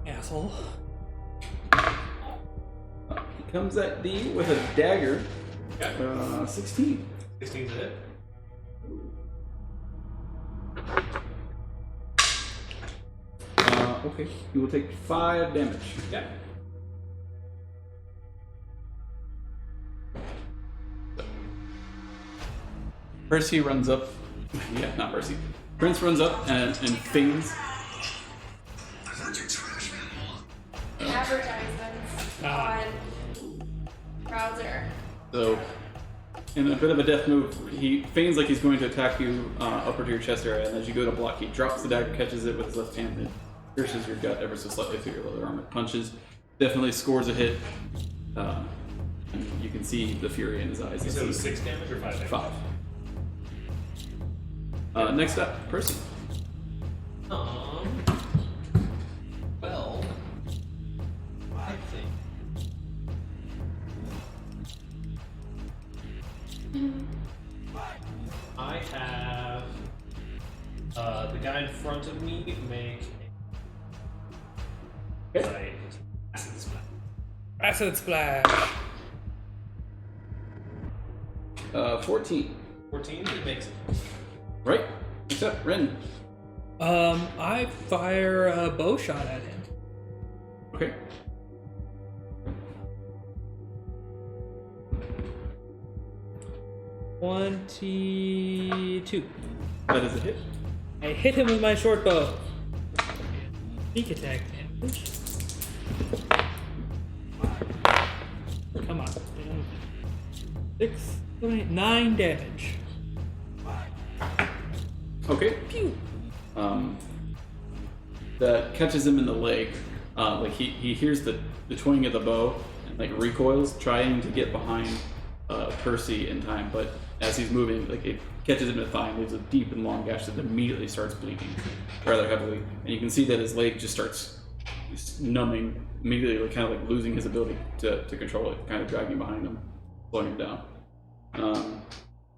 [SPEAKER 2] Asshole.
[SPEAKER 1] He comes at D with a dagger.
[SPEAKER 5] Okay.
[SPEAKER 1] 16.
[SPEAKER 5] 16's a hit.
[SPEAKER 1] Okay, Okay, you will take 5 damage.
[SPEAKER 3] Yeah.
[SPEAKER 1] Percy runs up. Yeah, not Percy. Prince runs up and feigns.
[SPEAKER 4] Advertisements on browser.
[SPEAKER 1] So, in a bit of a death move, he feigns like he's going to attack you upper to your chest area, and as you go to block, he drops the dagger, catches it with his left hand, and pierces your gut ever so slightly through your leather armor. Punches, definitely scores a hit. And you can see the fury in his eyes.
[SPEAKER 3] You said it was 6 damage or 5 damage?
[SPEAKER 1] 5. Next up, Percy.
[SPEAKER 3] Well, I think. I have the guy in front of me make
[SPEAKER 1] Okay.
[SPEAKER 3] acid splash.
[SPEAKER 2] Acid splash.
[SPEAKER 1] 14.
[SPEAKER 3] 14, he makes it.
[SPEAKER 1] Right? Next up, Ren.
[SPEAKER 2] I fire a bow shot at him.
[SPEAKER 1] Okay.
[SPEAKER 2] $22.
[SPEAKER 1] That is a hit.
[SPEAKER 2] I hit him with my short bow. Sneak attack damage. Come on. 6, 7, 8, 9 damage.
[SPEAKER 1] Okay.
[SPEAKER 2] Pew.
[SPEAKER 1] That catches him in the leg. Like he hears the twang of the bow and like recoils, trying to get behind Percy in time, but as he's moving, like it catches him in the thigh and leaves a deep and long gash that immediately starts bleeding rather heavily. And you can see that his leg just starts numbing immediately, like kind of like losing his ability to control it, kind of dragging behind him, slowing him down.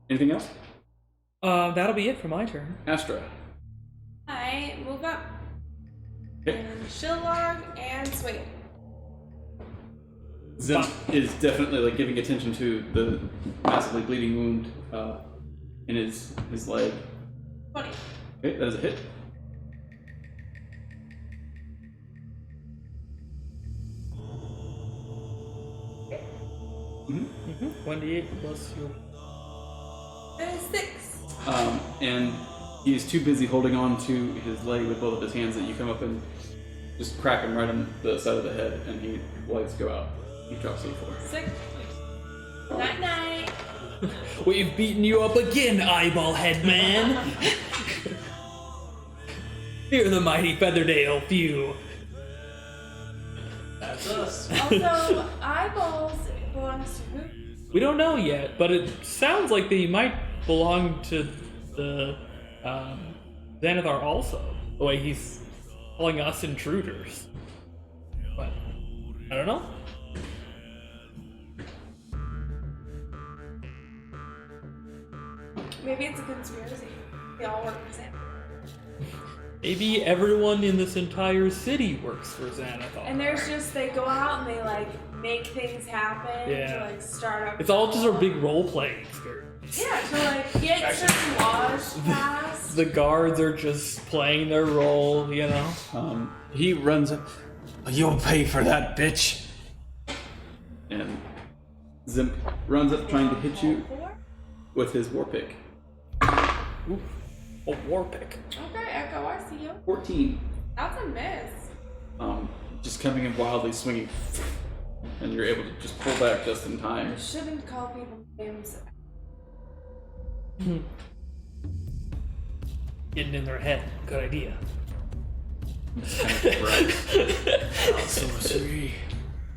[SPEAKER 1] Anything else?
[SPEAKER 2] That'll be it for my turn.
[SPEAKER 1] Astra.
[SPEAKER 4] I move up
[SPEAKER 1] Okay.
[SPEAKER 4] and shillog and swing.
[SPEAKER 1] Zimp is definitely like giving attention to the massively bleeding wound in his leg.
[SPEAKER 4] 20.
[SPEAKER 1] Okay, that is a hit. Mm-hmm.
[SPEAKER 2] 1d8 plus your.
[SPEAKER 4] That is 6.
[SPEAKER 1] And he is too busy holding on to his leg with both of his hands that you come up and just crack him right on the side of the head, and he lights go out. He drops to the floor.
[SPEAKER 4] 6. Night night.
[SPEAKER 2] We've beaten you up again, eyeball head man. Fear the mighty Featherdale few.
[SPEAKER 3] That's us.
[SPEAKER 4] Also, eyeballs belongs to who?
[SPEAKER 2] We don't know yet, but it sounds like they might belong to the Xanathar also. The way he's calling us intruders. But I don't know.
[SPEAKER 4] Maybe it's a conspiracy. They all work for Santa.
[SPEAKER 2] Maybe everyone in this entire city works for Xanathar.
[SPEAKER 4] And there's just, they go out and they like make things happen
[SPEAKER 2] Yeah.
[SPEAKER 4] to like start up.
[SPEAKER 2] It's all just a big role-playing experience.
[SPEAKER 4] Yeah, to like get certain laws passed.
[SPEAKER 2] The guards are just playing their role, you know?
[SPEAKER 1] He runs up. You'll pay for that, bitch. And Zimp runs up trying to hit you with his war pick.
[SPEAKER 2] Ooh, a war pick.
[SPEAKER 4] Okay, Echo, I see you.
[SPEAKER 1] 14.
[SPEAKER 4] That's a miss.
[SPEAKER 1] Just coming in wildly swinging, and you're able to just pull back just in time.
[SPEAKER 4] You shouldn't call people names.
[SPEAKER 2] Getting in their head. Good idea.
[SPEAKER 1] Sorcery.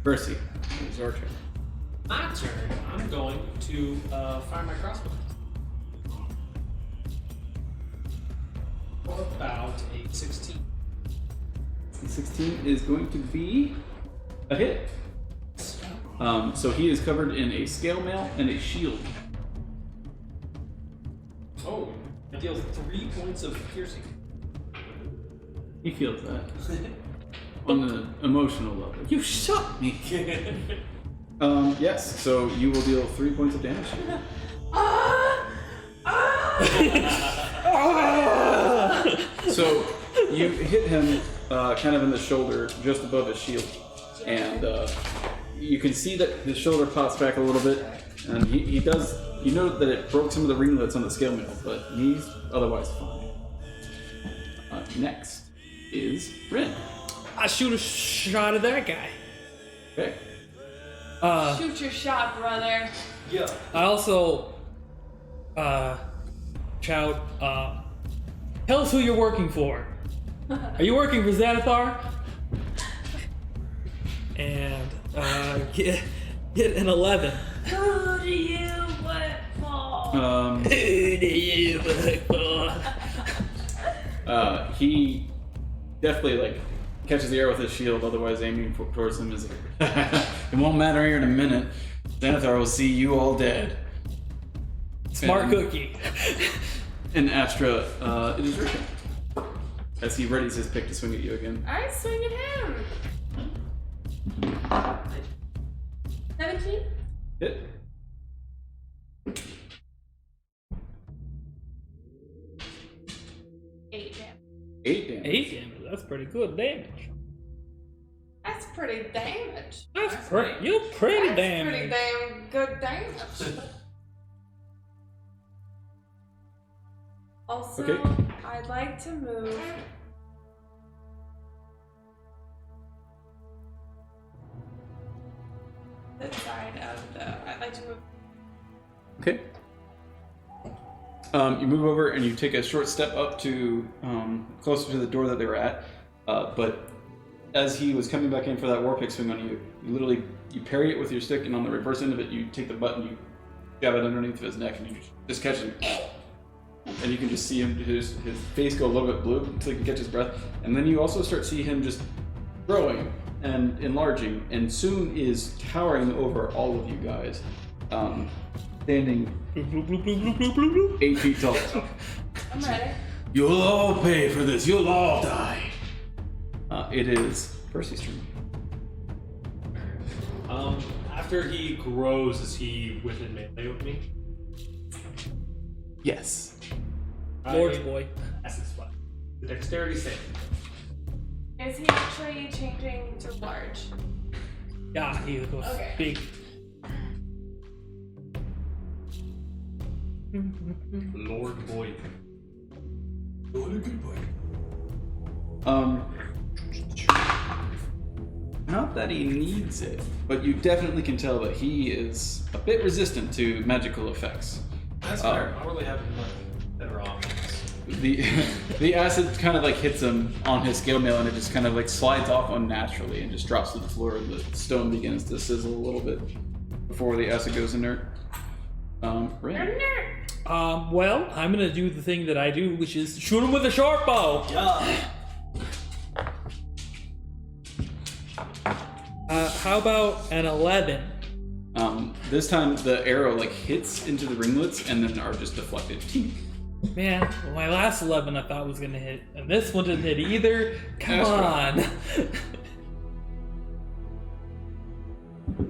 [SPEAKER 1] Percy, it's your turn.
[SPEAKER 3] My turn. I'm going to fire my crossbow. For about a 16.
[SPEAKER 1] 16 is going to be a hit. So he is covered in a scale mail and a shield.
[SPEAKER 3] Oh, I deal 3 points of piercing.
[SPEAKER 1] He feels that on the emotional level. You shot me. Yes. So you will deal 3 points of damage. So you hit him kind of in the shoulder, just above his shield. And you can see that his shoulder pops back a little bit, and he does. You know that it broke some of the ringlets on the scale mill, but he's otherwise fine. Next is Rin.
[SPEAKER 2] I shoot a shot at that guy.
[SPEAKER 1] Okay.
[SPEAKER 4] Shoot your shot, brother.
[SPEAKER 3] Yeah.
[SPEAKER 2] I also shout, tell us who you're working for. Are you working for Xanathar? And get an 11.
[SPEAKER 4] Who do you work for?
[SPEAKER 2] Who do you work for?
[SPEAKER 1] He definitely like catches the air with his shield, otherwise aiming towards him is it won't matter here in a minute. Xanathar will see you all dead.
[SPEAKER 2] Smart cookie.
[SPEAKER 1] And Astra, it is your turn. As he readies his pick to swing at you again.
[SPEAKER 4] I swing at him. 17?
[SPEAKER 1] Hit.
[SPEAKER 4] Eight damage.
[SPEAKER 1] 8 damage.
[SPEAKER 2] 8 damage. That's pretty good damage.
[SPEAKER 4] That's pretty damage.
[SPEAKER 2] That's pretty. You're pretty
[SPEAKER 4] That's
[SPEAKER 2] damage.
[SPEAKER 4] pretty damn good damage. Also,
[SPEAKER 1] Okay.
[SPEAKER 4] I'd like to move. This side of the. I'd like to move.
[SPEAKER 1] Okay. You move over and you take a short step up to closer to the door that they were at. But as he was coming back in for that war pick swing on you, you parry it with your stick, and on the reverse end of it, you take the button, you jab it underneath of his neck, and you just catch him. And you can just see him, his face go a little bit blue until he can catch his breath. And then you also start to see him just growing and enlarging, and soon is towering over all of you guys, standing 8 feet tall.
[SPEAKER 4] I'm ready.
[SPEAKER 1] You'll all pay for this. You'll all die. It is Percy's turn.
[SPEAKER 3] After he grows, is he within melee with me?
[SPEAKER 1] Yes.
[SPEAKER 2] Lord's boy.
[SPEAKER 3] That's his spot. The dexterity save.
[SPEAKER 4] Is he actually changing to large?
[SPEAKER 2] Yeah, he goes
[SPEAKER 4] Okay.
[SPEAKER 2] big.
[SPEAKER 3] Lord boy.
[SPEAKER 1] Not that he needs it, but you definitely can tell that he is a bit resistant to magical effects.
[SPEAKER 3] That's fair. I really haven't much better options.
[SPEAKER 1] The acid kind of like hits him on his scale mail, and it just kind of like slides off unnaturally and just drops to the floor, and the stone begins to sizzle a little bit before the acid goes inert. Rin.
[SPEAKER 2] Well, I'm gonna do the thing that I do, which is shoot him with a short bow.
[SPEAKER 3] Yeah.
[SPEAKER 2] How about an 11?
[SPEAKER 1] This time the arrow like hits into the ringlets and then are just deflected. Tink.
[SPEAKER 2] Man, well, my last 11 I thought was gonna hit, and this one didn't hit either. Come
[SPEAKER 1] That's
[SPEAKER 2] on.
[SPEAKER 3] Up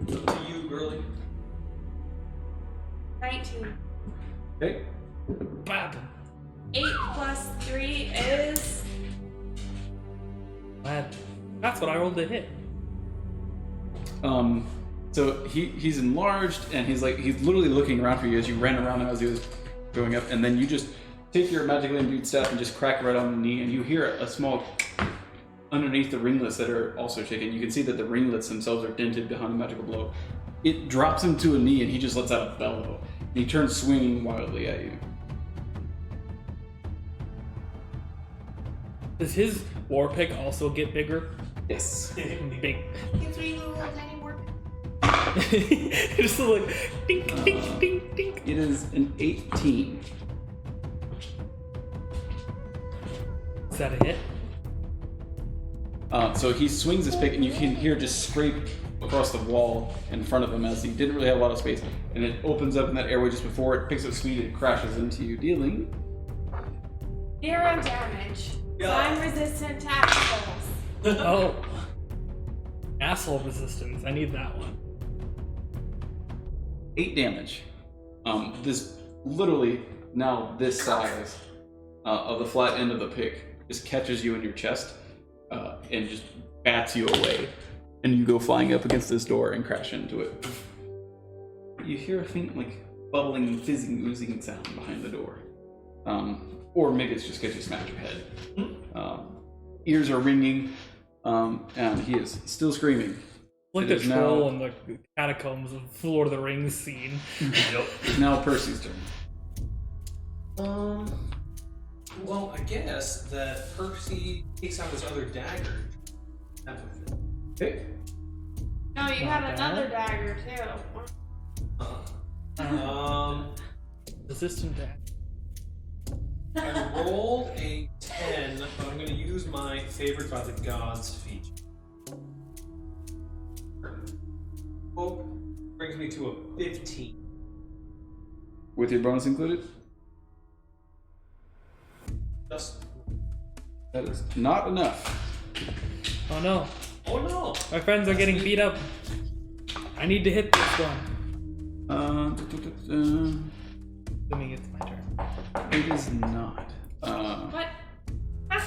[SPEAKER 3] to you, girly.
[SPEAKER 4] 19.
[SPEAKER 1] Okay.
[SPEAKER 2] Bad.
[SPEAKER 4] 8 plus 3 is.
[SPEAKER 2] That's what I rolled to hit.
[SPEAKER 1] So he's enlarged, and he's literally looking around for you as you ran around him as he was going up, and then you just take your magically imbued staff and just crack right on the knee, and you hear a small underneath the ringlets that are also shaking. You can see that the ringlets themselves are dented behind the magical blow. It drops him to a knee, and he just lets out a bellow. And he turns swinging wildly at you.
[SPEAKER 2] Does his war pick also get bigger?
[SPEAKER 1] Yes.
[SPEAKER 2] Big.
[SPEAKER 4] Gives me a little tiny work.
[SPEAKER 2] Just like dink, dink, dink, dink.
[SPEAKER 1] It is an 18.
[SPEAKER 2] Is that a hit?
[SPEAKER 1] So he swings his pick, and you can hear just scrape across the wall in front of him as he didn't really have a lot of space. And it opens up in that airway just before it picks up speed and crashes into you, dealing
[SPEAKER 4] 0 damage. So I'm resistant to assholes.
[SPEAKER 2] Oh. Asshole resistance. I need that one.
[SPEAKER 1] 8 damage. This literally now this size of the flat end of the pick just catches you in your chest, and just bats you away. And you go flying up against this door and crash into it. You hear a faint, like, bubbling, fizzing, oozing sound behind the door. Or maybe it's just because you smashed your head. Ears are ringing, and he is still screaming.
[SPEAKER 2] Like
[SPEAKER 1] It
[SPEAKER 2] the
[SPEAKER 1] is
[SPEAKER 2] troll
[SPEAKER 1] now-
[SPEAKER 2] in the catacombs of Lord of the Rings scene.
[SPEAKER 5] Yep.
[SPEAKER 1] It's now Percy's turn.
[SPEAKER 3] Well, I guess that Percy takes out his other dagger.
[SPEAKER 1] Okay.
[SPEAKER 4] No, you
[SPEAKER 2] Not
[SPEAKER 4] had
[SPEAKER 2] bad.
[SPEAKER 4] another dagger too.
[SPEAKER 2] Resistant to
[SPEAKER 3] I rolled a 10, but I'm going to use my favorite by the gods feature. Hope brings me to a 15.
[SPEAKER 1] With your bonus included?
[SPEAKER 3] Just.
[SPEAKER 1] That is not enough.
[SPEAKER 2] Oh no,
[SPEAKER 3] Oh no!
[SPEAKER 2] my friends are getting beat up. I need to hit this one. Assuming it's my turn.
[SPEAKER 1] It is not.
[SPEAKER 4] What? Ah,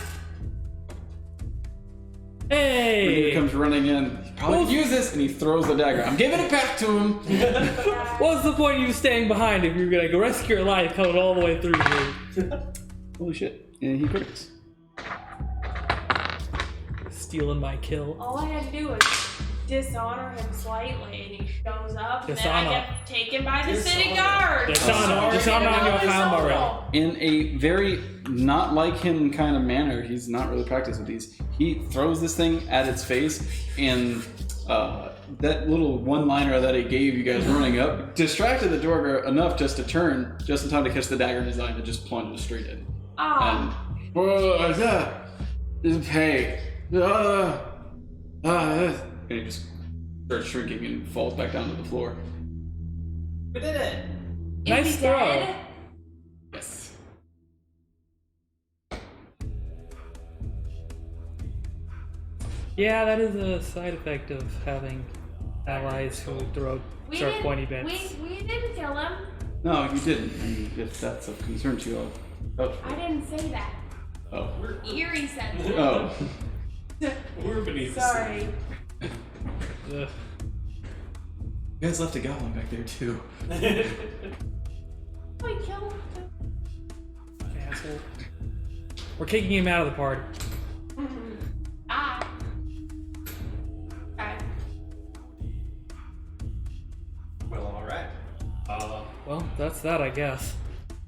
[SPEAKER 1] When he
[SPEAKER 2] Hey!
[SPEAKER 1] comes running in, he probably could use this, and he throws the dagger. I'm giving it back to him.
[SPEAKER 2] What's the point of you staying behind if you're gonna go rescue your life coming all the way through here?
[SPEAKER 1] Holy shit! And he crits.
[SPEAKER 2] Stealing my kill.
[SPEAKER 4] all I had to do was dishonor him slightly, and he shows up, and then I
[SPEAKER 2] Dishonor.
[SPEAKER 4] get taken by the city
[SPEAKER 3] Dishonor.
[SPEAKER 4] guard.
[SPEAKER 2] Dishonor. Dishonor on your helm already.
[SPEAKER 1] In a very not like him kind of manner, he's not really practiced with these. He throws this thing at its face, and that little one-liner that he gave you guys running up distracted the Dorger enough just to turn just in time to catch the dagger in his eye and just plunge it straight in.
[SPEAKER 4] Ah,
[SPEAKER 1] And hey, and he just starts shrinking and falls back down to the floor.
[SPEAKER 3] We did it!
[SPEAKER 4] is
[SPEAKER 2] Nice
[SPEAKER 4] he
[SPEAKER 2] throw.
[SPEAKER 4] dead?
[SPEAKER 1] Yes.
[SPEAKER 2] Yeah, that is a side effect of having allies who throw sharp pointy bits.
[SPEAKER 4] We didn't kill him.
[SPEAKER 1] No, you didn't. And if that's of concern to you, I'll vouch for
[SPEAKER 4] I
[SPEAKER 1] it.
[SPEAKER 4] didn't say that.
[SPEAKER 1] Oh.
[SPEAKER 4] Eerie said that.
[SPEAKER 1] Oh.
[SPEAKER 3] We're beneath the
[SPEAKER 4] Sorry.
[SPEAKER 2] Ugh.
[SPEAKER 1] You guys left a goblin back there too.
[SPEAKER 4] We killed him.
[SPEAKER 2] Asshole. We're kicking him out of the party.
[SPEAKER 4] Ah. Okay.
[SPEAKER 3] Well, alright.
[SPEAKER 2] Well, that's that, I guess.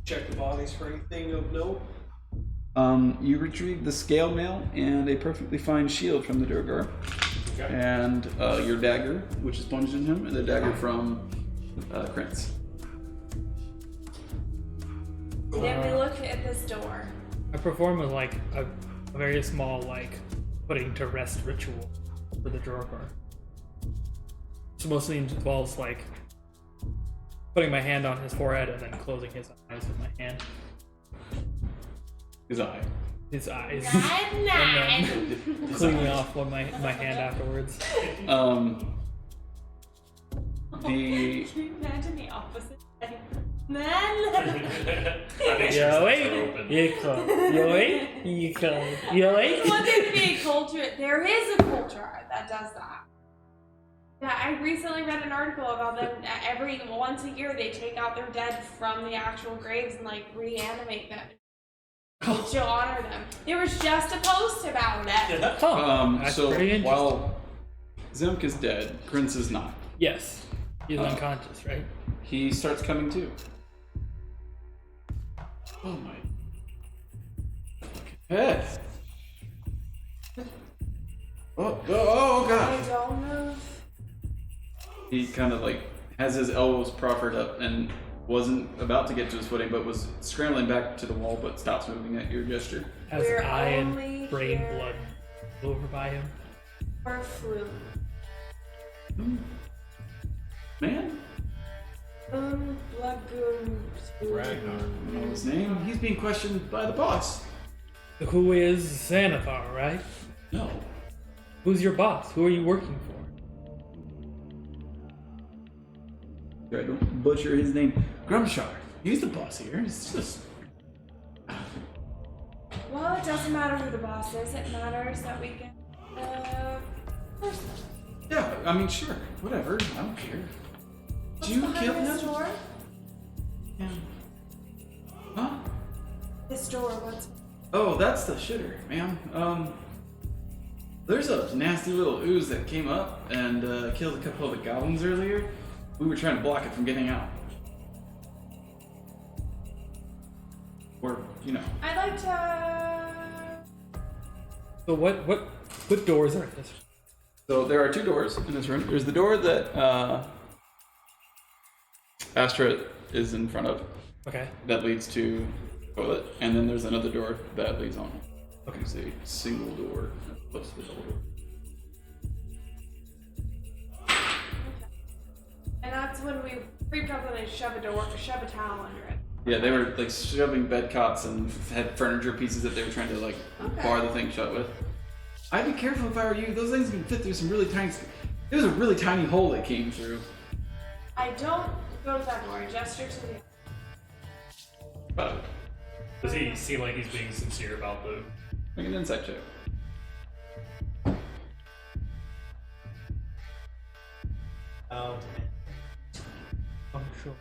[SPEAKER 3] Check the bodies for anything of note.
[SPEAKER 1] You retrieve the scale mail and a perfectly fine shield from the Durgar,
[SPEAKER 3] Okay.
[SPEAKER 1] and your dagger, which is plunged in him, and the dagger from Krantz.
[SPEAKER 4] Then we look at this door.
[SPEAKER 2] I perform like a very small, like, putting to rest ritual for the Drogar. So mostly involves, like, putting my hand on his forehead and then closing his eyes with my hand.
[SPEAKER 1] His eye.
[SPEAKER 2] His eyes.
[SPEAKER 4] Nine,
[SPEAKER 2] And
[SPEAKER 4] nine.
[SPEAKER 2] then cleaning off with my hand afterwards.
[SPEAKER 1] The
[SPEAKER 4] Can you imagine the opposite? Nine.
[SPEAKER 5] I think
[SPEAKER 2] Yo,
[SPEAKER 5] she's
[SPEAKER 2] wait.
[SPEAKER 5] open.
[SPEAKER 2] You come. Yo, wait. You come. Yo, wait.
[SPEAKER 4] I want there to be a culture. There is a culture that does that. Yeah, I recently read an article about them. Every once a year, they take out their dead from the actual graves and like reanimate them to honor them. There was just a post about it.
[SPEAKER 2] Oh, that's
[SPEAKER 1] so
[SPEAKER 2] pretty interesting.
[SPEAKER 1] while Zemk is dead, Krantz is not.
[SPEAKER 2] Yes. He's unconscious, right?
[SPEAKER 1] He starts coming to. Oh my head. Oh
[SPEAKER 4] I
[SPEAKER 1] god.
[SPEAKER 4] don't know.
[SPEAKER 1] He kind of like has his elbows proffered up and wasn't about to get to his footing, but was scrambling back to the wall, but stops moving at your gesture.
[SPEAKER 2] Has
[SPEAKER 4] We're
[SPEAKER 2] eye
[SPEAKER 4] only
[SPEAKER 2] and brain
[SPEAKER 4] here-
[SPEAKER 2] blood over by him.
[SPEAKER 4] Or flu.
[SPEAKER 1] Man,
[SPEAKER 4] Blood goon.
[SPEAKER 3] Ragnar.
[SPEAKER 1] I know his name. He's being questioned by the boss.
[SPEAKER 2] Who is Xanathar, right?
[SPEAKER 1] No.
[SPEAKER 2] Who's your boss? Who are you working for?
[SPEAKER 1] I don't butcher his name. Grumshar. He's the boss here. It's just.
[SPEAKER 4] Well, it doesn't matter who the boss is. It matters that we get person.
[SPEAKER 1] Yeah, I mean, sure, whatever. I don't care.
[SPEAKER 4] What's
[SPEAKER 1] Did you
[SPEAKER 4] behind
[SPEAKER 1] kill
[SPEAKER 4] this
[SPEAKER 1] him?
[SPEAKER 4] door?
[SPEAKER 1] Yeah. Huh?
[SPEAKER 4] This door. What's?
[SPEAKER 1] Oh, that's the shitter, man. There's a nasty little ooze that came up and killed a couple of the goblins earlier. We were trying to block it from getting out. Or, you know.
[SPEAKER 4] I'd like to.
[SPEAKER 2] So what doors are this?
[SPEAKER 1] So there are two doors in this room. There's the door that Astra is in front of.
[SPEAKER 2] Okay.
[SPEAKER 1] That leads to the toilet, and then there's another door that leads on. Okay, it's a single door as opposed to the double door.
[SPEAKER 4] And that's when we creeped up and they shove a towel under it.
[SPEAKER 1] Yeah, they were like shoving bed cots and had furniture pieces that they were trying to like bar the thing shut with. I'd be careful if I were you. Those things can fit through some really tiny. It was a really tiny hole that came through.
[SPEAKER 4] I don't go to that door. I gesture to the.
[SPEAKER 1] But
[SPEAKER 5] Does he seem like he's being sincere about the?
[SPEAKER 1] make an insight check.
[SPEAKER 2] I'm sure.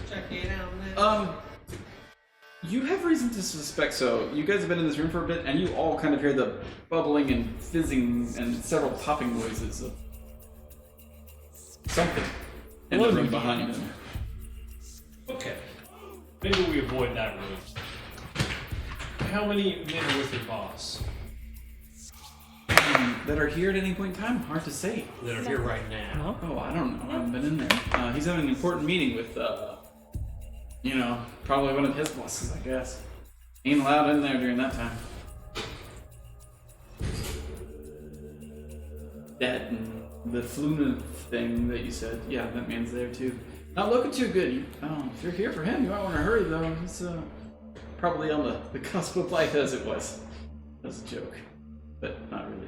[SPEAKER 6] Check it out.
[SPEAKER 1] You have reason to suspect so. You guys have been in this room for a bit, and you all kind of hear the bubbling and fizzing and several popping noises of something in the room behind them.
[SPEAKER 5] Okay. Maybe we avoid that room. How many men are with your boss?
[SPEAKER 1] That are here at any point in time? Hard to say.
[SPEAKER 5] That are here right now.
[SPEAKER 2] No?
[SPEAKER 1] Oh, I don't know. I haven't been in there. He's having an important meeting with, probably one of his bosses, I guess. Ain't allowed in there during that time. That and the Fluna thing that you said, yeah, that man's there too. Not looking too good. If you're here for him, you might want to hurry though. He's probably on the cusp of life as it was. That's a joke, but not really.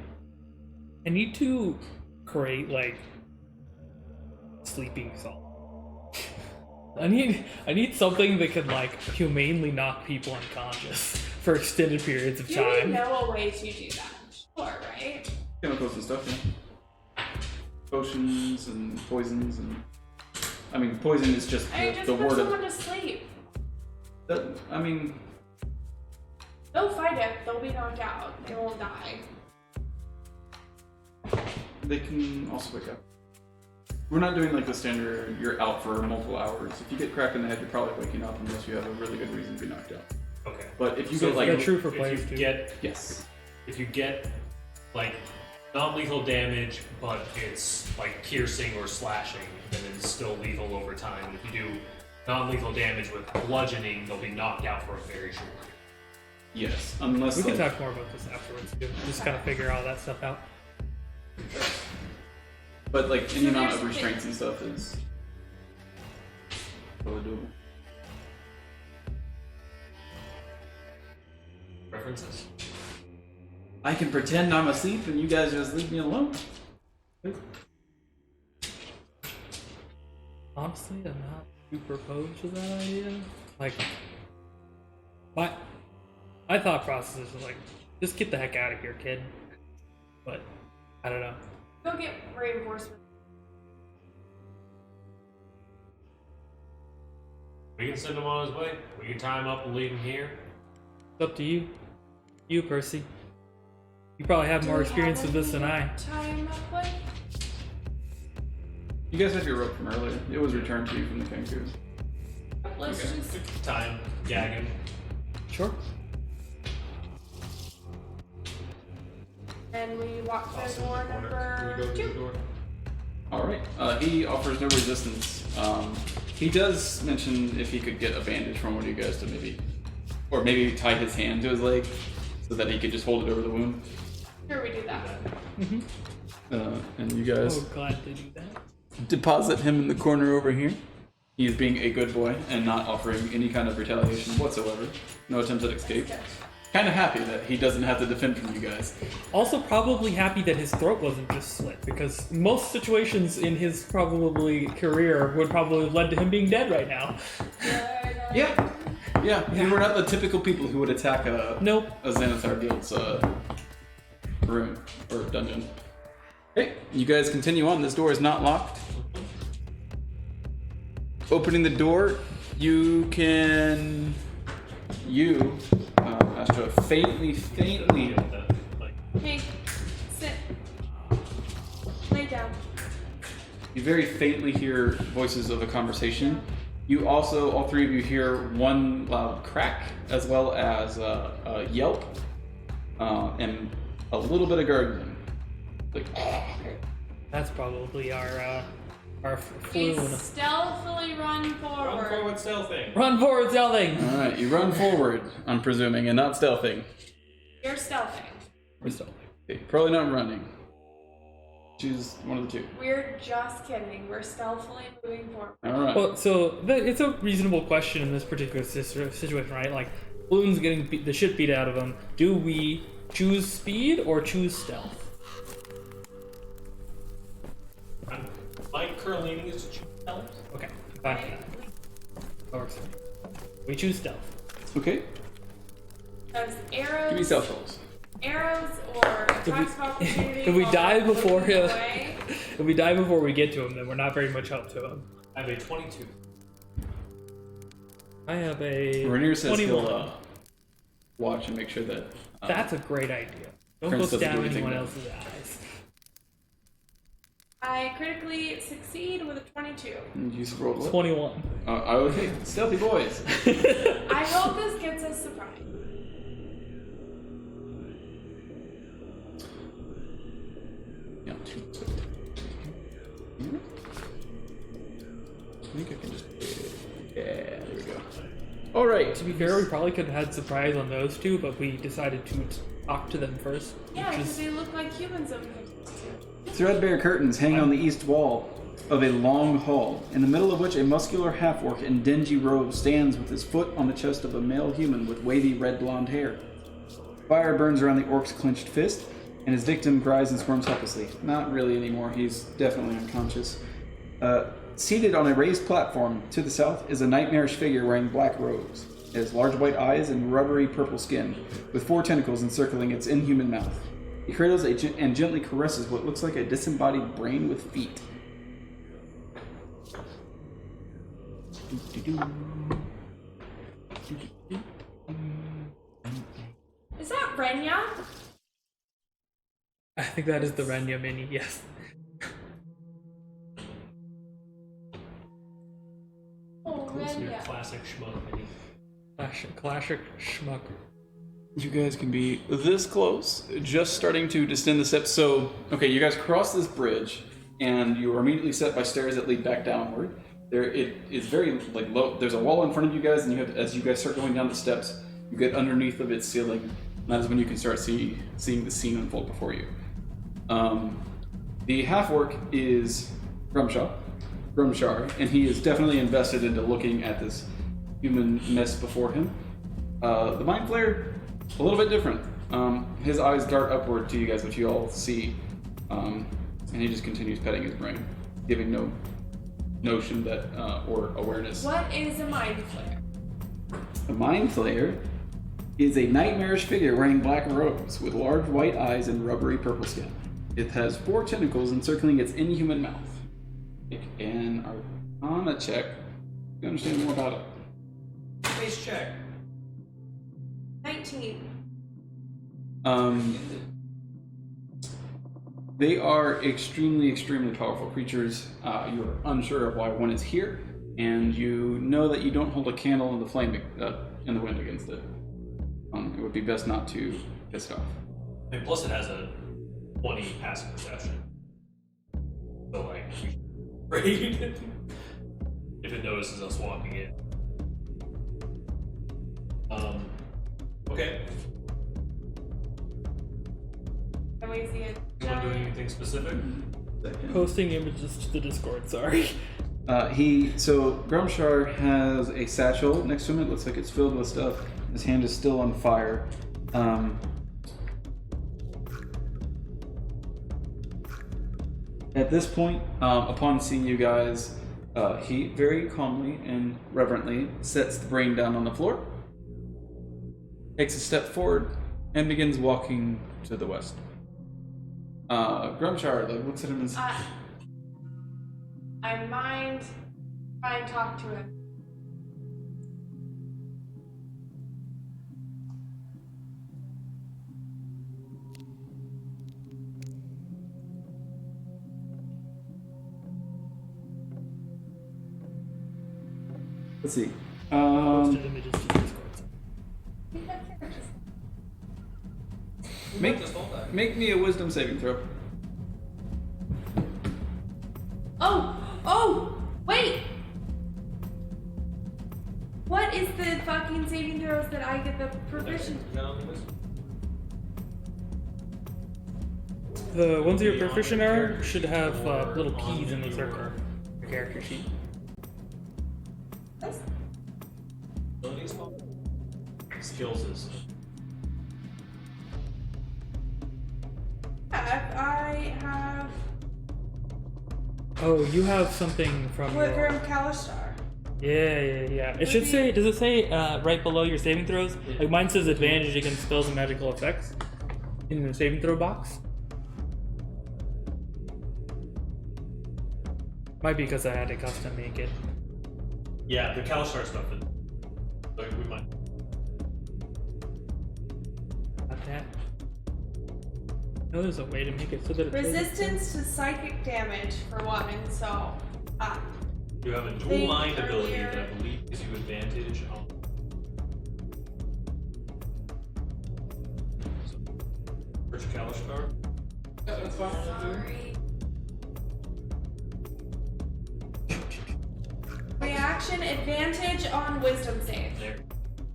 [SPEAKER 2] I need to create like sleeping salt. I need something that could like humanely knock people unconscious for extended periods of
[SPEAKER 4] You
[SPEAKER 2] time.
[SPEAKER 4] know a way to do that. Sure, right?
[SPEAKER 1] Chemicals and stuff, yeah. Potions and poisons and... I mean, poison is just
[SPEAKER 4] I
[SPEAKER 1] the
[SPEAKER 4] just put
[SPEAKER 1] word
[SPEAKER 4] someone
[SPEAKER 1] of...
[SPEAKER 4] to sleep.
[SPEAKER 1] I mean,
[SPEAKER 4] They'll fight it. They'll be knocked out. They won't die.
[SPEAKER 1] they can also wake up. We're not doing like the standard, you're out for multiple hours. If you get cracked in the head, you're probably waking up unless you have a really good reason to be knocked out.
[SPEAKER 5] Okay.
[SPEAKER 1] But if you
[SPEAKER 5] So
[SPEAKER 1] get like...
[SPEAKER 2] They're true for
[SPEAKER 5] If
[SPEAKER 2] players
[SPEAKER 5] you
[SPEAKER 2] too.
[SPEAKER 5] get
[SPEAKER 1] Yes.
[SPEAKER 5] like non-lethal damage, but it's like piercing or slashing, then it's still lethal over time. And if you do non-lethal damage with bludgeoning, they'll be knocked out for a very short period.
[SPEAKER 1] Yes. Unless
[SPEAKER 2] We can
[SPEAKER 1] like...
[SPEAKER 2] talk more about this afterwards too. Just kind of figure all that stuff out.
[SPEAKER 1] But like any
[SPEAKER 4] So
[SPEAKER 1] amount
[SPEAKER 4] here's
[SPEAKER 1] of
[SPEAKER 4] the thing.
[SPEAKER 1] restraints and stuff is totally doable.
[SPEAKER 5] References?
[SPEAKER 1] I can pretend I'm asleep and you guys just leave me alone.
[SPEAKER 2] Honestly, I'm not super opposed to that idea. Like, my thought process is like, just get the heck out of here, kid. But I don't know.
[SPEAKER 4] Go get reinforcements.
[SPEAKER 5] We can send him on his way. We can tie him up and leave him here.
[SPEAKER 2] It's up to you. You, Percy. You probably have
[SPEAKER 4] Do
[SPEAKER 2] more
[SPEAKER 4] we
[SPEAKER 2] experience
[SPEAKER 4] have
[SPEAKER 2] with this than I.
[SPEAKER 4] anything to tie him up with?
[SPEAKER 1] You guys have your rope from earlier. It was returned to you from the kangaroo.
[SPEAKER 4] Let's
[SPEAKER 1] Okay.
[SPEAKER 4] just.
[SPEAKER 5] Tie him, gag him.
[SPEAKER 2] Sure.
[SPEAKER 4] And we walk
[SPEAKER 5] Toss
[SPEAKER 4] through
[SPEAKER 5] him
[SPEAKER 4] door
[SPEAKER 5] in the corner.
[SPEAKER 4] number
[SPEAKER 5] Can we go through the
[SPEAKER 4] 2.
[SPEAKER 5] door?
[SPEAKER 1] Alright. He offers no resistance. He does mention if he could get a bandage from one of you guys to maybe tie his hand to his leg so that he could just hold it over the wound.
[SPEAKER 4] Sure, we do that.
[SPEAKER 1] And you guys
[SPEAKER 2] Oh, glad to do that.
[SPEAKER 1] deposit him in the corner over here. He is being a good boy and not offering any kind of retaliation whatsoever. No attempts at escape. Kind of happy that he doesn't have to defend from you guys.
[SPEAKER 2] Also, probably happy that his throat wasn't just slit, because most situations in his probably career would probably have led to him being dead right now.
[SPEAKER 1] Yeah. Yeah, you were not the typical people who would attack a
[SPEAKER 2] Nope.
[SPEAKER 1] Xanathar Guild's room or dungeon. Okay, you guys continue on. This door is not locked. Opening the door, you can. Astra, faintly.
[SPEAKER 4] Hey, sit. Lay down.
[SPEAKER 1] You very faintly hear voices of a conversation. You also, all three of you, hear one loud crack, as well as a yelp, and a little bit of gurgling. Like,
[SPEAKER 2] That's probably our
[SPEAKER 4] We
[SPEAKER 2] flume.
[SPEAKER 4] stealthily run forward.
[SPEAKER 5] Run forward stealthing.
[SPEAKER 2] Run forward, stealthing.
[SPEAKER 1] all right, you run forward, I'm presuming, and not stealthing.
[SPEAKER 4] You're stealthing.
[SPEAKER 2] We're stealthing.
[SPEAKER 1] Okay, probably not running. Choose one of the two.
[SPEAKER 4] We're just kidding. We're stealthily moving forward.
[SPEAKER 1] All right.
[SPEAKER 2] Well, so it's a reasonable question in this particular situation, right? Like, Bloom's getting the shit beat out of him. Do we choose speed or choose stealth?
[SPEAKER 5] My current leaning is to choose stealth.
[SPEAKER 2] Okay, fine with that. That works for me. We choose stealth.
[SPEAKER 1] Okay.
[SPEAKER 4] Because arrows.
[SPEAKER 1] Give me stealth rolls.
[SPEAKER 4] Arrows or attacks of opportunity.
[SPEAKER 2] if we
[SPEAKER 4] while
[SPEAKER 2] die
[SPEAKER 4] they're
[SPEAKER 2] before
[SPEAKER 4] looking
[SPEAKER 2] him-
[SPEAKER 4] away.
[SPEAKER 2] If we die before we get to him, then we're not very much help to him.
[SPEAKER 5] I have a 22.
[SPEAKER 2] I have a
[SPEAKER 1] Rainier says
[SPEAKER 2] 21.
[SPEAKER 1] he'll watch and make sure that.
[SPEAKER 2] That's a great idea. Don't
[SPEAKER 1] Prince
[SPEAKER 2] go
[SPEAKER 1] doesn't do
[SPEAKER 2] down
[SPEAKER 1] anything
[SPEAKER 2] anyone
[SPEAKER 1] bad.
[SPEAKER 2] else's eyes.
[SPEAKER 4] I critically succeed with a 22.
[SPEAKER 1] You rolled what?
[SPEAKER 2] 21.
[SPEAKER 1] Okay, stealthy boys.
[SPEAKER 4] I hope this gets us surprised.
[SPEAKER 1] Yeah. I think I can just. Yeah, there we go. All right.
[SPEAKER 2] To be fair, we probably could have had surprise on those two, but we decided to talk to them first.
[SPEAKER 4] Yeah,
[SPEAKER 2] which
[SPEAKER 4] because
[SPEAKER 2] is
[SPEAKER 4] they look like humans over here.
[SPEAKER 1] Threadbare curtains hang on the east wall of a long hall, in the middle of which a muscular half-orc in dingy robes stands with his foot on the chest of a male human with wavy red blonde hair. Fire burns around the orc's clenched fist, and his victim cries and squirms helplessly. Not really anymore, he's definitely unconscious. Seated on a raised platform to the south is a nightmarish figure wearing black robes. It has large white eyes and rubbery purple skin, with 4 tentacles encircling its inhuman mouth. He cradles and gently caresses what looks like a disembodied brain with feet.
[SPEAKER 4] Is that Renya?
[SPEAKER 2] I think that is the Renya mini, yes.
[SPEAKER 4] Oh, Renya.
[SPEAKER 5] Classic schmuck mini.
[SPEAKER 2] Classic schmuck.
[SPEAKER 1] You guys can be this close, just starting to descend the steps. So, okay, you guys cross this bridge, and you are immediately set by stairs that lead back downward. It is very low. There's a wall in front of you guys, and as you guys start going down the steps, you get underneath of its ceiling. And that is when you can start seeing the scene unfold before you. The half-orc is Grumshar, and he is definitely invested into looking at this human mess before him. The Mind Flayer, a little bit different. His eyes dart upward to you guys, which you all see, and he just continues petting his brain, giving no notion that or awareness.
[SPEAKER 4] What is a mind flare?
[SPEAKER 1] The Mind Flayer is a nightmarish figure wearing black robes with large white eyes and rubbery purple skin. It has 4 tentacles encircling its inhuman mouth. Make an Arcana check to understand more about it.
[SPEAKER 5] Face check.
[SPEAKER 4] 19.
[SPEAKER 1] They are extremely, extremely powerful creatures. You're unsure of why one is here, and you know that you don't hold a candle in the flame in the wind against it. It would be best not to piss it off.
[SPEAKER 5] And plus, it has a 20 passive perception. So, like, afraid if it notices us walking in. Okay.
[SPEAKER 4] Can we see it?
[SPEAKER 5] You want to do anything specific?
[SPEAKER 2] Posting images to the Discord, sorry.
[SPEAKER 1] So Grumshar has a satchel next to him. It looks like it's filled with stuff. His hand is still on fire. At this point, upon seeing you guys, he very calmly and reverently sets the brain down on the floor takes a step forward and begins walking to the west. Grumshar looks at him and says,
[SPEAKER 4] I mind try and talk to him.
[SPEAKER 1] let's see.
[SPEAKER 2] Posted images to Discord.
[SPEAKER 1] Make me a wisdom saving throw.
[SPEAKER 4] Oh, wait! What is the fucking saving throws that I get the proficient?
[SPEAKER 2] The ones that you're proficient are should have little keys in the circle. Your character sheet.
[SPEAKER 3] Skills is.
[SPEAKER 4] I have
[SPEAKER 2] Oh, you have something from
[SPEAKER 4] Wood
[SPEAKER 2] your...
[SPEAKER 4] from Kalistar.
[SPEAKER 2] Yeah. It should say, does it say right below your saving throws? Like mine says advantage against spells and magical effects in the saving throw box. Might be because I had to custom make it.
[SPEAKER 3] Yeah, the Kalistar stuff is. Like, we might.
[SPEAKER 2] Not that. No, there's a way to make it so that it
[SPEAKER 4] Resistance to psychic damage for one, so
[SPEAKER 3] You have a dual
[SPEAKER 4] Think
[SPEAKER 3] mind ability
[SPEAKER 4] earlier.
[SPEAKER 3] that I believe gives you advantage on. Rich Kalistar?
[SPEAKER 1] Yeah, that's fine.
[SPEAKER 4] sorry. Reaction advantage on wisdom save.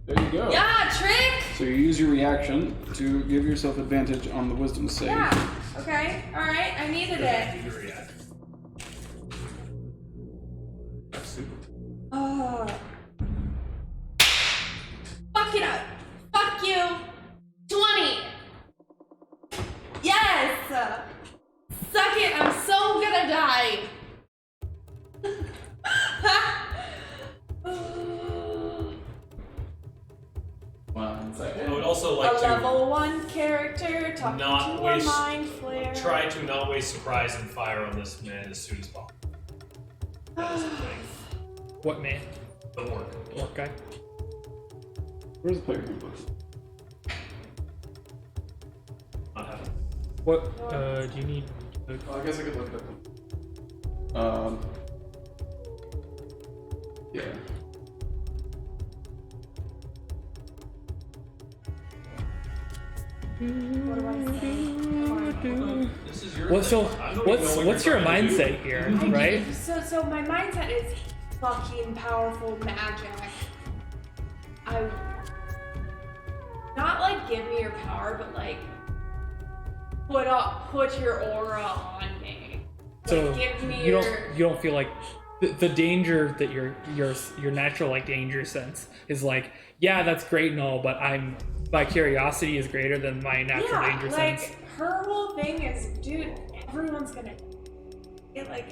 [SPEAKER 1] There you go.
[SPEAKER 4] Yeah, trick!
[SPEAKER 1] So you use your reaction to give yourself advantage on the wisdom save.
[SPEAKER 4] Yeah. Okay. Alright, I needed it.
[SPEAKER 3] That's super.
[SPEAKER 4] Fuck it up. Fuck you. 20. Yes! Suck it, I'm so gonna die.
[SPEAKER 1] One second.
[SPEAKER 3] I would also
[SPEAKER 4] A
[SPEAKER 3] like to
[SPEAKER 4] level 1 character talking
[SPEAKER 3] not
[SPEAKER 4] to
[SPEAKER 3] waste-
[SPEAKER 4] a mind flare.
[SPEAKER 3] try to not waste surprise and fire on this man as soon as possible. That is the thing.
[SPEAKER 2] What man?
[SPEAKER 3] The orc.
[SPEAKER 2] Orc guy?
[SPEAKER 1] Where's the player handbook?
[SPEAKER 3] Not having.
[SPEAKER 2] What do you need?
[SPEAKER 1] Oh, I guess I could look it up. Yeah.
[SPEAKER 4] What do I say?
[SPEAKER 3] This is your
[SPEAKER 2] What's
[SPEAKER 3] thing.
[SPEAKER 2] so?
[SPEAKER 3] I don't even know what
[SPEAKER 2] What's
[SPEAKER 3] you're
[SPEAKER 2] your
[SPEAKER 3] trying to do.
[SPEAKER 2] mindset here, right?
[SPEAKER 4] So my mindset is fucking powerful magic. I not like give me your power, but like put your aura on me.
[SPEAKER 2] So
[SPEAKER 4] Like, give me
[SPEAKER 2] you
[SPEAKER 4] your
[SPEAKER 2] don't feel like the danger that your natural like danger sense is like, yeah, that's great and all, but my curiosity is greater than my natural danger
[SPEAKER 4] like
[SPEAKER 2] sense.
[SPEAKER 4] her whole thing is, dude, everyone's gonna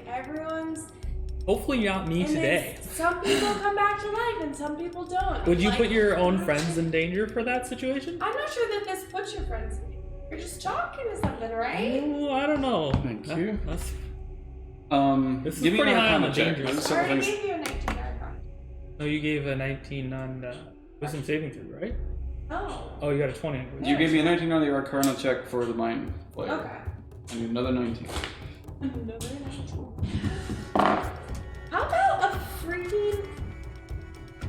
[SPEAKER 4] everyone's
[SPEAKER 2] Hopefully not me
[SPEAKER 4] and then
[SPEAKER 2] today.
[SPEAKER 4] some people come back to life and some people don't.
[SPEAKER 2] Would you
[SPEAKER 4] Like,
[SPEAKER 2] put your own
[SPEAKER 4] I'm not
[SPEAKER 2] friends
[SPEAKER 4] sure-
[SPEAKER 2] in danger for that situation?
[SPEAKER 4] I'm not sure that this puts your friends in danger. You're just talking to something, right?
[SPEAKER 2] Oh, I don't know.
[SPEAKER 1] Thank you.
[SPEAKER 2] That's,
[SPEAKER 1] This
[SPEAKER 2] is
[SPEAKER 1] give me
[SPEAKER 2] pretty
[SPEAKER 1] an
[SPEAKER 2] high on
[SPEAKER 1] arcana
[SPEAKER 2] the
[SPEAKER 1] check.
[SPEAKER 2] danger.
[SPEAKER 1] There's
[SPEAKER 4] I
[SPEAKER 1] several
[SPEAKER 4] already
[SPEAKER 1] things.
[SPEAKER 4] gave you a 19 icon.
[SPEAKER 2] no, you gave a 19 on wisdom saving throw, right?
[SPEAKER 4] Oh.
[SPEAKER 2] Oh, you got a 20.
[SPEAKER 1] You gave me a 19 on the arcana check for the mind player.
[SPEAKER 4] Okay.
[SPEAKER 1] I need another 19.
[SPEAKER 4] Another 19. How about a freaking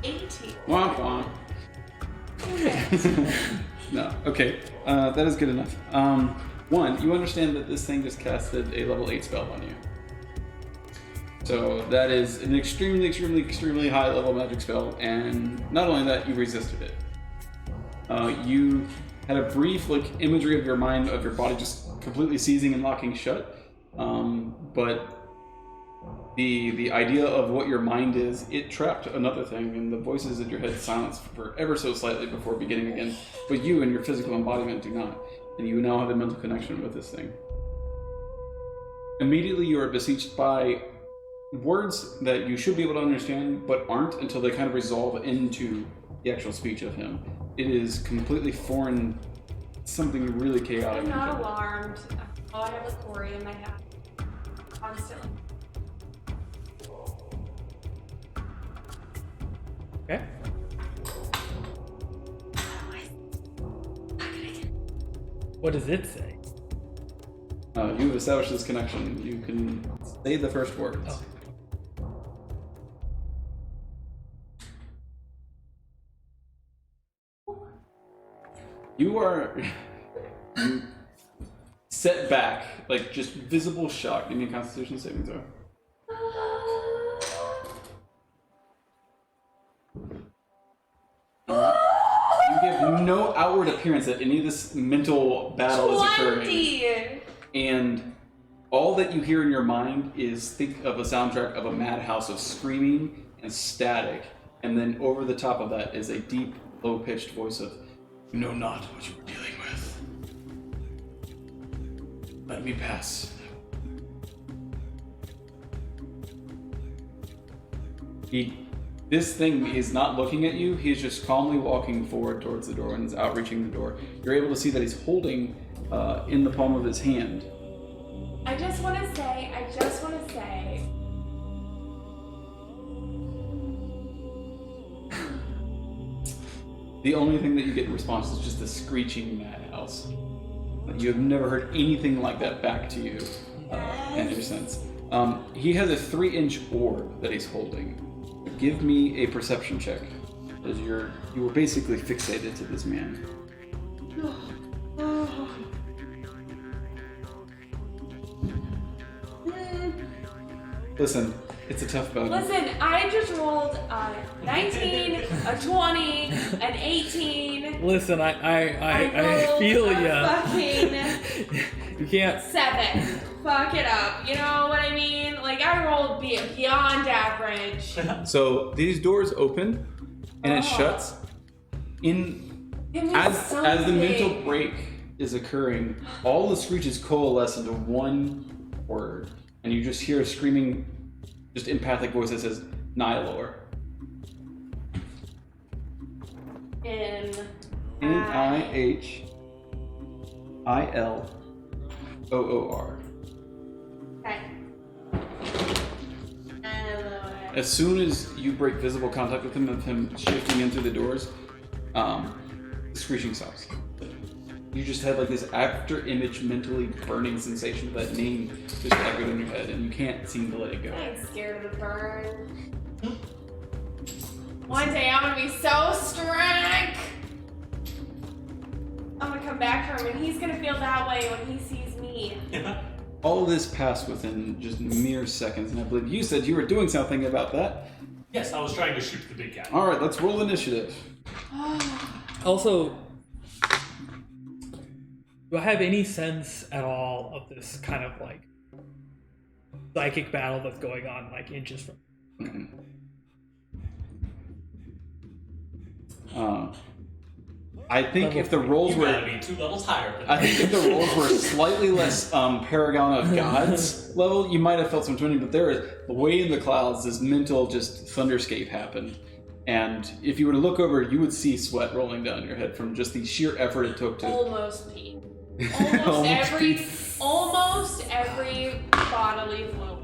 [SPEAKER 4] 18?
[SPEAKER 1] Womp womp.
[SPEAKER 4] Okay.
[SPEAKER 1] No, okay. That is good enough. One, you understand that this thing just casted a level 8 spell on you. So that is an extremely, extremely, extremely high level magic spell, and not only that, you resisted it. You had a brief imagery of your mind, of your body just completely seizing and locking shut, but the idea of what your mind is, it trapped another thing, and the voices in your head silenced for ever so slightly before beginning again, but you and your physical embodiment do not, and you now have a mental connection with this thing. Immediately you are beseeched by words that you should be able to understand, but aren't until they kind of resolve into the actual speech of him. It is completely foreign, something really chaotic.
[SPEAKER 4] I'm not alarmed. Oh, I have a Corey in my hat. Constantly.
[SPEAKER 2] Okay. What does it say?
[SPEAKER 1] You've established this connection. You can say the first words.
[SPEAKER 2] Oh.
[SPEAKER 1] You are set back, like just visible shock. Give me a Constitution saving throw. You give no outward appearance that any of this mental battle is occurring.
[SPEAKER 4] 20!
[SPEAKER 1] And all that you hear in your mind is think of a soundtrack of a madhouse of screaming and static. And then over the top of that is a deep, low-pitched voice of, "You know not what you are dealing with. Let me pass." This thing is not looking at you. He's just calmly walking forward towards the door and is outreaching the door. You're able to see that he's holding in the palm of his hand.
[SPEAKER 4] I just want to say,
[SPEAKER 1] The only thing that you get in response is just a screeching madhouse. You have never heard anything like that back to you in your sense. He has a 3-inch orb that he's holding. Give me a perception check, as you were basically fixated to this man. Listen, it's a tough bug.
[SPEAKER 4] Listen, I just rolled a 19, a 20, an 18.
[SPEAKER 2] Listen, I feel ya.
[SPEAKER 4] Fucking
[SPEAKER 2] You can't.
[SPEAKER 4] 7. Fuck it up. You know what I mean? Like, I rolled beyond average.
[SPEAKER 1] So these doors open, and it shuts. As the mental break is occurring, all the screeches coalesce into one word, and you just hear a screaming, just empathic voice that says, "Nihilor." Nihilor.
[SPEAKER 4] Okay.
[SPEAKER 1] As soon as you break visible contact with him, of him shifting in through the doors, the screeching stops. You just had like this after image mentally burning sensation of that name just echoed in your head, and you can't seem to let it go.
[SPEAKER 4] I ain't scared of the burn. One day I'm gonna be so strong. I'm gonna come back to him and he's gonna feel that way when he sees me.
[SPEAKER 1] All of this passed within just mere seconds, and I believe you said you were doing something about that.
[SPEAKER 5] Yes, I was trying to shoot the big guy.
[SPEAKER 1] All right, let's roll initiative.
[SPEAKER 2] Also, do I have any sense at all of this kind of like psychic battle that's going on like inches from?
[SPEAKER 1] I think if the rolls
[SPEAKER 5] You
[SPEAKER 1] were,
[SPEAKER 5] gotta be 2 levels higher than
[SPEAKER 1] I think if the rolls were slightly less Paragon of Gods level, you might have felt some twinning. But there is way in the clouds, this mental just thunderscape happened, and if you were to look over, you would see sweat rolling down your head from just the sheer effort it took to.
[SPEAKER 4] Almost pee.
[SPEAKER 1] Almost
[SPEAKER 4] Almost every bodily fluid.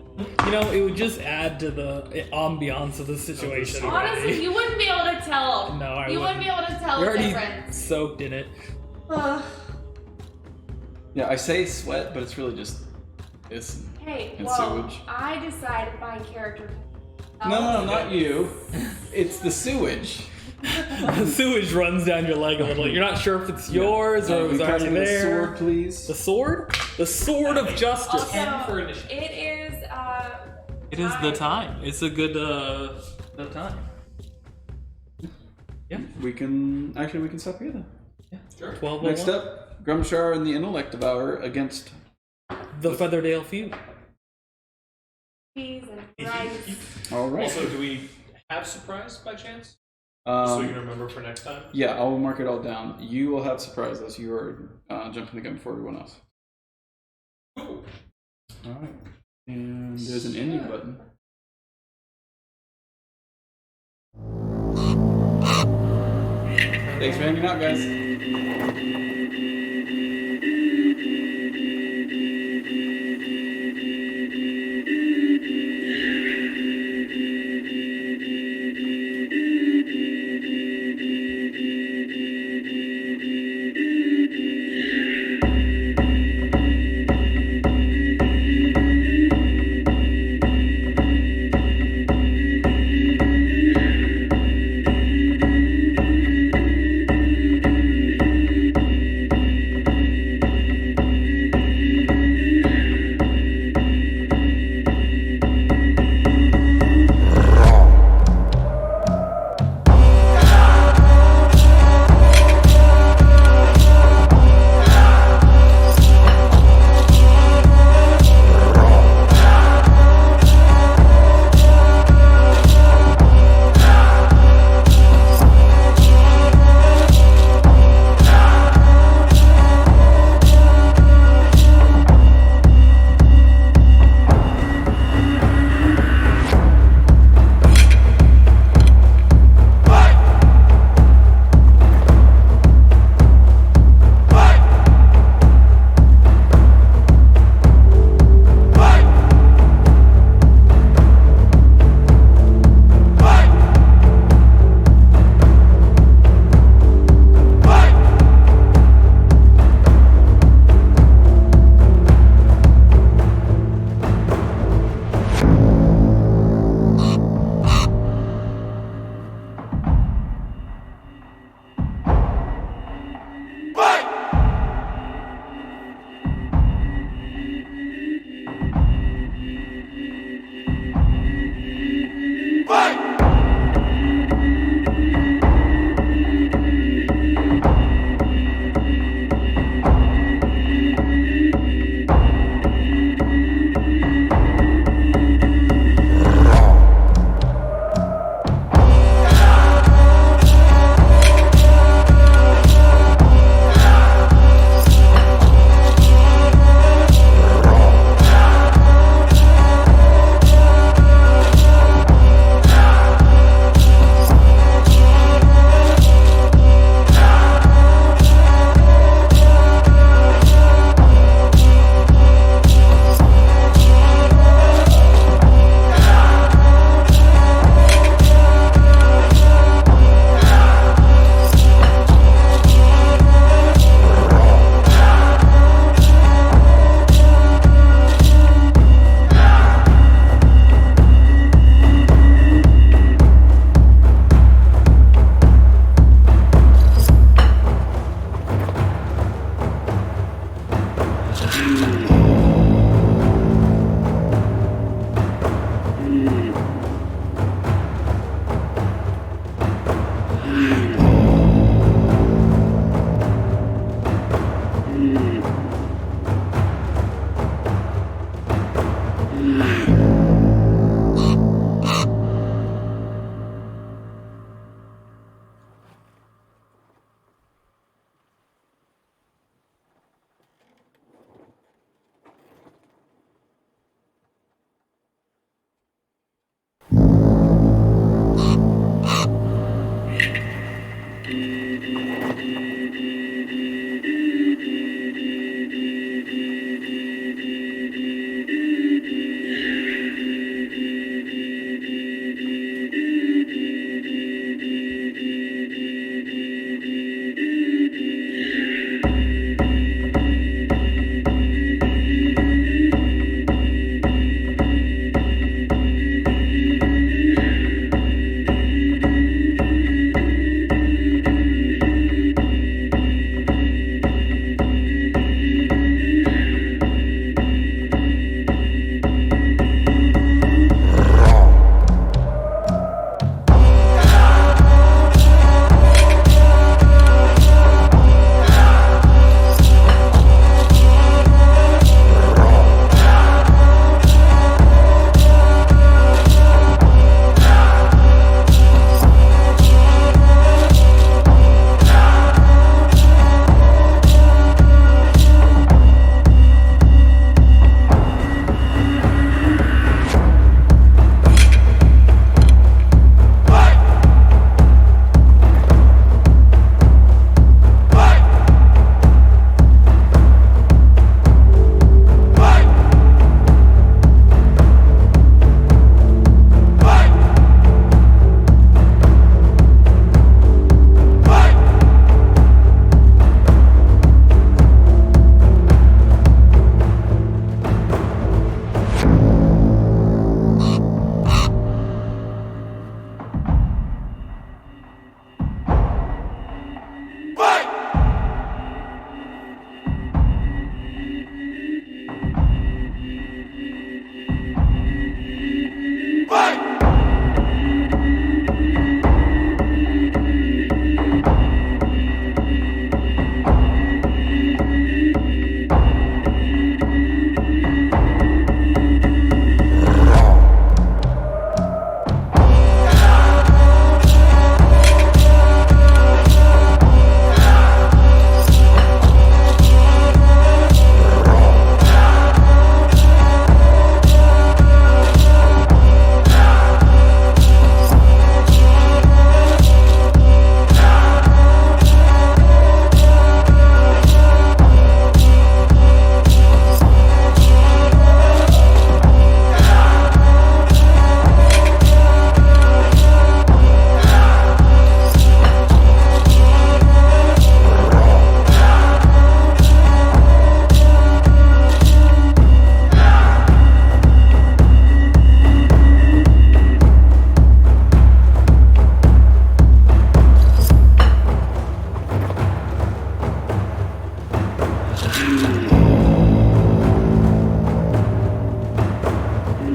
[SPEAKER 2] You know, it would just add to the ambiance of the situation.
[SPEAKER 4] Honestly,
[SPEAKER 2] already.
[SPEAKER 4] you wouldn't be able to tell.
[SPEAKER 2] No, I
[SPEAKER 4] You wouldn't be able to tell
[SPEAKER 2] You're
[SPEAKER 4] the
[SPEAKER 2] already
[SPEAKER 4] difference.
[SPEAKER 2] soaked in it.
[SPEAKER 1] Yeah, I say sweat, but it's really just piss
[SPEAKER 4] Hey,
[SPEAKER 1] and
[SPEAKER 4] well,
[SPEAKER 1] sewage.
[SPEAKER 4] I decided my character.
[SPEAKER 1] No, not you. It's the sewage.
[SPEAKER 2] The sewage runs down your leg a little. You're not sure if it's yours or it was
[SPEAKER 1] Can you pass
[SPEAKER 2] already
[SPEAKER 1] me the
[SPEAKER 2] there.
[SPEAKER 1] sword, please.
[SPEAKER 2] The sword? The sword of justice.
[SPEAKER 4] Also,
[SPEAKER 5] 10 for initiative.
[SPEAKER 4] it is.
[SPEAKER 2] It is the time. It's a good the time. Yeah.
[SPEAKER 1] We can stop here then.
[SPEAKER 5] Sure.
[SPEAKER 2] 12
[SPEAKER 1] Next up, Grumshar and the Intellect Devourer against.
[SPEAKER 2] the Featherdale feud.
[SPEAKER 4] Cheese and rice.
[SPEAKER 1] All right.
[SPEAKER 5] Also, do we have surprise by chance? So you can remember for next time?
[SPEAKER 1] Yeah, I'll mark it all down. You will have surprise as you are jumping the gun before everyone else.
[SPEAKER 5] Ooh.
[SPEAKER 1] All right. And there's an ending button. hanging out, guys.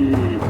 [SPEAKER 5] Ooh.